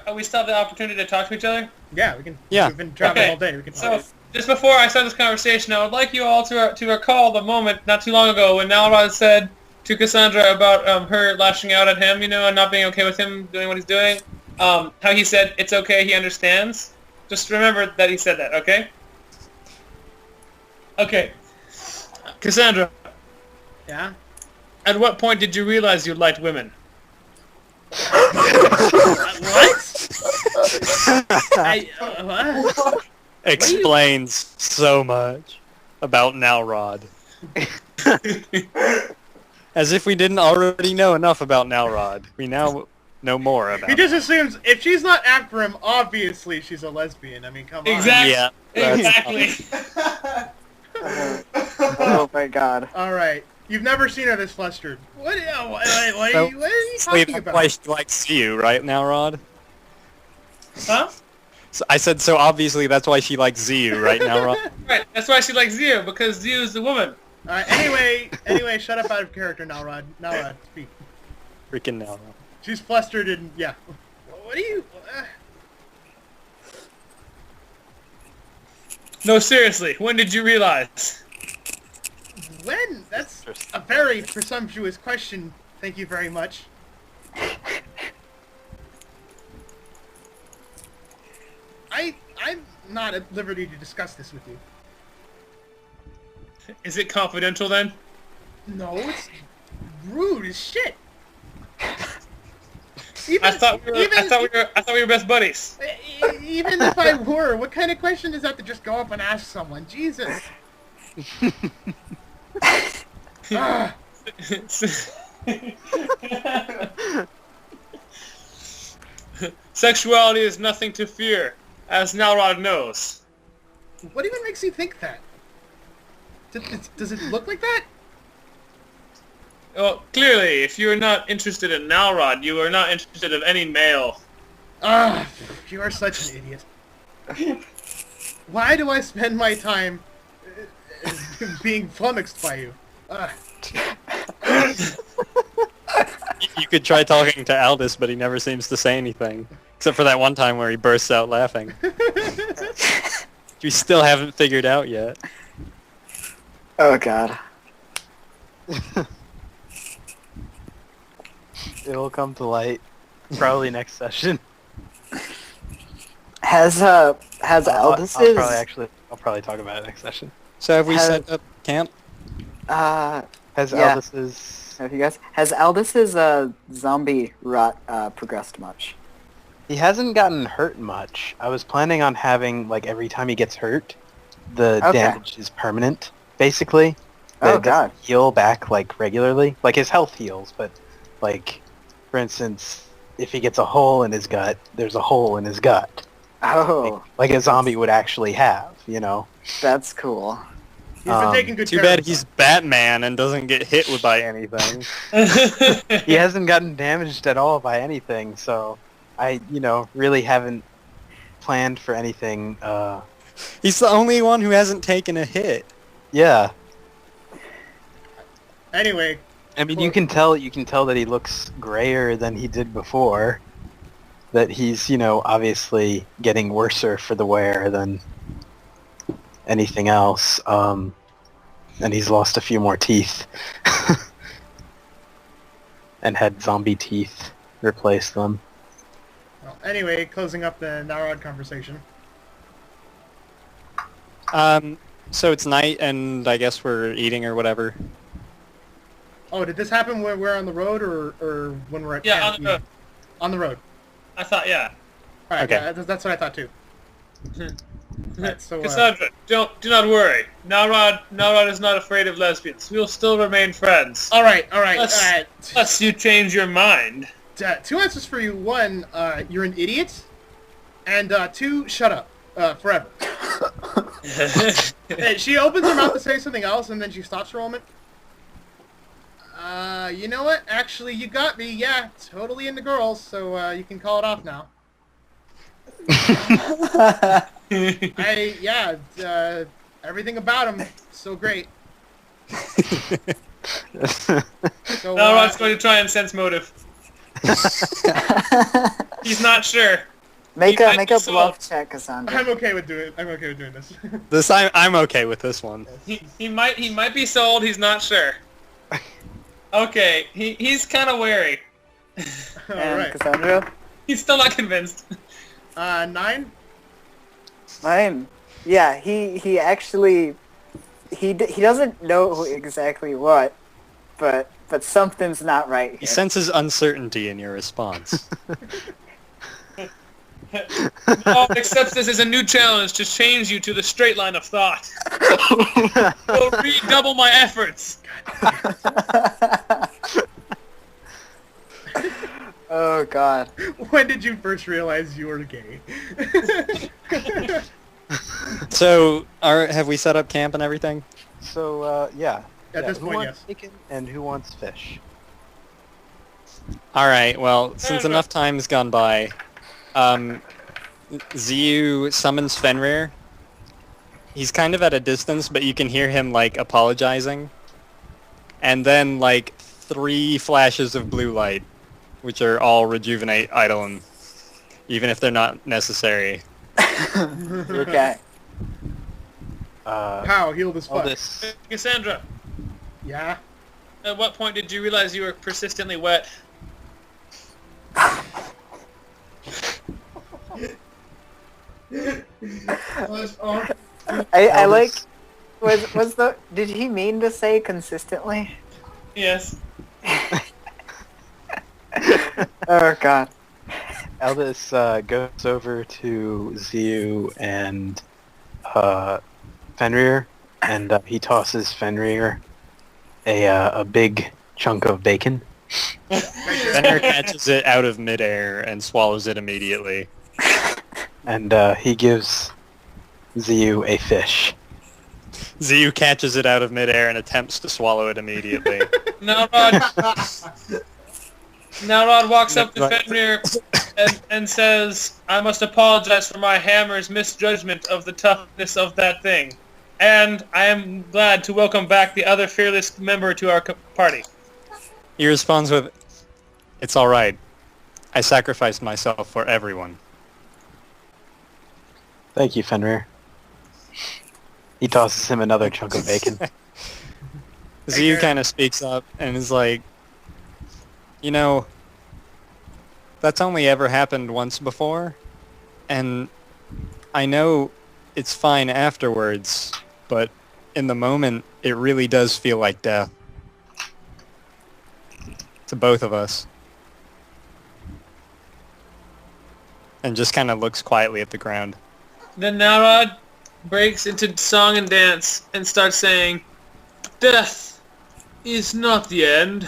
are we still have the opportunity to talk to each other? Yeah, we can. Yeah. We've been traveling Okay, all day. We can. So, just before I start this conversation, I would like you all to recall the moment not too long ago when Nalrod said to Cassandra about her lashing out at him, and not being okay with him doing what he's doing. How he said, it's okay, he understands. Just remember that he said that, okay? Okay. Cassandra, Yeah. at what point did you realize you liked women? What? What? Explains so much about Nalrod. As if we didn't already know enough about Nalrod. We now know more about He just assumes if she's not after him, obviously she's a lesbian. I mean, come on. Exactly. Yeah, that's- Exactly. Oh my god. All right. You've never seen her this flustered. What are So- you talking That's why about? she likes you, right, Nalrod? Huh? So I said so obviously that's why she likes Ziu, right, Nalrod? Right, that's why she likes Zio, because Zio is the woman. Anyway, shut up out of character, Nalrod. Nalrod, speak. Freaking Nalrod. She's flustered and, yeah. What are you... No, seriously, when did you realize? When? That's a very presumptuous question. Thank you very much. I'm not at liberty to discuss this with you. Is it confidential then? No, it's rude as shit. I thought we were best buddies. Even if I were, what kind of question is that to just go up and ask someone? Jesus. Ah, Sexuality is nothing to fear, as Nalrod knows. what even makes you think that? Does it look like that? Well, clearly, if you are not interested in Nalrod, you are not interested in any male. Ah, you are such an idiot. Why do I spend my time being flummoxed by you? You could try talking to Aldous, but he never seems to say anything. Except for that one time where he bursts out laughing. We still haven't figured out yet. Oh god. It'll come to light probably next session. Has Aldous' I'll probably talk about it next session. So have we set up camp? Has Yeah. Aldous' have you guys has Aldous' zombie rot progressed much? he hasn't gotten hurt much. I was planning on having like every time he gets hurt, the Okay. damage is permanent, basically. Oh, It doesn't God. heal back like regularly. Like his health heals, but like for instance, if he gets a hole in his gut, there's a hole in his gut. Oh, Like a zombie would actually have, you know. that's cool. He's been taking good Too care bad of he's himself. Batman and doesn't get hit with by anything. He hasn't gotten damaged at all by anything, so I, really haven't planned for anything. He's the only one who hasn't taken a hit. Yeah, Anyway, I mean, you can tell that he looks grayer than he did before. That he's, obviously getting worser for the wear than anything else. And he's lost a few more teeth. And had zombie teeth replace them. well, anyway, closing up the Nalrod conversation. So it's night and I guess we're eating or whatever. Oh, did this happen when we're on the road or when we're at Yeah, camp? on the road. On the road. I thought, yeah. All right, Okay. yeah, that's what I thought too. Alright, so Cassandra, do not worry. Nalrod is not afraid of lesbians. We'll still remain friends. all right. Unless you change your mind. Two answers for you. One, you're an idiot, and two, shut up forever. She opens her mouth to say something else, and then she stops for a moment. You know what? Actually, you got me. Yeah, totally into girls, so you can call it off now. Everything about him, so great. So, Nalrod's going to try and sense motive. He's not sure. make He a might make be a sold. bluff check, Cassandra. I'm okay with doing this. I'm okay with this one. He might be sold. He's not sure. Okay, he's kind of wary. All And right. Cassandra? He's still not convinced. 9. Mine. Yeah, he actually he doesn't know exactly what, but something's not right He here. senses uncertainty in your response. Paul accepts this as a new challenge to change you to the straight line of thought. Will redouble my efforts. Oh God. When did you first realize you were gay? So, have we set up camp and everything? So, yeah. At this who point, wants yes. bacon and who wants fish? All right. Well, since enough time's gone by, Ziyu summons Fenrir. He's kind of at a distance, but you can hear him like apologizing, and then like 3 flashes of blue light, which are all rejuvenate Eidolon, even if they're not necessary. Okay. Pow, healed as fuck. Aldous. Cassandra, Yeah. at what point did you realize you were persistently wet? I like was the did he mean to say consistently? Yes. Oh God. Aldous goes over to Ziyu and Fenrir, and he tosses Fenrir a big chunk of bacon. Fenrir catches it out of midair and swallows it immediately. And he gives Ziyu a fish. Ziyu catches it out of midair and attempts to swallow it immediately. Nalrod walks up to Fenrir and says, "I must apologize for my hammer's misjudgment of the toughness of that thing. And I am glad to welcome back the other fearless member to our party." He responds with, "It's all right. I sacrificed myself for everyone." Thank you, Fenrir. He tosses him another chunk of bacon. Ziyu kind of speaks up and is like, "You know, that's only ever happened once before, and I know it's fine afterwards, but in the moment, it really does feel like death. To both of us." And just kind of looks quietly at the ground. Then Nalrod breaks into song and dance and starts saying, "Death is not the end,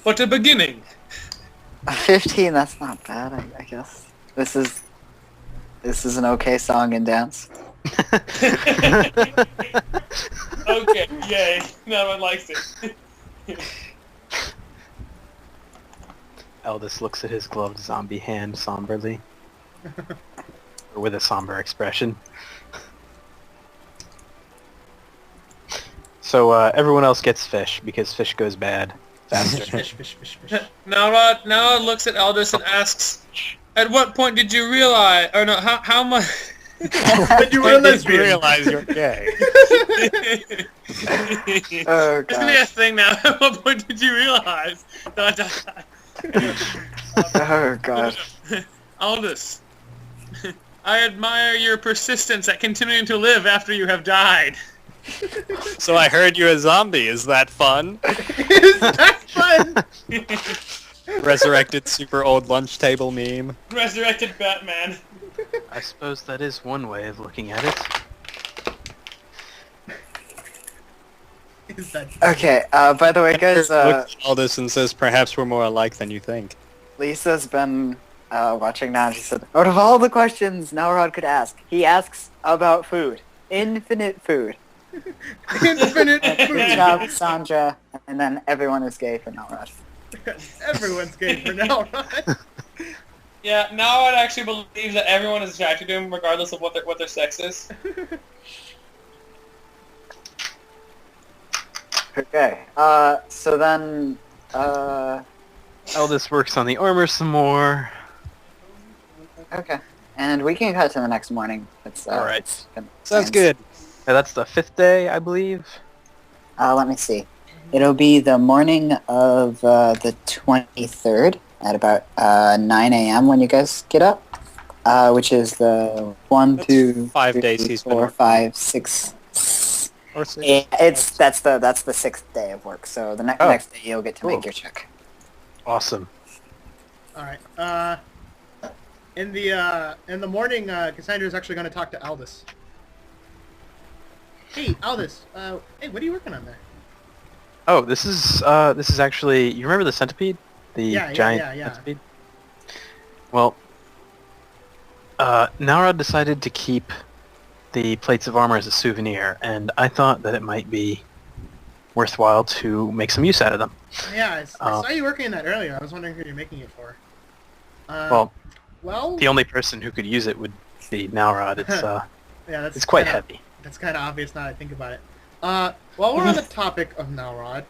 but a beginning." 15. That's not bad. I guess this is an okay song and dance. Okay, yay. Nalrod likes it. Aldous looks at his gloved zombie hand somberly. Or with a somber expression. So everyone else gets fish, because fish goes bad faster. Fish. Nalrod looks at Aldous and asks, "At what point did you realize, or no, how much..." But you were a When did you lesbian. realize you're gay? Oh It's gonna be a God. thing now. At what point did you realize? Oh God. Aldous, I admire your persistence at continuing to live after you have died. So I heard you're a zombie. Is that fun? Is that fun? Resurrected super old lunch table meme. Resurrected Batman. I suppose that is one way of looking at it. Is that Okay. By the way, guys, Looks at all this and says, "Perhaps we're more alike than you think." Lisa's been watching now. She said, out of all the questions Nalrod could ask, he asks about food. Infinite food. Infinite Good food. job, Sandra. And then everyone is gay for Nalrod. Everyone's gay for now, right? Yeah, now I'd actually believe that everyone is attracted to him regardless of what their sex is. Okay. So then, Eldest works on the armor some more. okay. And we can cut to the next morning. It's, Alright. it's gonna- Sounds good. Now, that's the 5th day, I believe. Let me see. It'll be the morning of the 23rd at about 9 a.m. when you guys get up, which is the 1, That's 2, 5 3, days he's been 4, working. 5, 6. Or 6. That's the 6th day of work. So the Oh. next day you'll get to Cool. make your check. Awesome. Alright, in the morning, Cassandra's actually going to talk to Aldous. Hey, Aldous, hey, what are you working on there? Oh, this is actually, you remember the centipede? The giant yeah. centipede? Well, Nalrod decided to keep the plates of armor as a souvenir, and I thought that it might be worthwhile to make some use out of them. Yeah, I saw you working on that earlier. I was wondering who you're making it for. Well, Well, the only person who could use it would be Nalrod. It's yeah, that's it's quite kinda, heavy. That's kind of obvious now that I think about it. While we're on the topic of Nalrod,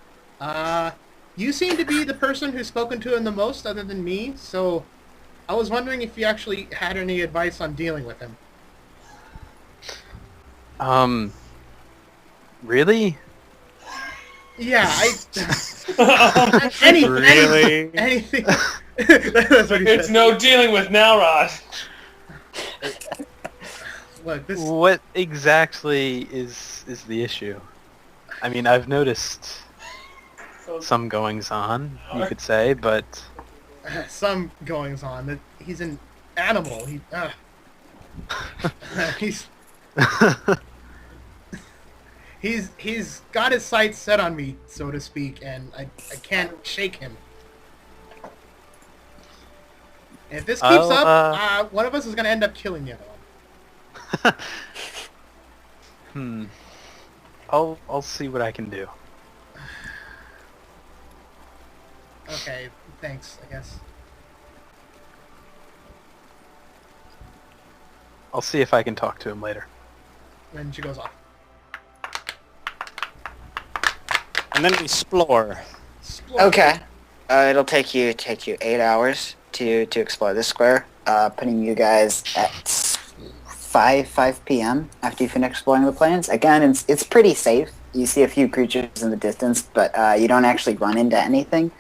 you seem to be the person who's spoken to him the most other than me, so I was wondering if you actually had any advice on dealing with him. Really? Yeah, Really? anything. That's what he It's said. no dealing with Nalrod. Look, this. What exactly is the issue? I mean, I've noticed some goings-on, you could say, but... Some goings on. That he's an animal. He's got his sights set on me, so to speak, and I can't shake him. And if this keeps up, one of us is gonna end up killing the other one. I'll see what I can do. Okay, thanks. I guess. I'll see if I can talk to him later. Then she goes off. And then explore. Okay. It'll take you 8 hours to explore this square, putting you guys at 5 p.m. after you finish exploring the plains. Again, it's pretty safe. You see a few creatures in the distance, but you don't actually run into anything.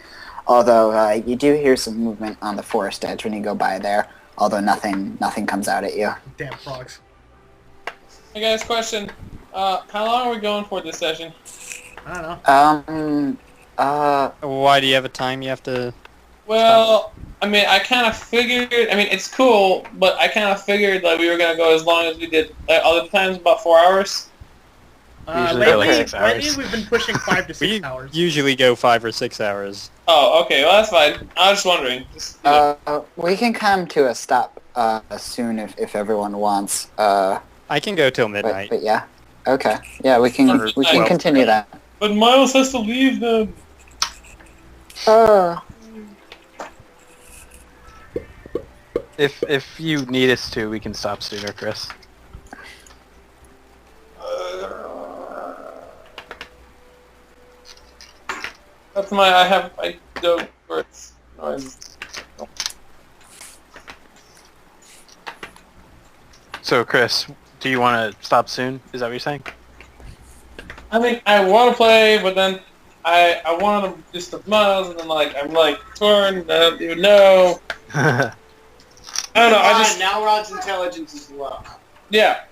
Although you do hear some movement on the forest edge when you go by there. Although nothing comes out at you. Damn frogs. Hey guys, question. How long are we going for this session? I don't know. Why do you have a time you have to... Well, I mean, I kind of figured, I mean, it's cool, but I kind of figured that we were going to go as long as we did. Other times, about 4 hours. Usually go like Lately, 6 hours. lately we've been pushing 5 to 6 We hours. usually go 5 or 6 hours. Oh, okay, well, that's fine. I was just wondering. We can come to a stop soon if everyone wants. I can go till midnight. But yeah. Okay. Yeah, we can Well, continue that. But Miles has to leave them. If you need us to, we can stop sooner, Chris. That's I don't where it's noise. So, Chris, do you want to stop soon? Is that what you're saying? I mean, I want to play, but then I want to just the Miles, and then I'm torn. I don't even know. I don't know. I just Nalrod's intelligence is low. yeah.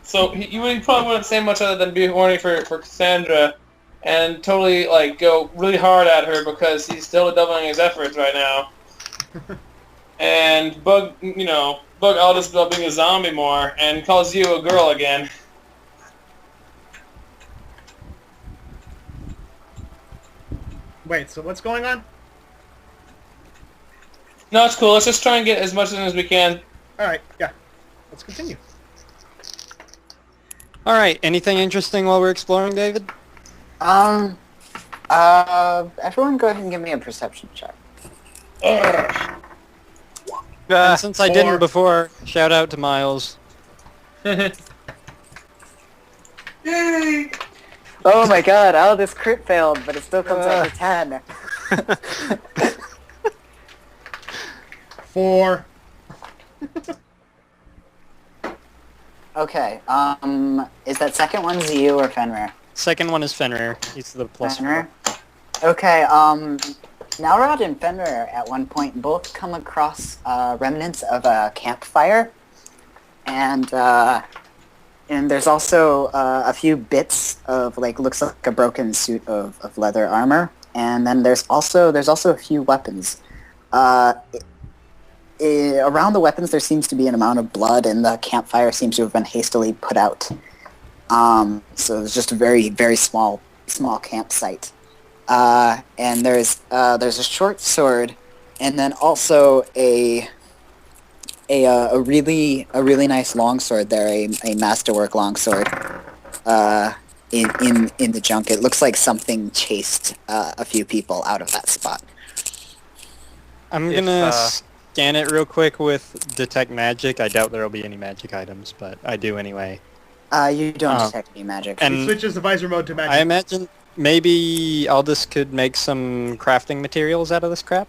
So he probably wouldn't say much other than be horny for Cassandra, and totally go really hard at her because he's still doubling his efforts right now. And bug Aldous about being a zombie more, and calls you a girl again. Wait, so what's going on? No, it's cool. Let's just try and get as much in as we can. Alright, yeah. Let's continue. All right. Anything interesting while we're exploring, David? Everyone go ahead and give me a perception check. And since I didn't 4. before, shout out to Miles. Yay! Oh my god, this crit failed, but it still comes out to 10. 4. Okay, is that second one Ziyu or Fenrir? Second one is Fenrir. He's the plus Fenrir? Okay, Nalrod and Fenrir at one point both come across remnants of a campfire, and there's also a few bits of looks like a broken suit of leather armor, and then there's also a few weapons. Around the weapons there seems to be an amount of blood, and the campfire seems to have been hastily put out. So it's just a very, very small campsite. And there's a short sword, and then also a really nice longsword there, a masterwork longsword. In the junk, it looks like something chased a few people out of that spot. I'm gonna scan it real quick with detect magic. I doubt there'll be any magic items, but I do anyway. You don't detect any magic. And He switches the visor mode to magic. I imagine maybe Aldous could make some crafting materials out of this crap.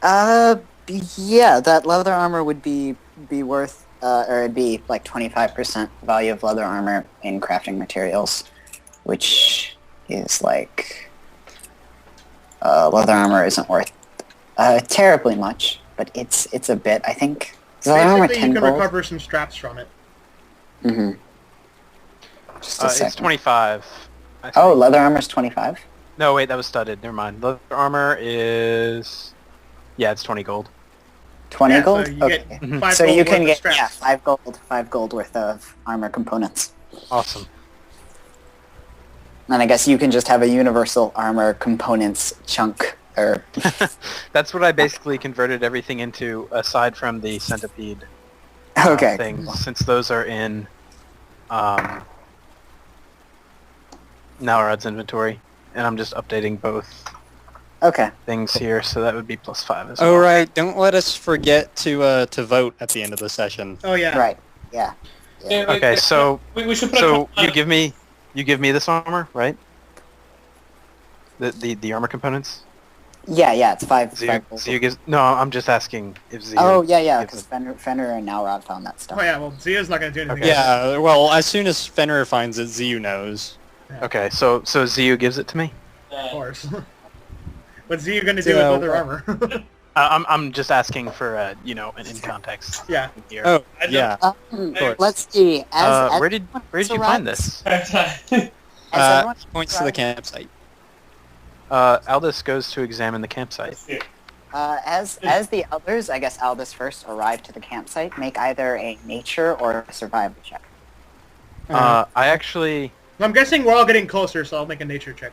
Yeah, that leather armor would be worth, or it'd be like 25% value of leather armor in crafting materials, which is like, leather armor isn't worth terribly much, but it's a bit, I think. Is leather armor Basically, 10 you can gold? recover some straps from it. Mm-hmm. Just a It's second. 25. I Oh, think. leather armor's 25? No, wait, that was studded. Never mind. Leather armor is... Yeah, it's 20 gold. 20 Yeah, gold? so you get Okay. 5 So gold you worth can of get, straps. 5 gold worth of armor components. Awesome. And I guess you can just have a universal armor components chunk, or... That's what I basically converted everything into, aside from the centipede Okay. things, since those are in Nalrod's inventory. And I'm just updating both Okay. things here, so that would be +5 as well. Oh right, don't let us forget to vote at the end of the session. Oh yeah. Right. Yeah. Yeah, Okay, so we should put so a you give me this armor, right? The armor components. Yeah, it's 5 gold. Zio gives. No, I'm just asking if Zio. Oh, yeah, gives because Fenrir and Nalrod found that stuff. Oh yeah, well, Zia's not going to do anything. Okay. Yeah, well, as soon as Fenrir finds it, Ziyu knows. Okay, so Zio gives it to me. Of course. What's Zia going to do with Yeah, leather well- armor? I'm just asking for an in context. Yeah. Here. Oh, I don't- yeah. course. Let's see. As where did you find this? everyone Points to the campsite. Aldous goes to examine the campsite. as the others, I guess Aldous first arrived to the campsite, make either a nature or a survival check. I actually. I'm guessing we're all getting closer, so I'll make a nature check.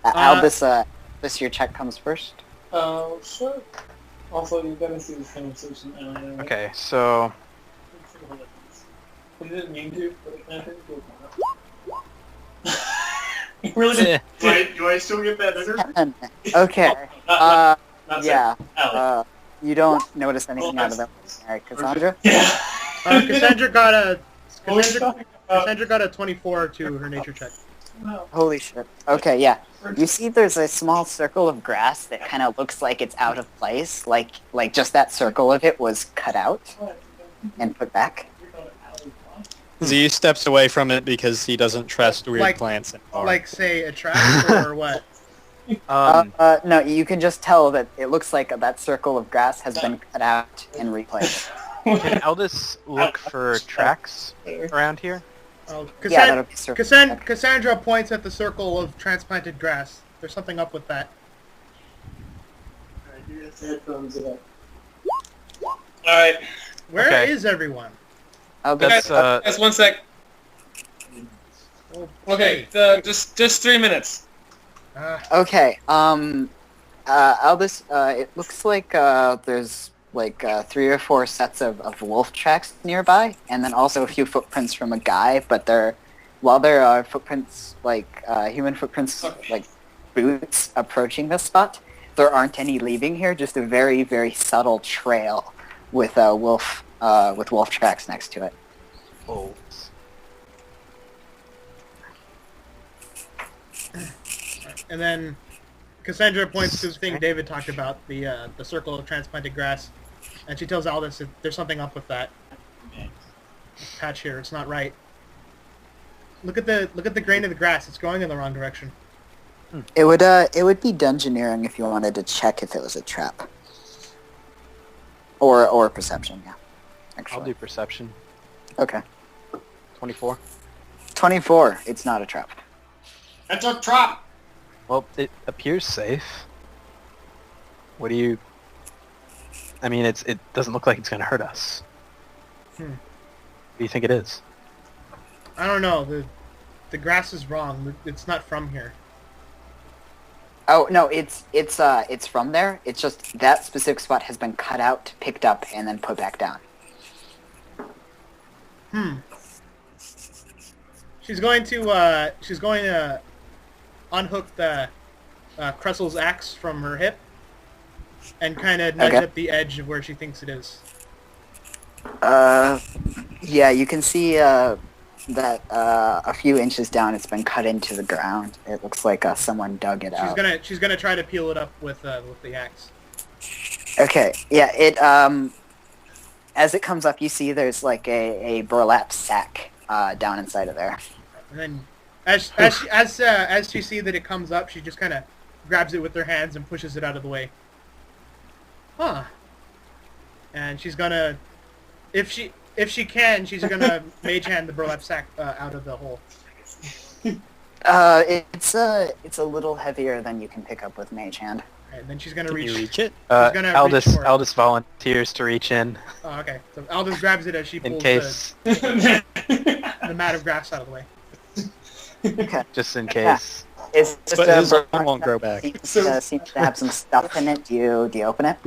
Aldous, your check comes first. Oh, sure. Also, you gotta see this conversation. Okay, so We didn't mean to, but it kind of You really did. Do I still get that under? Okay. Not Yeah. Alex. You don't notice anything out of the ordinary, Cassandra? Yeah. Cassandra got a What were you talking about? Cassandra got a 24 to her nature check. No. Holy shit. Okay, yeah. You see there's a small circle of grass that kind of looks like it's out of place, like just that circle of it was cut out and put back. Ziyu steps away from it because he doesn't trust weird Like- plants anymore. Like, say, a trap or what? No, you can just tell that it looks like that circle of grass has been cut out and replaced. can Aldous look for tracks around here? Oh, Yeah, that'll be circle. Cassandra points at the circle of transplanted grass. There's something up with that. Alright. Where is Okay. everyone? That's That's 1 sec. Okay, just 3 minutes. Okay, Aldous, it looks like there's like 3 or 4 sets of wolf tracks nearby, and then also a few footprints from a guy. But while there are footprints like human footprints like boots approaching this spot, there aren't any leaving here. Just a very very subtle trail with wolf tracks next to it. Oh. And then Cassandra points to the thing David talked about, the circle of transplanted grass, and she tells Aldous that there's something up with that patch here. It's not right. Look at the grain of the grass. It's going in the wrong direction. It would be dungeoneering if you wanted to check if it was a trap. Or perception, yeah. Actually. I'll do perception. Okay. 24. 24. It's not a trap. That's a trap! Well, it appears safe. What do you... I mean, it doesn't look like it's going to hurt us. What do you think it is? I don't know. The grass is wrong. It's not from here. Oh no, it's from there. It's just that specific spot has been cut out, picked up, and then put back down. She's going to unhook the Cressel's axe from her hip and kind of nudge up the edge of where she thinks it is. Yeah, you can see that a few inches down, it's been cut into the ground. It looks like someone dug it out. She's gonna try to peel it up with the axe. Okay, yeah. It as it comes up, you see there's like a burlap sack down inside of there. And then as she sees that it comes up, she just kind of grabs it with her hands and pushes it out of the way. Huh. And she's gonna, if she can, she's gonna mage hand the burlap sack out of the hole. It's a little heavier than you can pick up with mage hand. Alright, then she's gonna Can reach. you reach it? Aldous volunteers to reach in. Oh, okay. So Aldous grabs it as she pulls In case. the mat of grass out of the way. Okay. Just in case. It's just But his arm won't grow back. Seems to have some stuff in it. Do you open it?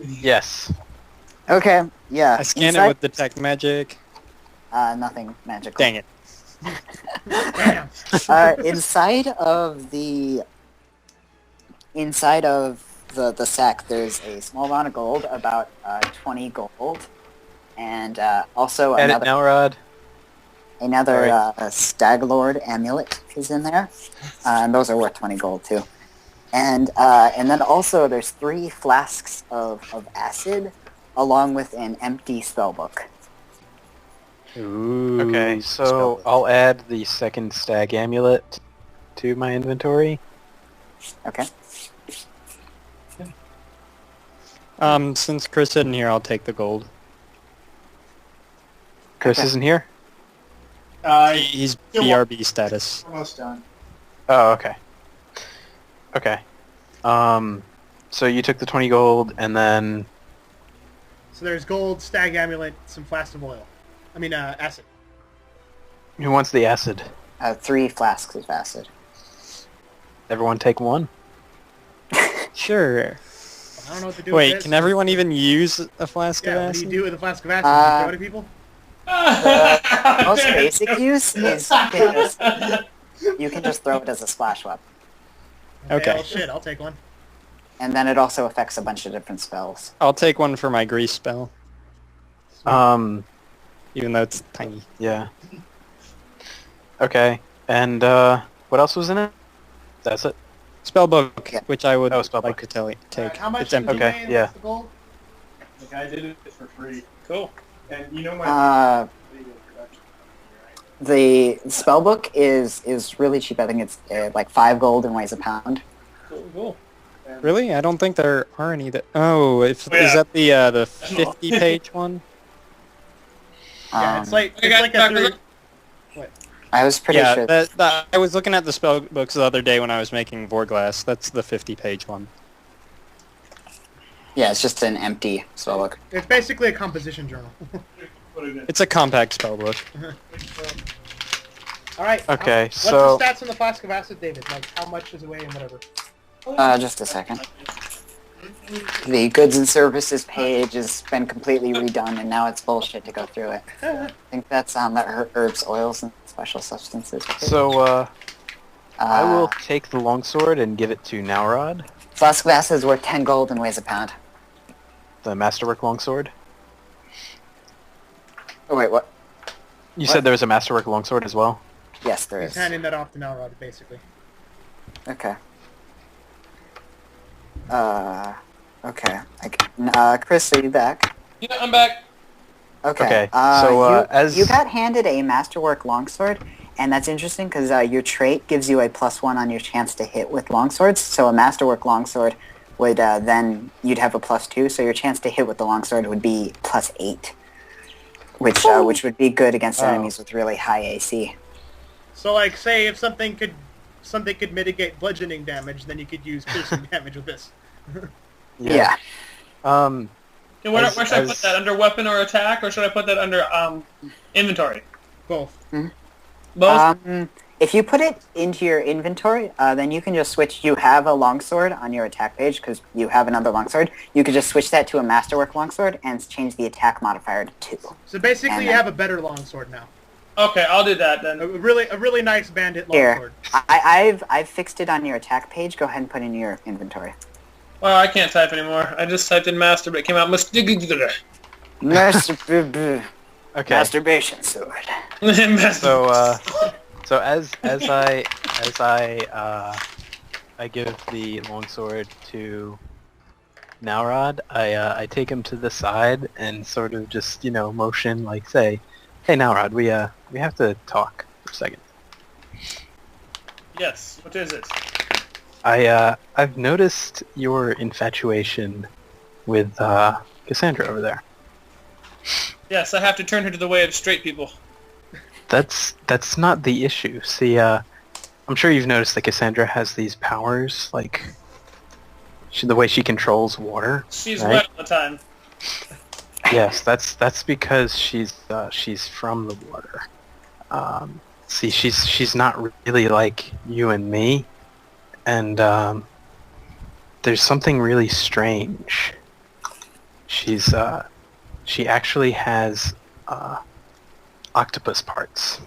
Yes. Okay. Yeah. I scan it inside, with detect magic. nothing magical. Dang it. Damn. Inside of the sack, there's a small amount of gold, about 20 gold, and also Edit Nalrod. another Stag Lord amulet is in there, and those are worth 20 gold too. And then also there's 3 flasks of acid, along with an empty spellbook. Ooh. Okay, so I'll add the second stag amulet to my inventory. Okay. Since Chris isn't here, I'll take the gold. Chris isn't here? He's still BRB status. Almost done. Oh, okay. Okay. So you took the 20 gold, and then... So there's gold, stag amulet, some flasks of oil. I mean, acid. Who wants the acid? 3 flasks of acid. Everyone take one? Sure. I don't know what to do with Wait, this. can everyone even use a flask of Yeah, what do acid? you do with a flask of acid? Do you throw it at people? Most basic use is you can just throw it as a splash weapon. Okay. Well, shit, I'll take one. And then it also affects a bunch of different spells. I'll take one for my grease spell, even though it's tiny. Yeah. Okay, and what else was in it? That's it? Spellbook, Yeah. which I would Oh, spellbook. like to take. How much It's is empty. it Okay, and yeah. what's the gold? The guy did it for free. Cool. And you know my video production company, right? The spellbook is really cheap. I think it's like 5 gold and weighs a pound. Cool. And Really? I don't think there are any that... Oh, yeah. is that the 50-page one? Yeah, it's like I got a Dr. 3. I was pretty Yeah, sure. I was looking at the spell books the other day when I was making Vorglass. That's the 50-page one. Yeah, it's just an empty spellbook. It's basically a composition journal. Put it in. It's a compact spell book. All right. Okay, What's so- the stats on the flask of acid, David? Like, how much does it weigh and whatever? Just a second. The goods and services page has been completely redone, and now it's bullshit to go through it. I think that's on the herbs, oils, and special substances page. So, I will take the longsword and give it to Nalrod, Flask Glass is worth 10 gold and weighs a pound. the masterwork longsword. Oh wait, what? You said there was a masterwork longsword as well? Yes, there He's is. handing that off to Nalrod, basically. Okay. Okay. Chris, are you back? Yeah, I'm back. Okay. Okay, so, you got handed a masterwork longsword, and that's interesting because your trait gives you a +1 on your chance to hit with longswords. So a masterwork longsword would then you'd have a +2, so your chance to hit with the longsword would be +8, which would be good against enemies with really high AC. So, like, say if something could mitigate bludgeoning damage, then you could use piercing damage with this. Yeah. Um, Okay, where should I put that? Under weapon or attack, or should I put that under inventory? Both. Both? If you put it into your inventory, then you can just switch. You have a longsword on your attack page because you have another longsword. You could just switch that to a masterwork longsword and change the attack modifier to 2. So basically, And you then- have a better longsword now. Okay, I'll do that then. A really nice bandit Here, longsword. I've fixed it on your attack page. Go ahead and put it in your inventory. Well, I can't type anymore. I just typed in master, but it came out Okay. okay. Masturbation sword. So as I give the longsword to Nalrod, I take him to the side and sort of just motion, like, say, hey Nalrod, we have to talk for a second. Yes, what is it? I've noticed your infatuation with Cassandra over there. Yes, I have to turn her to the way of straight people. That's not the issue. See, I'm sure you've noticed that Cassandra has these powers, like the way she controls water. She's right? wet all the time. Yes, that's because she's from the water. See, she's not really like you and me, and there's something really strange. She actually has octopus parts.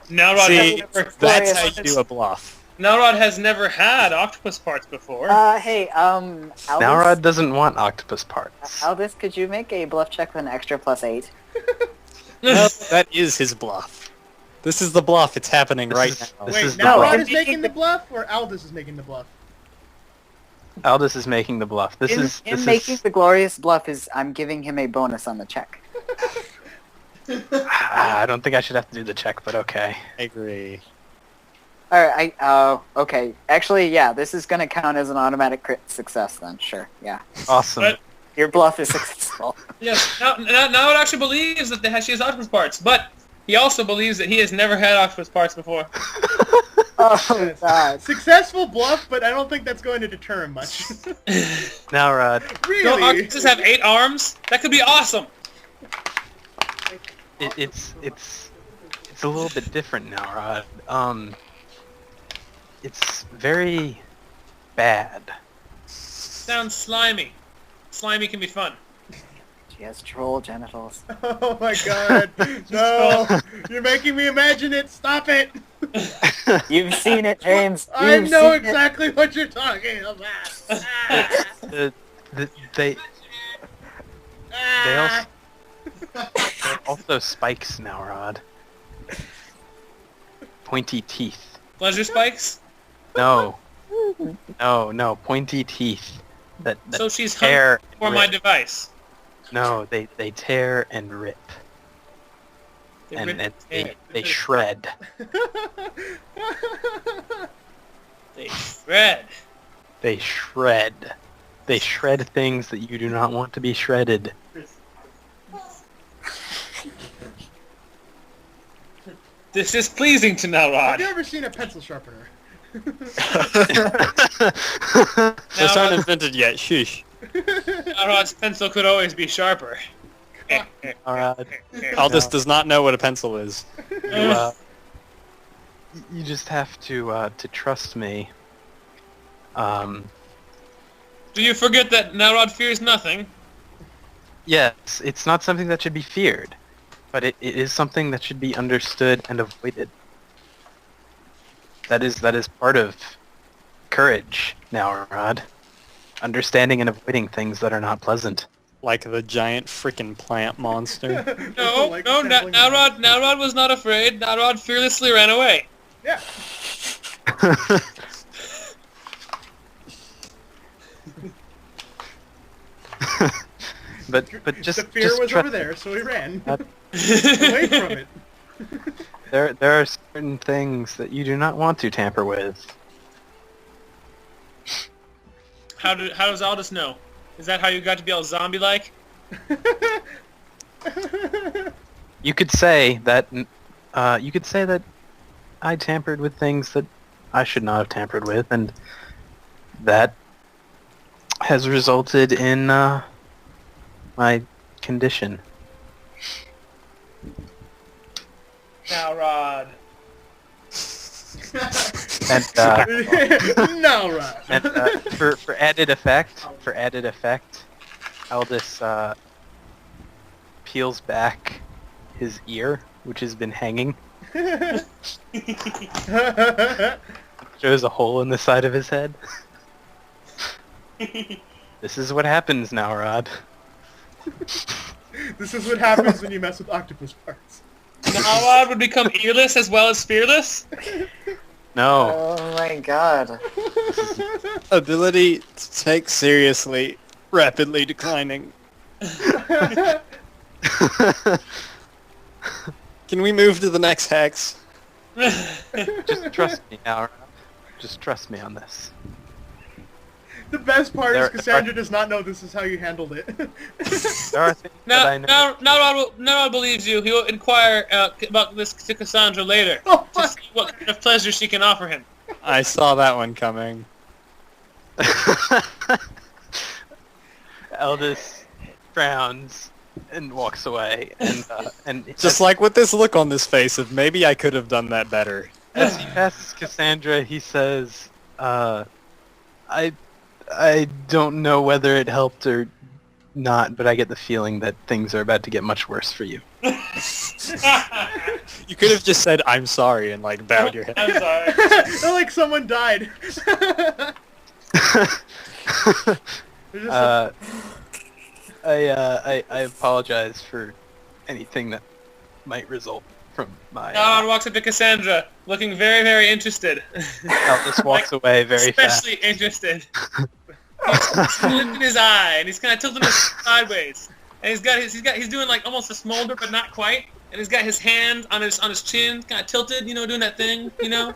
Nalrod See, has never, that's how you do a bluff. Nalrod has never had octopus parts before. Hey, Aldous, Nalrod doesn't want octopus parts. Aldous, could you make a bluff check with an extra +8? No, that is his bluff. This is the bluff. It's happening right now. This Wait, is the Nalrod bluff. is making the bluff, or Aldous is making the bluff? Aldous is making the bluff. This Making the glorious bluff is I'm giving him a bonus on the check. I don't think I should have to do the check, but okay. I agree. Alright, okay. Actually, yeah, this is gonna count as an automatic crit success then, sure, yeah. Awesome. But- Your bluff is successful. Yes, Nalrod actually believes that she has octopus parts, but he also believes that he has never had octopus parts before. Oh, God. Successful bluff, but I don't think that's going to deter him much. Nalrod, Don't Really? octopuses have 8 arms? That could be awesome! it's a little bit different, Nalrod. It's very bad. Sounds slimy. Slimy can be fun. She has troll genitals. Oh my god. No! You're making me imagine it! Stop it! You've seen it, James. I You've know seen it. exactly what you're talking about! They Ah. they're also spikes, Nalrod. Pointy teeth. Pleasure spikes? No, pointy teeth. That So she's tear hungry for and my rip. device. No, they tear and rip. They And rip- they shred. They shred. They shred. They shred things that you do not want to be shredded. This is pleasing to Have you Nalrod. ever seen a pencil sharpener? Those aren't invented yet. Shush. Nalrod's pencil could always be sharper. Nalrod, Aldous does not know what a pencil is. you just have to trust me Do you forget that Nalrod fears nothing? Yes, it's not something that should be feared, but it is something that should be understood and avoided. That is part of courage, Nalrod. Understanding and avoiding things that are not pleasant. Like the giant freaking plant monster. No, Like no, sampling Nalrod was not afraid. Nalrod fearlessly ran away. Yeah. but just the fear just was trust over there, so he ran That- away from it. There are certain things that you do not want to tamper with. How does Aldous know? Is that how you got to be all zombie-like? You could say that. You could say that I tampered with things that I should not have tampered with, and that has resulted in my condition. Nalrod. And Nalrod. and for added effect, Aldous peels back his ear, which has been hanging. Shows a hole in the side of his head. This is what happens, Nalrod. This is what happens when you mess with octopus parts. Nalrod would become earless as well as fearless? No. Oh my god. Ability to take seriously, rapidly declining. Can we move to the next hex? Just trust me, Nalrod. Just trust me on this. The best part There- is Cassandra does not know this is how you handled it. There are things that I know. Nalrod believes you. He will inquire about this to Cassandra later Oh, to fuck. see what kind of pleasure she can offer him. I saw that one coming. Aldous frowns and walks away, and Just like with this look on his face of maybe I could have done that better. as he passes Cassandra, he says, I don't know whether it helped or not, but I get the feeling that things are about to get much worse for you." You could have just said I'm sorry and like bowed your head. I'm sorry. Like someone died. There's just I apologize for anything that might result from my. Nalrod walks up to Cassandra, looking very, very interested. Aldous walks away very fast. Especially interested. He's lifting his eye, and he's kind of tilting his sideways. And he's doing like almost a smolder, but not quite. And he's got his hand on his chin, kind of tilted, doing that thing, He's gonna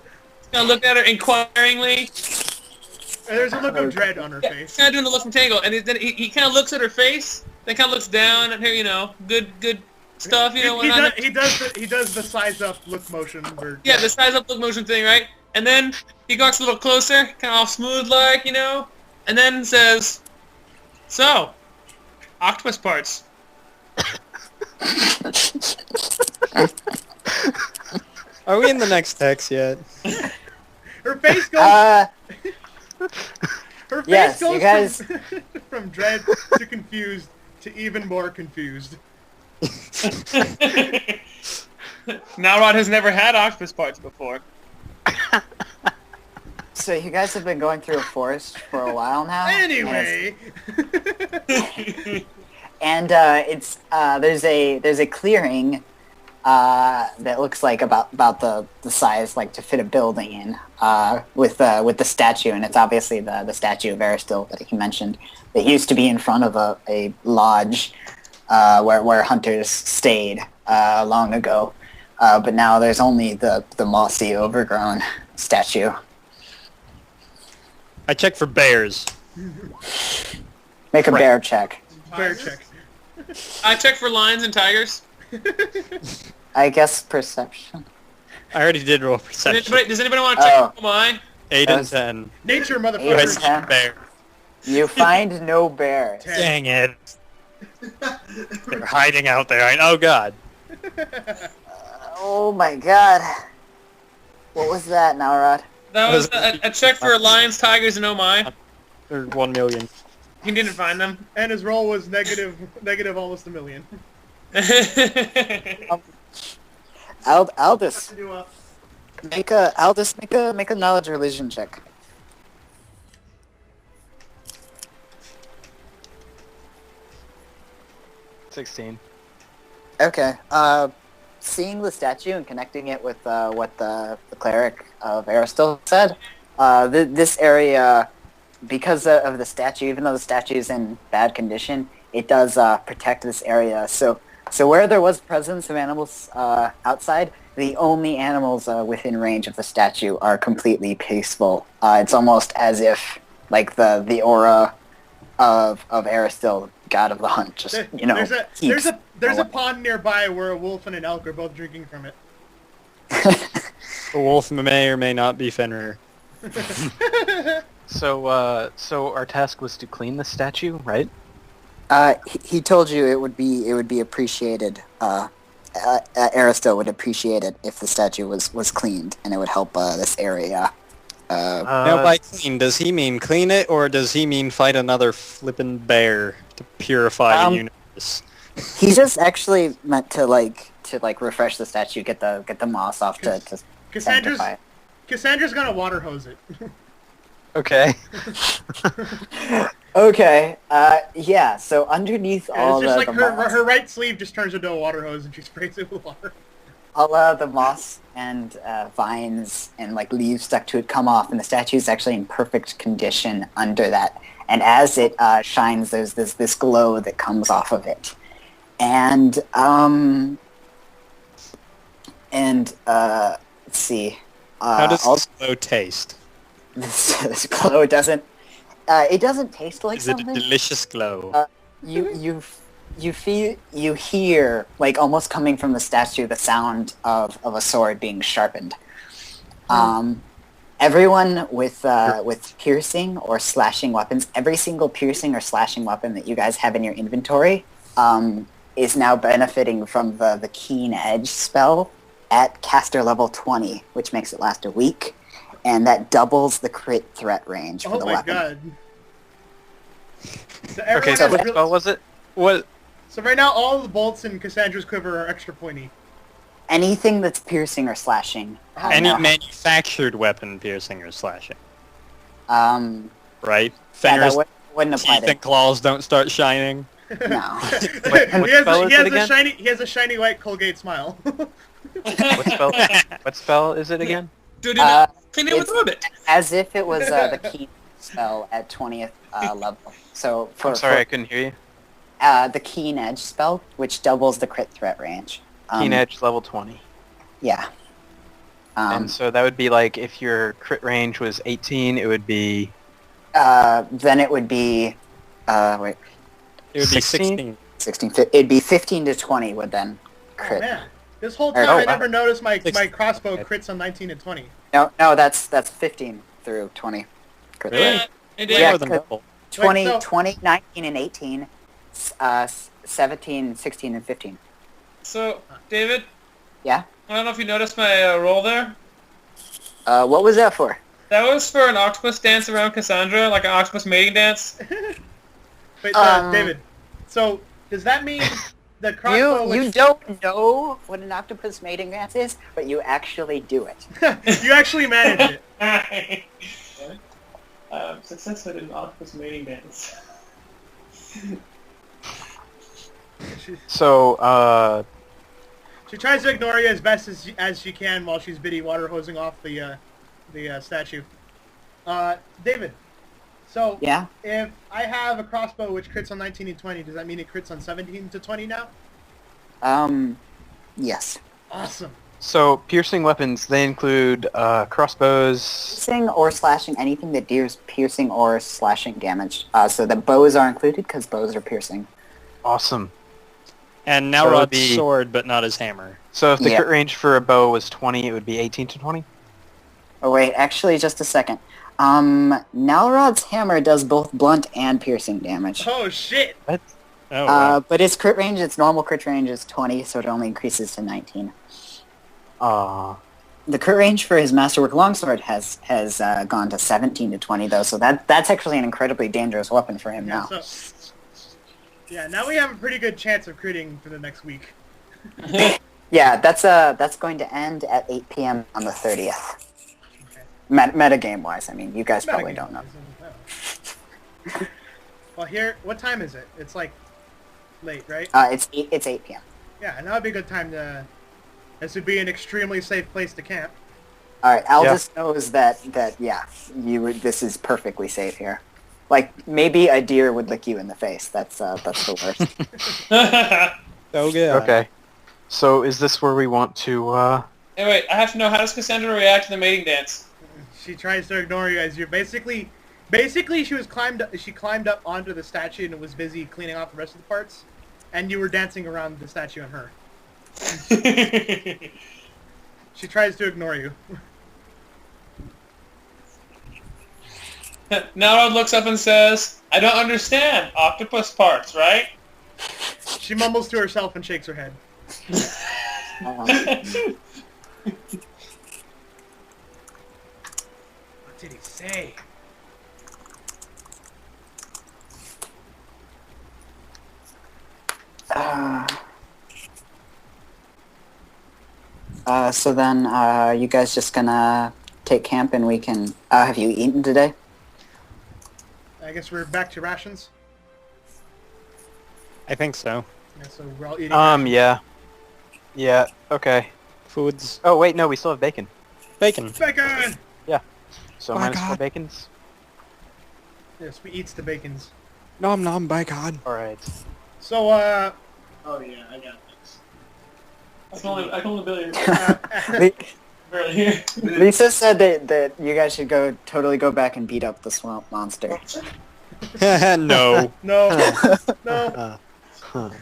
look at her inquiringly. and there's a look of dread on her Yeah, face. kind of doing the look from Tangle, and then he kind of looks at her face, then kind of looks down at her, good stuff, He does the size up look motion. Where, Yeah, the size up look motion thing, right? And then he walks a little closer, kind of all smooth like, and then says, "So, octopus parts." Are we in the next hex yet? Her face goes. Her face yes, goes you guys- from dread to confused to even more confused. Nalrod has never had octopus parts before. So you guys have been going through a forest for a while now. Anyway, and it's there's a clearing that looks like about the size like to fit a building in with the statue, and it's obviously the statue of Aristil that he mentioned that used to be in front of a lodge where hunters stayed long ago, but now there's only the mossy overgrown statue. I checked for bears. Make a bear check. bear check. I checked for lions and tigers. I guess perception. I already did roll perception. Does anybody want to check Oh. for my? 8 That and was- 10. Nature, Eight I and motherfucker. ten. see bear. You find no bears. Dang it. They're hiding out there. Oh god. Oh my god. What was that, Nalrod? That was a check for lions, tigers, and oh my. Or 1 million. He didn't find them. And his roll was negative almost $1 million. Aldous, Do a- make a knowledge religion check. 16. Okay. Seeing the statue and connecting it with what the cleric of Aristil said, this area, because of the statue, even though the statue is in bad condition, it does protect this area. So where there was presence of animals outside, the only animals within range of the statue are completely peaceful. It's almost as if, like, the aura of Aristil, god of the hunt, just, There's a pond nearby where a wolf and an elk are both drinking from it. The wolf may or may not be Fenrir. So our task was to clean the statue, right? He told you it would be appreciated. Aristil would appreciate it if the statue was cleaned, and it would help this area. Now, by clean, does he mean clean it, or does he mean fight another flippin' bear to purify the universe? He just actually meant to refresh the statue, get the moss off to sanctify it. Cassandra's gonna water hose it. Okay. Okay. Yeah. So underneath all it's just the like her right sleeve just turns into a water hose and she sprays it with water. all the moss and vines and like leaves stuck to it come off, and the statue is actually in perfect condition under that. And as it shines, there's this glow that comes off of it. And let's see. How does this glow taste? This glow doesn't. It doesn't taste like Is something. it a delicious glow? You hear, like, almost coming from the statue, the sound of a sword being sharpened. Everyone with piercing or slashing weapons, every single piercing or slashing weapon that you guys have in your inventory, is now benefiting from the Keen Edge spell at caster level 20, which makes it last a week, and that doubles the crit threat range for the weapon. Oh my god. So Okay, so what spell was it? What? So right now all the bolts in Cassandra's quiver are extra pointy. Anything that's piercing or slashing. Any manufactured weapon piercing or slashing. Right? Yeah, Fenrir's that wouldn't apply teeth to and claws don't start shining. No. He has a shiny white Colgate smile. What spell is it again? Dude, clean it with It's a ribbit. as if it was the Keen spell at 20th level. So I'm sorry, I couldn't hear you. the Keen Edge spell, which doubles the crit threat range. Keen Edge level 20. Yeah. And so that would be like if your crit range was 18, it would be... Then it would be... wait. It would be 16? 16. It'd be 15 to 20 would then crit. Oh man. This whole time I never noticed my crossbow crits on 19 and 20. No, that's 15 through 20. Crit Really? threat. It Yeah, More than double. 20, Wait, so- 20, 19, and 18. 17, 16, and 15. So, David? Yeah? I don't know if you noticed my roll there. What was that for? That was for an octopus dance around Cassandra, like an octopus mating dance. Wait, David. So, does that mean the crossbow... You don't know what an octopus mating dance is, but you actually do it. You actually managed it. Success at an octopus mating dance. So, She tries to ignore you as best as she can while she's busy water hosing off the statue. David, so Yeah? if I have a crossbow which crits on 19 and 20, does that mean it crits on 17 to 20 now? Yes. Awesome. so piercing weapons, they include crossbows. Piercing or slashing, anything that deals piercing or slashing damage. So the bows are included because bows are piercing. Awesome. And So it would Nalrod's be- sword, but not his hammer. So if the Yeah. crit range for a bow was 20, it would be 18 to 20? Oh wait, actually just a second. Nalrod's hammer does both blunt and piercing damage. Oh shit! Oh, wow. But its crit range, its normal crit range is 20, so it only increases to 19. Aw. The crit range for his Masterwork Longsword has gone to 17 to 20 though, so that's actually an incredibly dangerous weapon for him Yeah, now. yeah, now we have a pretty good chance of critting for the next week. Yeah, that's going to end at 8 p.m. on the 30th. Okay. Metagame wise, I mean, you guys probably don't know. Well, here, what time is it? It's like late, right? It's 8 p.m. Yeah, and that would be a good time to. This would be an extremely safe place to camp. All right, Aldous knows that yeah, this is perfectly safe here. Like maybe a deer would lick you in the face. That's the worst. So good. Okay. So is this where we want to? Hey, wait, I have to know, how does Cassandra react to the mating dance? She tries to ignore you as you're basically she climbed up onto the statue and was busy cleaning off the rest of the parts, and you were dancing around the statue and her. She tries to ignore you. Nalrod looks up and says, I don't understand. Octopus parts, right? She mumbles to herself and shakes her head. What did he say? So then, you guys just gonna take camp and we can. Have you eaten today? I guess we're back to rations. I think so. Yeah, so we're all eating. Rations. Yeah. Yeah. Okay. Foods. Oh wait, no, we still have bacon. Bacon. Bacon. So My minus 4 God. bacons. Yes, we eats the bacons. Nom nom bacon. All right. So Oh yeah, I got this. I can only barely, Le- barely hear. Lisa said that you guys should totally go back and beat up the swamp monster. No. no, no.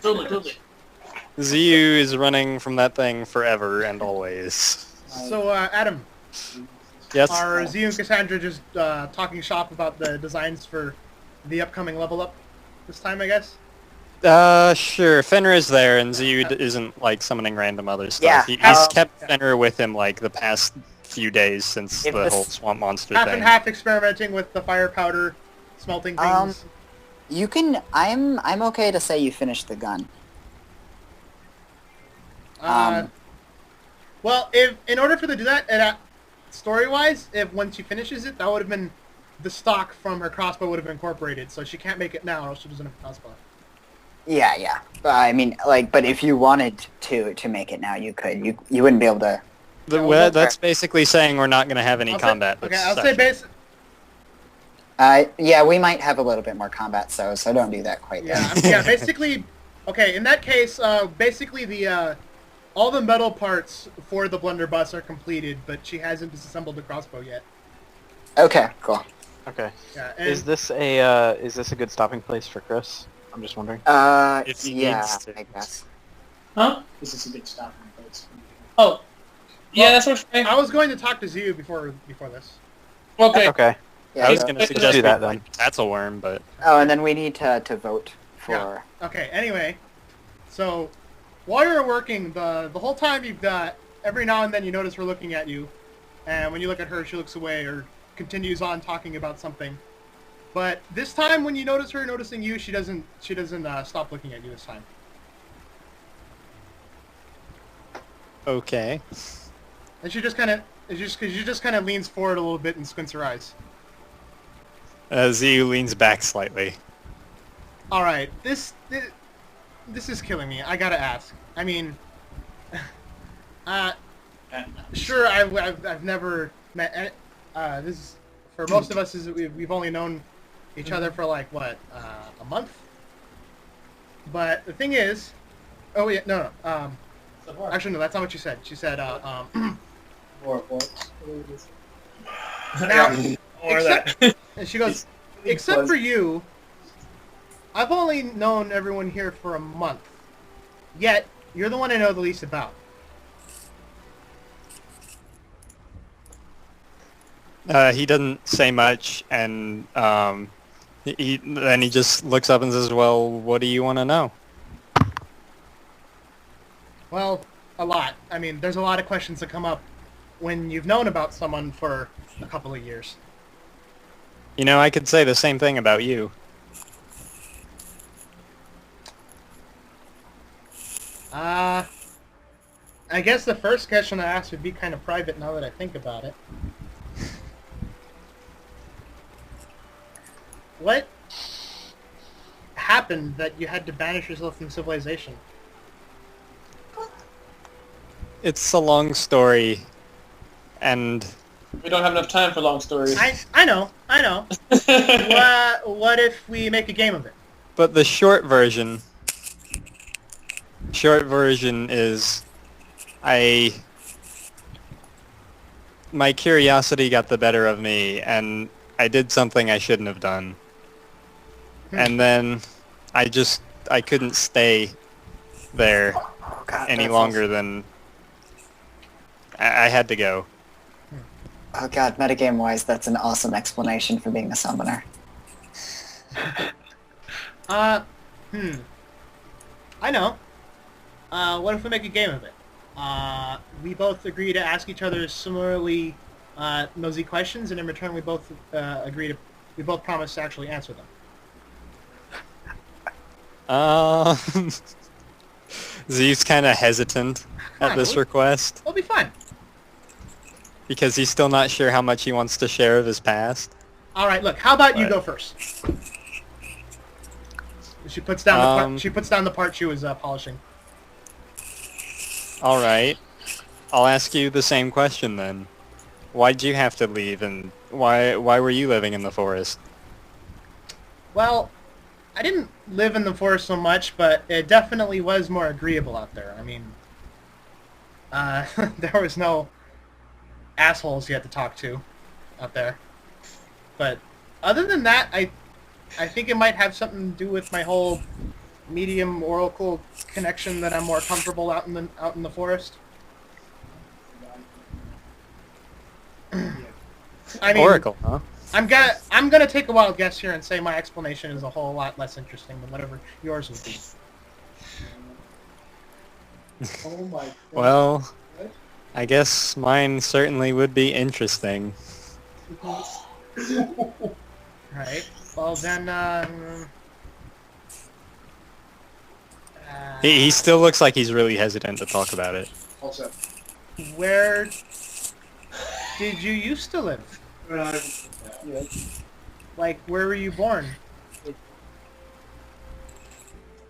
Totally. ZU is running from that thing forever and always. So Adam, Yes. are Z and Cassandra just talking shop about the designs for the upcoming level up this time? I guess. Sure. Fenrir is there, and ZU isn't like summoning random other stuff. Yeah, He's kept Fenrir with him like the past few days since If the this- whole swamp monster Half thing. and half experimenting with the fire powder, smelting things. You can. I'm okay to say you finished the gun. Well, if in order for her to do that, and story-wise, if when she finishes it, that would have been the stock from her crossbow would have been incorporated. So she can't make it now, or else she doesn't have a crossbow. Yeah. I mean, like, but if you wanted to make it now, you could. You wouldn't be able to. That's basically saying we're not going to have any combat. Okay, this I'll say session. base. Yeah, we might have a little bit more combat, so don't do that quite yet. Yeah, basically. Okay, in that case, basically the all the metal parts for the blunderbuss are completed, but she hasn't disassembled the crossbow yet. Okay, cool. Okay. Yeah, and Is this a good stopping place for Chris? I'm just wondering. If he Yeah, needs to. I guess. Huh? This is a good stopping place. Oh. Yeah, that's what I'm I was going to talk to Ziu before this. Okay. Okay. Yeah. I was going to Let's suggest do that we- then. That's a worm, but Oh, and then we need to vote for. Yeah. Okay. Anyway, so while you're working, the whole time you've got every now and then you notice her looking at you, and when you look at her, she looks away or continues on talking about something. But this time, when you notice her noticing you, she doesn't stop looking at you this time. okay. And she just kind of leans forward a little bit and squints her eyes. ZU leans back slightly. All right, this is killing me. I gotta ask. I mean, sure, I've never met. This is, for most of us, we've only known each other for like what, a month. But the thing is, oh yeah, no. Actually, no, that's not what she said. She said, Boar. now, Or except, that. and she goes, except for you, I've only known everyone here for a month. Yet, you're the one I know the least about. He doesn't say much, and he just looks up and says, "Well, what do you want to know?" Well, a lot. I mean, there's a lot of questions that come up when you've known about someone for a couple of years. You know, I could say the same thing about you. I guess the first question I asked would be kind of private now that I think about it. What happened that you had to banish yourself from civilization? It's a long story, and We don't have enough time for long stories. I know. What if we make a game of it? but the short version is my curiosity got the better of me, and I did something I shouldn't have done. And then I couldn't stay there Oh, God, any that's longer than I had to go. Oh god, metagame-wise, that's an awesome explanation for being a summoner. I know. What if we make a game of it? We both agree to ask each other similarly nosy questions, and in return we both we both promise to actually answer them. Z's kind of hesitant at this request It'll be fun. because he's still not sure how much he wants to share of his past. All right, look. How about you Right. go first? She puts down the part she was polishing. All right, I'll ask you the same question then. Why'd you have to leave, and why were you living in the forest? Well, I didn't live in the forest so much, but it definitely was more agreeable out there. I mean, there was no assholes you had to talk to out there. But other than that, I think it might have something to do with my whole medium oracle connection that I'm more comfortable out in the forest. I mean, Oracle, huh? I'm gonna take a wild guess here and say my explanation is a whole lot less interesting than whatever yours would be. Oh my god. Well, I guess mine certainly would be interesting. Right. Well then, He still looks like he's really hesitant to talk about it. Also, where did you used to live? yeah. Like, where were you born?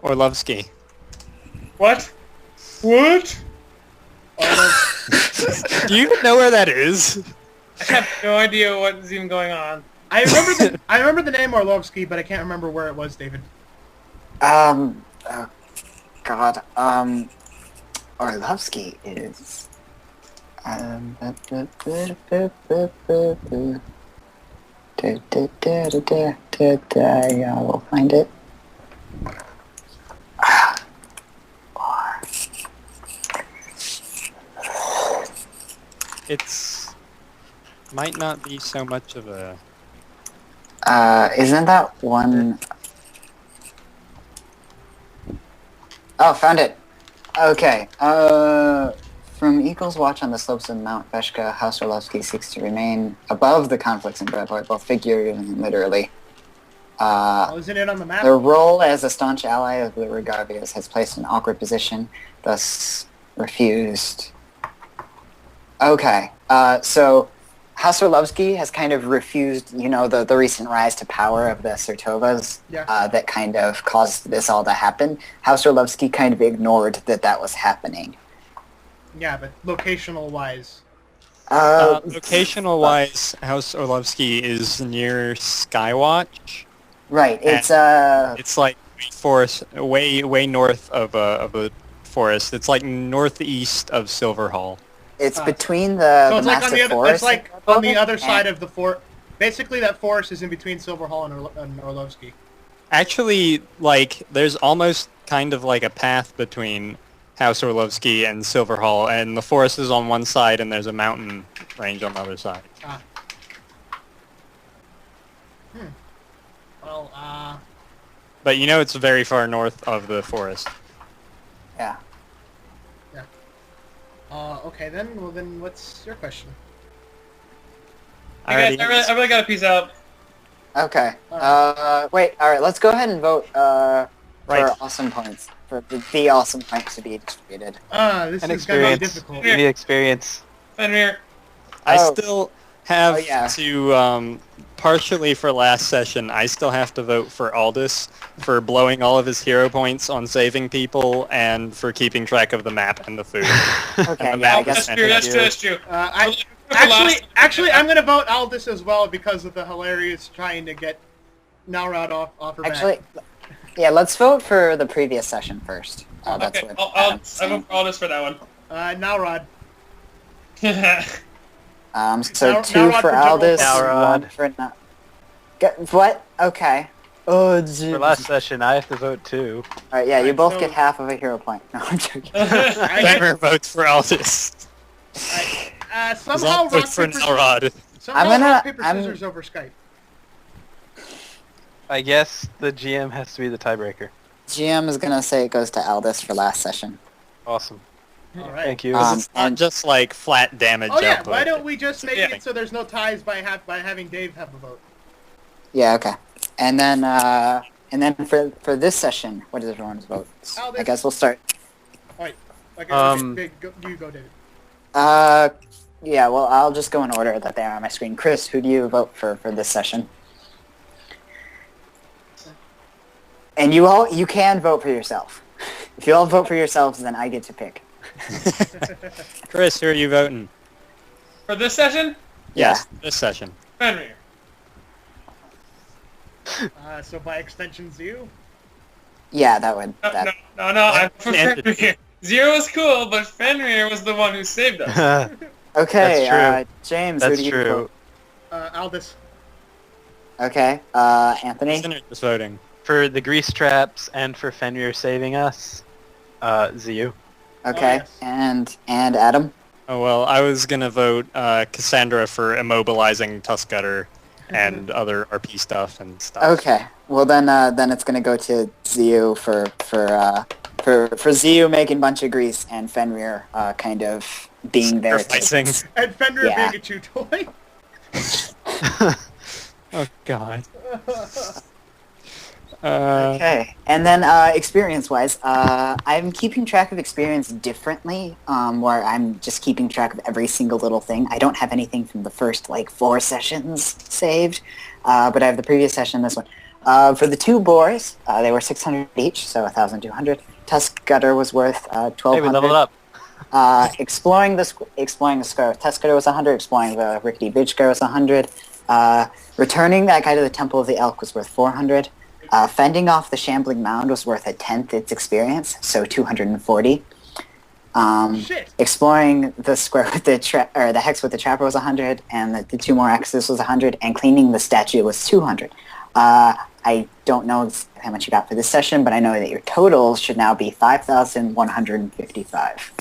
Orlovsky. What? What? Do you even know where that is? I have no idea what is even going on. I remember the name Orlovsky, but I can't remember where it was, David. Oh, God, Orlovsky is... I will find it. It's might not be so much of a... Isn't that one... Oh, found it! Okay, from Eagle's watch on the slopes of Mount Veshka, House Orlovsky seeks to remain above the conflicts in Bradport, both figuratively and literally. Isn't it on the map? Their role as a staunch ally of the Regarvias has placed in an awkward position, thus refused... Okay, so House Orlovsky has kind of refused, you know, the recent rise to power of the Sertovas that kind of caused this all to happen. House Orlovsky kind of ignored that was happening. Yeah, but locational-wise. Locational-wise, House Orlovsky is near Skywatch. Right, it's It's like forest, way north of a forest. It's like northeast of Silverhall. it's between the So it's like on massive the other. forest. It's like on the other side of the fort. Basically, that forest is in between Silverhall and Orlovsky. Actually, like, there's almost kind of like a path between House Orlovsky and Silverhall, and the forest is on one side, and there's a mountain range on the other side. Well, But you know it's very far north of the forest. Yeah. Okay then. Well then, what's your question? I really got to peace out. Okay. Alright. Wait. All right. Let's go ahead and vote Right. for awesome points for the awesome points to be distributed. This An is gonna be experience. difficult. Give me experience. Fenrir. I Oh. still have Oh, yeah. to, partially for last session, I still have to vote for Aldous for blowing all of his hero points on saving people and for keeping track of the map and the food. Okay. And Yeah. I that's guess. That's true. That's true. That's true. Actually, I'm gonna vote Aldous as well because of the hilarious trying to get Nalrod off her back. Actually, yeah. Let's vote for the previous session first. That's Okay, what I'll Adam's vote saying. for all this for that one. Nalrod. So Now- 2 Nalrod for for general Aldous, Nalrod. 1 for What? Okay. Oh, geez. For last session, I have to vote too. All right. Yeah. You Alright, both so- get half of a hero point. No, I'm joking. Fenrir votes for Aldous. Somehow Zon rock votes for paper Nalrod. somehow rock paper I'm- scissors over Skype. I guess the GM has to be the tiebreaker. GM is gonna say it goes to Aldous for last session. Awesome. All right. Thank you. Um, It's not just like flat damage Oh yeah. output. Why don't we just make Yeah. it so there's no ties by having Dave have a vote? Yeah. Okay. And then for this session, what is everyone's votes? Aldous. I guess we'll start. Like, you go, David. Yeah. Well, I'll just go in order that they are on my screen. Chris, who do you vote for this session? And you can vote for yourself. If you all vote for yourselves, then I get to pick. Chris, who are you voting? For this session, Yes, this session. Fenrir. So by extension, you. Yeah, that would. No, That, no, I'm for Ended. Fenrir. Zero was cool, but Fenrir was the one who saved us. Okay. That's true. James, who That's do you true. vote? Aldous. Okay. Anthony. Fenrir is voting. For the grease traps and for Fenrir saving us, Ziyu. Okay. yes. And Adam. Oh well, I was gonna vote Cassandra for immobilizing Tuskgutter and other RP stuff and stuff. Okay. Well then it's gonna go to Ziyu for Ziyu making a bunch of grease and Fenrir kind of being there. Sacrificing. And Fenrir Yeah. being a chew toy. Oh god. Okay. And then experience-wise, I'm keeping track of experience differently, where I'm just keeping track of every single little thing. I don't have anything from the first, 4 sessions saved, but I have the previous session and this one. For the 2 boars, they were 600 each, so 1,200. Tuskgutter was worth 1,200. Hey, we leveled up. Exploring the square with Tuskgutter was 100. Exploring the rickety bridge square was 100. Returning that guy to the Temple of the Elk was worth 400. Fending off the shambling mound was worth 1/10 its experience, so 240. Shit. Exploring the square with the hex with the trapper was 100, and the 2 more X's was 100, and cleaning the statue was 200. I don't know how much you got for this session, but I know that your totals should now be 5,155.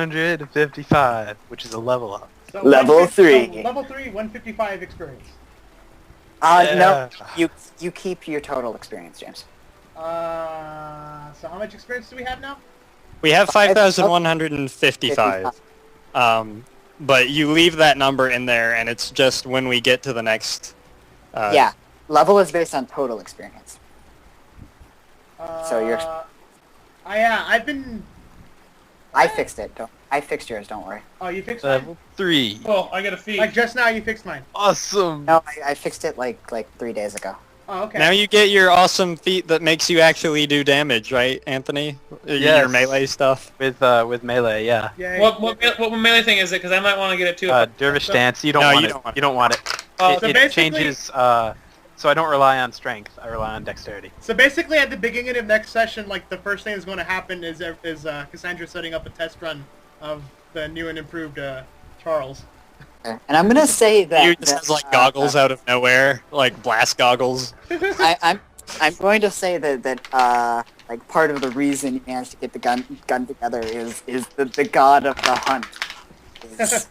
5,155, which is a level up. So Level 3. So level 3, 155 experience. No, you keep your total experience, James. So how much experience do we have now? We have 5,155. But you leave that number in there, and it's just when we get to the next. Yeah, level is based on total experience. So you're. I've been. I fixed it. I fixed yours. Don't worry. Oh, you fixed mine? Level 3. Oh, I got a feed. Like just now you fixed mine. Awesome. No, I fixed it like 3 days ago. Oh, okay. Now you get your awesome feat that makes you actually do damage, right, Anthony? Your Yes. melee stuff. With melee, yeah. Yay. What melee thing is it? Because I might want to get it too. Dervish So- dance. You don't No, want you it. don't want You don't want it. Oh, It, so it basically- changes. So I don't rely on strength. I rely on dexterity. So basically, at the beginning of next session, the first thing that's going to happen is Cassandra setting up a test run of the new and improved Charles. And I'm gonna say that. You just has goggles out of nowhere, like blast goggles. I'm going to say that part of the reason he managed to get the gun together is the god of the hunt. Is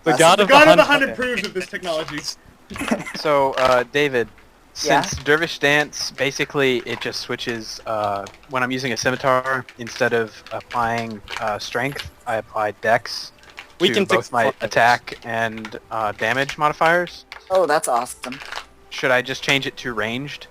The god The of God the of the hunt. Hunt approves of this technology. So David, Since Dervish Dance, basically it just switches, when I'm using a scimitar, instead of applying strength, I apply dex We to can both fix my flaws. attack and damage modifiers. Oh, that's awesome. Should I just change it to ranged?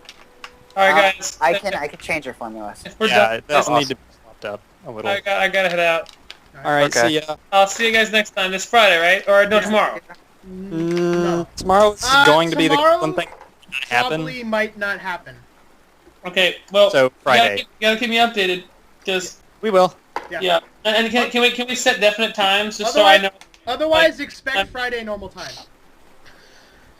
Alright, guys. I can change your formulas. If we're Yeah, done, it does Oh, need to be swapped up a little. I gotta head out. Alright, Okay. see ya. I'll see you guys next time. This Friday, right? Or no, tomorrow. No. Tomorrow's going to be the tomorrow one thing that happen. Probably might not happen. Okay. Well, So, Friday. You gotta keep me updated. Just We will. yeah. And can we set definite times just so I know? Otherwise, Like, expect Friday normal time.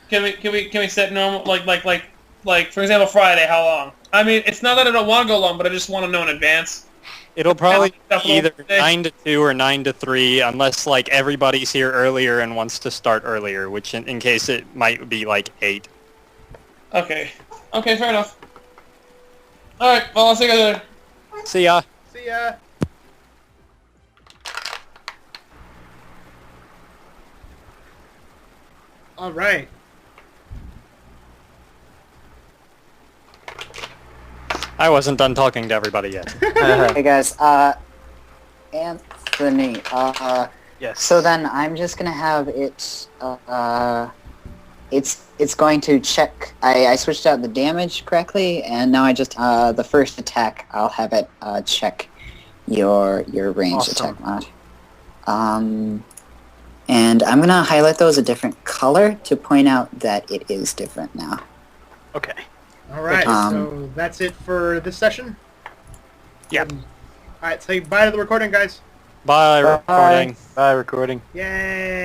Can we set normal like for example Friday? How long? I mean, it's not that I don't want to go long, but I just want to know in advance. It'll probably be either Day. 9 to 2 or 9 to 3, unless like everybody's here earlier and wants to start earlier, which in case it might be like 8. Okay. Okay, fair enough. All right. Well, I'll see you guys later. See ya. See ya. All right. I wasn't done talking to everybody yet. Hey guys, Anthony, Yes. so then I'm just gonna have it, it's going to check, I switched out the damage correctly, and now I just, the first attack, I'll have it, check your ranged Awesome. attack mod. And I'm gonna highlight those a different color to point out that it is different now. Okay. All right. Um, So that's it for this session. Yep. All right. Say bye to the recording, guys. Bye, recording. Bye, recording. Yay.